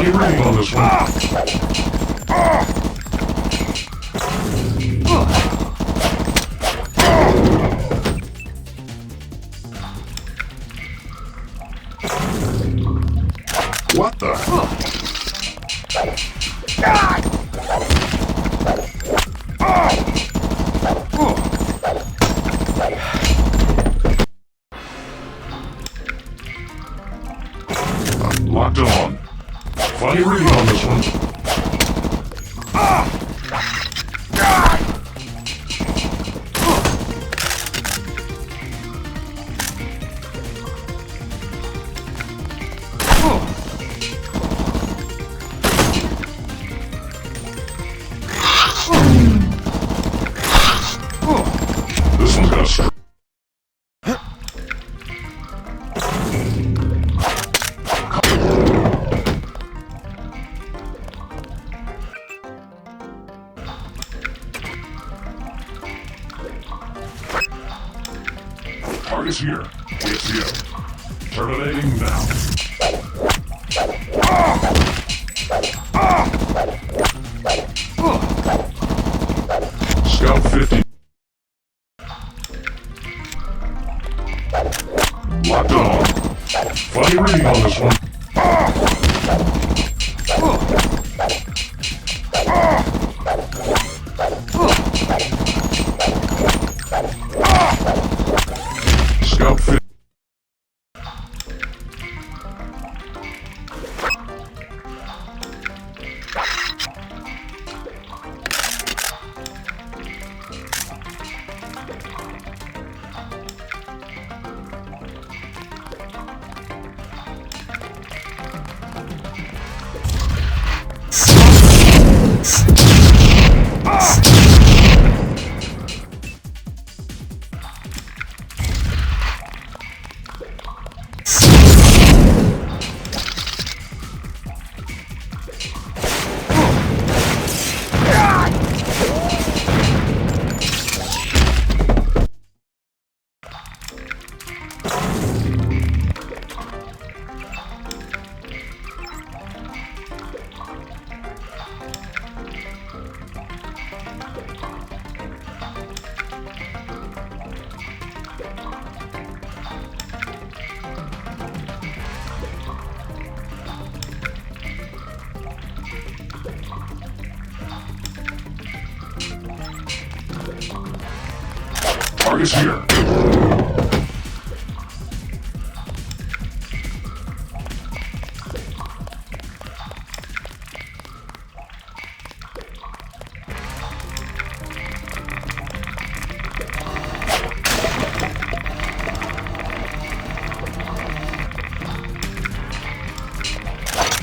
Funny reading on this one. What the? Locked on. Funny reading on this one. This one's got a str- Target's here. It's you. Terminating now. Scout 50. Locked on. Funny reading on this one. Scout 50. Target's here.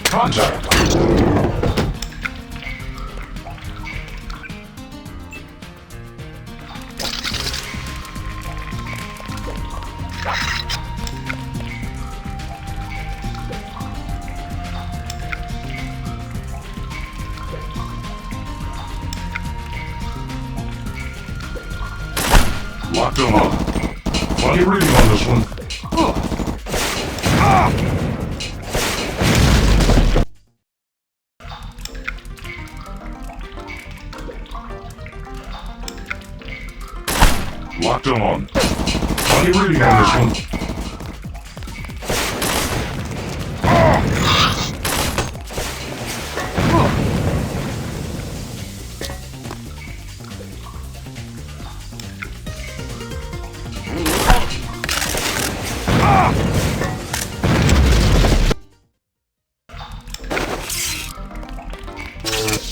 Contact. Locked on. Funny reading on this one. Locked on. Funny reading on this one.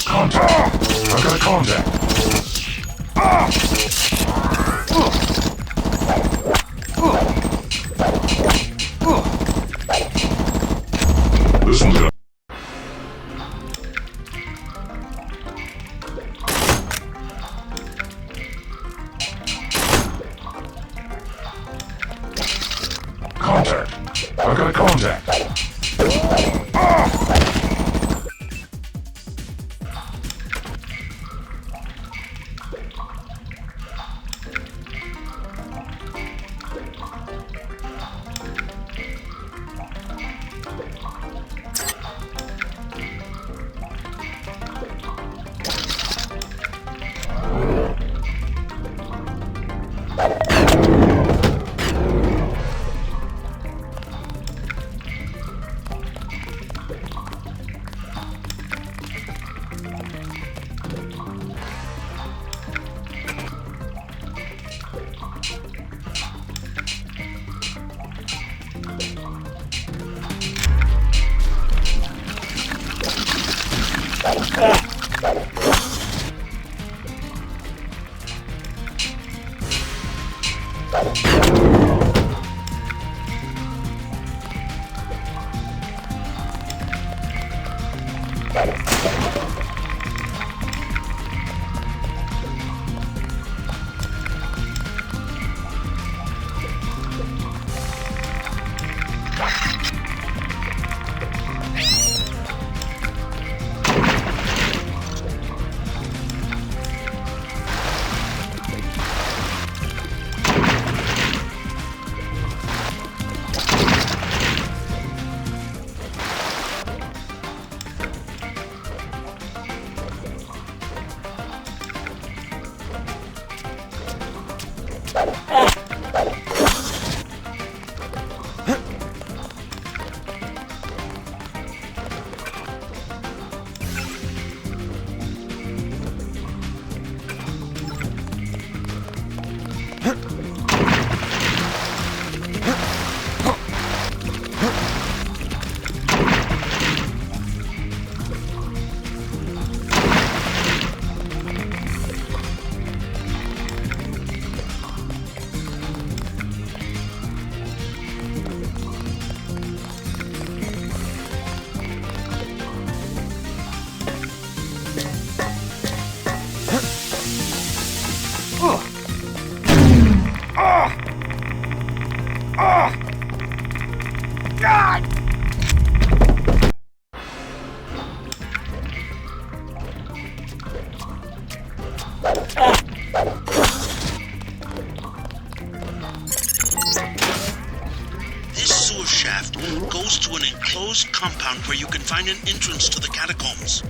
Contact! I've got contact! This one's got... Contact! I've got contact! This sewer shaft goes to an enclosed compound where you can find an entrance to the catacombs.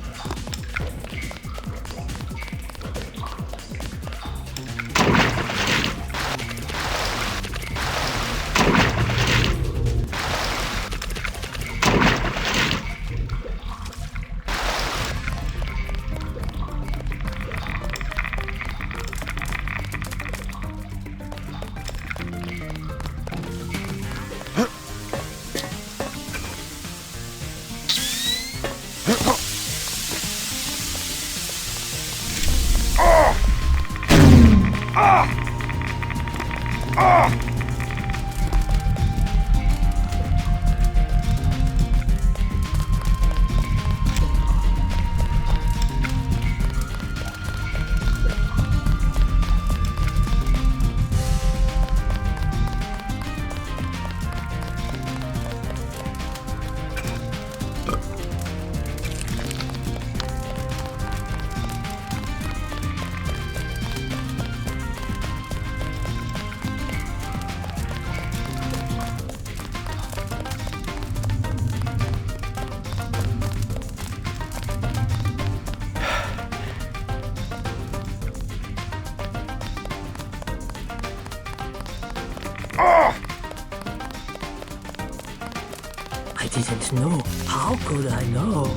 I didn't know. How could I know?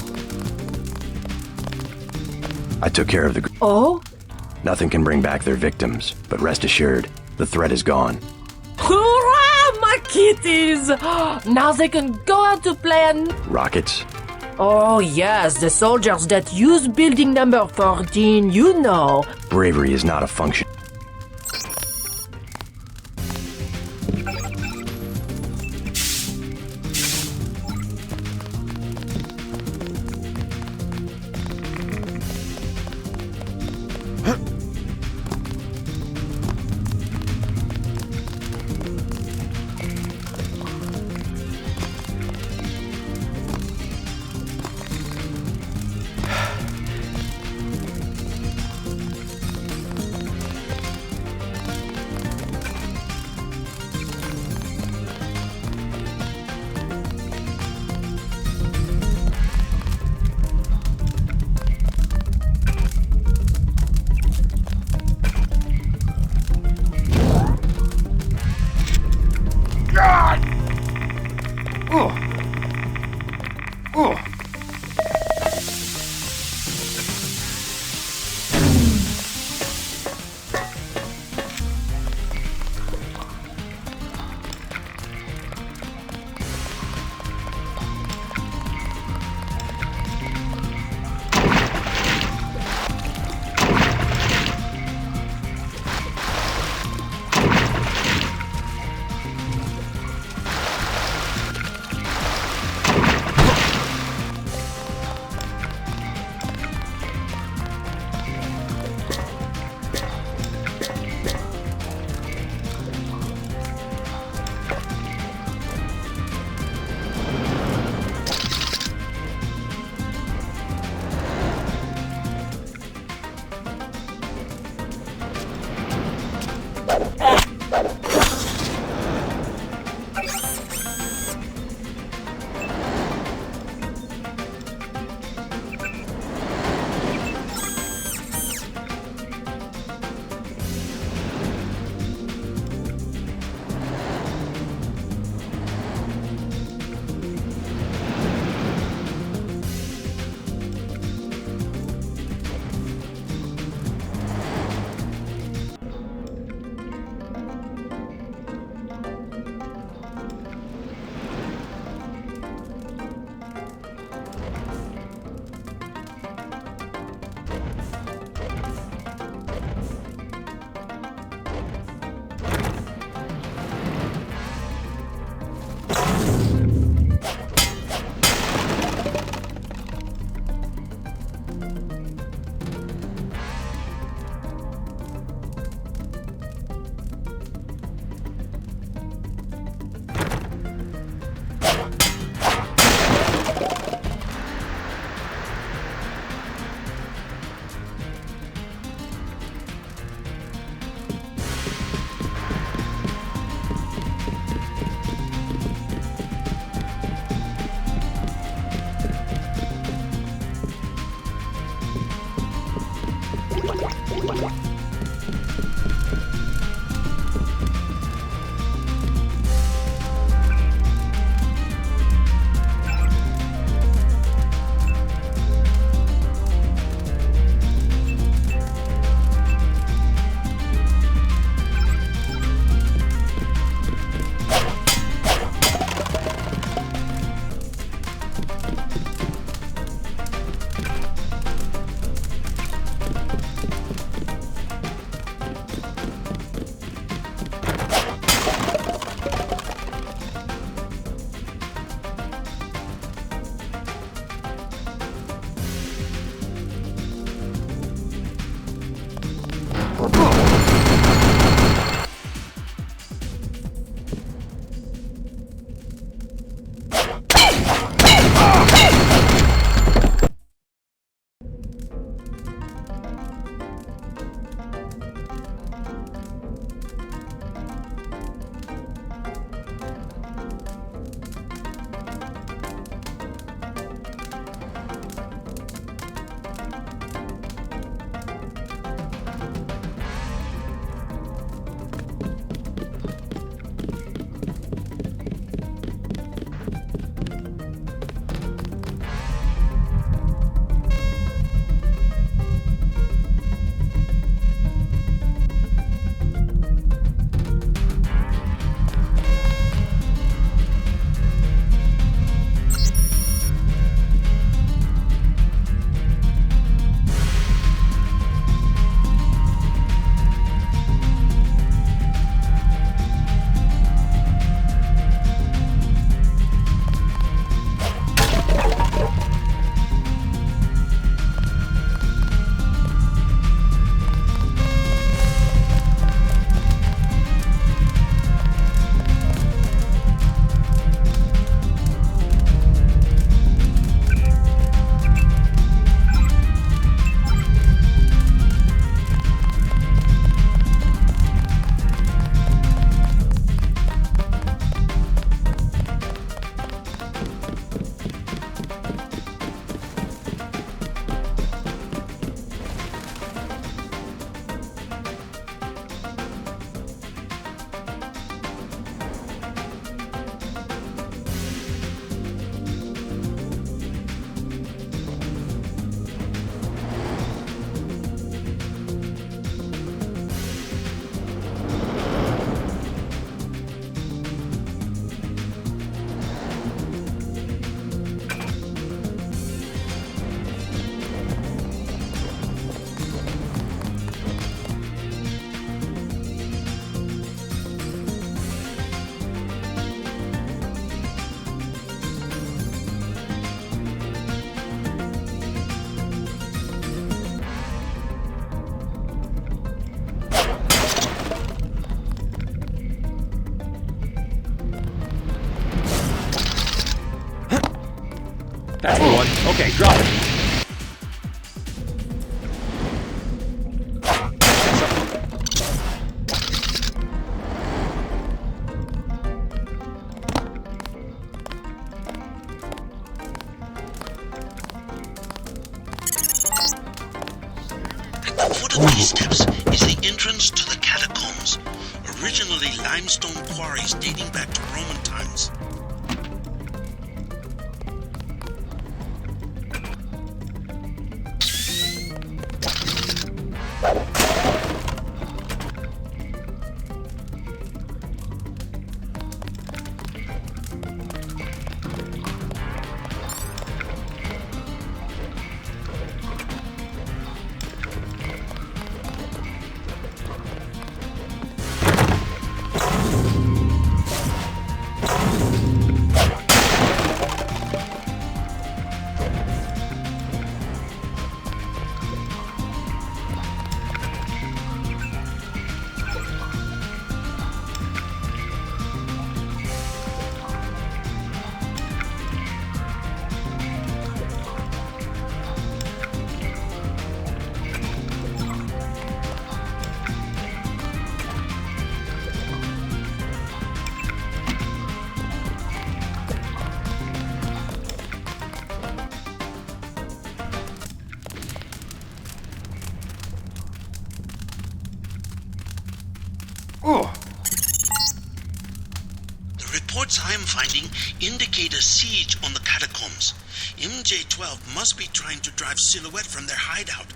I took care of the... Oh? Nothing can bring back their victims, but rest assured, the threat is gone. Hurrah, my kitties! Now they can go out to play and... Rockets? Oh, yes, the soldiers that use building number 14, you know. Bravery is not a function. Okay, drop it. At the foot of these steps is the entrance to the catacombs, originally limestone quarries dating back to Roman times. The reports I am finding indicate a siege on the catacombs. MJ-12 must be trying to drive Silhouette from their hideout.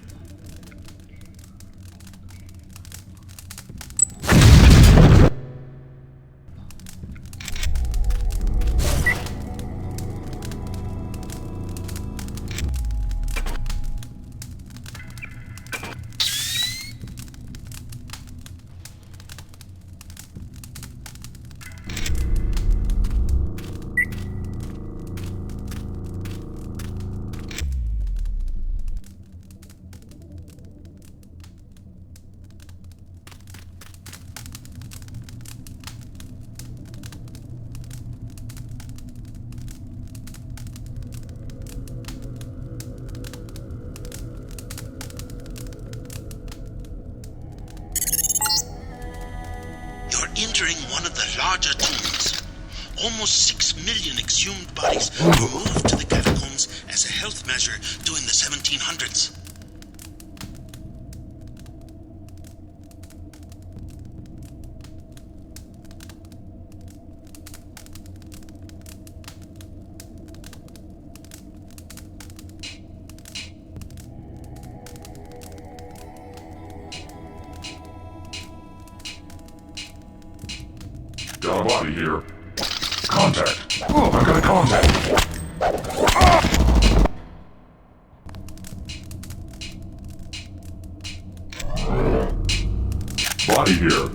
Entering one of the larger tombs. Almost 6 million exhumed bodies were moved to the catacombs as a health measure during the 1700s. Got a body here. Contact. Oh, I got a contact. Body here.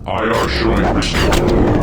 IR showing restored.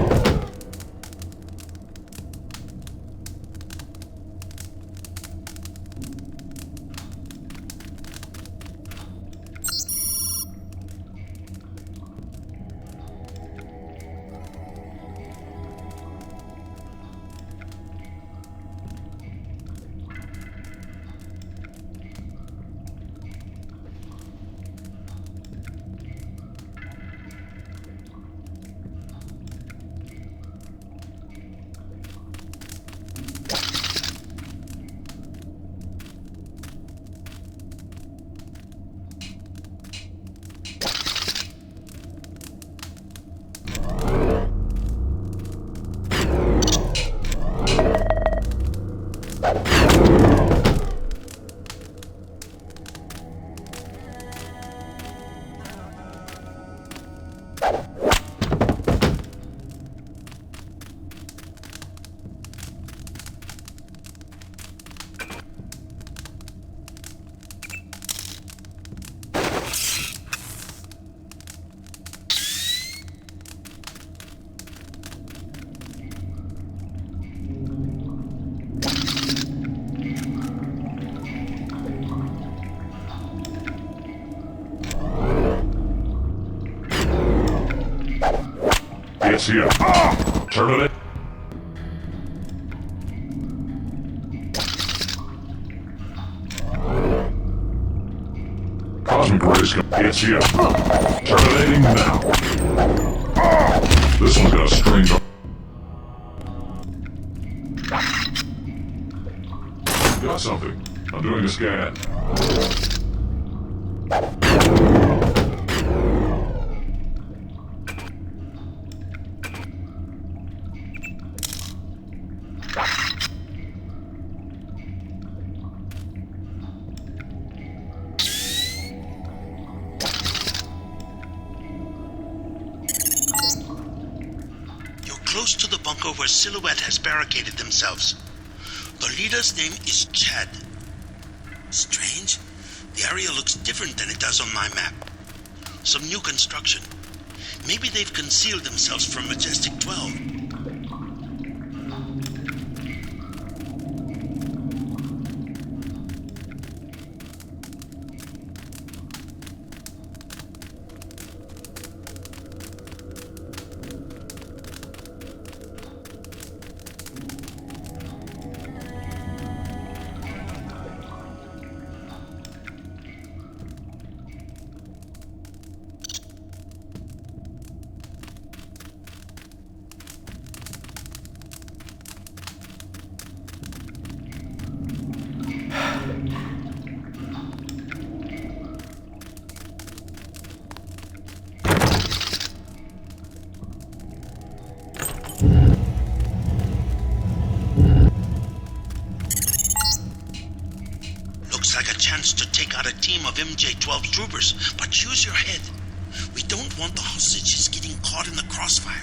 It's here. Turn it. Cosmic rays it's here. Terminating now. This one's got a strange... Got something. I'm doing a scan. Close to the bunker where Silhouette has barricaded themselves. The leader's name is Chad. Strange. The area looks different than it does on my map. Some new construction. Maybe they've concealed themselves from Majestic 12. Looks like a chance to take out a team of MJ-12 troopers, but use your head. We don't want the hostages getting caught in the crossfire.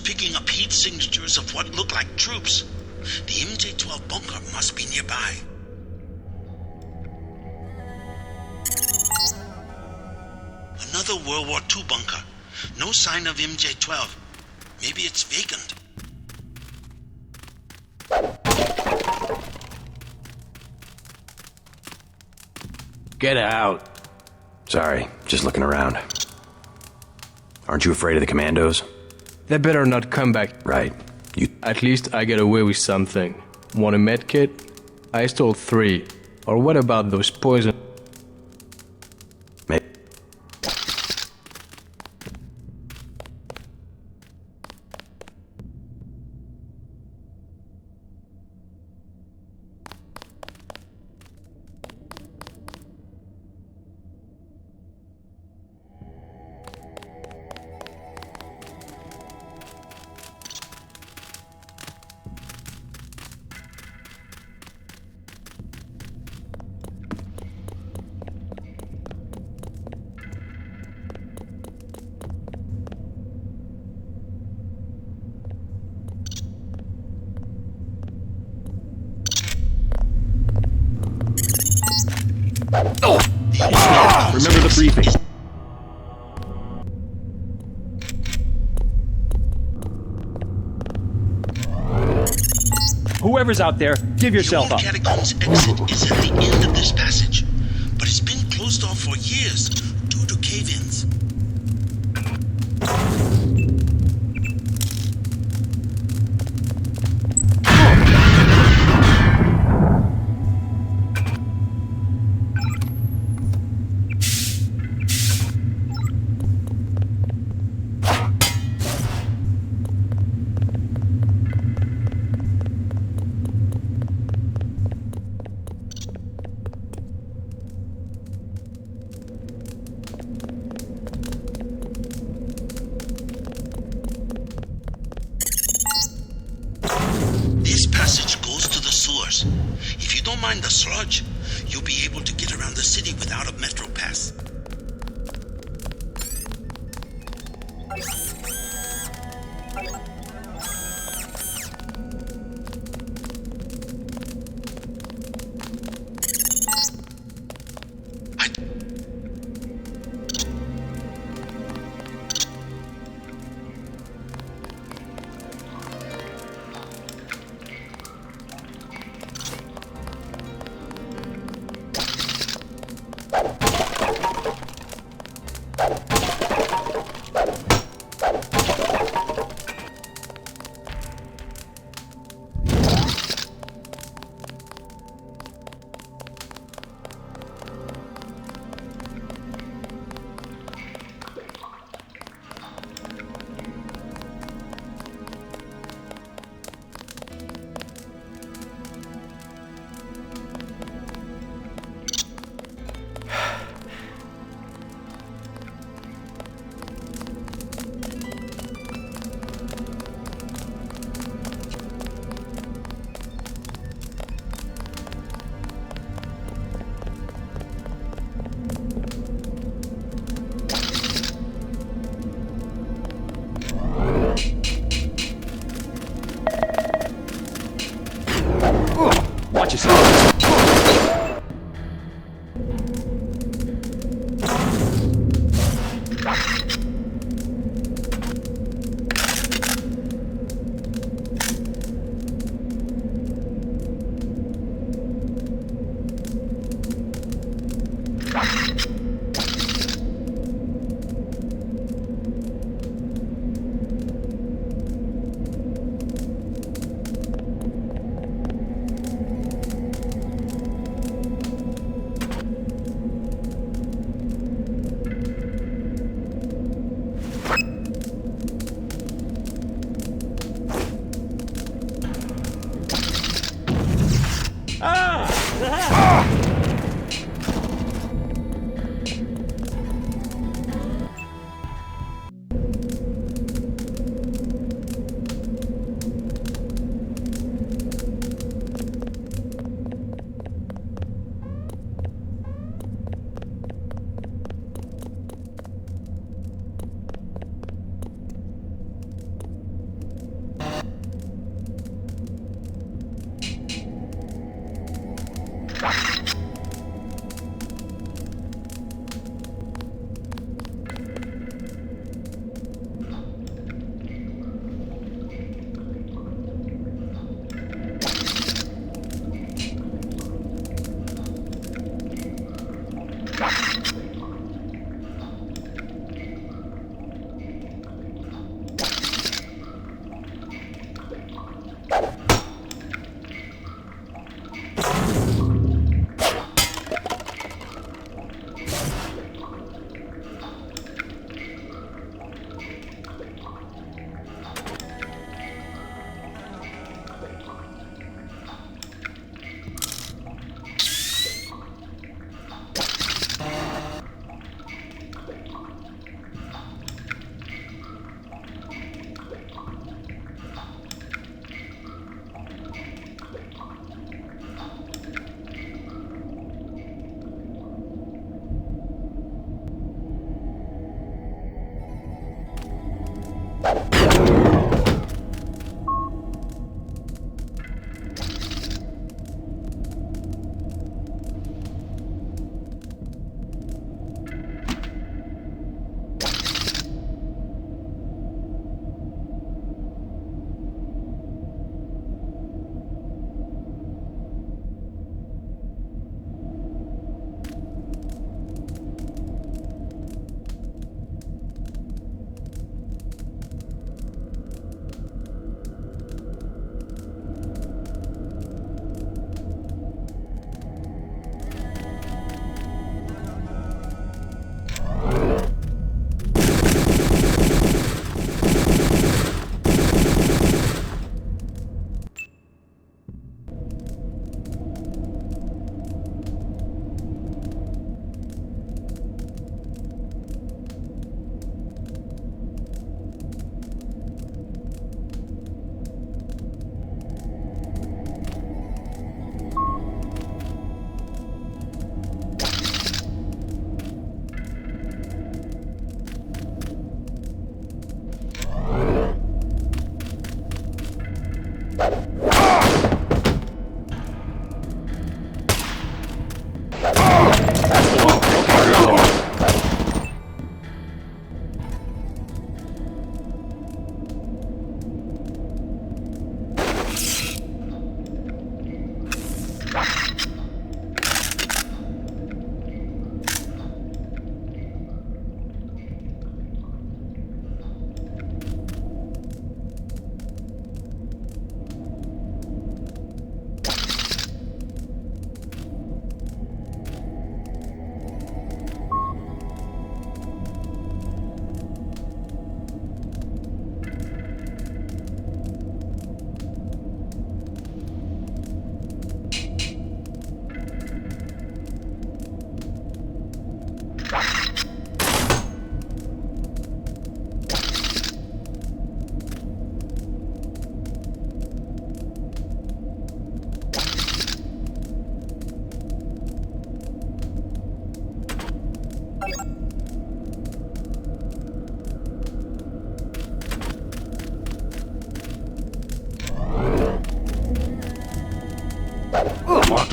Picking up heat signatures of what look like troops. The MJ-12 bunker must be nearby. Another World War II bunker. No sign of MJ-12. Maybe it's vacant. Get out. Sorry, just looking around. Aren't you afraid of the commandos? They better not come back. Right. At least I get away with something. Want a med kit? I stole 3. Or what about those poison... Remember the briefing. Whoever's out there, give yourself up. The old catacombs exit is at the end of this passage, but it's been closed off for years due to cave-ins. mind the sludge. You'll be able to get around the city without a metro pass. Watch yourself.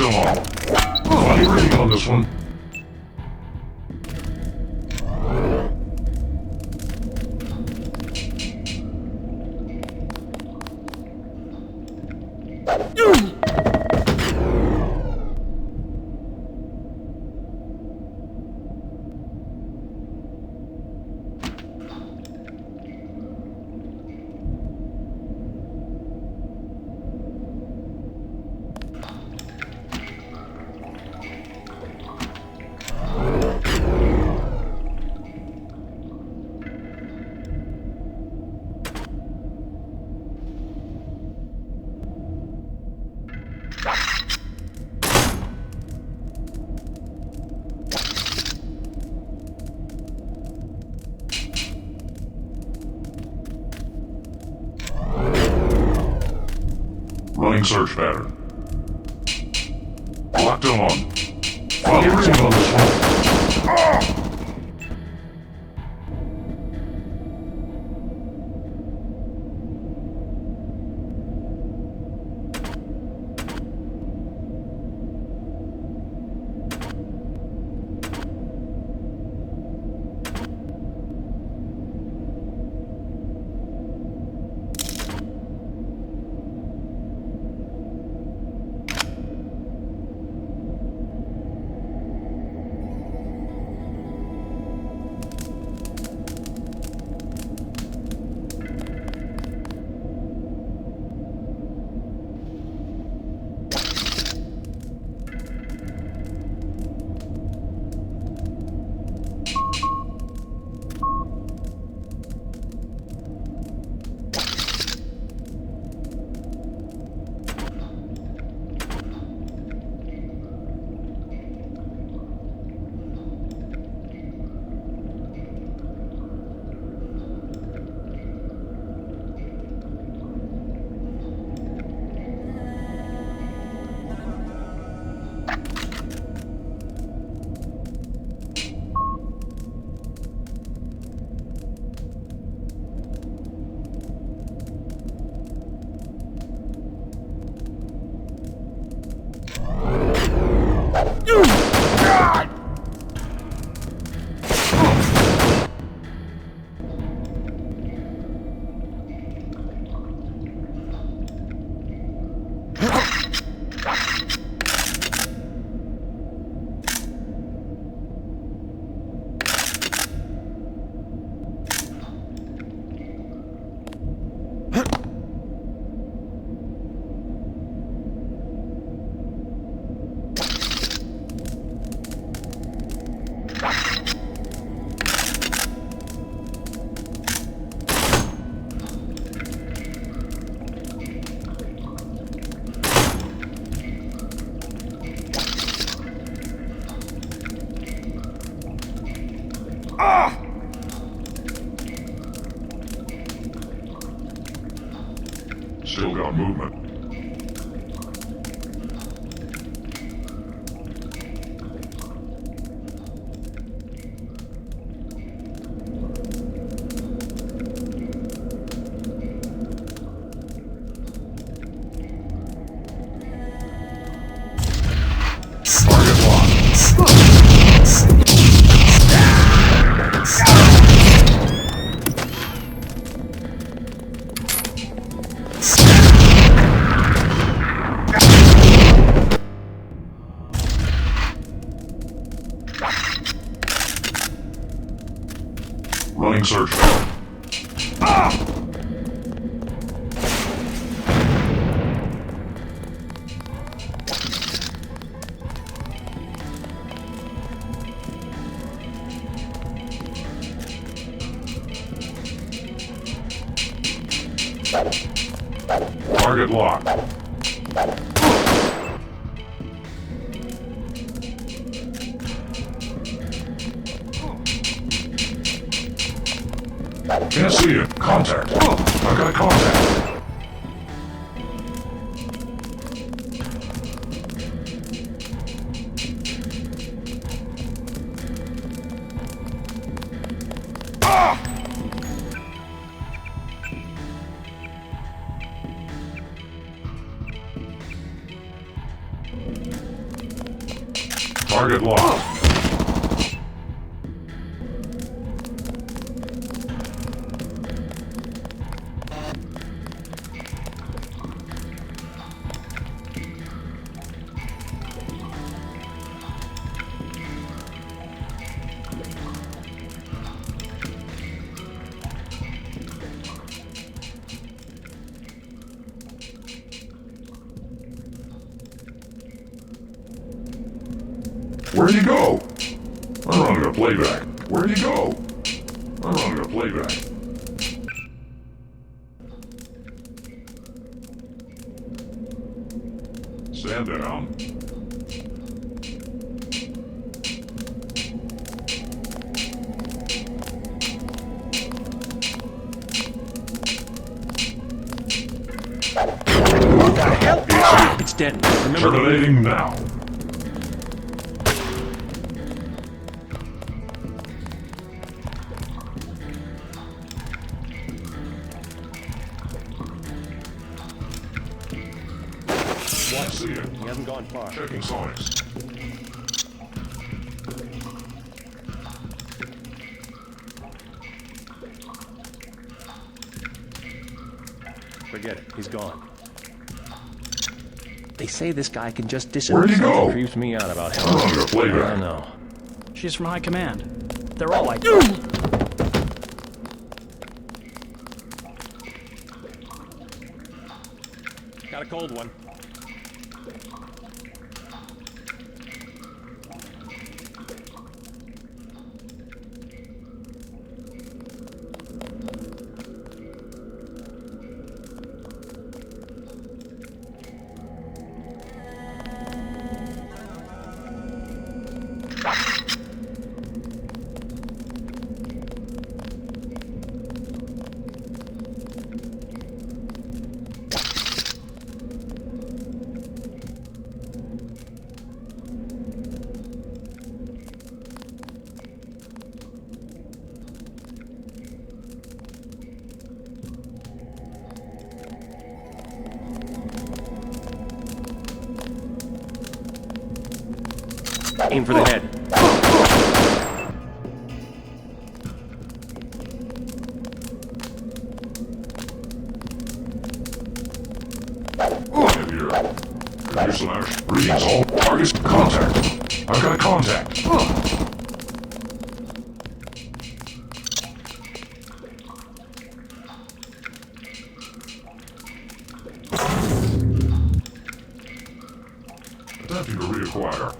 still on. Funny reading on this one. Running search pattern. Locked on. Funny reading on this one. Still got movement. Target locked. Running search. Target locked. Can't see it. Contact. I've got contact. Target locked. Where'd he go? I'm running a playback. Where'd he go? I'm running a playback. Stand down. What the hell? It's dead. Remember Terminating now. See it. He hasn't gone far. Checking sonics. Forget it. He's gone. They say this guy can just Where'd he go? It creeps me out about him. I'm running a I playback. don't know. She's from High Command. They're all like... Got a cold one. Aim for the head. In here. Ready slash. Readings all targets. Contact. I've got a contact. Attempting to reacquire.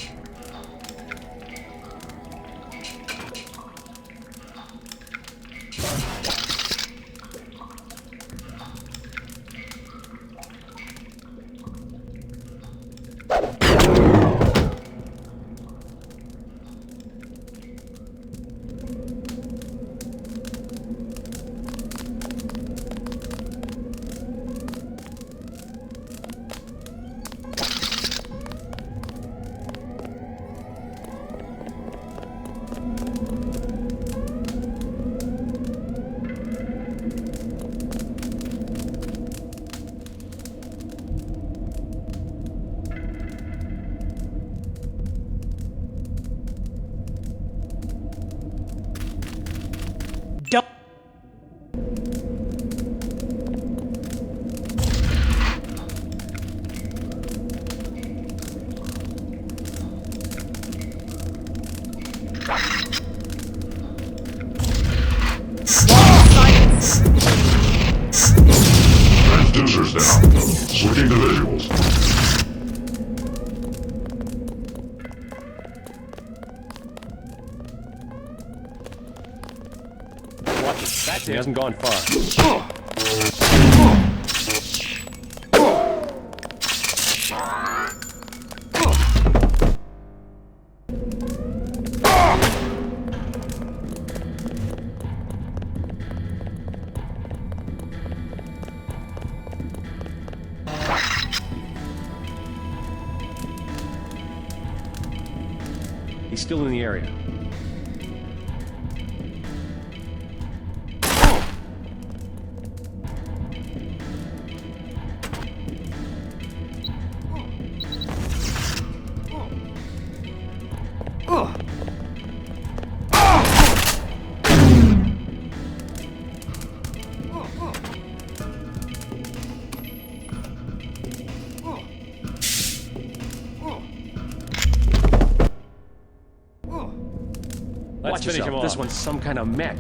Transducers down. Switching to visuals. Watch it. That's it. He hasn't gone far. He's still in the area. Watch yourself. This one's some kind of mech.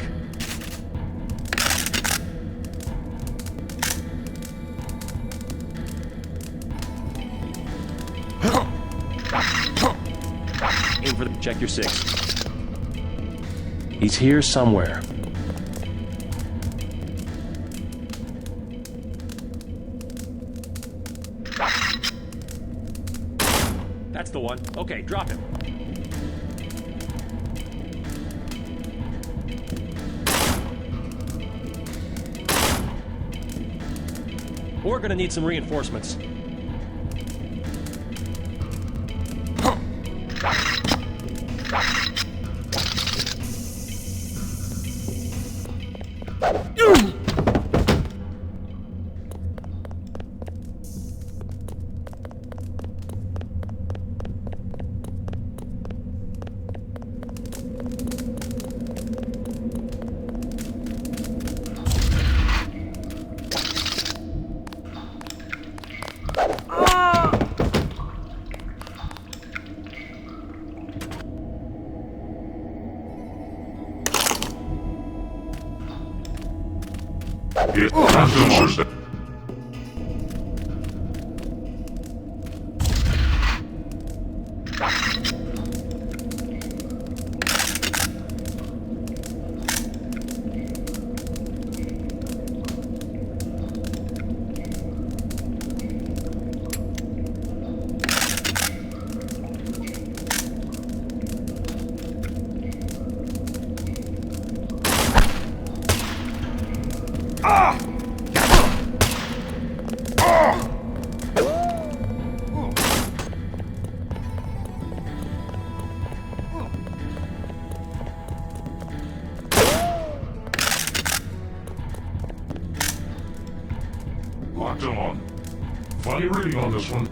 Aim for the... Check your 6. He's here somewhere. That's the one. Okay, drop him. We're gonna need some reinforcements. It transducers. Locked on. Funny reading on this one.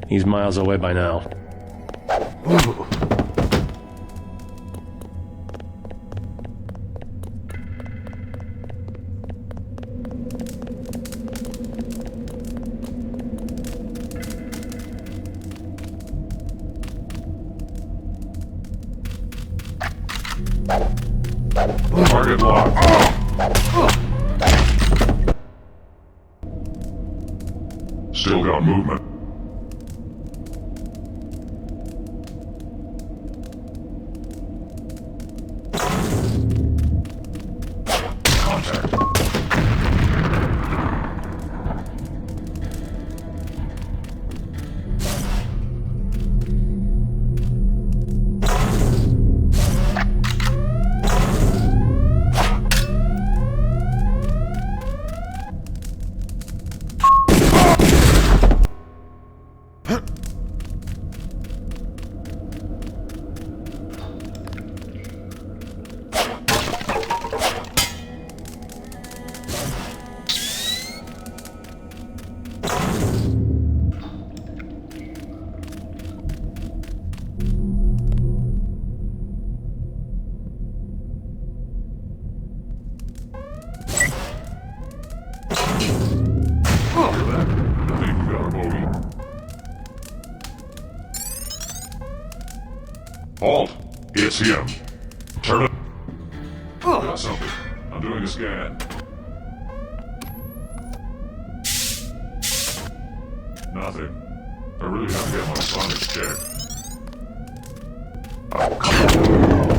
He's miles away by now. Target locked. Still got movement. Contact. Halt! It's him. Turn it. Got something. I'm doing a scan. Nothing. I really have to get my sonics checked. Oh, come on.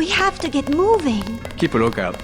We have to get moving. Keep a lookout.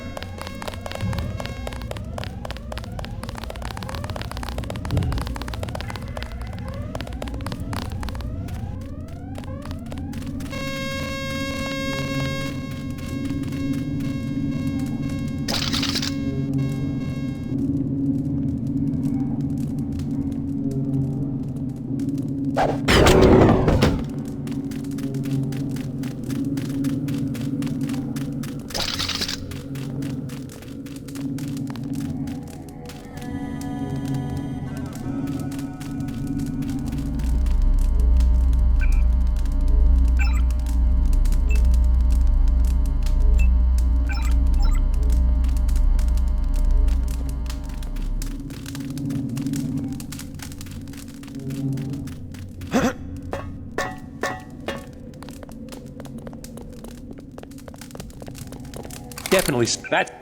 Definitely that.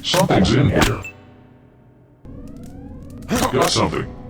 Something's in here. Got something.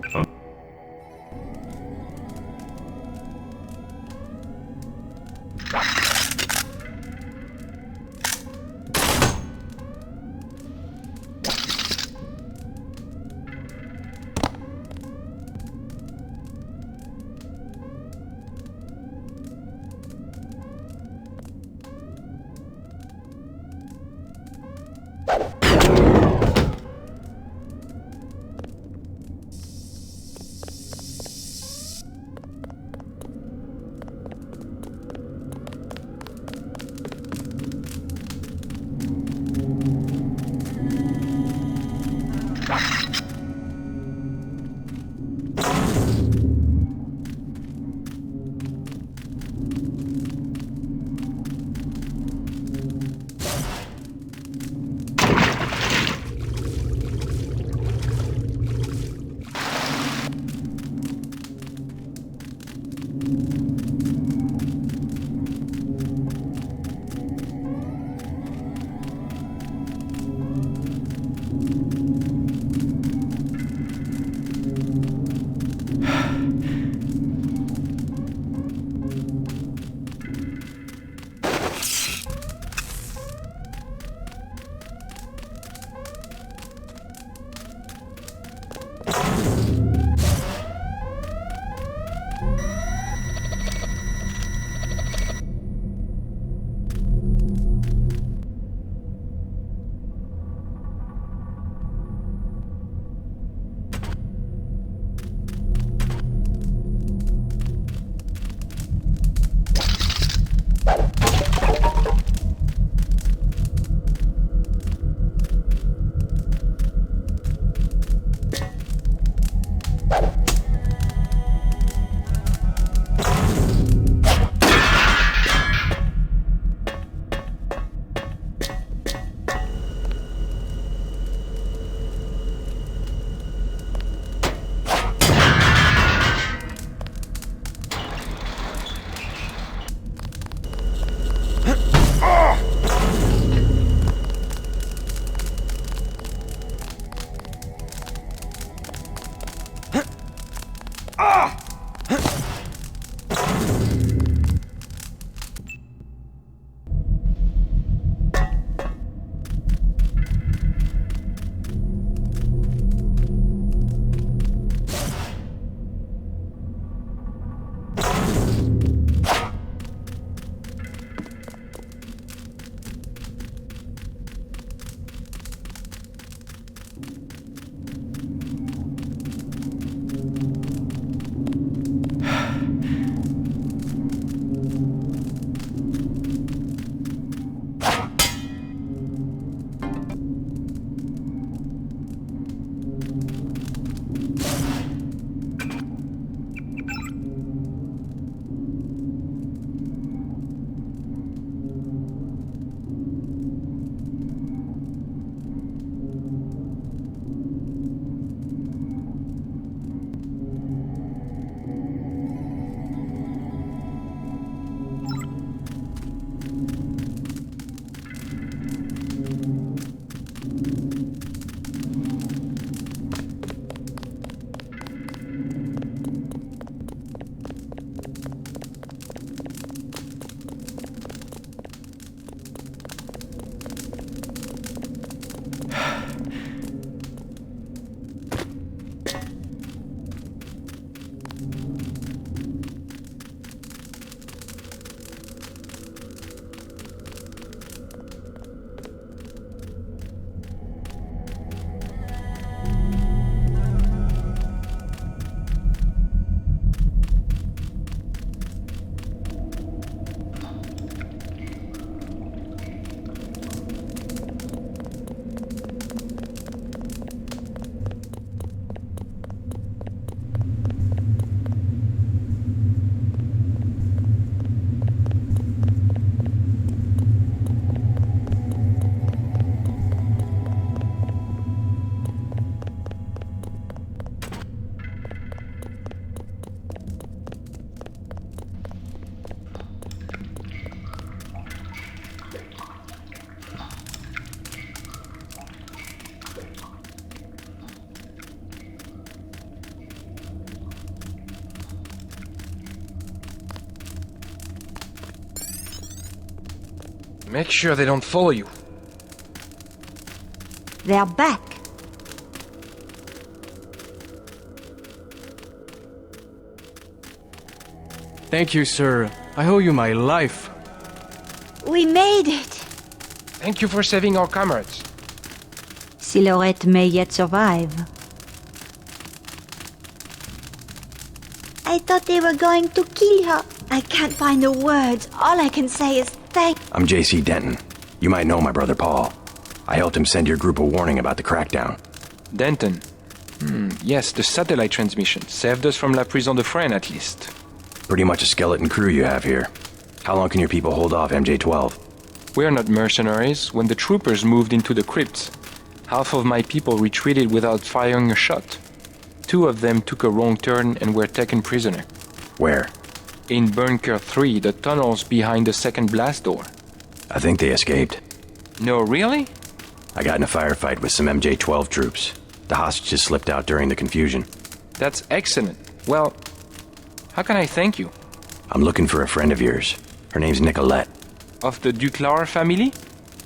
Make sure they don't follow you. They're back. Thank you, sir. I owe you my life. We made it. Thank you for saving our comrades. Silhouette may yet survive. I thought they were going to kill her. I can't find the words. All I can say is thank... I'm J.C. Denton. You might know my brother Paul. I helped him send your group a warning about the crackdown. Denton. Yes, the satellite transmission. Saved us from La Prison de Fresnes, at least. Pretty much a skeleton crew you have here. How long can your people hold off MJ-12? We are not mercenaries. When the troopers moved into the crypts, half of my people retreated without firing a shot. 2 of them took a wrong turn and were taken prisoner. Where? In Bunker 3, the tunnels behind the second blast door. I think they escaped. No, really? I got in a firefight with some MJ-12 troops. The hostages slipped out during the confusion. That's excellent. Well, how can I thank you? I'm looking for a friend of yours. Her name's Nicolette. Of the Duclar family?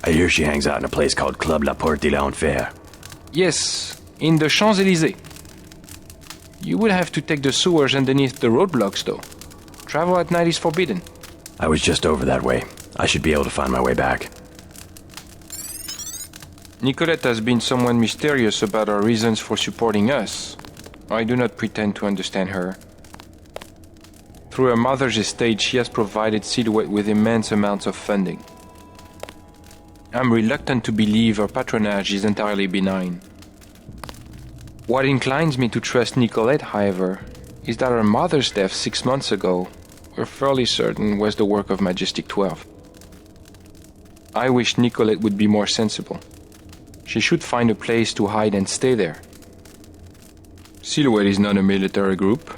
I hear she hangs out in a place called Club La Porte de l'Enfer. Yes, in the Champs-Élysées. You would have to take the sewers underneath the roadblocks, though. Travel at night is forbidden. I was just over that way. I should be able to find my way back. Nicolette has been somewhat mysterious about her reasons for supporting us. I do not pretend to understand her. Through her mother's estate, she has provided Silhouette with immense amounts of funding. I'm reluctant to believe her patronage is entirely benign. What inclines me to trust Nicolette, however, is that her mother's death 6 months ago, we're fairly certain was the work of Majestic 12. I wish Nicolette would be more sensible. She should find a place to hide and stay there. Silhouette is not a military group.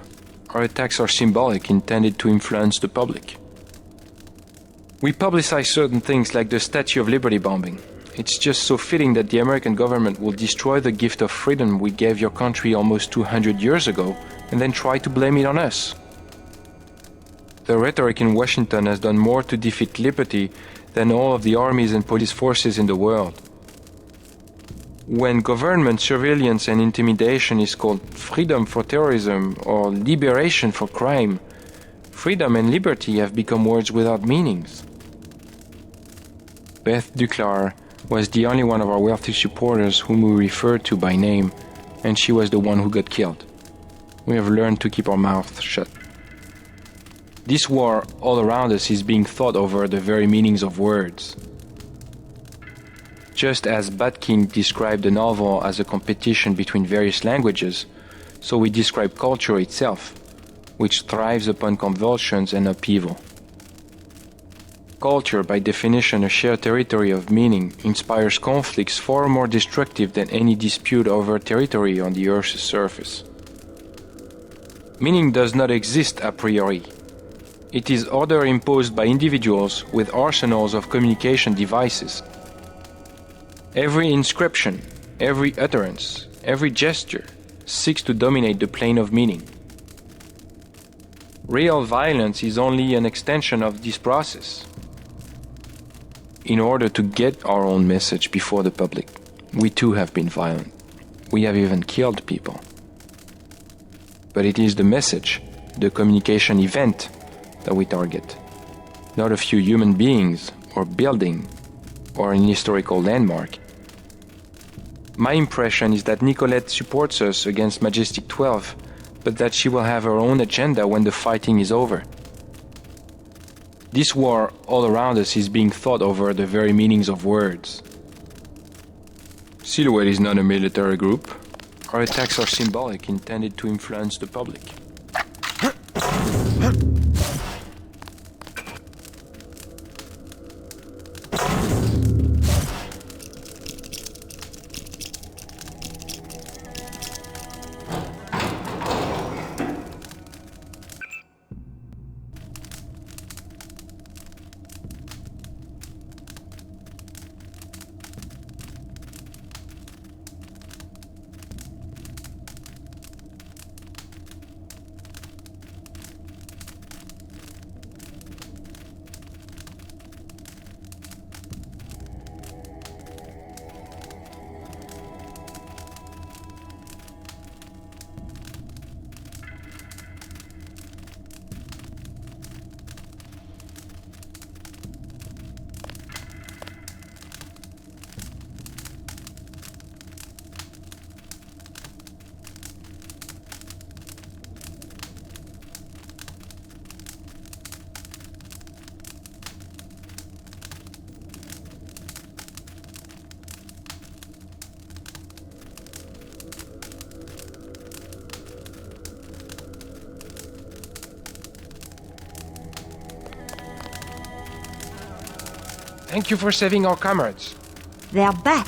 Our attacks are symbolic, intended to influence the public. We publicize certain things like the Statue of Liberty bombing. It's just so fitting that the American government will destroy the gift of freedom we gave your country almost 200 years ago and then try to blame it on us. The rhetoric in Washington has done more to defeat liberty than all of the armies and police forces in the world. When government surveillance and intimidation is called freedom for terrorism or liberation for crime, freedom and liberty have become words without meanings. Beth Duclar was the only one of our wealthy supporters whom we referred to by name, and she was the one who got killed. We have learned to keep our mouths shut. This war all around us is being thought over the very meanings of words. Just as Batkin described the novel as a competition between various languages, so we describe culture itself, which thrives upon convulsions and upheaval. Culture, by definition a shared territory of meaning, inspires conflicts far more destructive than any dispute over territory on the Earth's surface. Meaning does not exist a priori. It is order imposed by individuals with arsenals of communication devices. Every inscription, every utterance, every gesture seeks to dominate the plane of meaning. Real violence is only an extension of this process. In order to get our own message before the public, we too have been violent. We have even killed people. But it is the message, the communication event, that we target, not a few human beings or building or an historical landmark. My impression is that Nicolette supports us against Majestic 12, but that she will have her own agenda when the fighting is over. This war all around us is being thought over the very meanings of words. Silhouette is not a military group. Our attacks are symbolic, intended to influence the public. Thank you for saving our comrades. They're back.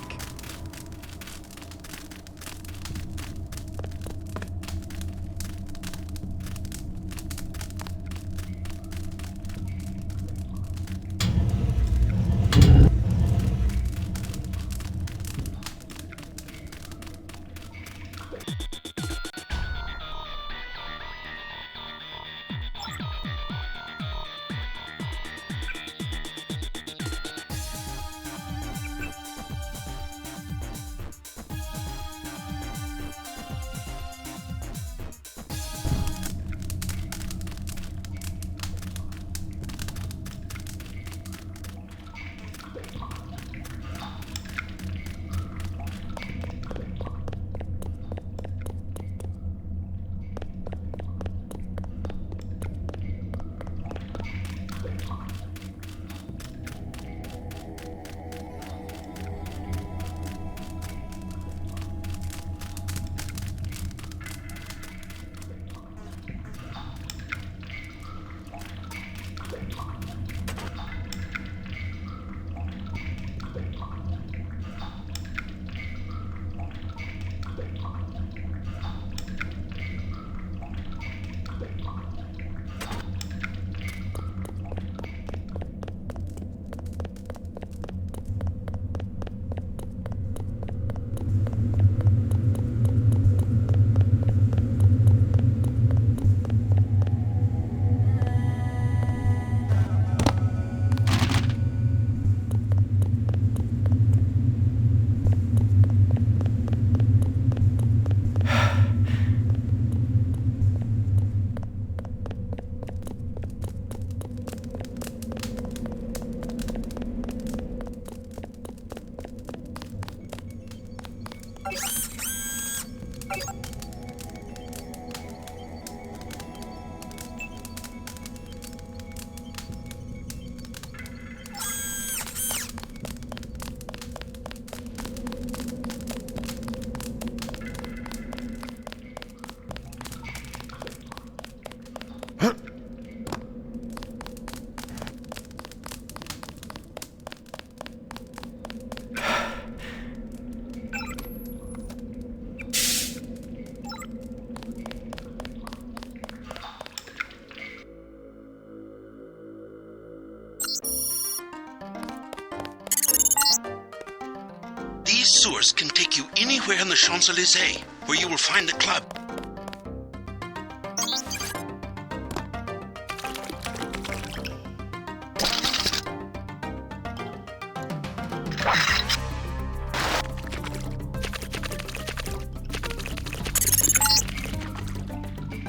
These sewers can take you anywhere in the Champs-Élysées, where you will find the club.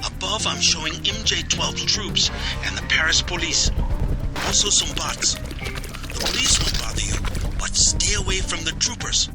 Above, I'm showing MJ-12 troops and the Paris police. Also some bots. The police won't bother you, but stay away from the troopers.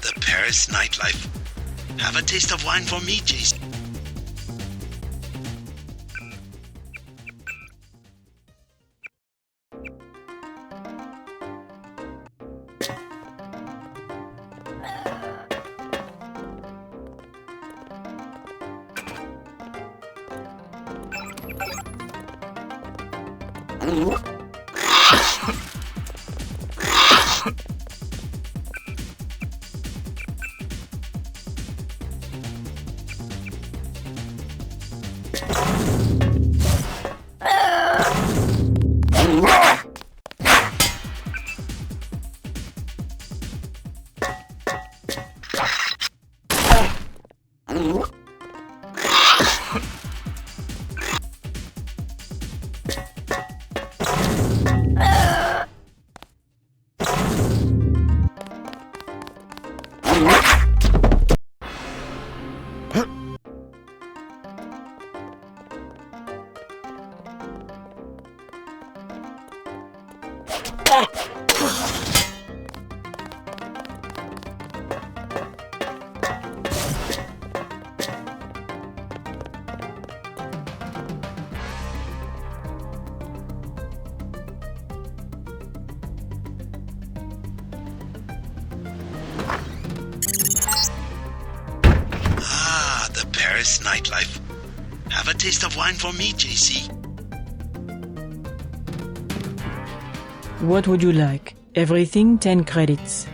The Paris nightlife. Have a taste of wine for me, Jason. Ah, the Paris nightlife. Have a taste of wine for me, JC. What would you like? Everything 10 credits.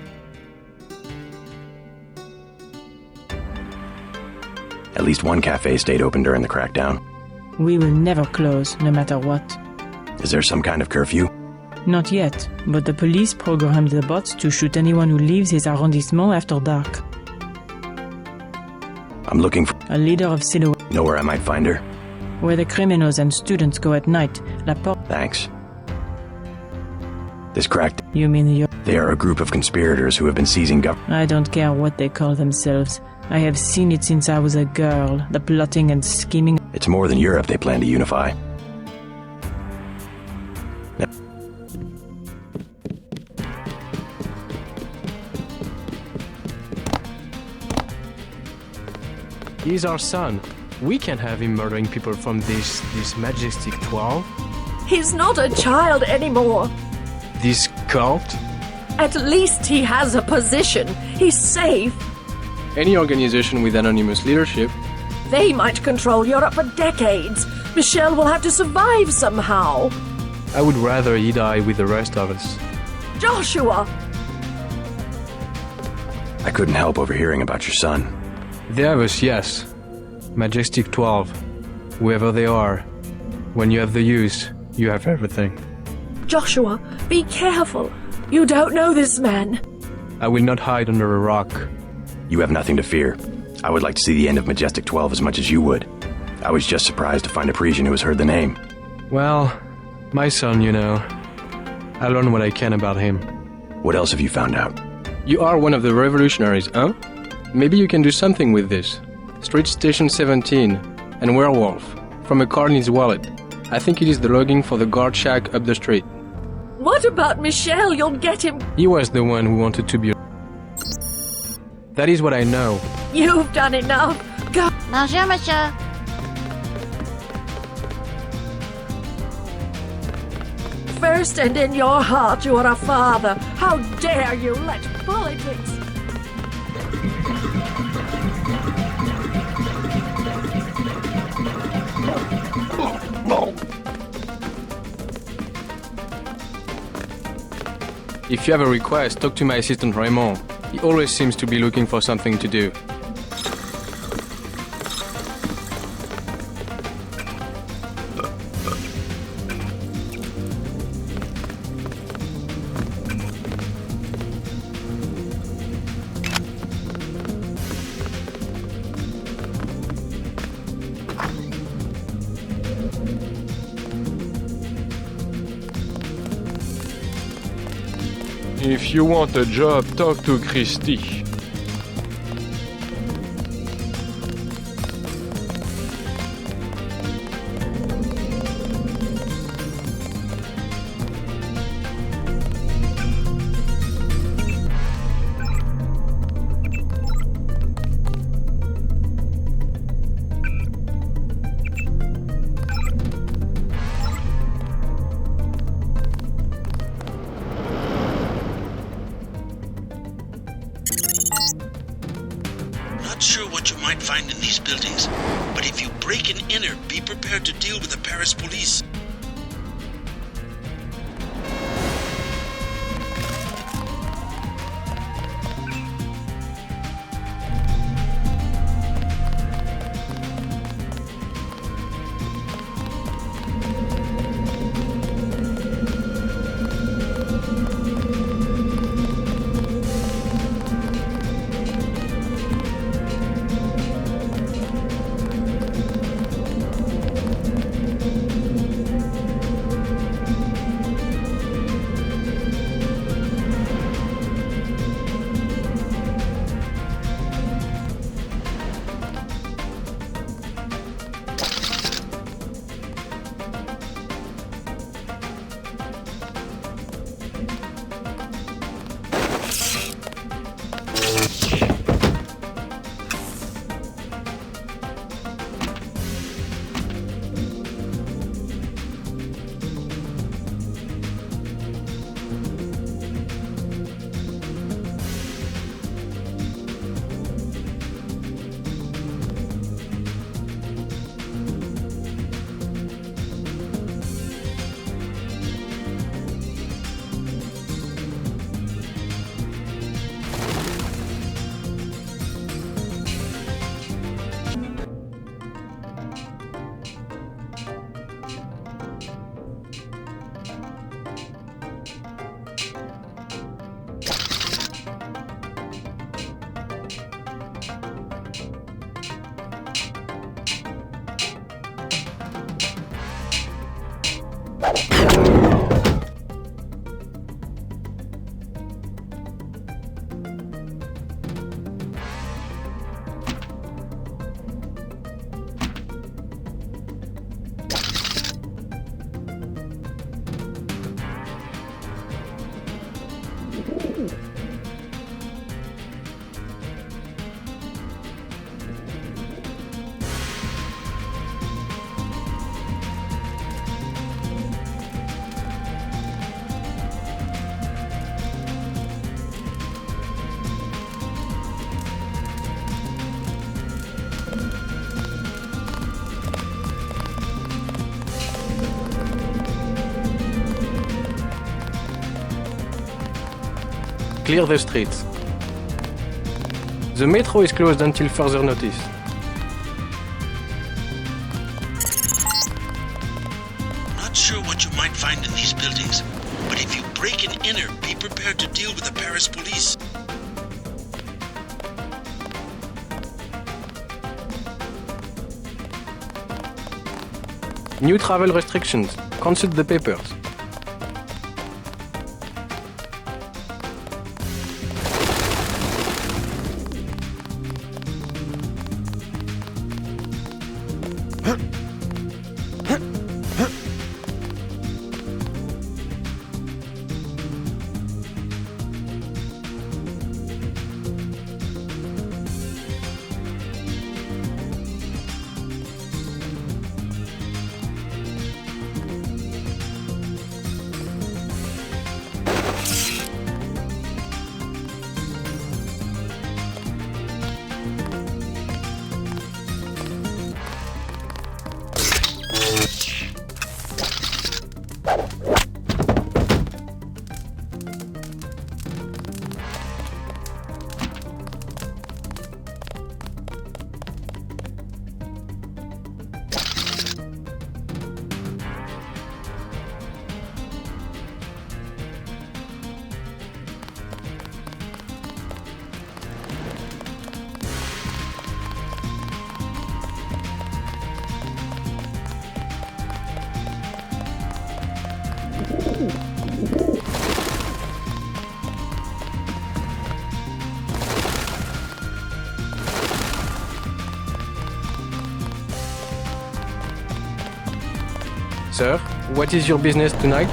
At least one cafe stayed open during the crackdown. We will never close, no matter what. Is there some kind of curfew? Not yet, but the police programmed the bots to shoot anyone who leaves his arrondissement after dark. I'm looking for a leader of Silhouette. Know where I might find her? Where the criminals and students go at night. La Porte. Thanks. This cracked. You mean you? They are a group of conspirators who have been seizing I don't care what they call themselves. I have seen it since I was a girl. The plotting and scheming. It's more than Europe they plan to unify. He's our son. We can't have him murdering people from this Majestic 12. He's not a child anymore. This cult? At least he has a position. He's safe. Any organization with anonymous leadership. They might control Europe for decades. Michel will have to survive somehow. I would rather he die with the rest of us. Joshua! I couldn't help overhearing about your son. They have us, yes. Majestic 12. Whoever they are. When you have the use, you have everything. Joshua, be careful. You don't know this man. I will not hide under a rock. You have nothing to fear. I would like to see the end of Majestic 12 as much as you would. I was just surprised to find a Parisian who has heard the name. Well, my son, you know. I learned what I can about him. What else have you found out? You are one of the revolutionaries, huh? Maybe you can do something with this. Street Station 17 and Werewolf from a car in his wallet. I think it is the logging for the guard shack up the street. What about Michel? You'll get him. He was the one who wanted to be. That is what I know. You've done enough. Go. Bonjour, monsieur. First and in your heart, you are a father. How dare you let politics... If you have a request, talk to my assistant Raymond. He always seems to be looking for something to do. If you want a job, talk to Christy. Not sure what you might find in these buildings, but if you break and enter, be prepared to deal with the Paris police. Clear the streets. The metro is closed until further notice. Not sure what you might find in these buildings, but if you break and enter, be prepared to deal with the Paris police. New travel restrictions. Consult the papers. Sir, what is your business tonight?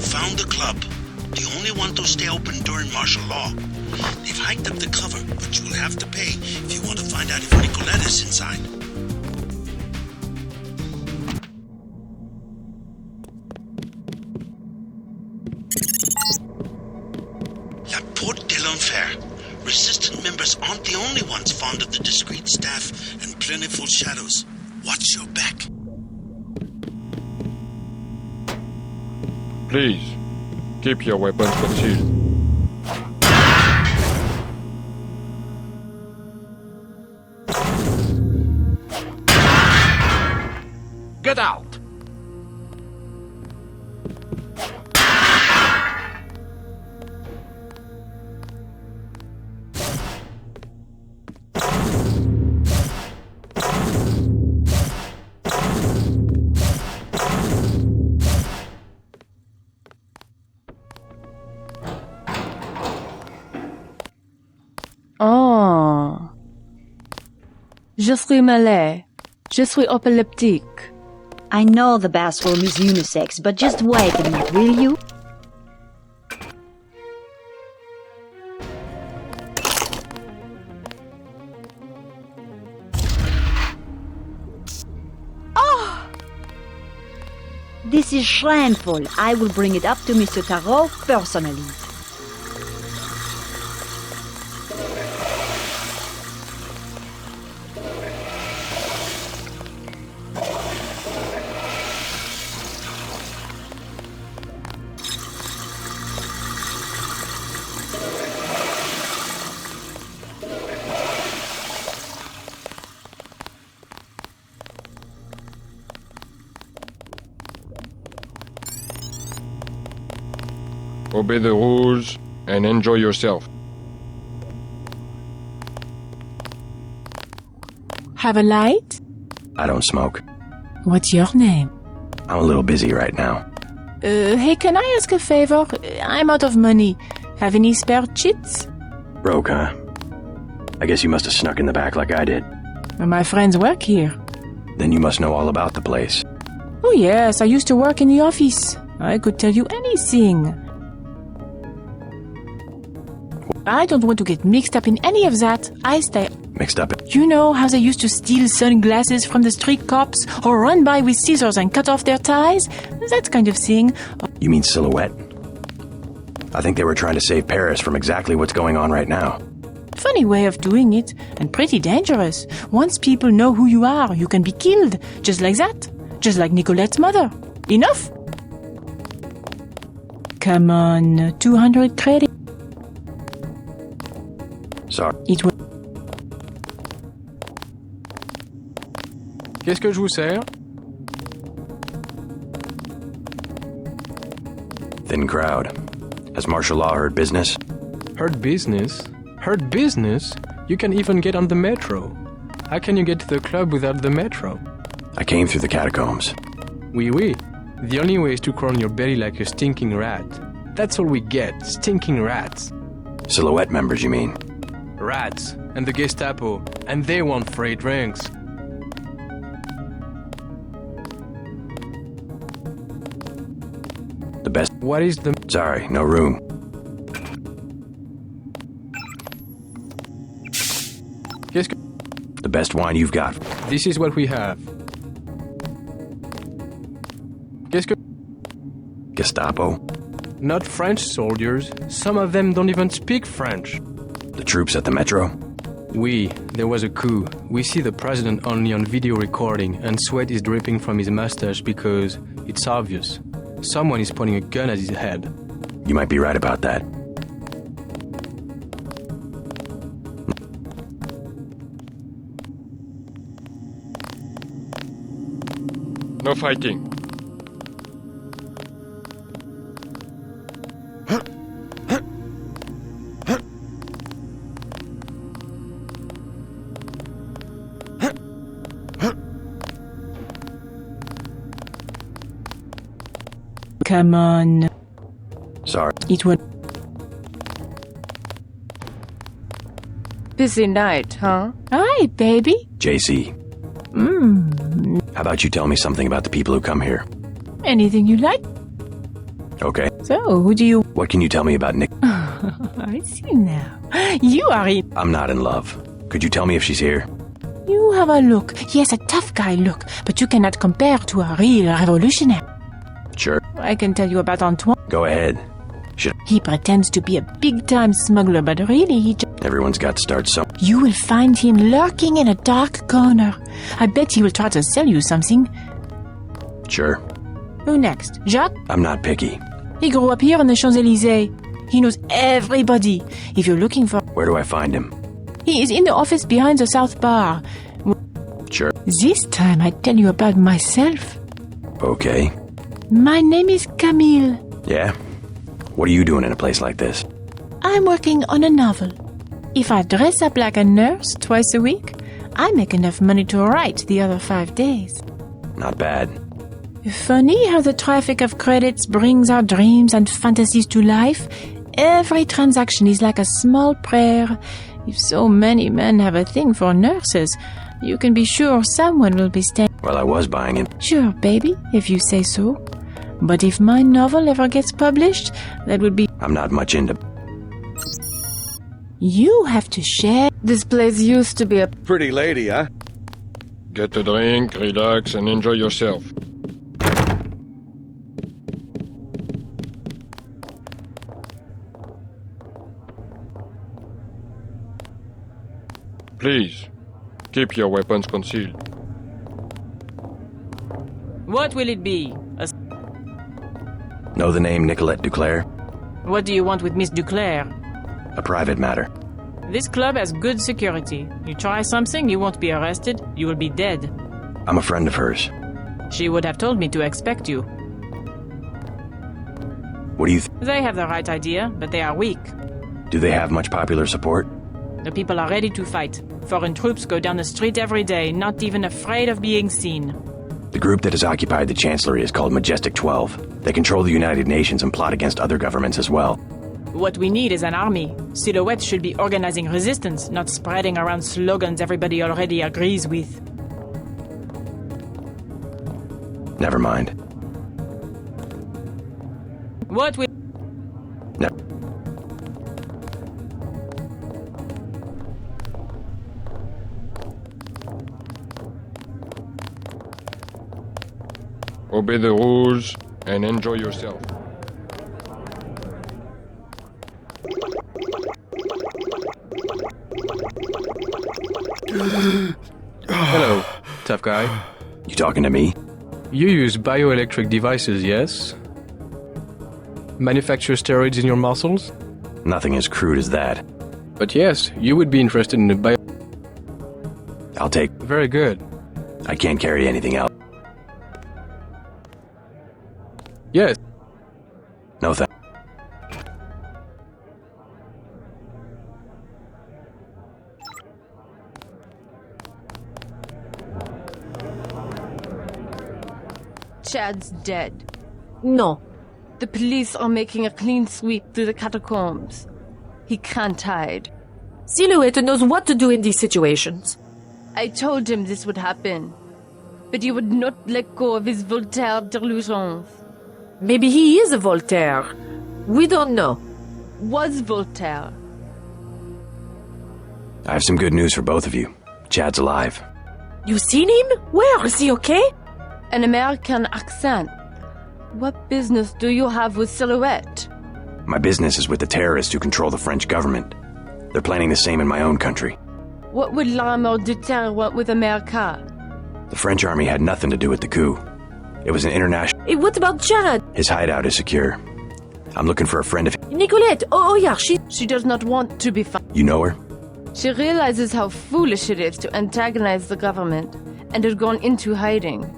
Found the club. The only one to stay open during martial law. They've hiked up the cover, but you will have to pay if you want to find out if Nicolette is inside. La Porte de l'Enfer. Resistant members aren't the only ones fond of the discreet staff and plentiful shadows. Watch your back. Please, keep your weapons concealed. Get out! Oh. Je suis malais. Je suis épileptique. I know the bathroom is unisex, but just wait a minute, will you? Oh! This is shameful. I will bring it up to Mr. Tarot personally. obey the rules, and enjoy yourself. Have a light? I don't smoke. What's your name? I'm a little busy right now. Hey, can I ask a favor? I'm out of money. Have any spare chits? Broke, huh? I guess you must have snuck in the back like I did. My friends work here. Then you must know all about the place. Oh yes, I used to work in the office. I could tell you anything. I don't want to get mixed up in any of that. I stay... Mixed up? You know how they used to steal sunglasses from the street cops or run by with scissors and cut off their ties? That kind of thing. You mean Silhouette? I think they were trying to save Paris from exactly what's going on right now. Funny way of doing it, and pretty dangerous. Once people know who you are, you can be killed. Just like that. Just like Nicolette's mother. Enough? Come on, 200 credit. Sorry. It will... Qu'est-ce que je vous sers? Thin crowd. Has martial law heard business? Heard business? Heard business? You can even get on the metro. How can you get to the club without the metro? I came through the catacombs. Oui, oui. The only way is to crawl on your belly like a stinking rat. That's all we get, stinking rats. Silhouette members, you mean? Rats. And the Gestapo. And they want free drinks. The best... What is the... Sorry, no room. Qu'est-ce que... The best wine you've got. This is what we have. Qu'est-ce que... Gestapo? Not French soldiers. Some of them don't even speak French. The troops at the metro? Oui, there was a coup. We see the president only on video recording, and sweat is dripping from his mustache because it's obvious. Someone is pointing a gun at his head. You might be right about that. No fighting. Come on. Sorry. It would... Busy night, huh? Hi, baby. JC. How about you tell me something about the people who come here? Anything you like? Okay. So, who do you... What can you tell me about Nick? I see now. You are in... I'm not in love. Could you tell me if she's here? You have a look. Yes, a tough guy look. But you cannot compare to a real revolutionary. Sure. I can tell you about Antoine. Go ahead. He pretends to be a big-time smuggler, but really he just... Everyone's got to start some... You will find him lurking in a dark corner. I bet he will try to sell you something. Sure. Who next? Jacques? I'm not picky. He grew up here on the Champs-Élysées. He knows everybody. If you're looking for... Where do I find him? He is in the office behind the South Bar. Sure. This time I tell you about myself. Okay. My name is Camille. Yeah? What are you doing in a place like this? I'm working on a novel. If I dress up like a nurse twice a week, I make enough money to write the other 5 days. Not bad. Funny how the traffic of credits brings our dreams and fantasies to life. Every transaction is like a small prayer. If so many men have a thing for nurses, you can be sure someone will be staying. Well, I was buying it. Sure, baby, if you say so. But if my novel ever gets published, that would be... I'm not much into... You have to share... This place used to be a... Pretty lady, huh? Get a drink, relax, and enjoy yourself. Please, keep your weapons concealed. What will it be? Know the name Nicolette Duclair? What do you want with Miss Duclair? A private matter. This club has good security. You try something, you won't be arrested. You will be dead. I'm a friend of hers. She would have told me to expect you. What do you They have the right idea, but they are weak. Do they have much popular support? The people are ready to fight. Foreign troops go down the street every day, not even afraid of being seen. The group that has occupied the Chancellery is called Majestic 12. They control the United Nations and plot against other governments as well. What we need is an army. Silhouette should be organizing resistance, not spreading around slogans everybody already agrees with. Never mind. What we... No. Obey the rules and enjoy yourself. Hello, tough guy. You talking to me? You use bioelectric devices, yes? Manufacture steroids in your muscles? Nothing as crude as that. But yes, you would be interested in the bio... I'll take... Very good. I can't carry anything else. Yes. No thanks. Chad's dead. No. The police are making a clean sweep through the catacombs. He can't hide. Silhouette knows what to do in these situations. I told him this would happen, but he would not let go of his Voltaire delusions. Maybe he is a Voltaire. We don't know. Was Voltaire. I have some good news for both of you. Chad's alive. You seen him? Where? Is he okay? An American accent. What business do you have with Silhouette? My business is with the terrorists who control the French government. They're planning the same in my own country. What would l'armée de terre want with America? The French army had nothing to do with the coup. It was an international... Hey, what about Chad? His hideout is secure. I'm looking for a friend of... Nicolette! Oh yeah, She does not want to be found. You know her? She realizes how foolish it is to antagonize the government, and has gone into hiding.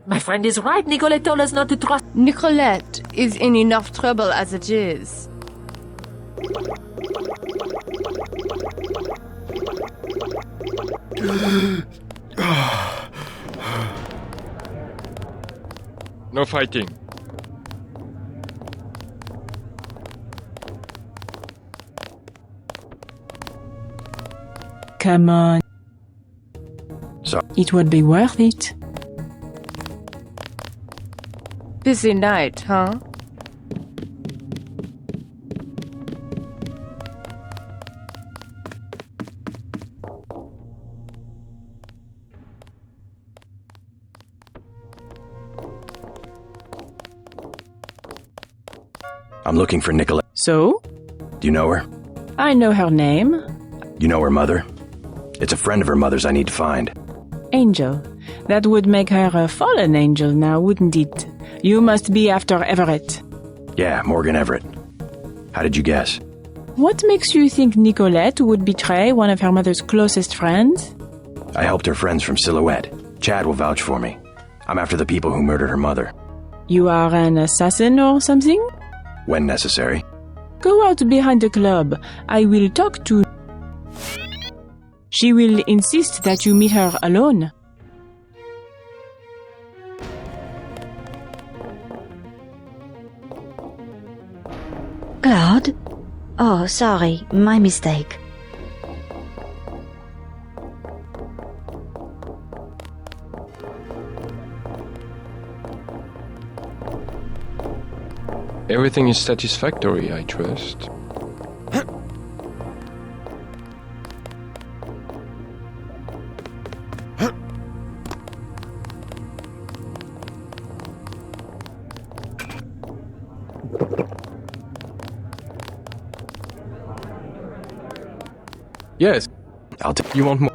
My friend is right. Nicolette told us not to trust... Nicolette is in enough trouble as it is. No fighting. Come on. So it would be worth it. Busy night, huh? I'm looking for Nicolette. So? Do you know her? I know her name. You know her mother? It's a friend of her mother's I need to find. Angel. That would make her a fallen angel now, wouldn't it? You must be after Everett. Yeah, Morgan Everett. How did you guess? What makes you think Nicolette would betray one of her mother's closest friends? I helped her friends from Silhouette. Chad will vouch for me. I'm after the people who murdered her mother. You are an assassin or something? When necessary. Go out behind the club. I will talk to... She will insist that you meet her alone. Claude? Oh, sorry, my mistake. Everything is satisfactory, I trust. Yes. I'll take... You want more?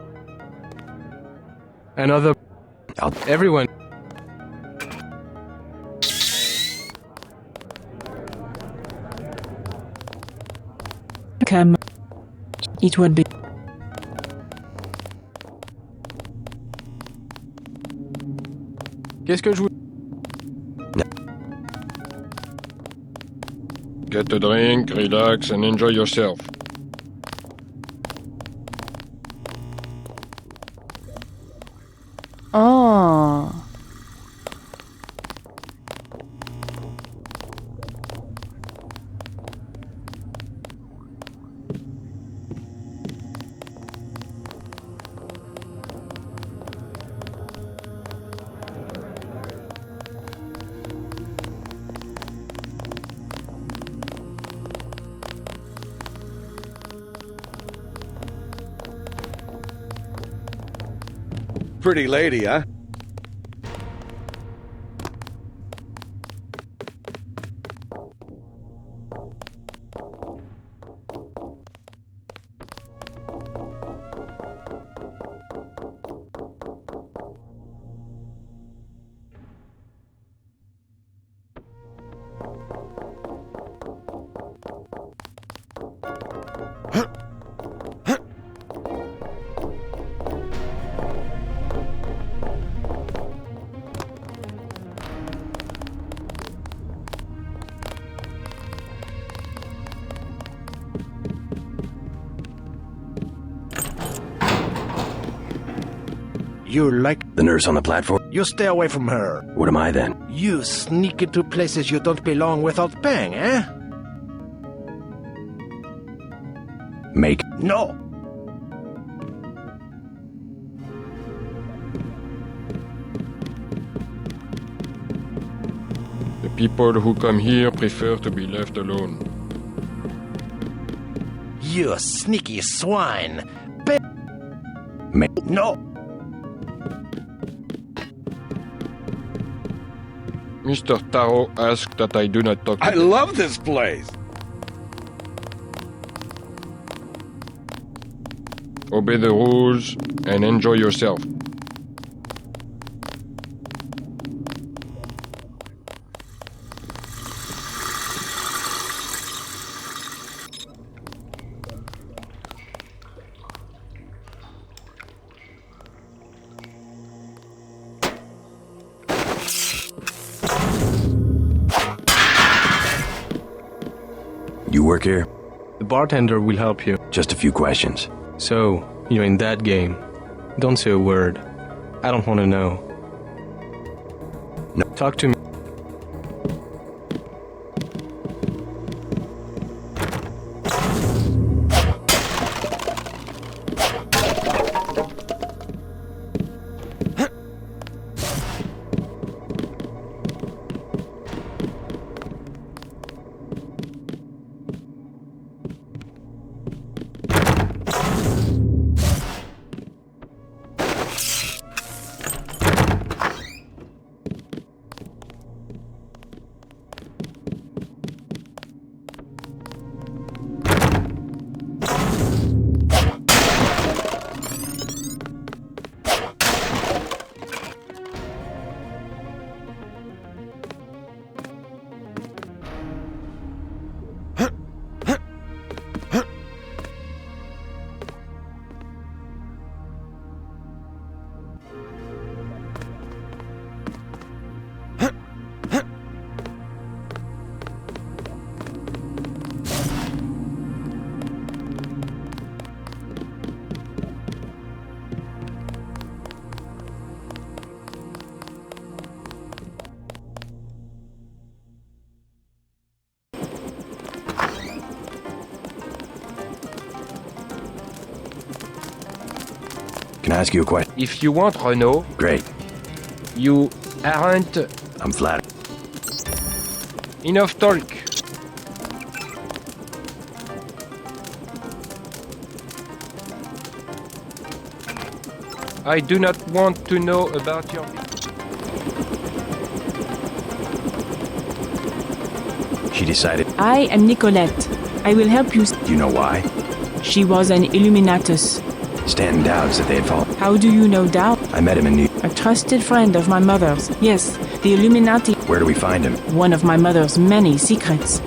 Another... Everyone... Come. It would be... Qu'est-ce que je vous... Get a drink, relax, and enjoy yourself. Oh. Pretty lady, huh? You like the nurse on the platform? You stay away from her. What am I then? You sneak into places you don't belong without paying, eh? Make? No. The people who come here prefer to be left alone. You sneaky swine. Make? No. Mr. Taro asked that I do not talk to I him. love this place. Obey the rules and enjoy yourself. You work here? The bartender will help you. Just a few questions. So, you're in that game. Don't say a word. I don't want to know. No. Talk to me. Can I ask you a question? If you want Renault, Great. you aren't I'm flattered. enough talk. I do not want to know about your... She decided. I am Nicolette. I will help you. Do you know why? She was an Illuminatus. Stanton doubts that they had fallen. How do you know Dow? I met him in New... A trusted friend of my mother's. Yes, the Illuminati. Where do we find him? One of my mother's many secrets.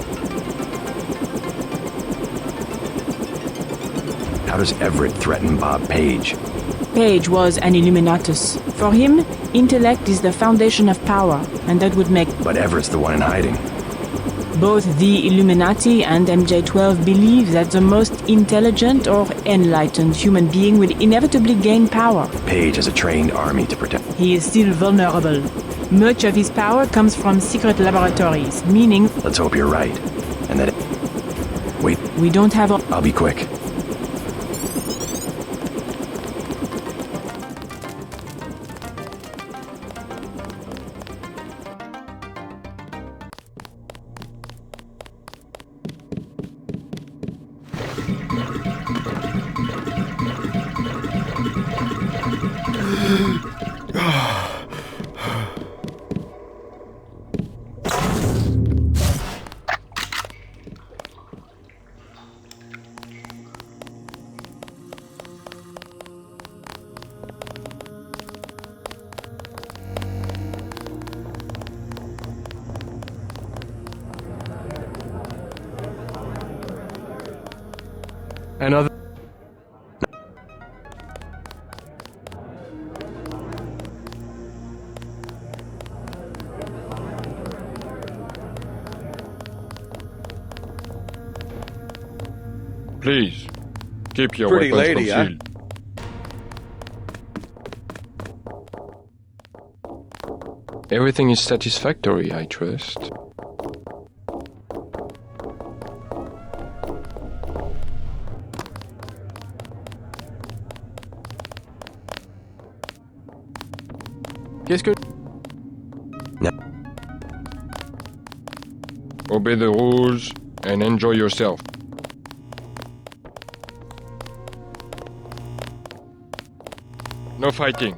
How does Everett threaten Bob Page? Page was an Illuminatus. For him, intellect is the foundation of power, and that would make... But Everett's the one in hiding. Both the Illuminati and MJ-12 believe that the most intelligent or enlightened human being will inevitably gain power. Page has a trained army to protect. He is still vulnerable. Much of his power comes from secret laboratories, meaning... Let's hope you're right. And that... Wait. We don't have a... I'll be quick. Another... Please, keep your Pretty weapons lady, huh? concealed. Everything is satisfactory, I trust. Qu'est-ce que... Obey the rules and enjoy yourself. No fighting.